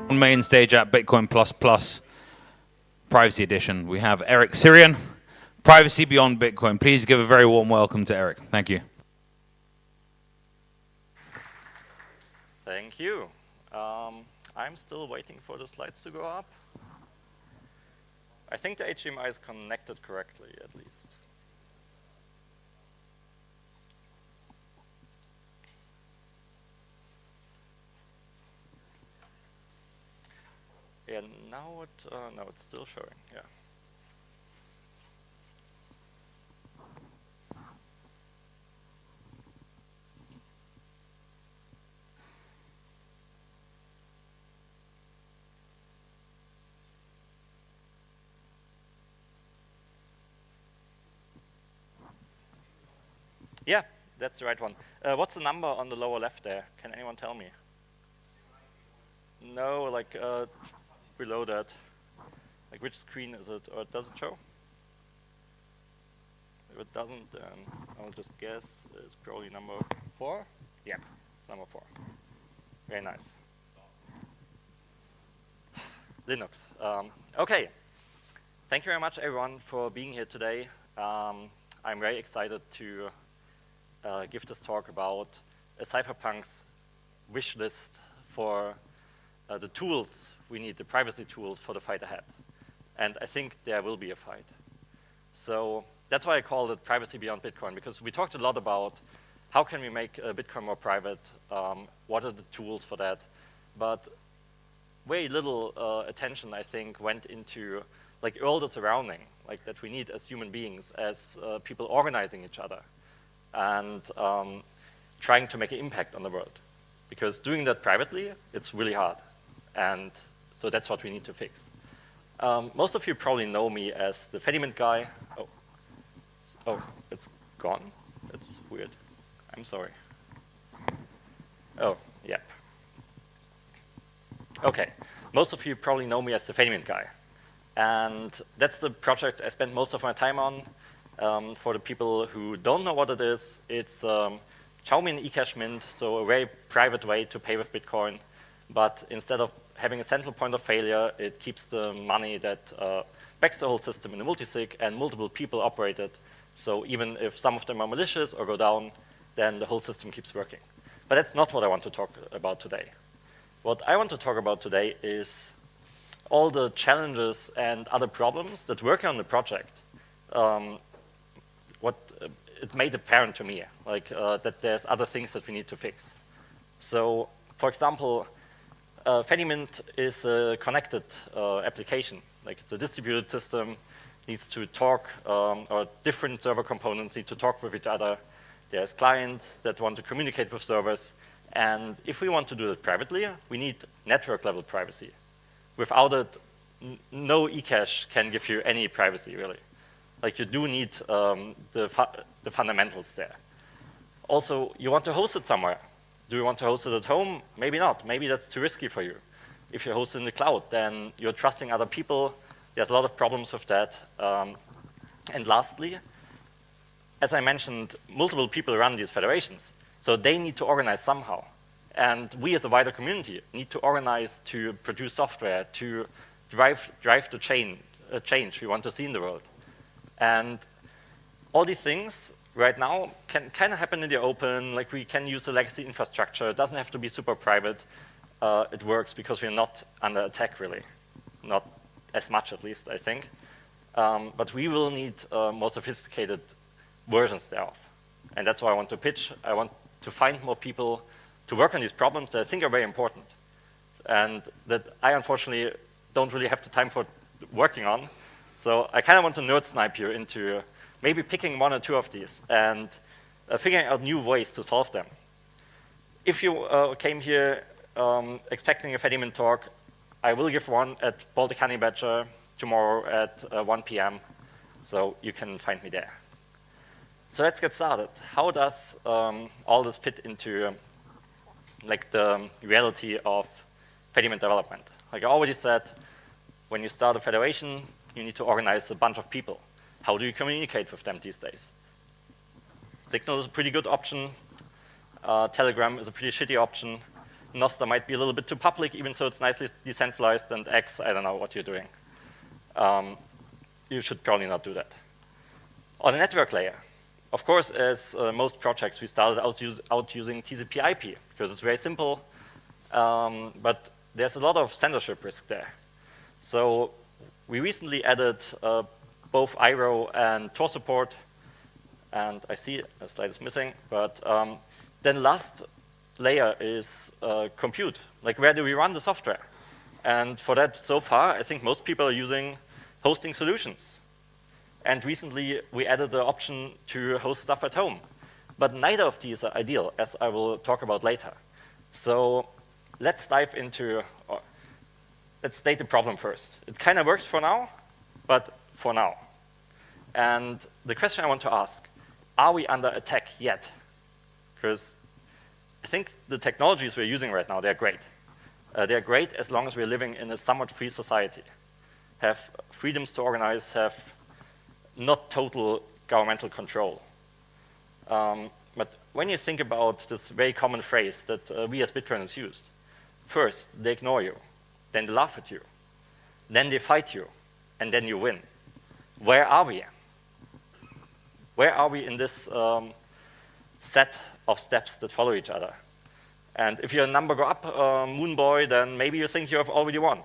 On main stage at Bitcoin Plus Plus Privacy Edition, we have Eric Sirion, Privacy Beyond Bitcoin. Please give a very warm welcome to Eric. Thank you. Thank you. I'm still waiting for the slides to go up. I think the HDMI is connected correctly, at least. yeah, now no, it's still showing. Yeah. Yeah, that's the right one. What's the number on the lower left there? Can anyone tell me? No, like below that. Like which screen is it? Or does it show? If it doesn't, then I'll just guess it's probably number 4. Yeah, it's number 4. Very nice. Linux. Okay. Thank you very much, everyone, for being here today. I'm very excited to give this talk about Cypherpunk's wish list for the tools we need, the privacy tools for the fight ahead. And I think there will be a fight. So that's why I called it Privacy Beyond Bitcoin, because we talked a lot about how can we make Bitcoin more private, what are the tools for that, but very little attention, I think, went into like all the surrounding, like that we need as human beings, as people organizing each other, and trying to make an impact on the world. Because doing that privately, it's really hard. And so that's what we need to fix. Most of you probably know me as the Fabian guy. Oh, it's gone? That's weird. I'm sorry. Oh, yep. Okay, most of you probably know me as the Fabian guy. And that's the project I spent most of my time on. For the people who don't know what it is, it's Xiaomi Ecash Mint, so a very private way to pay with Bitcoin. But instead of having a central point of failure, it keeps the money that backs the whole system in a multisig, and multiple people operate it. So even if some of them are malicious or go down, then the whole system keeps working. But that's not what I want to talk about today. What I want to talk about today is all the challenges and other problems that working on the project, it made apparent to me, like that there's other things that we need to fix. So, for example, Fedimint is a connected application. Like it's a distributed system, needs to talk, or different server components need to talk with each other. There's clients that want to communicate with servers. And if we want to do it privately, we need network level privacy. Without it, no eCache can give you any privacy, really. Like you do need the fundamentals there. Also, you want to host it somewhere. Do you want to host it at home? Maybe not. Maybe that's too risky for you. If you host it in the cloud, then you're trusting other people. There's a lot of problems with that. And lastly, as I mentioned, multiple people run these federations. So they need to organize somehow. And we as a wider community need to organize to produce software, to drive the change we want to see in the world. And all these things right now can kind of happen in the open, like we can use the legacy infrastructure. It doesn't have to be super private. It works because we're not under attack, really. Not as much, at least, I think. But we will need more sophisticated versions thereof. And that's why I want to pitch. I want to find more people to work on these problems that I think are very important. And that I, unfortunately, don't really have the time for working on. So I kind of want to nerd snipe you into maybe picking 1 or 2 of these and figuring out new ways to solve them. If you came here expecting a Fedimint talk, I will give one at Baltic Honey Badger tomorrow at 1 p.m. So you can find me there. So let's get started. How does all this fit into like the reality of Fedimint development? Like I already said, when you start a federation, you need to organize a bunch of people. How do you communicate with them these days? Signal is a pretty good option. Telegram is a pretty shitty option. Nostr might be a little bit too public, even though it's nicely decentralized, and X, I don't know what you're doing. You should probably not do that. On the network layer, of course, as most projects, we started out using TCP/IP because it's very simple, but there's a lot of censorship risk there. So we recently added both IRO and Tor support, and I see a slide is missing, but then last layer is compute. Like where do we run the software? And for that, so far, I think most people are using hosting solutions. And recently, we added the option to host stuff at home. But neither of these are ideal, as I will talk about later. So let's dive into, let's state the problem first. It kind of works for now, but for now. And the question I want to ask, are we under attack yet? Because I think the technologies we're using right now, they're great. They're great as long as we're living in a somewhat free society, have freedoms to organize, have not total governmental control. But when you think about this very common phrase that we as Bitcoiners use, first, they ignore you, then they laugh at you, then they fight you, and then you win. Where are we? Where are we in this set of steps that follow each other? And if your number go up, Moon Boy, then maybe you think you have already won.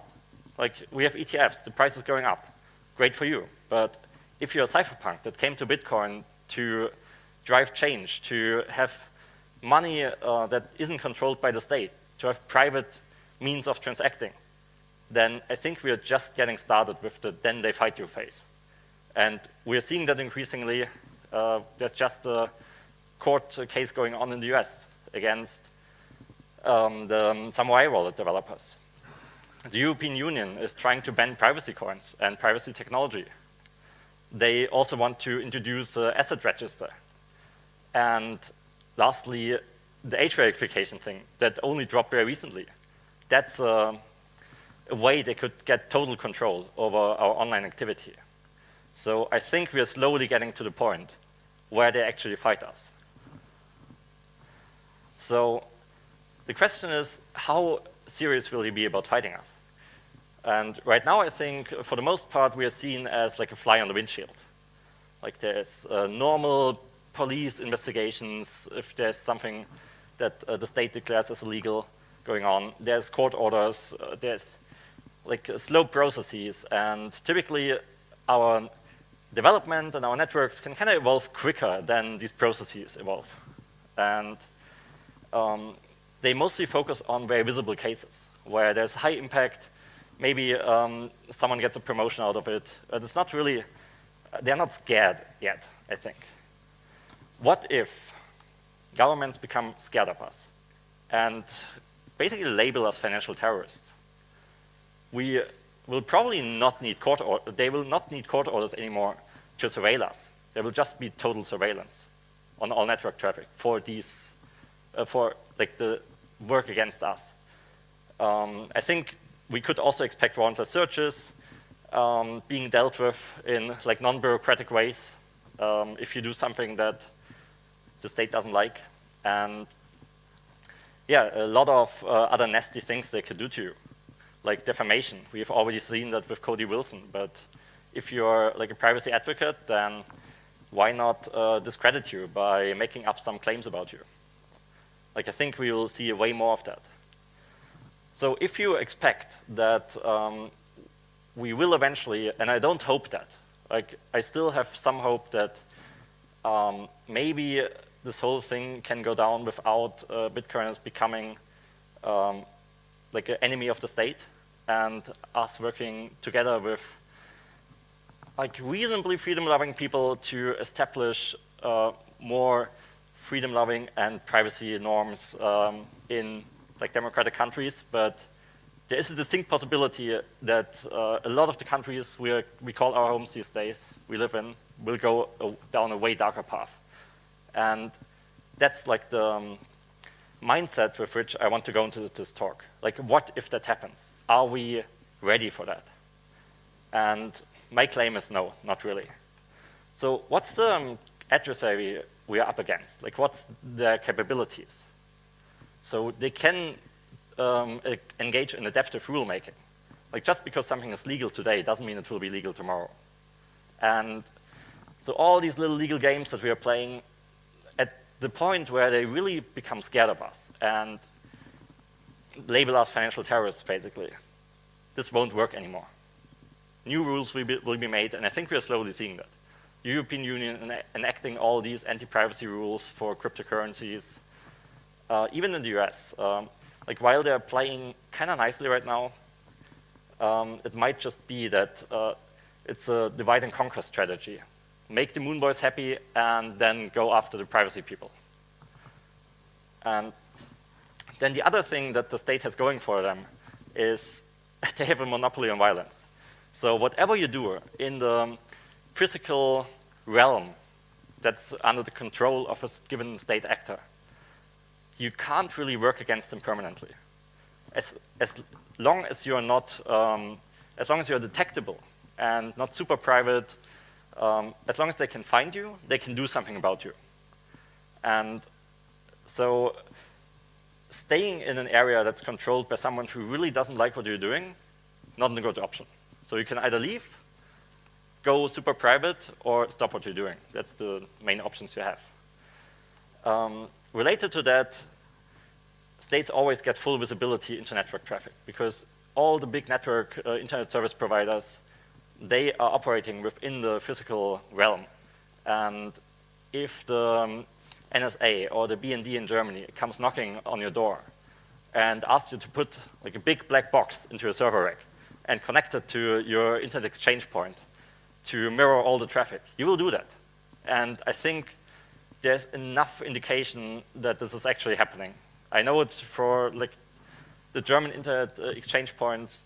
Like, we have ETFs, the price is going up. Great for you. But if you're a Cypherpunk that came to Bitcoin to drive change, to have money that isn't controlled by the state, to have private means of transacting, then I think we're just getting started with the then they fight you phase. And we're seeing that increasingly. There's just a court case going on in the US against the Samurai wallet developers. The European Union is trying to ban privacy coins and privacy technology. They also want to introduce an asset register. And lastly, the age verification thing that only dropped very recently. That's a way they could get total control over our online activity. So I think we are slowly getting to the point where they actually fight us. So the question is, how serious will he be about fighting us? And right now, I think, for the most part, we are seen as like a fly on the windshield. Like there's normal police investigations if there's something that the state declares as illegal going on. There's court orders, there's like slow processes, and typically our development and our networks can kind of evolve quicker than these processes evolve. And they mostly focus on very visible cases where there's high impact. Maybe someone gets a promotion out of it. It's not really, they're not scared yet, I think. What if governments become scared of us and basically label us financial terrorists? We will probably not need court orders. They will not need court orders anymore to surveil us. There will just be total surveillance on all network traffic for these, for like the work against us. I think we could also expect warrantless searches being dealt with in like non-bureaucratic ways if you do something that the state doesn't like. And yeah, a lot of other nasty things they could do to you, like defamation. We've already seen that with Cody Wilson, but if you're like a privacy advocate, then why not discredit you by making up some claims about you? Like, I think we will see way more of that. So if you expect that we will eventually, and I don't hope that, like I still have some hope that maybe this whole thing can go down without Bitcoiners becoming like an enemy of the state and us working together with like reasonably freedom-loving people to establish more freedom-loving and privacy norms in like democratic countries. But there is a distinct possibility that a lot of the countries we call our homes these days, we live in, will go down a way darker path. And that's like the mindset with which I want to go into this talk. Like, what if that happens? Are we ready for that? And my claim is no, not really. So what's the adversary we are up against? Like, what's their capabilities? So they can engage in adaptive rulemaking. Like, just because something is legal today doesn't mean it will be legal tomorrow. And so all these little legal games that we are playing, at the point where they really become scared of us and label us financial terrorists, basically, this won't work anymore. New rules will be made, and I think we are slowly seeing that. The European Union enacting all these anti-privacy rules for cryptocurrencies, even in the US. Like, while they're playing kind of nicely right now, it might just be that it's a divide and conquer strategy. Make the Moon Boys happy and then go after the privacy people. And then the other thing that the state has going for them is they have a monopoly on violence. So whatever you do in the physical realm that's under the control of a given state actor, you can't really work against them permanently. As long as you're not, as long as you're detectable and not super private, as long as they can find you, they can do something about you. And so staying in an area that's controlled by someone who really doesn't like what you're doing, not a good option. So you can either leave, go super private, or stop what you're doing. That's the main options you have. Related to that, states always get full visibility into network traffic because all the big network internet service providers, they are operating within the physical realm. And if the NSA or the BND in Germany comes knocking on your door and asks you to put like a big black box into your server rack and connect it to your internet exchange point to mirror all the traffic, you will do that. And I think there's enough indication that this is actually happening. I know it for like the German internet exchange points,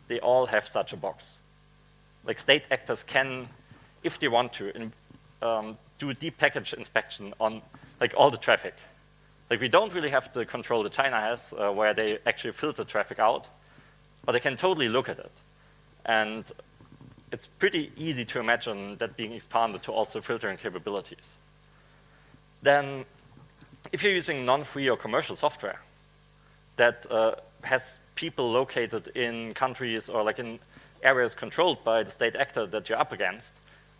they all have such a box. Like state actors can, if they want to, do a deep package inspection on like all the traffic. Like we don't really have the control that China has where they actually filter traffic out, but they can totally look at it. And it's pretty easy to imagine that being expanded to also filtering capabilities. Then if you're using non-free or commercial software that has people located in countries or like in areas controlled by the state actor that you're up against,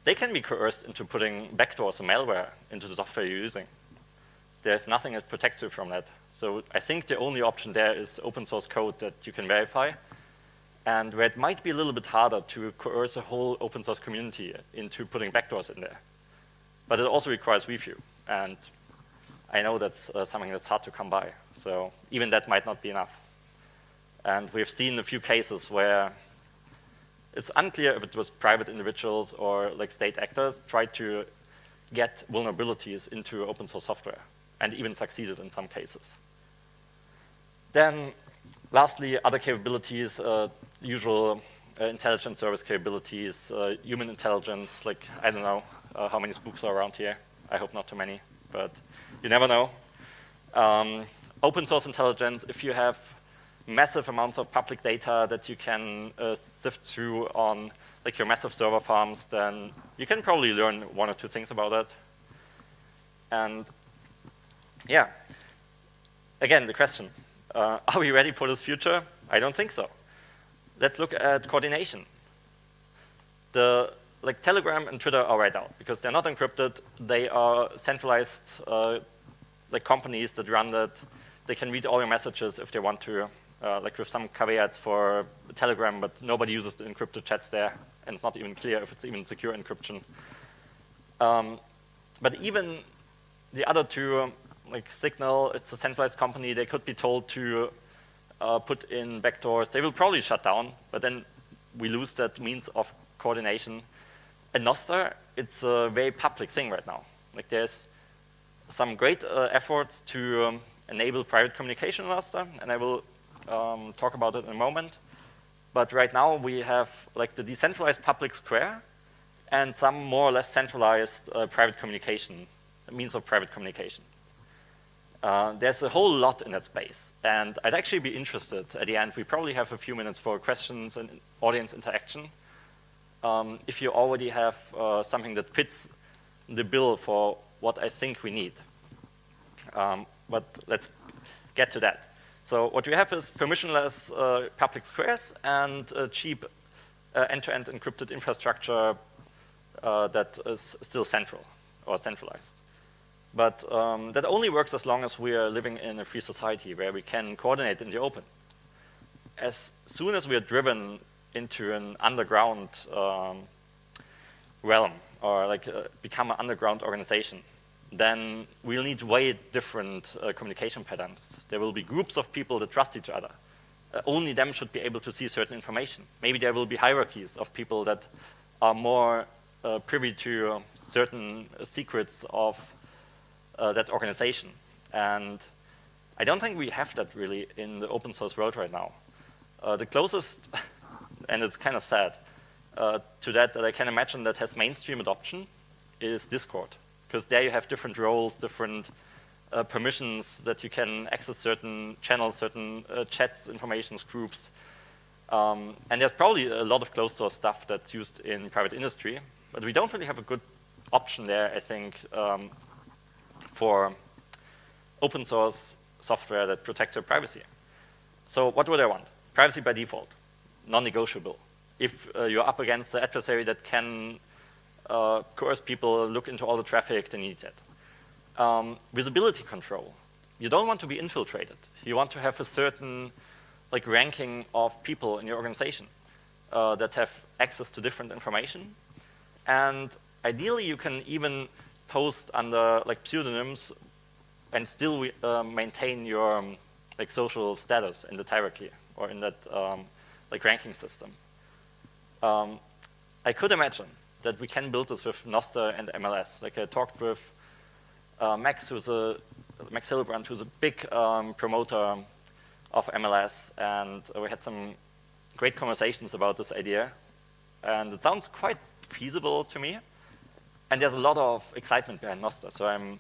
they can be coerced into putting backdoors or malware into the software you're using. There's nothing that protects you from that. So I think the only option there is open source code that you can verify, and where it might be a little bit harder to coerce a whole open source community into putting backdoors in there. But it also requires review, and I know that's something that's hard to come by. So even that might not be enough. And we've seen a few cases where it's unclear if it was private individuals or like state actors tried to get vulnerabilities into open source software and even succeeded in some cases. Then lastly, other capabilities, usual intelligence service capabilities, human intelligence, like I don't know how many spooks are around here. I hope not too many, but you never know. Open source intelligence, if you have massive amounts of public data that you can sift through on like your massive server farms, then you can probably learn one or two things about it. And yeah, again, the question, are we ready for this future? I don't think so. Let's look at coordination. Like Telegram and Twitter are right out because they're not encrypted. They are centralized like companies that run that. They can read all your messages if they want to. Like with some caveats for Telegram, but nobody uses the encrypted chats there, and it's not even clear if it's even secure encryption. But even the other two, like Signal, it's a centralized company, they could be told to put in backdoors. They will probably shut down, but then we lose that means of coordination. And Nostr, it's a very public thing right now. Like there's some great efforts to enable private communication in Nostr, and I will talk about it in a moment. But right now we have like the decentralized public square and some more or less centralized private communication, means of private communication. There's a whole lot in that space. And I'd actually be interested at the end, we probably have a few minutes for questions and audience interaction. If you already have something that fits the bill for what I think we need. But let's get to that. So what we have is permissionless public squares and cheap end-to-end encrypted infrastructure that is still central or centralized. But that only works as long as we are living in a free society where we can coordinate in the open. As soon as we are driven into an underground realm or like become an underground organization, then we'll need way different communication patterns. There will be groups of people that trust each other. only them should be able to see certain information. Maybe there will be hierarchies of people that are more privy to certain secrets of that organization. And I don't think we have that really in the open source world right now. The closest, and it's kind of sad, to that I can imagine that has mainstream adoption is Discord. Because there you have different roles, different permissions that you can access certain channels, certain chats, informations, groups. And there's probably a lot of closed source stuff that's used in private industry, but we don't really have a good option there, I think, for open source software that protects your privacy. So what would I want? Privacy by default, non-negotiable. If you're up against the adversary that can coerce people, look into all the traffic, they need that. Visibility control. You don't want to be infiltrated. You want to have a certain ranking of people in your organization that have access to different information. And ideally, you can even post under pseudonyms and still maintain your social status in the hierarchy or in that ranking system. I could imagine that we can build this with Nostr and MLS. I talked with Max Hillebrand, who's a big promoter of MLS, and we had some great conversations about this idea. And it sounds quite feasible to me. And there's a lot of excitement behind Nostr, so I'm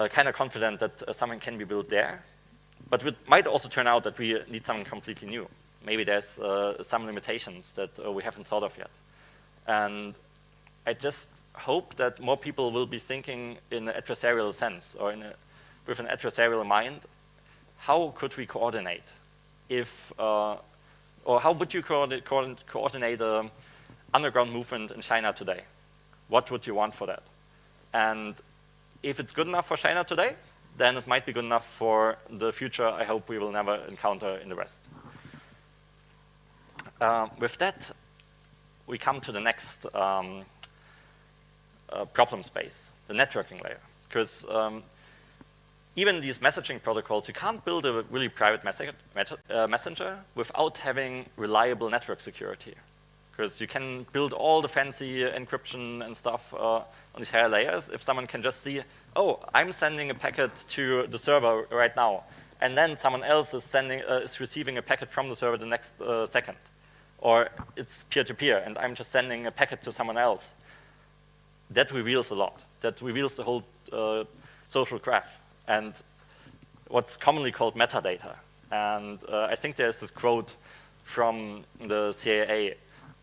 kind of confident that something can be built there. But it might also turn out that we need something completely new. Maybe there's some limitations that we haven't thought of yet. And I just hope that more people will be thinking in an adversarial sense or with an adversarial mind. How could we coordinate? Or how would you coordinate an underground movement in China today? What would you want for that? And if it's good enough for China today, then it might be good enough for the future I hope we will never encounter in the West. With that, we come to the next problem space, the networking layer. Because even these messaging protocols, you can't build a really private messenger without having reliable network security. Because you can build all the fancy encryption and stuff on these higher layers if someone can just see, oh, I'm sending a packet to the server right now, and then someone else is receiving a packet from the server the next second. Or it's peer-to-peer, and I'm just sending a packet to someone else. That reveals a lot. That reveals the whole social graph and what's commonly called metadata. And I think there's this quote from the CIA,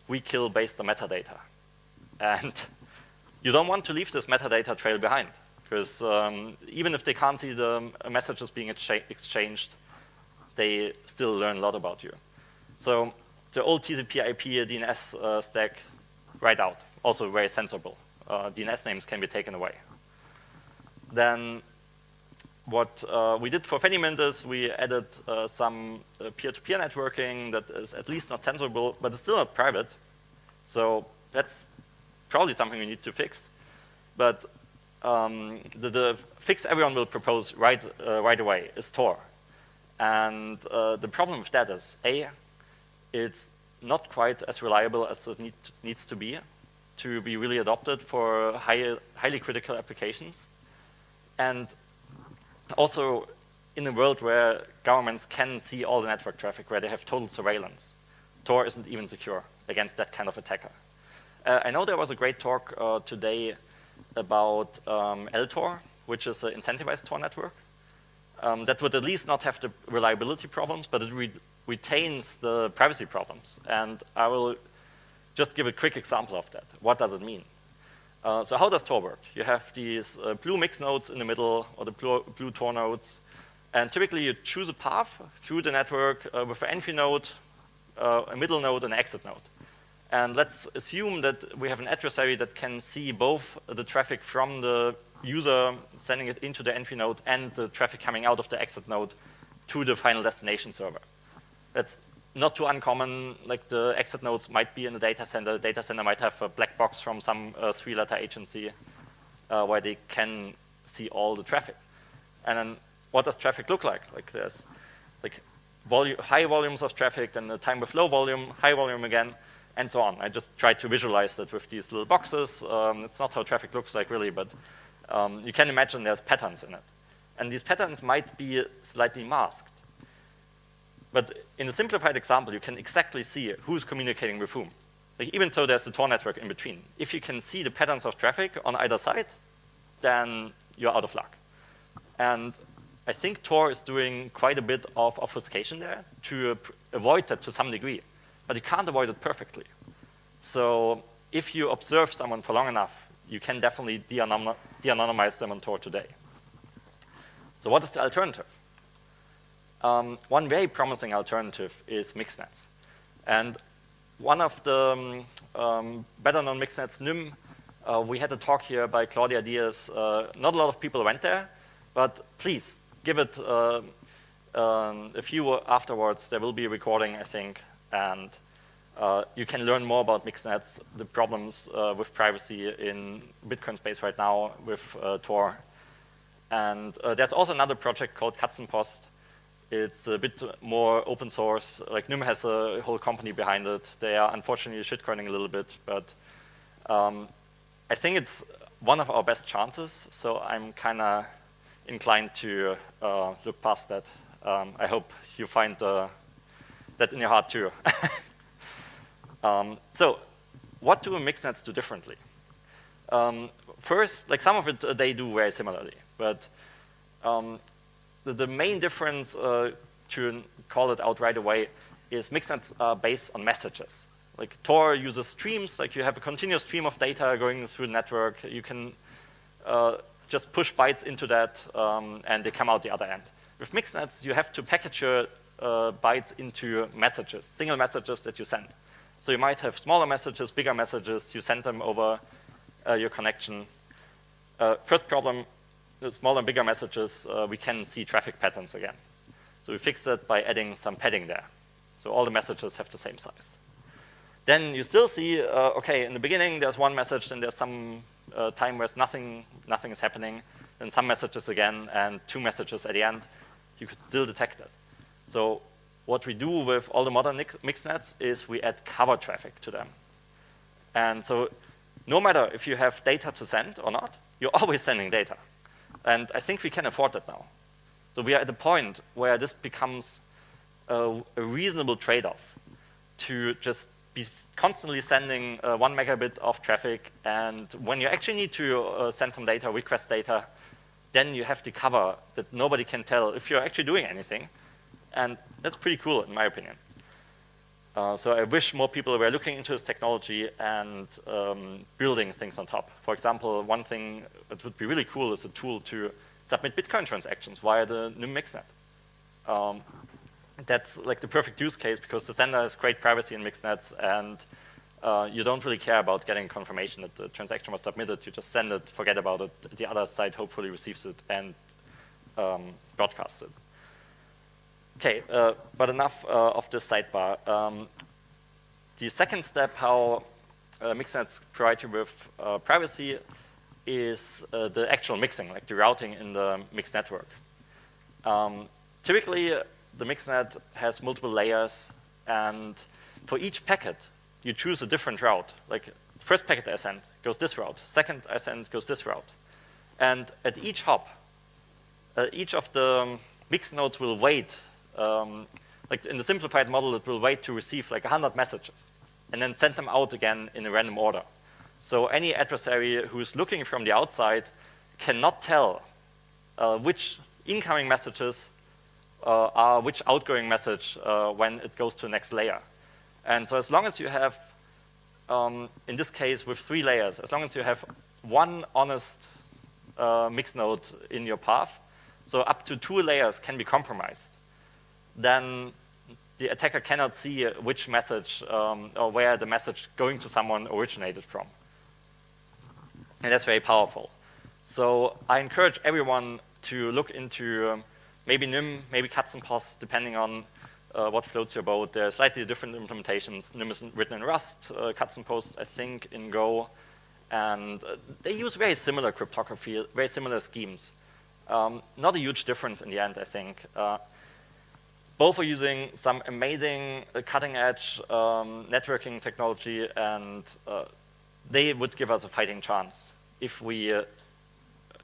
"We kill based on metadata." And you don't want to leave this metadata trail behind, because even if they can't see the messages being exchanged, they still learn a lot about you. So the old TCP/IP DNS stack, right out, also very sensible. DNS names can be taken away. Then what we did for Fedimint is we added some peer-to-peer networking that is at least not censorable, but it's still not private. So that's probably something we need to fix. But the fix everyone will propose right away is Tor. And the problem with that is, A, it's not quite as reliable as it needs to be really adopted for highly critical applications. And also in a world where governments can see all the network traffic, where they have total surveillance, Tor isn't even secure against that kind of attacker. I know there was a great talk today about eltor, which is an incentivized Tor network. That would at least not have the reliability problems, but it retains the privacy problems. And I will just give a quick example of that. What does it mean? So how does Tor work? You have these blue mix nodes in the middle, or the blue Tor nodes. And typically you choose a path through the network with an entry node, a middle node, and an exit node. And let's assume that we have an adversary that can see both the traffic from the user sending it into the entry node and the traffic coming out of the exit node to the final destination server. That's not too uncommon. Like the exit nodes might be in the data center. The data center might have a black box from some three-letter agency where they can see all the traffic. And then what does traffic look like? Like there's high volumes of traffic, then a time with low volume, high volume again, and so on. I just tried to visualize that with these little boxes. It's not how traffic looks like really, but you can imagine there's patterns in it. And these patterns might be slightly masked. But in a simplified example, you can exactly see who's communicating with whom. Like, even though there's a Tor network in between. If you can see the patterns of traffic on either side, then you're out of luck. And I think Tor is doing quite a bit of obfuscation there to avoid that to some degree. But you can't avoid it perfectly. So if you observe someone for long enough, you can definitely de-anonymize them on Tor today. So what is the alternative? One very promising alternative is mixnets. And one of the better-known mixnets, Nym, we had a talk here by Claudia Diaz. Not a lot of people went there, but please give it a few afterwards. There will be a recording, I think, and you can learn more about mixnets, the problems with privacy in Bitcoin space right now with Tor. And there's also another project called Katzenpost. It's a bit more open source. Like Nym has a whole company behind it. They are unfortunately shitcoining a little bit, but I think it's one of our best chances. So I'm kind of inclined to look past that. I hope you find that in your heart too. So what do mixnets do differently? First, like some of it they do very similarly, but the main difference, to call it out right away, is mixnets are based on messages. Like Tor uses streams, like you have a continuous stream of data going through the network. You can just push bytes into that, and they come out the other end. With mixnets, you have to package your bytes into messages, single messages that you send. So you might have smaller messages, bigger messages. You send them over your connection. First problem, the smaller and bigger messages, we can see traffic patterns again. So we fix that by adding some padding there. So all the messages have the same size. Then you still see, okay, in the beginning there's one message, then there's some time where nothing is happening, then some messages again, and two messages at the end. You could still detect it. So what we do with all the modern mixnets is we add cover traffic to them. And so no matter if you have data to send or not, you're always sending data. And I think we can afford that now. So we are at the point where this becomes a reasonable trade-off to just be constantly sending 1 megabit of traffic, and when you actually need to send some data, request data, then you have the cover that nobody can tell if you're actually doing anything. And that's pretty cool, in my opinion. So I wish more people were looking into this technology and building things on top. For example, one thing that would be really cool is a tool to submit Bitcoin transactions via the Nym mixnet. That's like the perfect use case because the sender has great privacy in mixnets, and you don't really care about getting confirmation that the transaction was submitted. You just send it, forget about it. The other side hopefully receives it and broadcasts it. Okay, but enough of this sidebar. The second step how mixnets provide you with privacy is the actual mixing, like the routing in the mixed network. Typically, the mixnet has multiple layers, and for each packet, you choose a different route. Like, the first packet I send goes this route, second I send goes this route. And at each hop, each of the mixed nodes will wait. Like in the simplified model, it will wait to receive like 100 messages and then send them out again in a random order. So any adversary who's looking from the outside cannot tell which incoming messages are which outgoing message when it goes to the next layer. And so as long as you have, in this case with 3 layers, as long as you have one honest mixed node in your path, so up to 2 layers can be compromised, then the attacker cannot see which message or where the message going to someone originated from. And that's very powerful. So I encourage everyone to look into maybe Nym, maybe Katzenpost, depending on what floats your boat. There are slightly different implementations. Nym is written in Rust, Katzenpost, I think, in Go. And they use very similar cryptography, very similar schemes. Not a huge difference in the end, I think. both are using some amazing cutting-edge networking technology, and they would give us a fighting chance if we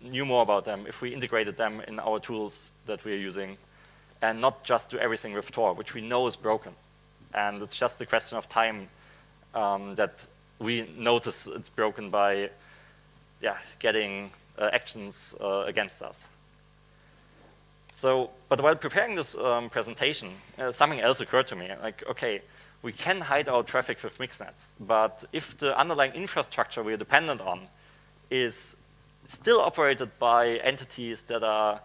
knew more about them, if we integrated them in our tools that we're using, and not just do everything with Tor, which we know is broken. And it's just a question of time that we notice it's broken by getting actions against us. So, but while preparing this presentation, something else occurred to me. Like, okay, we can hide our traffic with mixnets, but if the underlying infrastructure we're dependent on is still operated by entities that are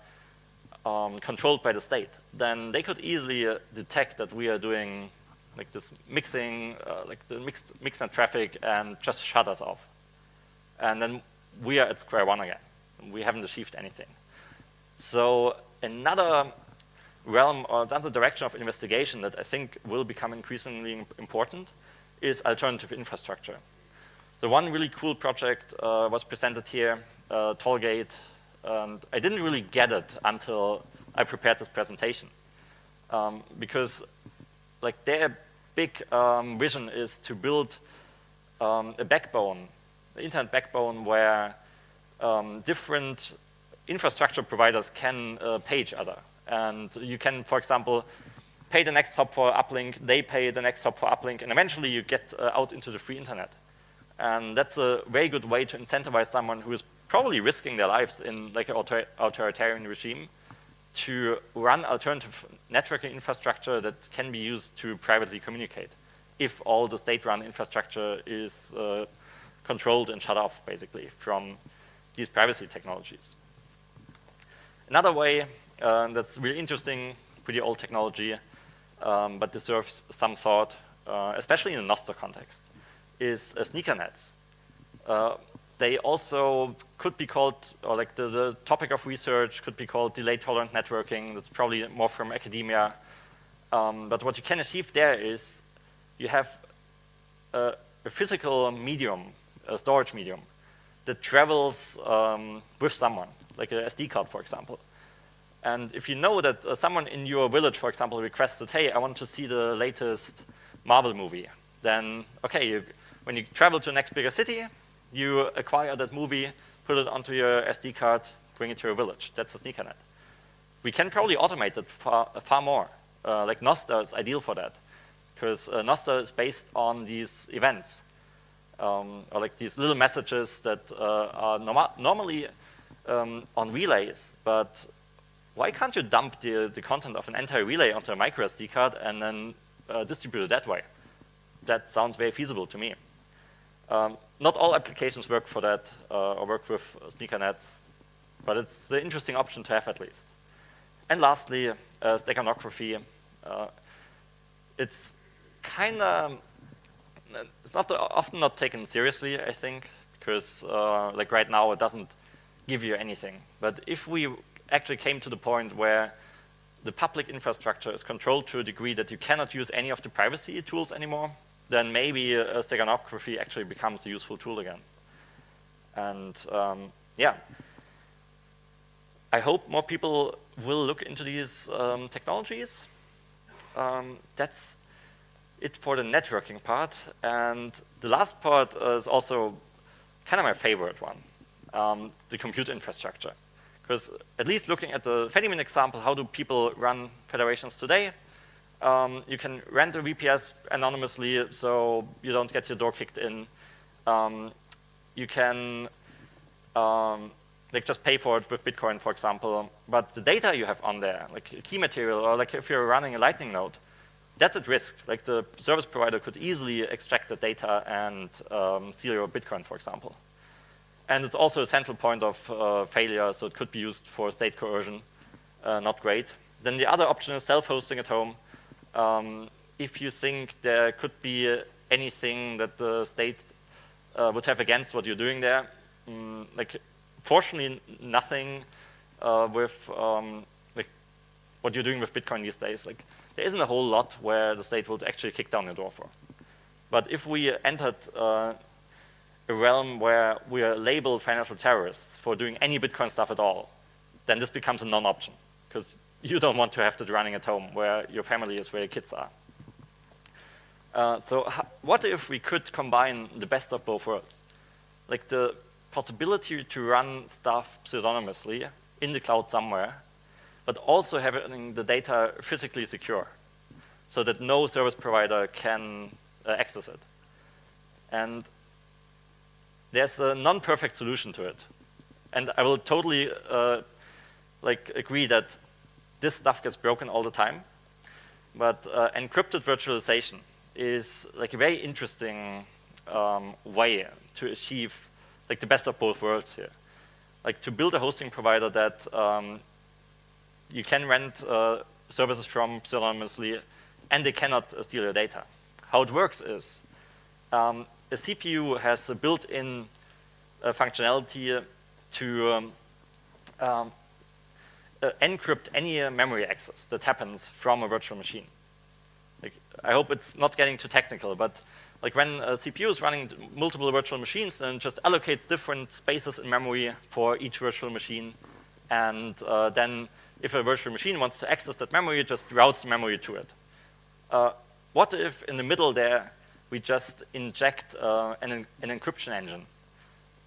controlled by the state, then they could easily detect that we are doing like this mixing, like the mixnet traffic, and just shut us off. And then we are at square one again. We haven't achieved anything. So another realm or another direction of investigation that I think will become increasingly important is alternative infrastructure. The one really cool project was presented here, Tollgate, and I didn't really get it until I prepared this presentation. Because like their big vision is to build a backbone, the internet backbone where different infrastructure providers can pay each other. And you can, for example, pay the next hop for uplink, they pay the next hop for uplink, and eventually you get out into the free internet. And that's a very good way to incentivize someone who is probably risking their lives in like an authoritarian regime to run alternative networking infrastructure that can be used to privately communicate if all the state-run infrastructure is controlled and shut off, basically, from these privacy technologies. Another way that's really interesting, pretty old technology, but deserves some thought, especially in the Nostr context, is sneaker nets. They also could be called, or like the topic of research could be called delay-tolerant networking. That's probably more from academia. But what you can achieve there is you have a physical medium, a storage medium, that travels with someone, like a SD card, for example. And if you know that someone in your village, for example, requested, hey, I want to see the latest Marvel movie, then, okay, when you travel to the next bigger city, you acquire that movie, put it onto your SD card, bring it to your village. That's a sneaker net. We can probably automate it far more. Like Nostr is ideal for that, because Nostr is based on these events, or like these little messages that are normally on relays, but why can't you dump the content of an entire relay onto a micro SD card and then distribute it that way? That sounds very feasible to me. Not all applications work for that or work with sneaker nets, but it's an interesting option to have at least. And lastly, steganography. It's kind of, it's often not taken seriously, I think, because like right now it doesn't give you anything. But if we actually came to the point where the public infrastructure is controlled to a degree that you cannot use any of the privacy tools anymore, then maybe steganography actually becomes a useful tool again. And yeah, I hope more people will look into these technologies. That's it for the networking part. And the last part is also kind of my favorite one, the compute infrastructure. Because at least looking at the Fabian example, how do people run federations today? You can rent a VPS anonymously, so you don't get your door kicked in. You can like just pay for it with Bitcoin, for example. But the data you have on there, like key material, or like if you're running a Lightning node, that's at risk. Like the service provider could easily extract the data and steal your Bitcoin, for example. And it's also a central point of failure, so it could be used for state coercion. Not great. Then the other option is self-hosting at home. If you think there could be anything that the state would have against what you're doing there, like fortunately nothing with like what you're doing with Bitcoin these days. Like there isn't a whole lot where the state would actually kick down your door for. But if we entered a realm where we are labeled financial terrorists for doing any Bitcoin stuff at all, then this becomes a non-option, because you don't want to have that running at home where your family is, where your kids are. So what if we could combine the best of both worlds? Like the possibility to run stuff pseudonymously in the cloud somewhere, but also having the data physically secure so that no service provider can access it. And there's a non-perfect solution to it. And I will totally agree that this stuff gets broken all the time. But encrypted virtualization is like a very interesting way to achieve like the best of both worlds here. Like to build a hosting provider that you can rent services from pseudonymously and they cannot steal your data. How it works is a CPU has a built-in functionality to encrypt any memory access that happens from a virtual machine. Like, I hope it's not getting too technical, but like when a CPU is running multiple virtual machines and just allocates different spaces in memory for each virtual machine, and then if a virtual machine wants to access that memory, it just routes the memory to it. What if in the middle there we just inject an encryption engine?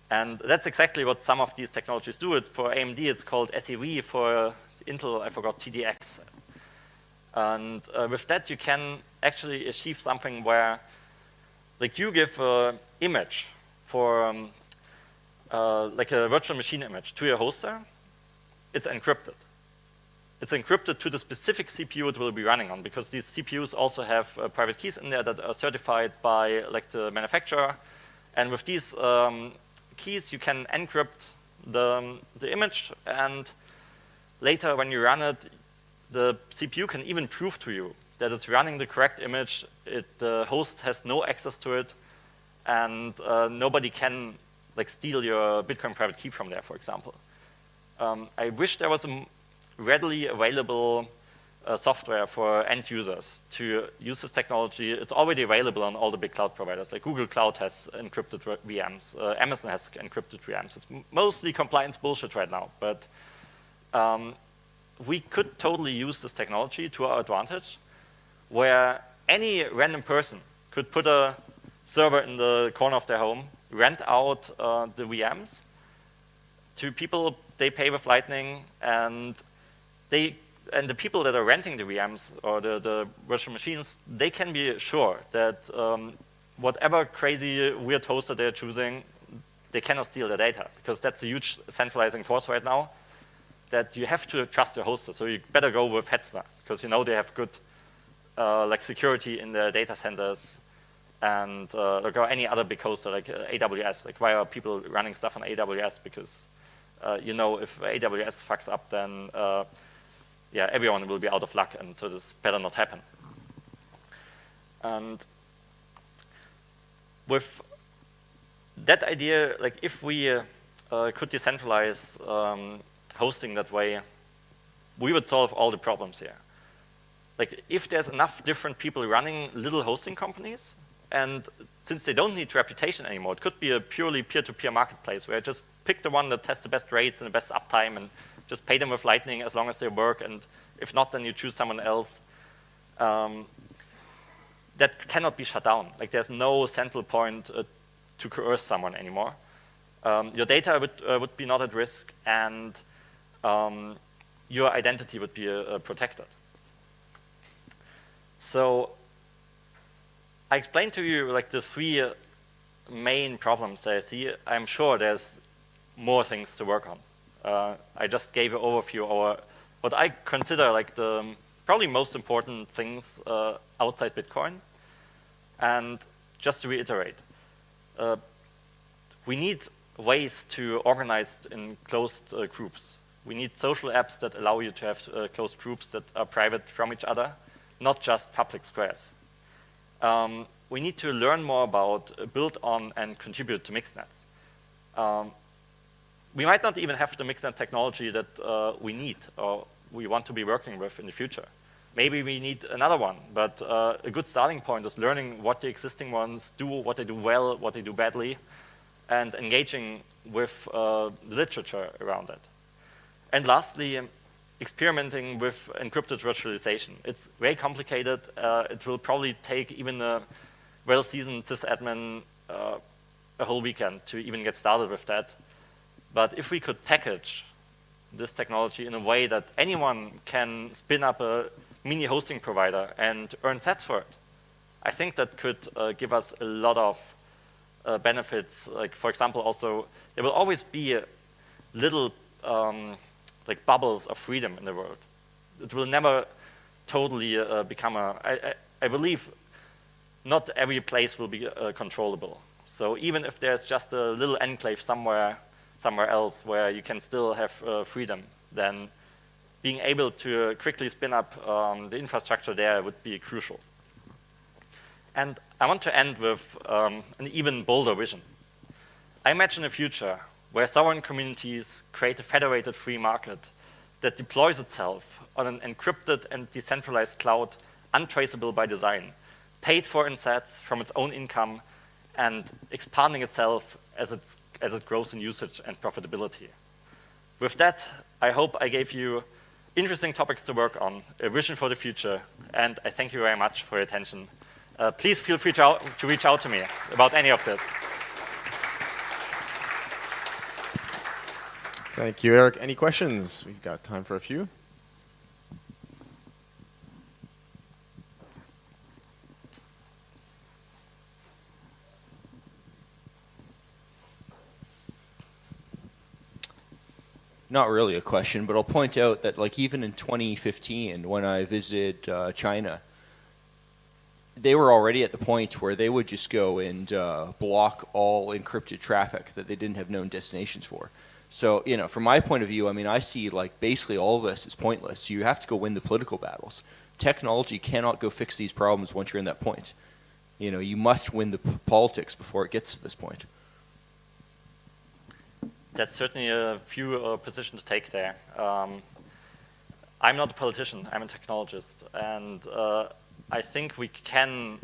And that's exactly what some of these technologies do. For AMD, it's called SEV. For Intel, I forgot TDX. And with that, you can actually achieve something where, like, you give an image for like a virtual machine image to your hoster. It's encrypted. It's encrypted to the specific CPU it will be running on, because these CPUs also have private keys in there that are certified by like the manufacturer. And with these keys, you can encrypt the image, and later when you run it, the CPU can even prove to you that it's running the correct image. The host has no access to it, and nobody can like steal your Bitcoin private key from there, for example. I wish there was a readily available software for end users to use this technology. It's already available on all the big cloud providers. Like Google Cloud has encrypted VMs. Amazon has encrypted VMs. It's mostly compliance bullshit right now, but we could totally use this technology to our advantage, where any random person could put a server in the corner of their home, rent out the VMs to people they pay with Lightning, and the people that are renting the VMs or the virtual machines, they can be sure that whatever crazy weird hoster they're choosing, they cannot steal their data, because that's a huge centralizing force right now, that you have to trust your hoster. So you better go with Hetzner, because you know they have good like security in their data centers, and like any other big hoster like AWS. Like, why are people running stuff on AWS? Because you know, if AWS fucks up, then yeah, everyone will be out of luck, and so this better not happen. And with that idea, like if we could decentralize hosting that way, we would solve all the problems here. Like if there's enough different people running little hosting companies, and since they don't need reputation anymore, it could be a purely peer-to-peer marketplace where I just pick the one that has the best rates and the best uptime and just pay them with Lightning as long as they work, and if not, then you choose someone else. That cannot be shut down. Like there's no central point to coerce someone anymore. Your data would be not at risk, and your identity would be protected. So I explained to you like the three main problems that I see. I'm sure there's more things to work on. I just gave an overview of what I consider like the probably most important things outside Bitcoin. And just to reiterate, we need ways to organize in closed groups. We need social apps that allow you to have closed groups that are private from each other, not just public squares. We need to learn more about build on and contribute to mixnets. We might not even have the mixnet technology that we need or we want to be working with in the future. Maybe we need another one, but a good starting point is learning what the existing ones do, what they do well, what they do badly, and engaging with the literature around it. And lastly, experimenting with encrypted virtualization. It's very complicated. It will probably take even a well-seasoned sysadmin a whole weekend to even get started with that. But if we could package this technology in a way that anyone can spin up a mini hosting provider and earn sats for it, I think that could give us a lot of benefits. Like, for example, also, there will always be little like bubbles of freedom in the world. It will never totally become I believe not every place will be controllable. So even if there's just a little enclave somewhere else where you can still have freedom, then being able to quickly spin up the infrastructure there would be crucial. And I want to end with an even bolder vision. I imagine a future where sovereign communities create a federated free market that deploys itself on an encrypted and decentralized cloud, untraceable by design, paid for in sats from its own income, and expanding itself as it grows in usage and profitability. With that, I hope I gave you interesting topics to work on, a vision for the future, and I thank you very much for your attention. Please feel free to reach out to me about any of this. Thank you, Eric. Any questions? We've got time for a few. Not really a question, but I'll point out that like even in 2015, when I visited China, they were already at the point where they would just go and block all encrypted traffic that they didn't have known destinations for. So, you know, from my point of view, I mean, I see like basically all of this is pointless. You have to go win the political battles. Technology cannot go fix these problems once you're in that point. You know, you must win the politics before it gets to this point. That's certainly a few position to take there. I'm not a politician, I'm a technologist, and I think we can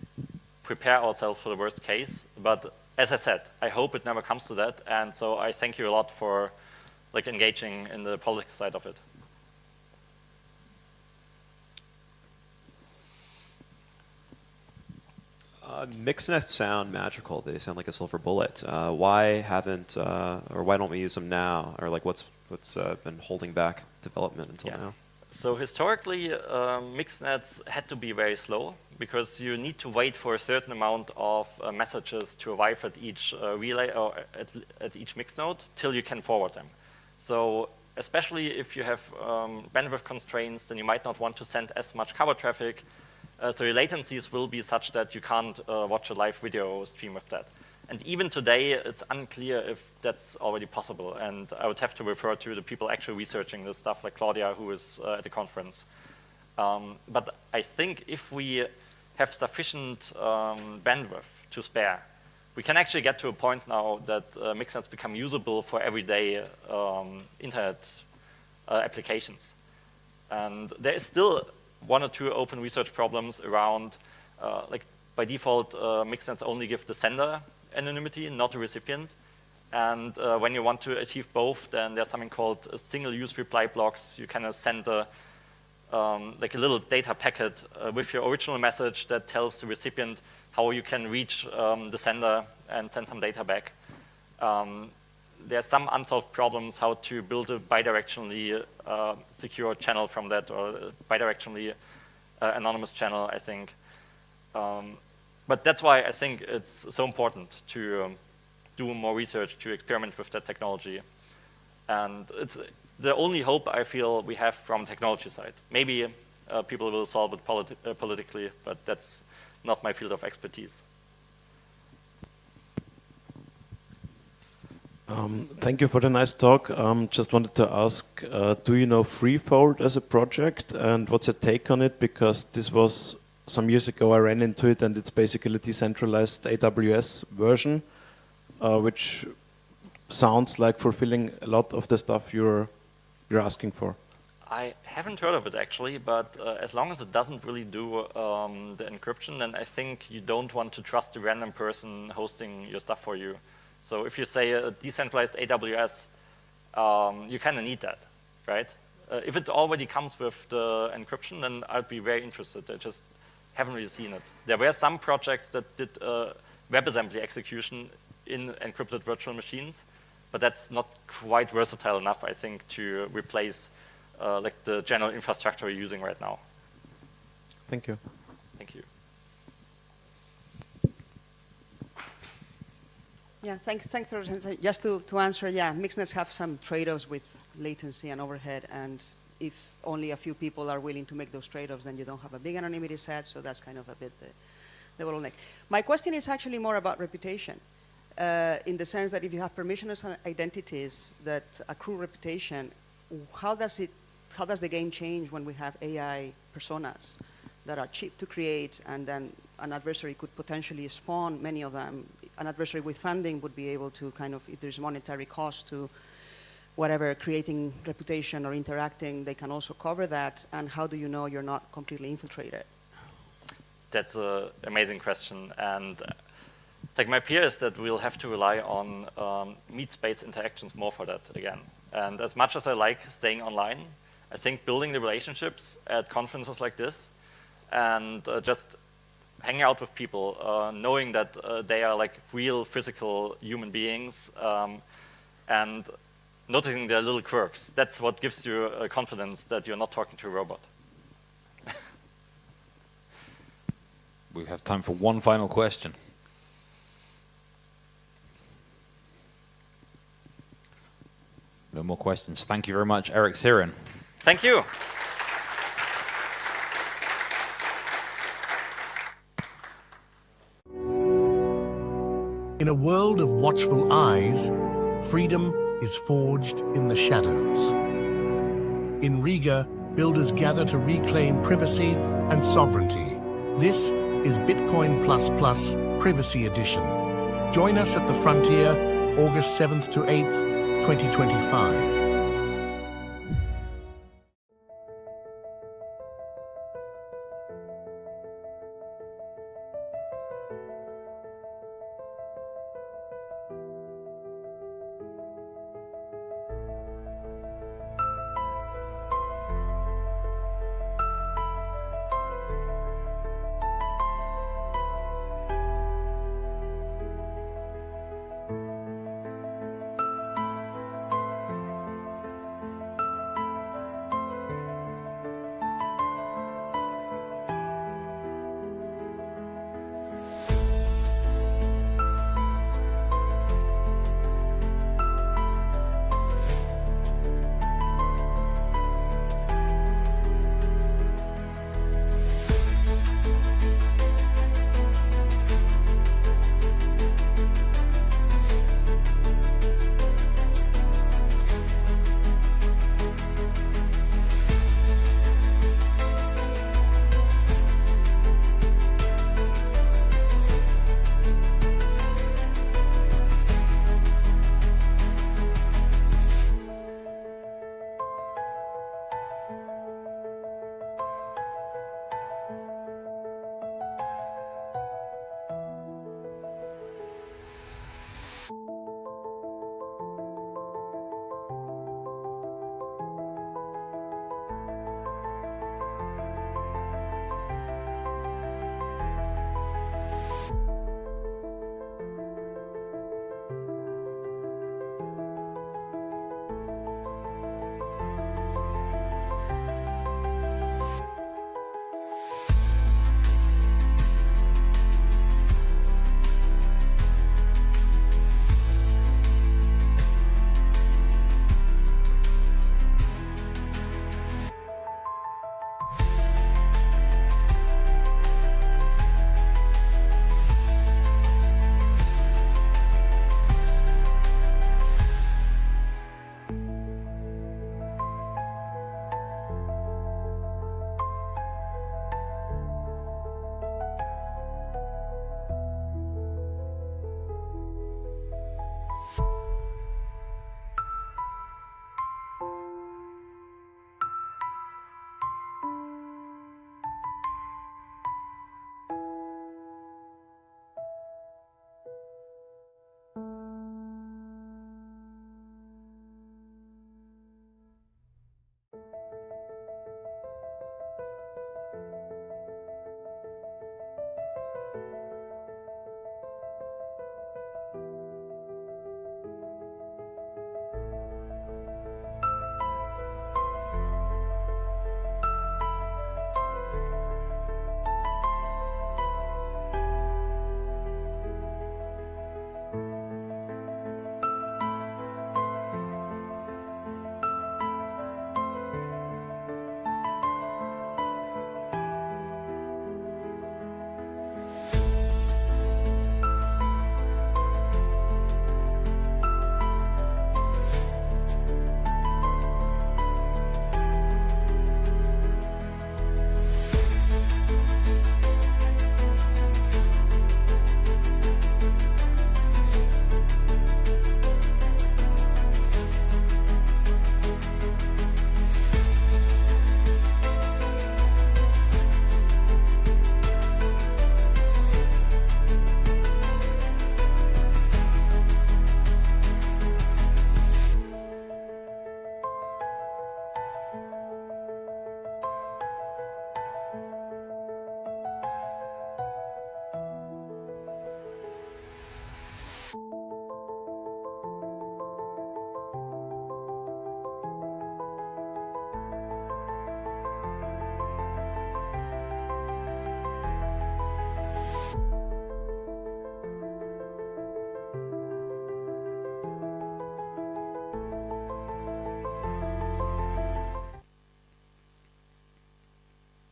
prepare ourselves for the worst case, but as I said, I hope it never comes to that, and so I thank you a lot for like engaging in the politics side of it. Mixnets sound magical. They sound like a silver bullet. Why haven't, or why don't we use them now? Or like what's been holding back development until now? So historically, mixnets had to be very slow because you need to wait for a certain amount of messages to arrive at each relay or at each mix node till you can forward them. So especially if you have bandwidth constraints, then you might not want to send as much cover traffic. So your latencies will be such that you can't watch a live video stream with that. And even today, it's unclear if that's already possible. And I would have to refer to the people actually researching this stuff, like Claudia, who is at the conference. But I think if we have sufficient bandwidth to spare, we can actually get to a point now that mixnets become usable for everyday internet applications. And there is still one or two open research problems around, like by default, mixnets only give the sender anonymity, not the recipient. And when you want to achieve both, then there's something called single-use reply blocks. You kind of send like a little data packet with your original message that tells the recipient how you can reach the sender and send some data back. There's some unsolved problems how to build a bidirectionally secure channel from that, or a bidirectionally anonymous channel, I think. But that's why I think it's so important to do more research, to experiment with that technology. And it's the only hope I feel we have from technology side. Maybe people will solve it politically, but that's not my field of expertise. Thank you for the nice talk. Just wanted to ask, do you know Freefold as a project, and what's your take on it? Because this was some years ago, I ran into it, and it's basically a decentralized AWS version, which sounds like fulfilling a lot of the stuff you're asking for. I haven't heard of it actually, but as long as it doesn't really do the encryption, then I think you don't want to trust a random person hosting your stuff for you. So if you say a decentralized AWS, you kind of need that, right? if it already comes with the encryption, then I'd be very interested. I just haven't really seen it. There were some projects that did WebAssembly execution in encrypted virtual machines, but that's not quite versatile enough, I think, to replace like the general infrastructure we're using right now. Thank you. Thank you. Yeah, thanks for just to answer. Yeah, mixednets have some trade-offs with latency and overhead, and if only a few people are willing to make those trade-offs, then you don't have a big anonymity set. So that's kind of a bit the bottleneck. My question is actually more about reputation, in the sense that if you have permissionless identities that accrue reputation, how does the game change when we have AI personas that are cheap to create, and then an adversary could potentially spawn many of them? An adversary with funding would be able to kind of, if there's monetary cost to whatever, creating reputation or interacting, they can also cover that. And how do you know you're not completely infiltrated? That's an amazing question. And like my fear is that we'll have to rely on meet-space interactions more for that again. And as much as I like staying online, I think building the relationships at conferences like this and just hanging out with people, knowing that they are like real physical human beings, and noticing their little quirks. That's what gives you confidence that you're not talking to a robot. We have time for one final question. No more questions. Thank you very much, Eric Sirion. Thank you. In a world of watchful eyes, freedom is forged in the shadows. In Riga, builders gather to reclaim privacy and sovereignty. This is Bitcoin++ Privacy Edition. Join us at the frontier, August 7th to 8th, 2025.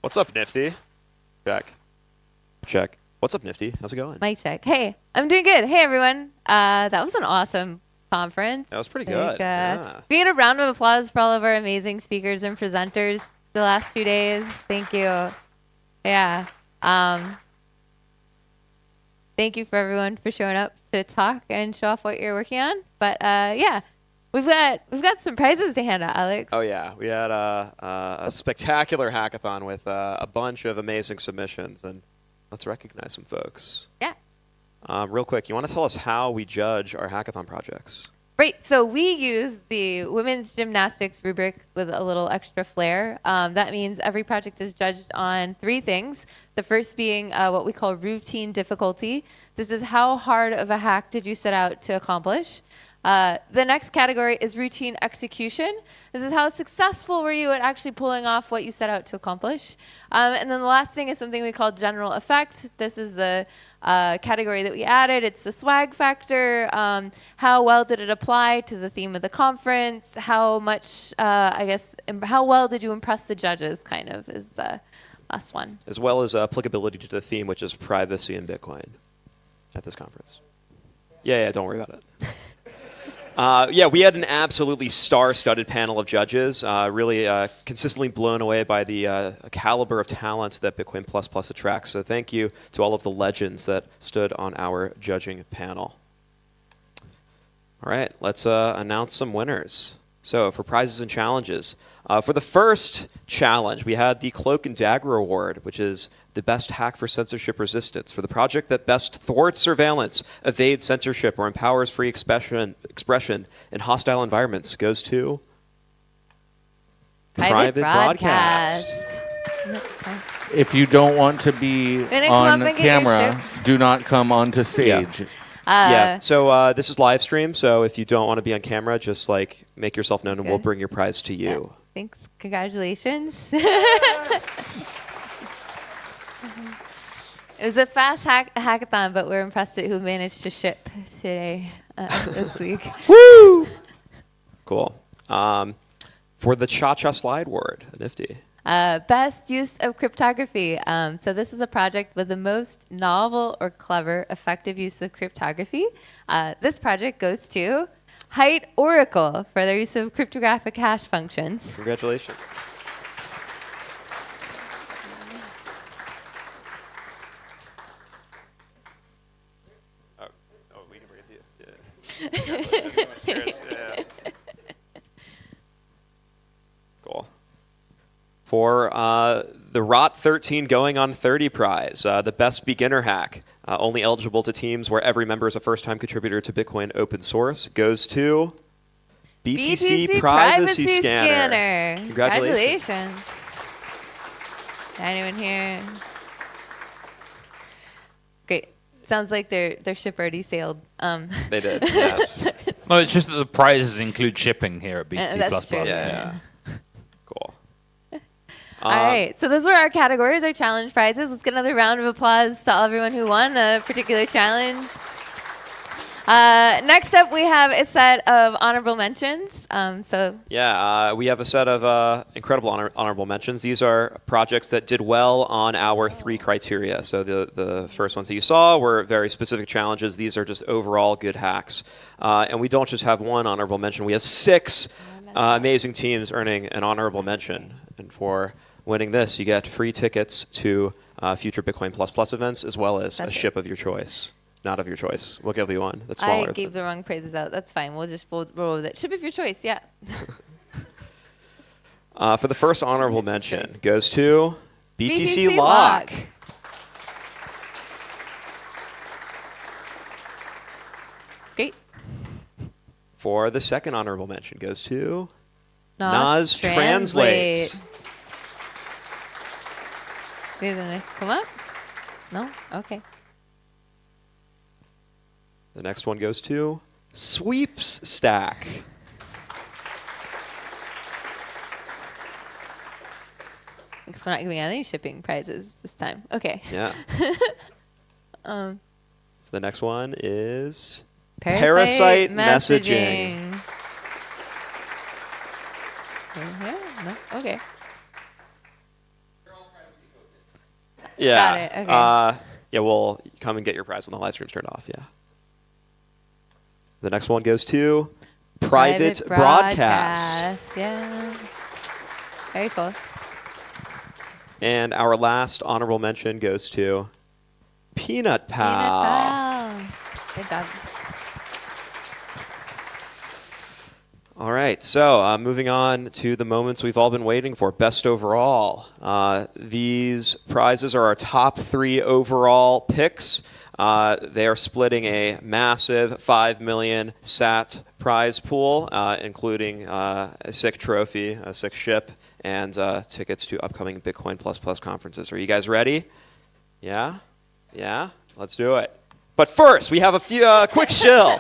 What's up, Nifty? Check. What's up, Nifty? How's it going? Mic check. Hey, I'm doing good. Hey, everyone. That was an awesome conference. That was pretty good. Yeah. We get a round of applause for all of our amazing speakers and presenters the last 2 days. Thank you. Yeah. Thank you for everyone for showing up to talk and show off what you're working on. But yeah, we've got some prizes to hand out, Alex. Oh yeah, we had a spectacular hackathon with a bunch of amazing submissions, and let's recognize some folks. Yeah. Real quick, you want to tell us how we judge our hackathon projects? Right, so we use the women's gymnastics rubric with a little extra flair. That means every project is judged on 3 things. The first being what we call routine difficulty. This is how hard of a hack did you set out to accomplish. The next category is routine execution. This is how successful were you at actually pulling off what you set out to accomplish. And then the last thing is something we call general effect. This is the category that we added. It's the swag factor. How well did it apply to the theme of the conference? How much, how well did you impress the judges, kind of, is the last one. As well as applicability to the theme, which is privacy in Bitcoin at this conference. Yeah, don't worry about it. Yeah, we had an absolutely star-studded panel of judges, really consistently blown away by the caliber of talent that Bitcoin Plus attracts. So thank you to all of the legends that stood on our judging panel. All right, let's announce some winners. So for prizes and challenges, for the first challenge, we had the Cloak and Dagger Award, which is the best hack for censorship resistance. For the project that best thwarts surveillance, evades censorship, or empowers free expression in hostile environments, goes to Private Broadcast. If you don't want to be on camera, do not come onto stage. Yeah, so this is live stream, so if you don't want to be on camera, just like make yourself known and we'll bring your prize to you. Yeah. Thanks. Congratulations. It was a fast hackathon, but we're impressed at who managed to ship today, this week. Woo! Cool. For the Cha-Cha Slide Word, nifty. Best use of cryptography. So this is a project with the most novel or clever effective use of cryptography. This project goes to Height Oracle for their use of cryptographic hash functions. Congratulations. We can bring it to you. Yeah. Cool. For the ROT 13 going on 30 prize, the best beginner hack, only eligible to teams where every member is a first-time contributor to Bitcoin open source, goes to BTC Privacy Scanner. Congratulations. Anyone here? Great. Sounds like their ship already sailed. They did, yes. No, it's just that the prizes include shipping here at BTC++. That's true. Yeah. Cool. All right, so those were our categories, our challenge prizes. Let's get another round of applause to everyone who won a particular challenge. Next up, we have a set of honorable mentions. We have a set of incredible honorable mentions. These are projects that did well on our 3 criteria. So the first ones that you saw were very specific challenges. These are just overall good hacks. And we don't just have 1 honorable mention. We have 6 amazing teams earning an honorable mention. And for winning this, you get free tickets to future Bitcoin++ events, as well as a ship of your choice. Not of your choice. We'll give you one that's smaller. I gave the wrong praises out. That's fine. We'll roll with it. Ship of your choice, yeah. For the first honorable mention goes to BTC Lock. Great. For the second honorable mention goes to Nas Translate. Did they come up? No? Okay. The next one goes to Sweeps Stack. Because we're not giving out any shipping prizes this time. Okay. Yeah. The next one is Parasite Messaging. No? Okay. Yeah. Got it. Okay. Yeah, we'll come and get your prize when the live stream's turned off. Yeah. The next one goes to private broadcast. Yeah. Very cool. And our last honorable mention goes to Peanut Pal. Peanut Pal. Good job. All right, so moving on to the moments we've all been waiting for, best overall. These prizes are our top 3 overall picks. They are splitting a massive 5 million sat prize pool, including a sick trophy, a sick ship, and tickets to upcoming Bitcoin++ conferences. Are you guys ready? Yeah? Yeah? Let's do it. But first, we have a few quick shill.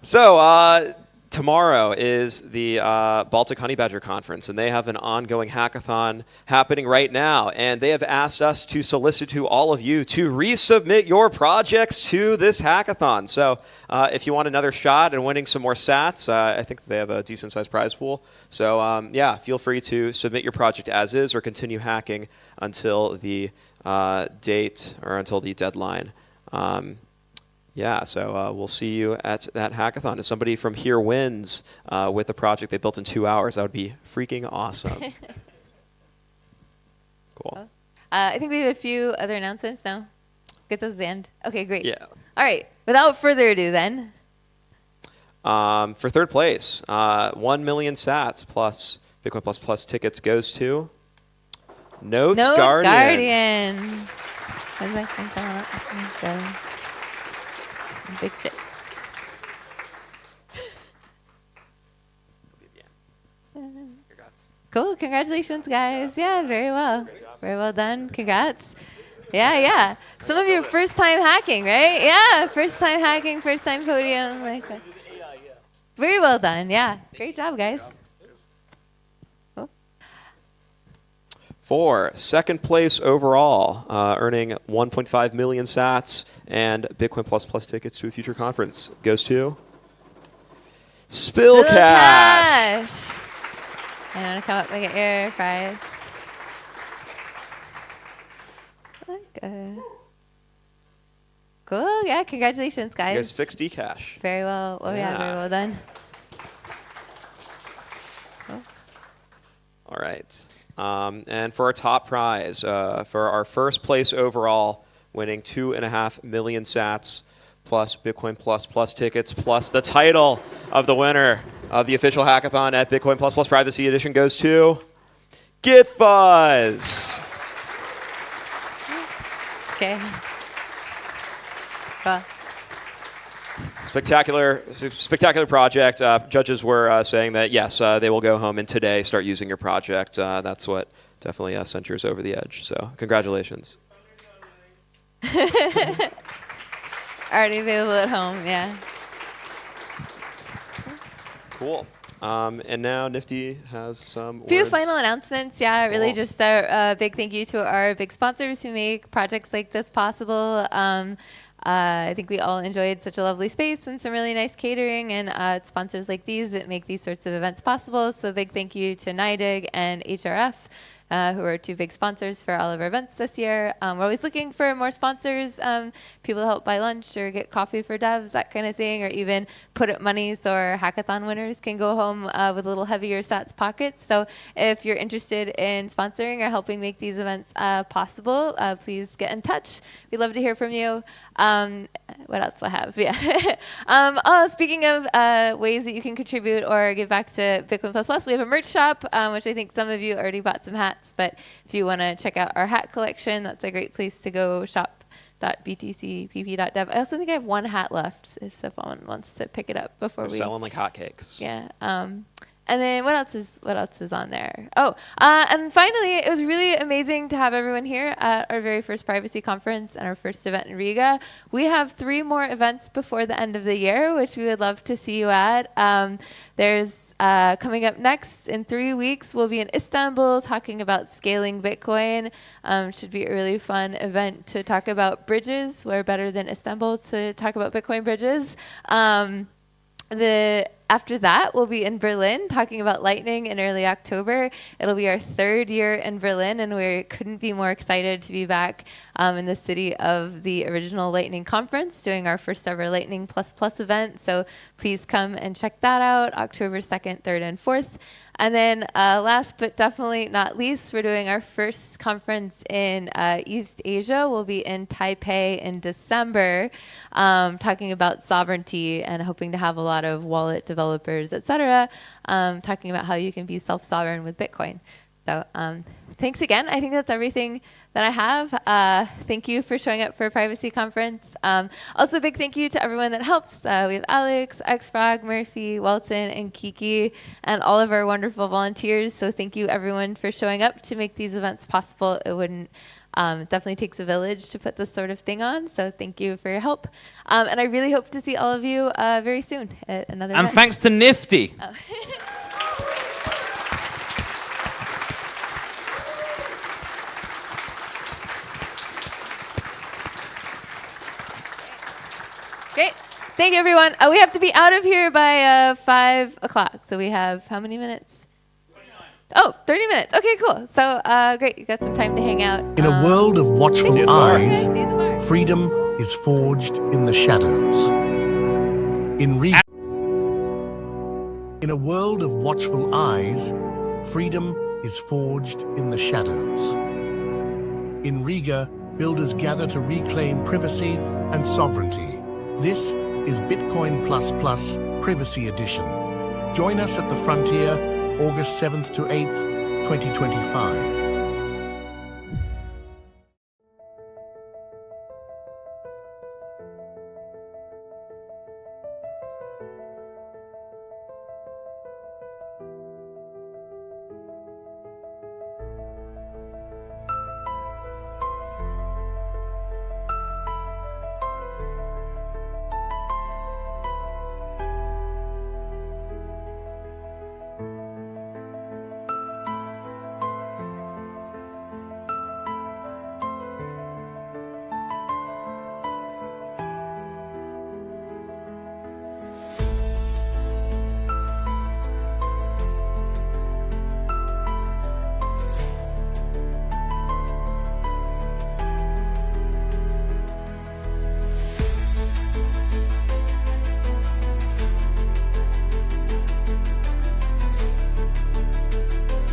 So tomorrow is the Baltic Honey Badger Conference, and they have an ongoing hackathon happening right now. And they have asked us to solicit to all of you to resubmit your projects to this hackathon. So if you want another shot at winning some more sats, I think they have a decent-sized prize pool. So yeah, feel free to submit your project as is or continue hacking until the date or until the deadline. Yeah, so we'll see you at that hackathon. If somebody from here wins with a project they built in 2 hours, that would be freaking awesome. Cool. I think we have a few other announcements now. Get those at the end. Okay, great. Yeah. All right. Without further ado, then. For third place, 1 million sats plus Bitcoin++ tickets goes to Notes Guardian. Big shit. Cool. Congratulations, guys. Yeah, very well. Very well done. Congrats. Yeah. Some of you first time hacking, right? Yeah, first time hacking, first time podium. Like that. Very well done. Yeah. Great job, guys. Cool. For second place overall, earning 1.5 million sats and Bitcoin++ tickets to a future conference, goes to SpillCash. You want to come up and get your prize? Okay. Cool. Yeah. Congratulations, guys. You guys fixed Ecash. Very well. Oh yeah. Very well done. Cool. All right. And for our top prize, for our first place overall, winning 2.5 million sats plus Bitcoin++ tickets plus the title of the winner of the official hackathon at Bitcoin++ Privacy Edition goes to GitFuzz. Okay. Cool. Spectacular project. Judges were saying that, yes, they will go home and today start using your project. That's what definitely sent yours over the edge. So congratulations. Already available at home, yeah. Cool. And now Nifty has some Few words. final announcements. Yeah, really Cool. just a big thank you to our big sponsors who make projects like this possible. I think we all enjoyed such a lovely space and some really nice catering, and it's sponsors like these that make these sorts of events possible. So big thank you to NIDIG and HRF, who are 2 big sponsors for all of our events this year. We're always looking for more sponsors, people to help buy lunch or get coffee for devs, that kind of thing, or even put up money so our hackathon winners can go home with a little heavier sats pockets. So if you're interested in sponsoring or helping make these events possible, please get in touch. We'd love to hear from you. What else do I have? Yeah. Speaking of ways that you can contribute or give back to Bitcoin++, we have a merch shop, which I think some of you already bought some hats. But if you want to check out our hat collection, that's a great place to go. shop.btcpp.dev. I also think I have 1 hat left if someone wants to pick it up before They're selling like hotcakes. Yeah. And then what else is on there? Oh, and finally, it was really amazing to have everyone here at our very first privacy conference and our first event in Riga. We have 3 more events before the end of the year, which we would love to see you at. There's coming up next in 3 weeks, we'll be in Istanbul talking about scaling Bitcoin. Should be a really fun event to talk about bridges. We're better than Istanbul to talk about Bitcoin bridges. After that, we'll be in Berlin talking about Lightning in early October. It'll be our 3rd year in Berlin, and we couldn't be more excited to be back in the city of the original Lightning conference, doing our first ever Lightning Plus Plus event. So please come and check that out, October 2nd, 3rd, and 4th. And then last but definitely not least, we're doing our first conference in East Asia. We'll be in Taipei in December, talking about sovereignty and hoping to have a lot of wallet developers, etc., talking about how you can be self-sovereign with Bitcoin. So thanks again. I think that's everything that I have. Thank you for showing up for a privacy conference. Also, a big thank you to everyone that helps. We have Alex, Xfrog, Murphy, Walton, and Kiki, and all of our wonderful volunteers. So thank you, everyone, for showing up to make these events possible. It wouldn't it definitely takes a village to put this sort of thing on. So thank you for your help. And I really hope to see all of you very soon at another event. And thanks to Nifty. Oh. Great. Thank you, everyone. We have to be out of here by 5 o'clock. So we have how many minutes? 29. Oh, 30 minutes. Okay, cool. So great. You got some time to hang out. In a world of watchful eyes, freedom is forged in the shadows. In a world of watchful eyes, freedom is forged in the shadows. In Riga, builders gather to reclaim privacy and sovereignty. This is Bitcoin++ Privacy Edition. Join us at the frontier, August 7th to 8th, 2025.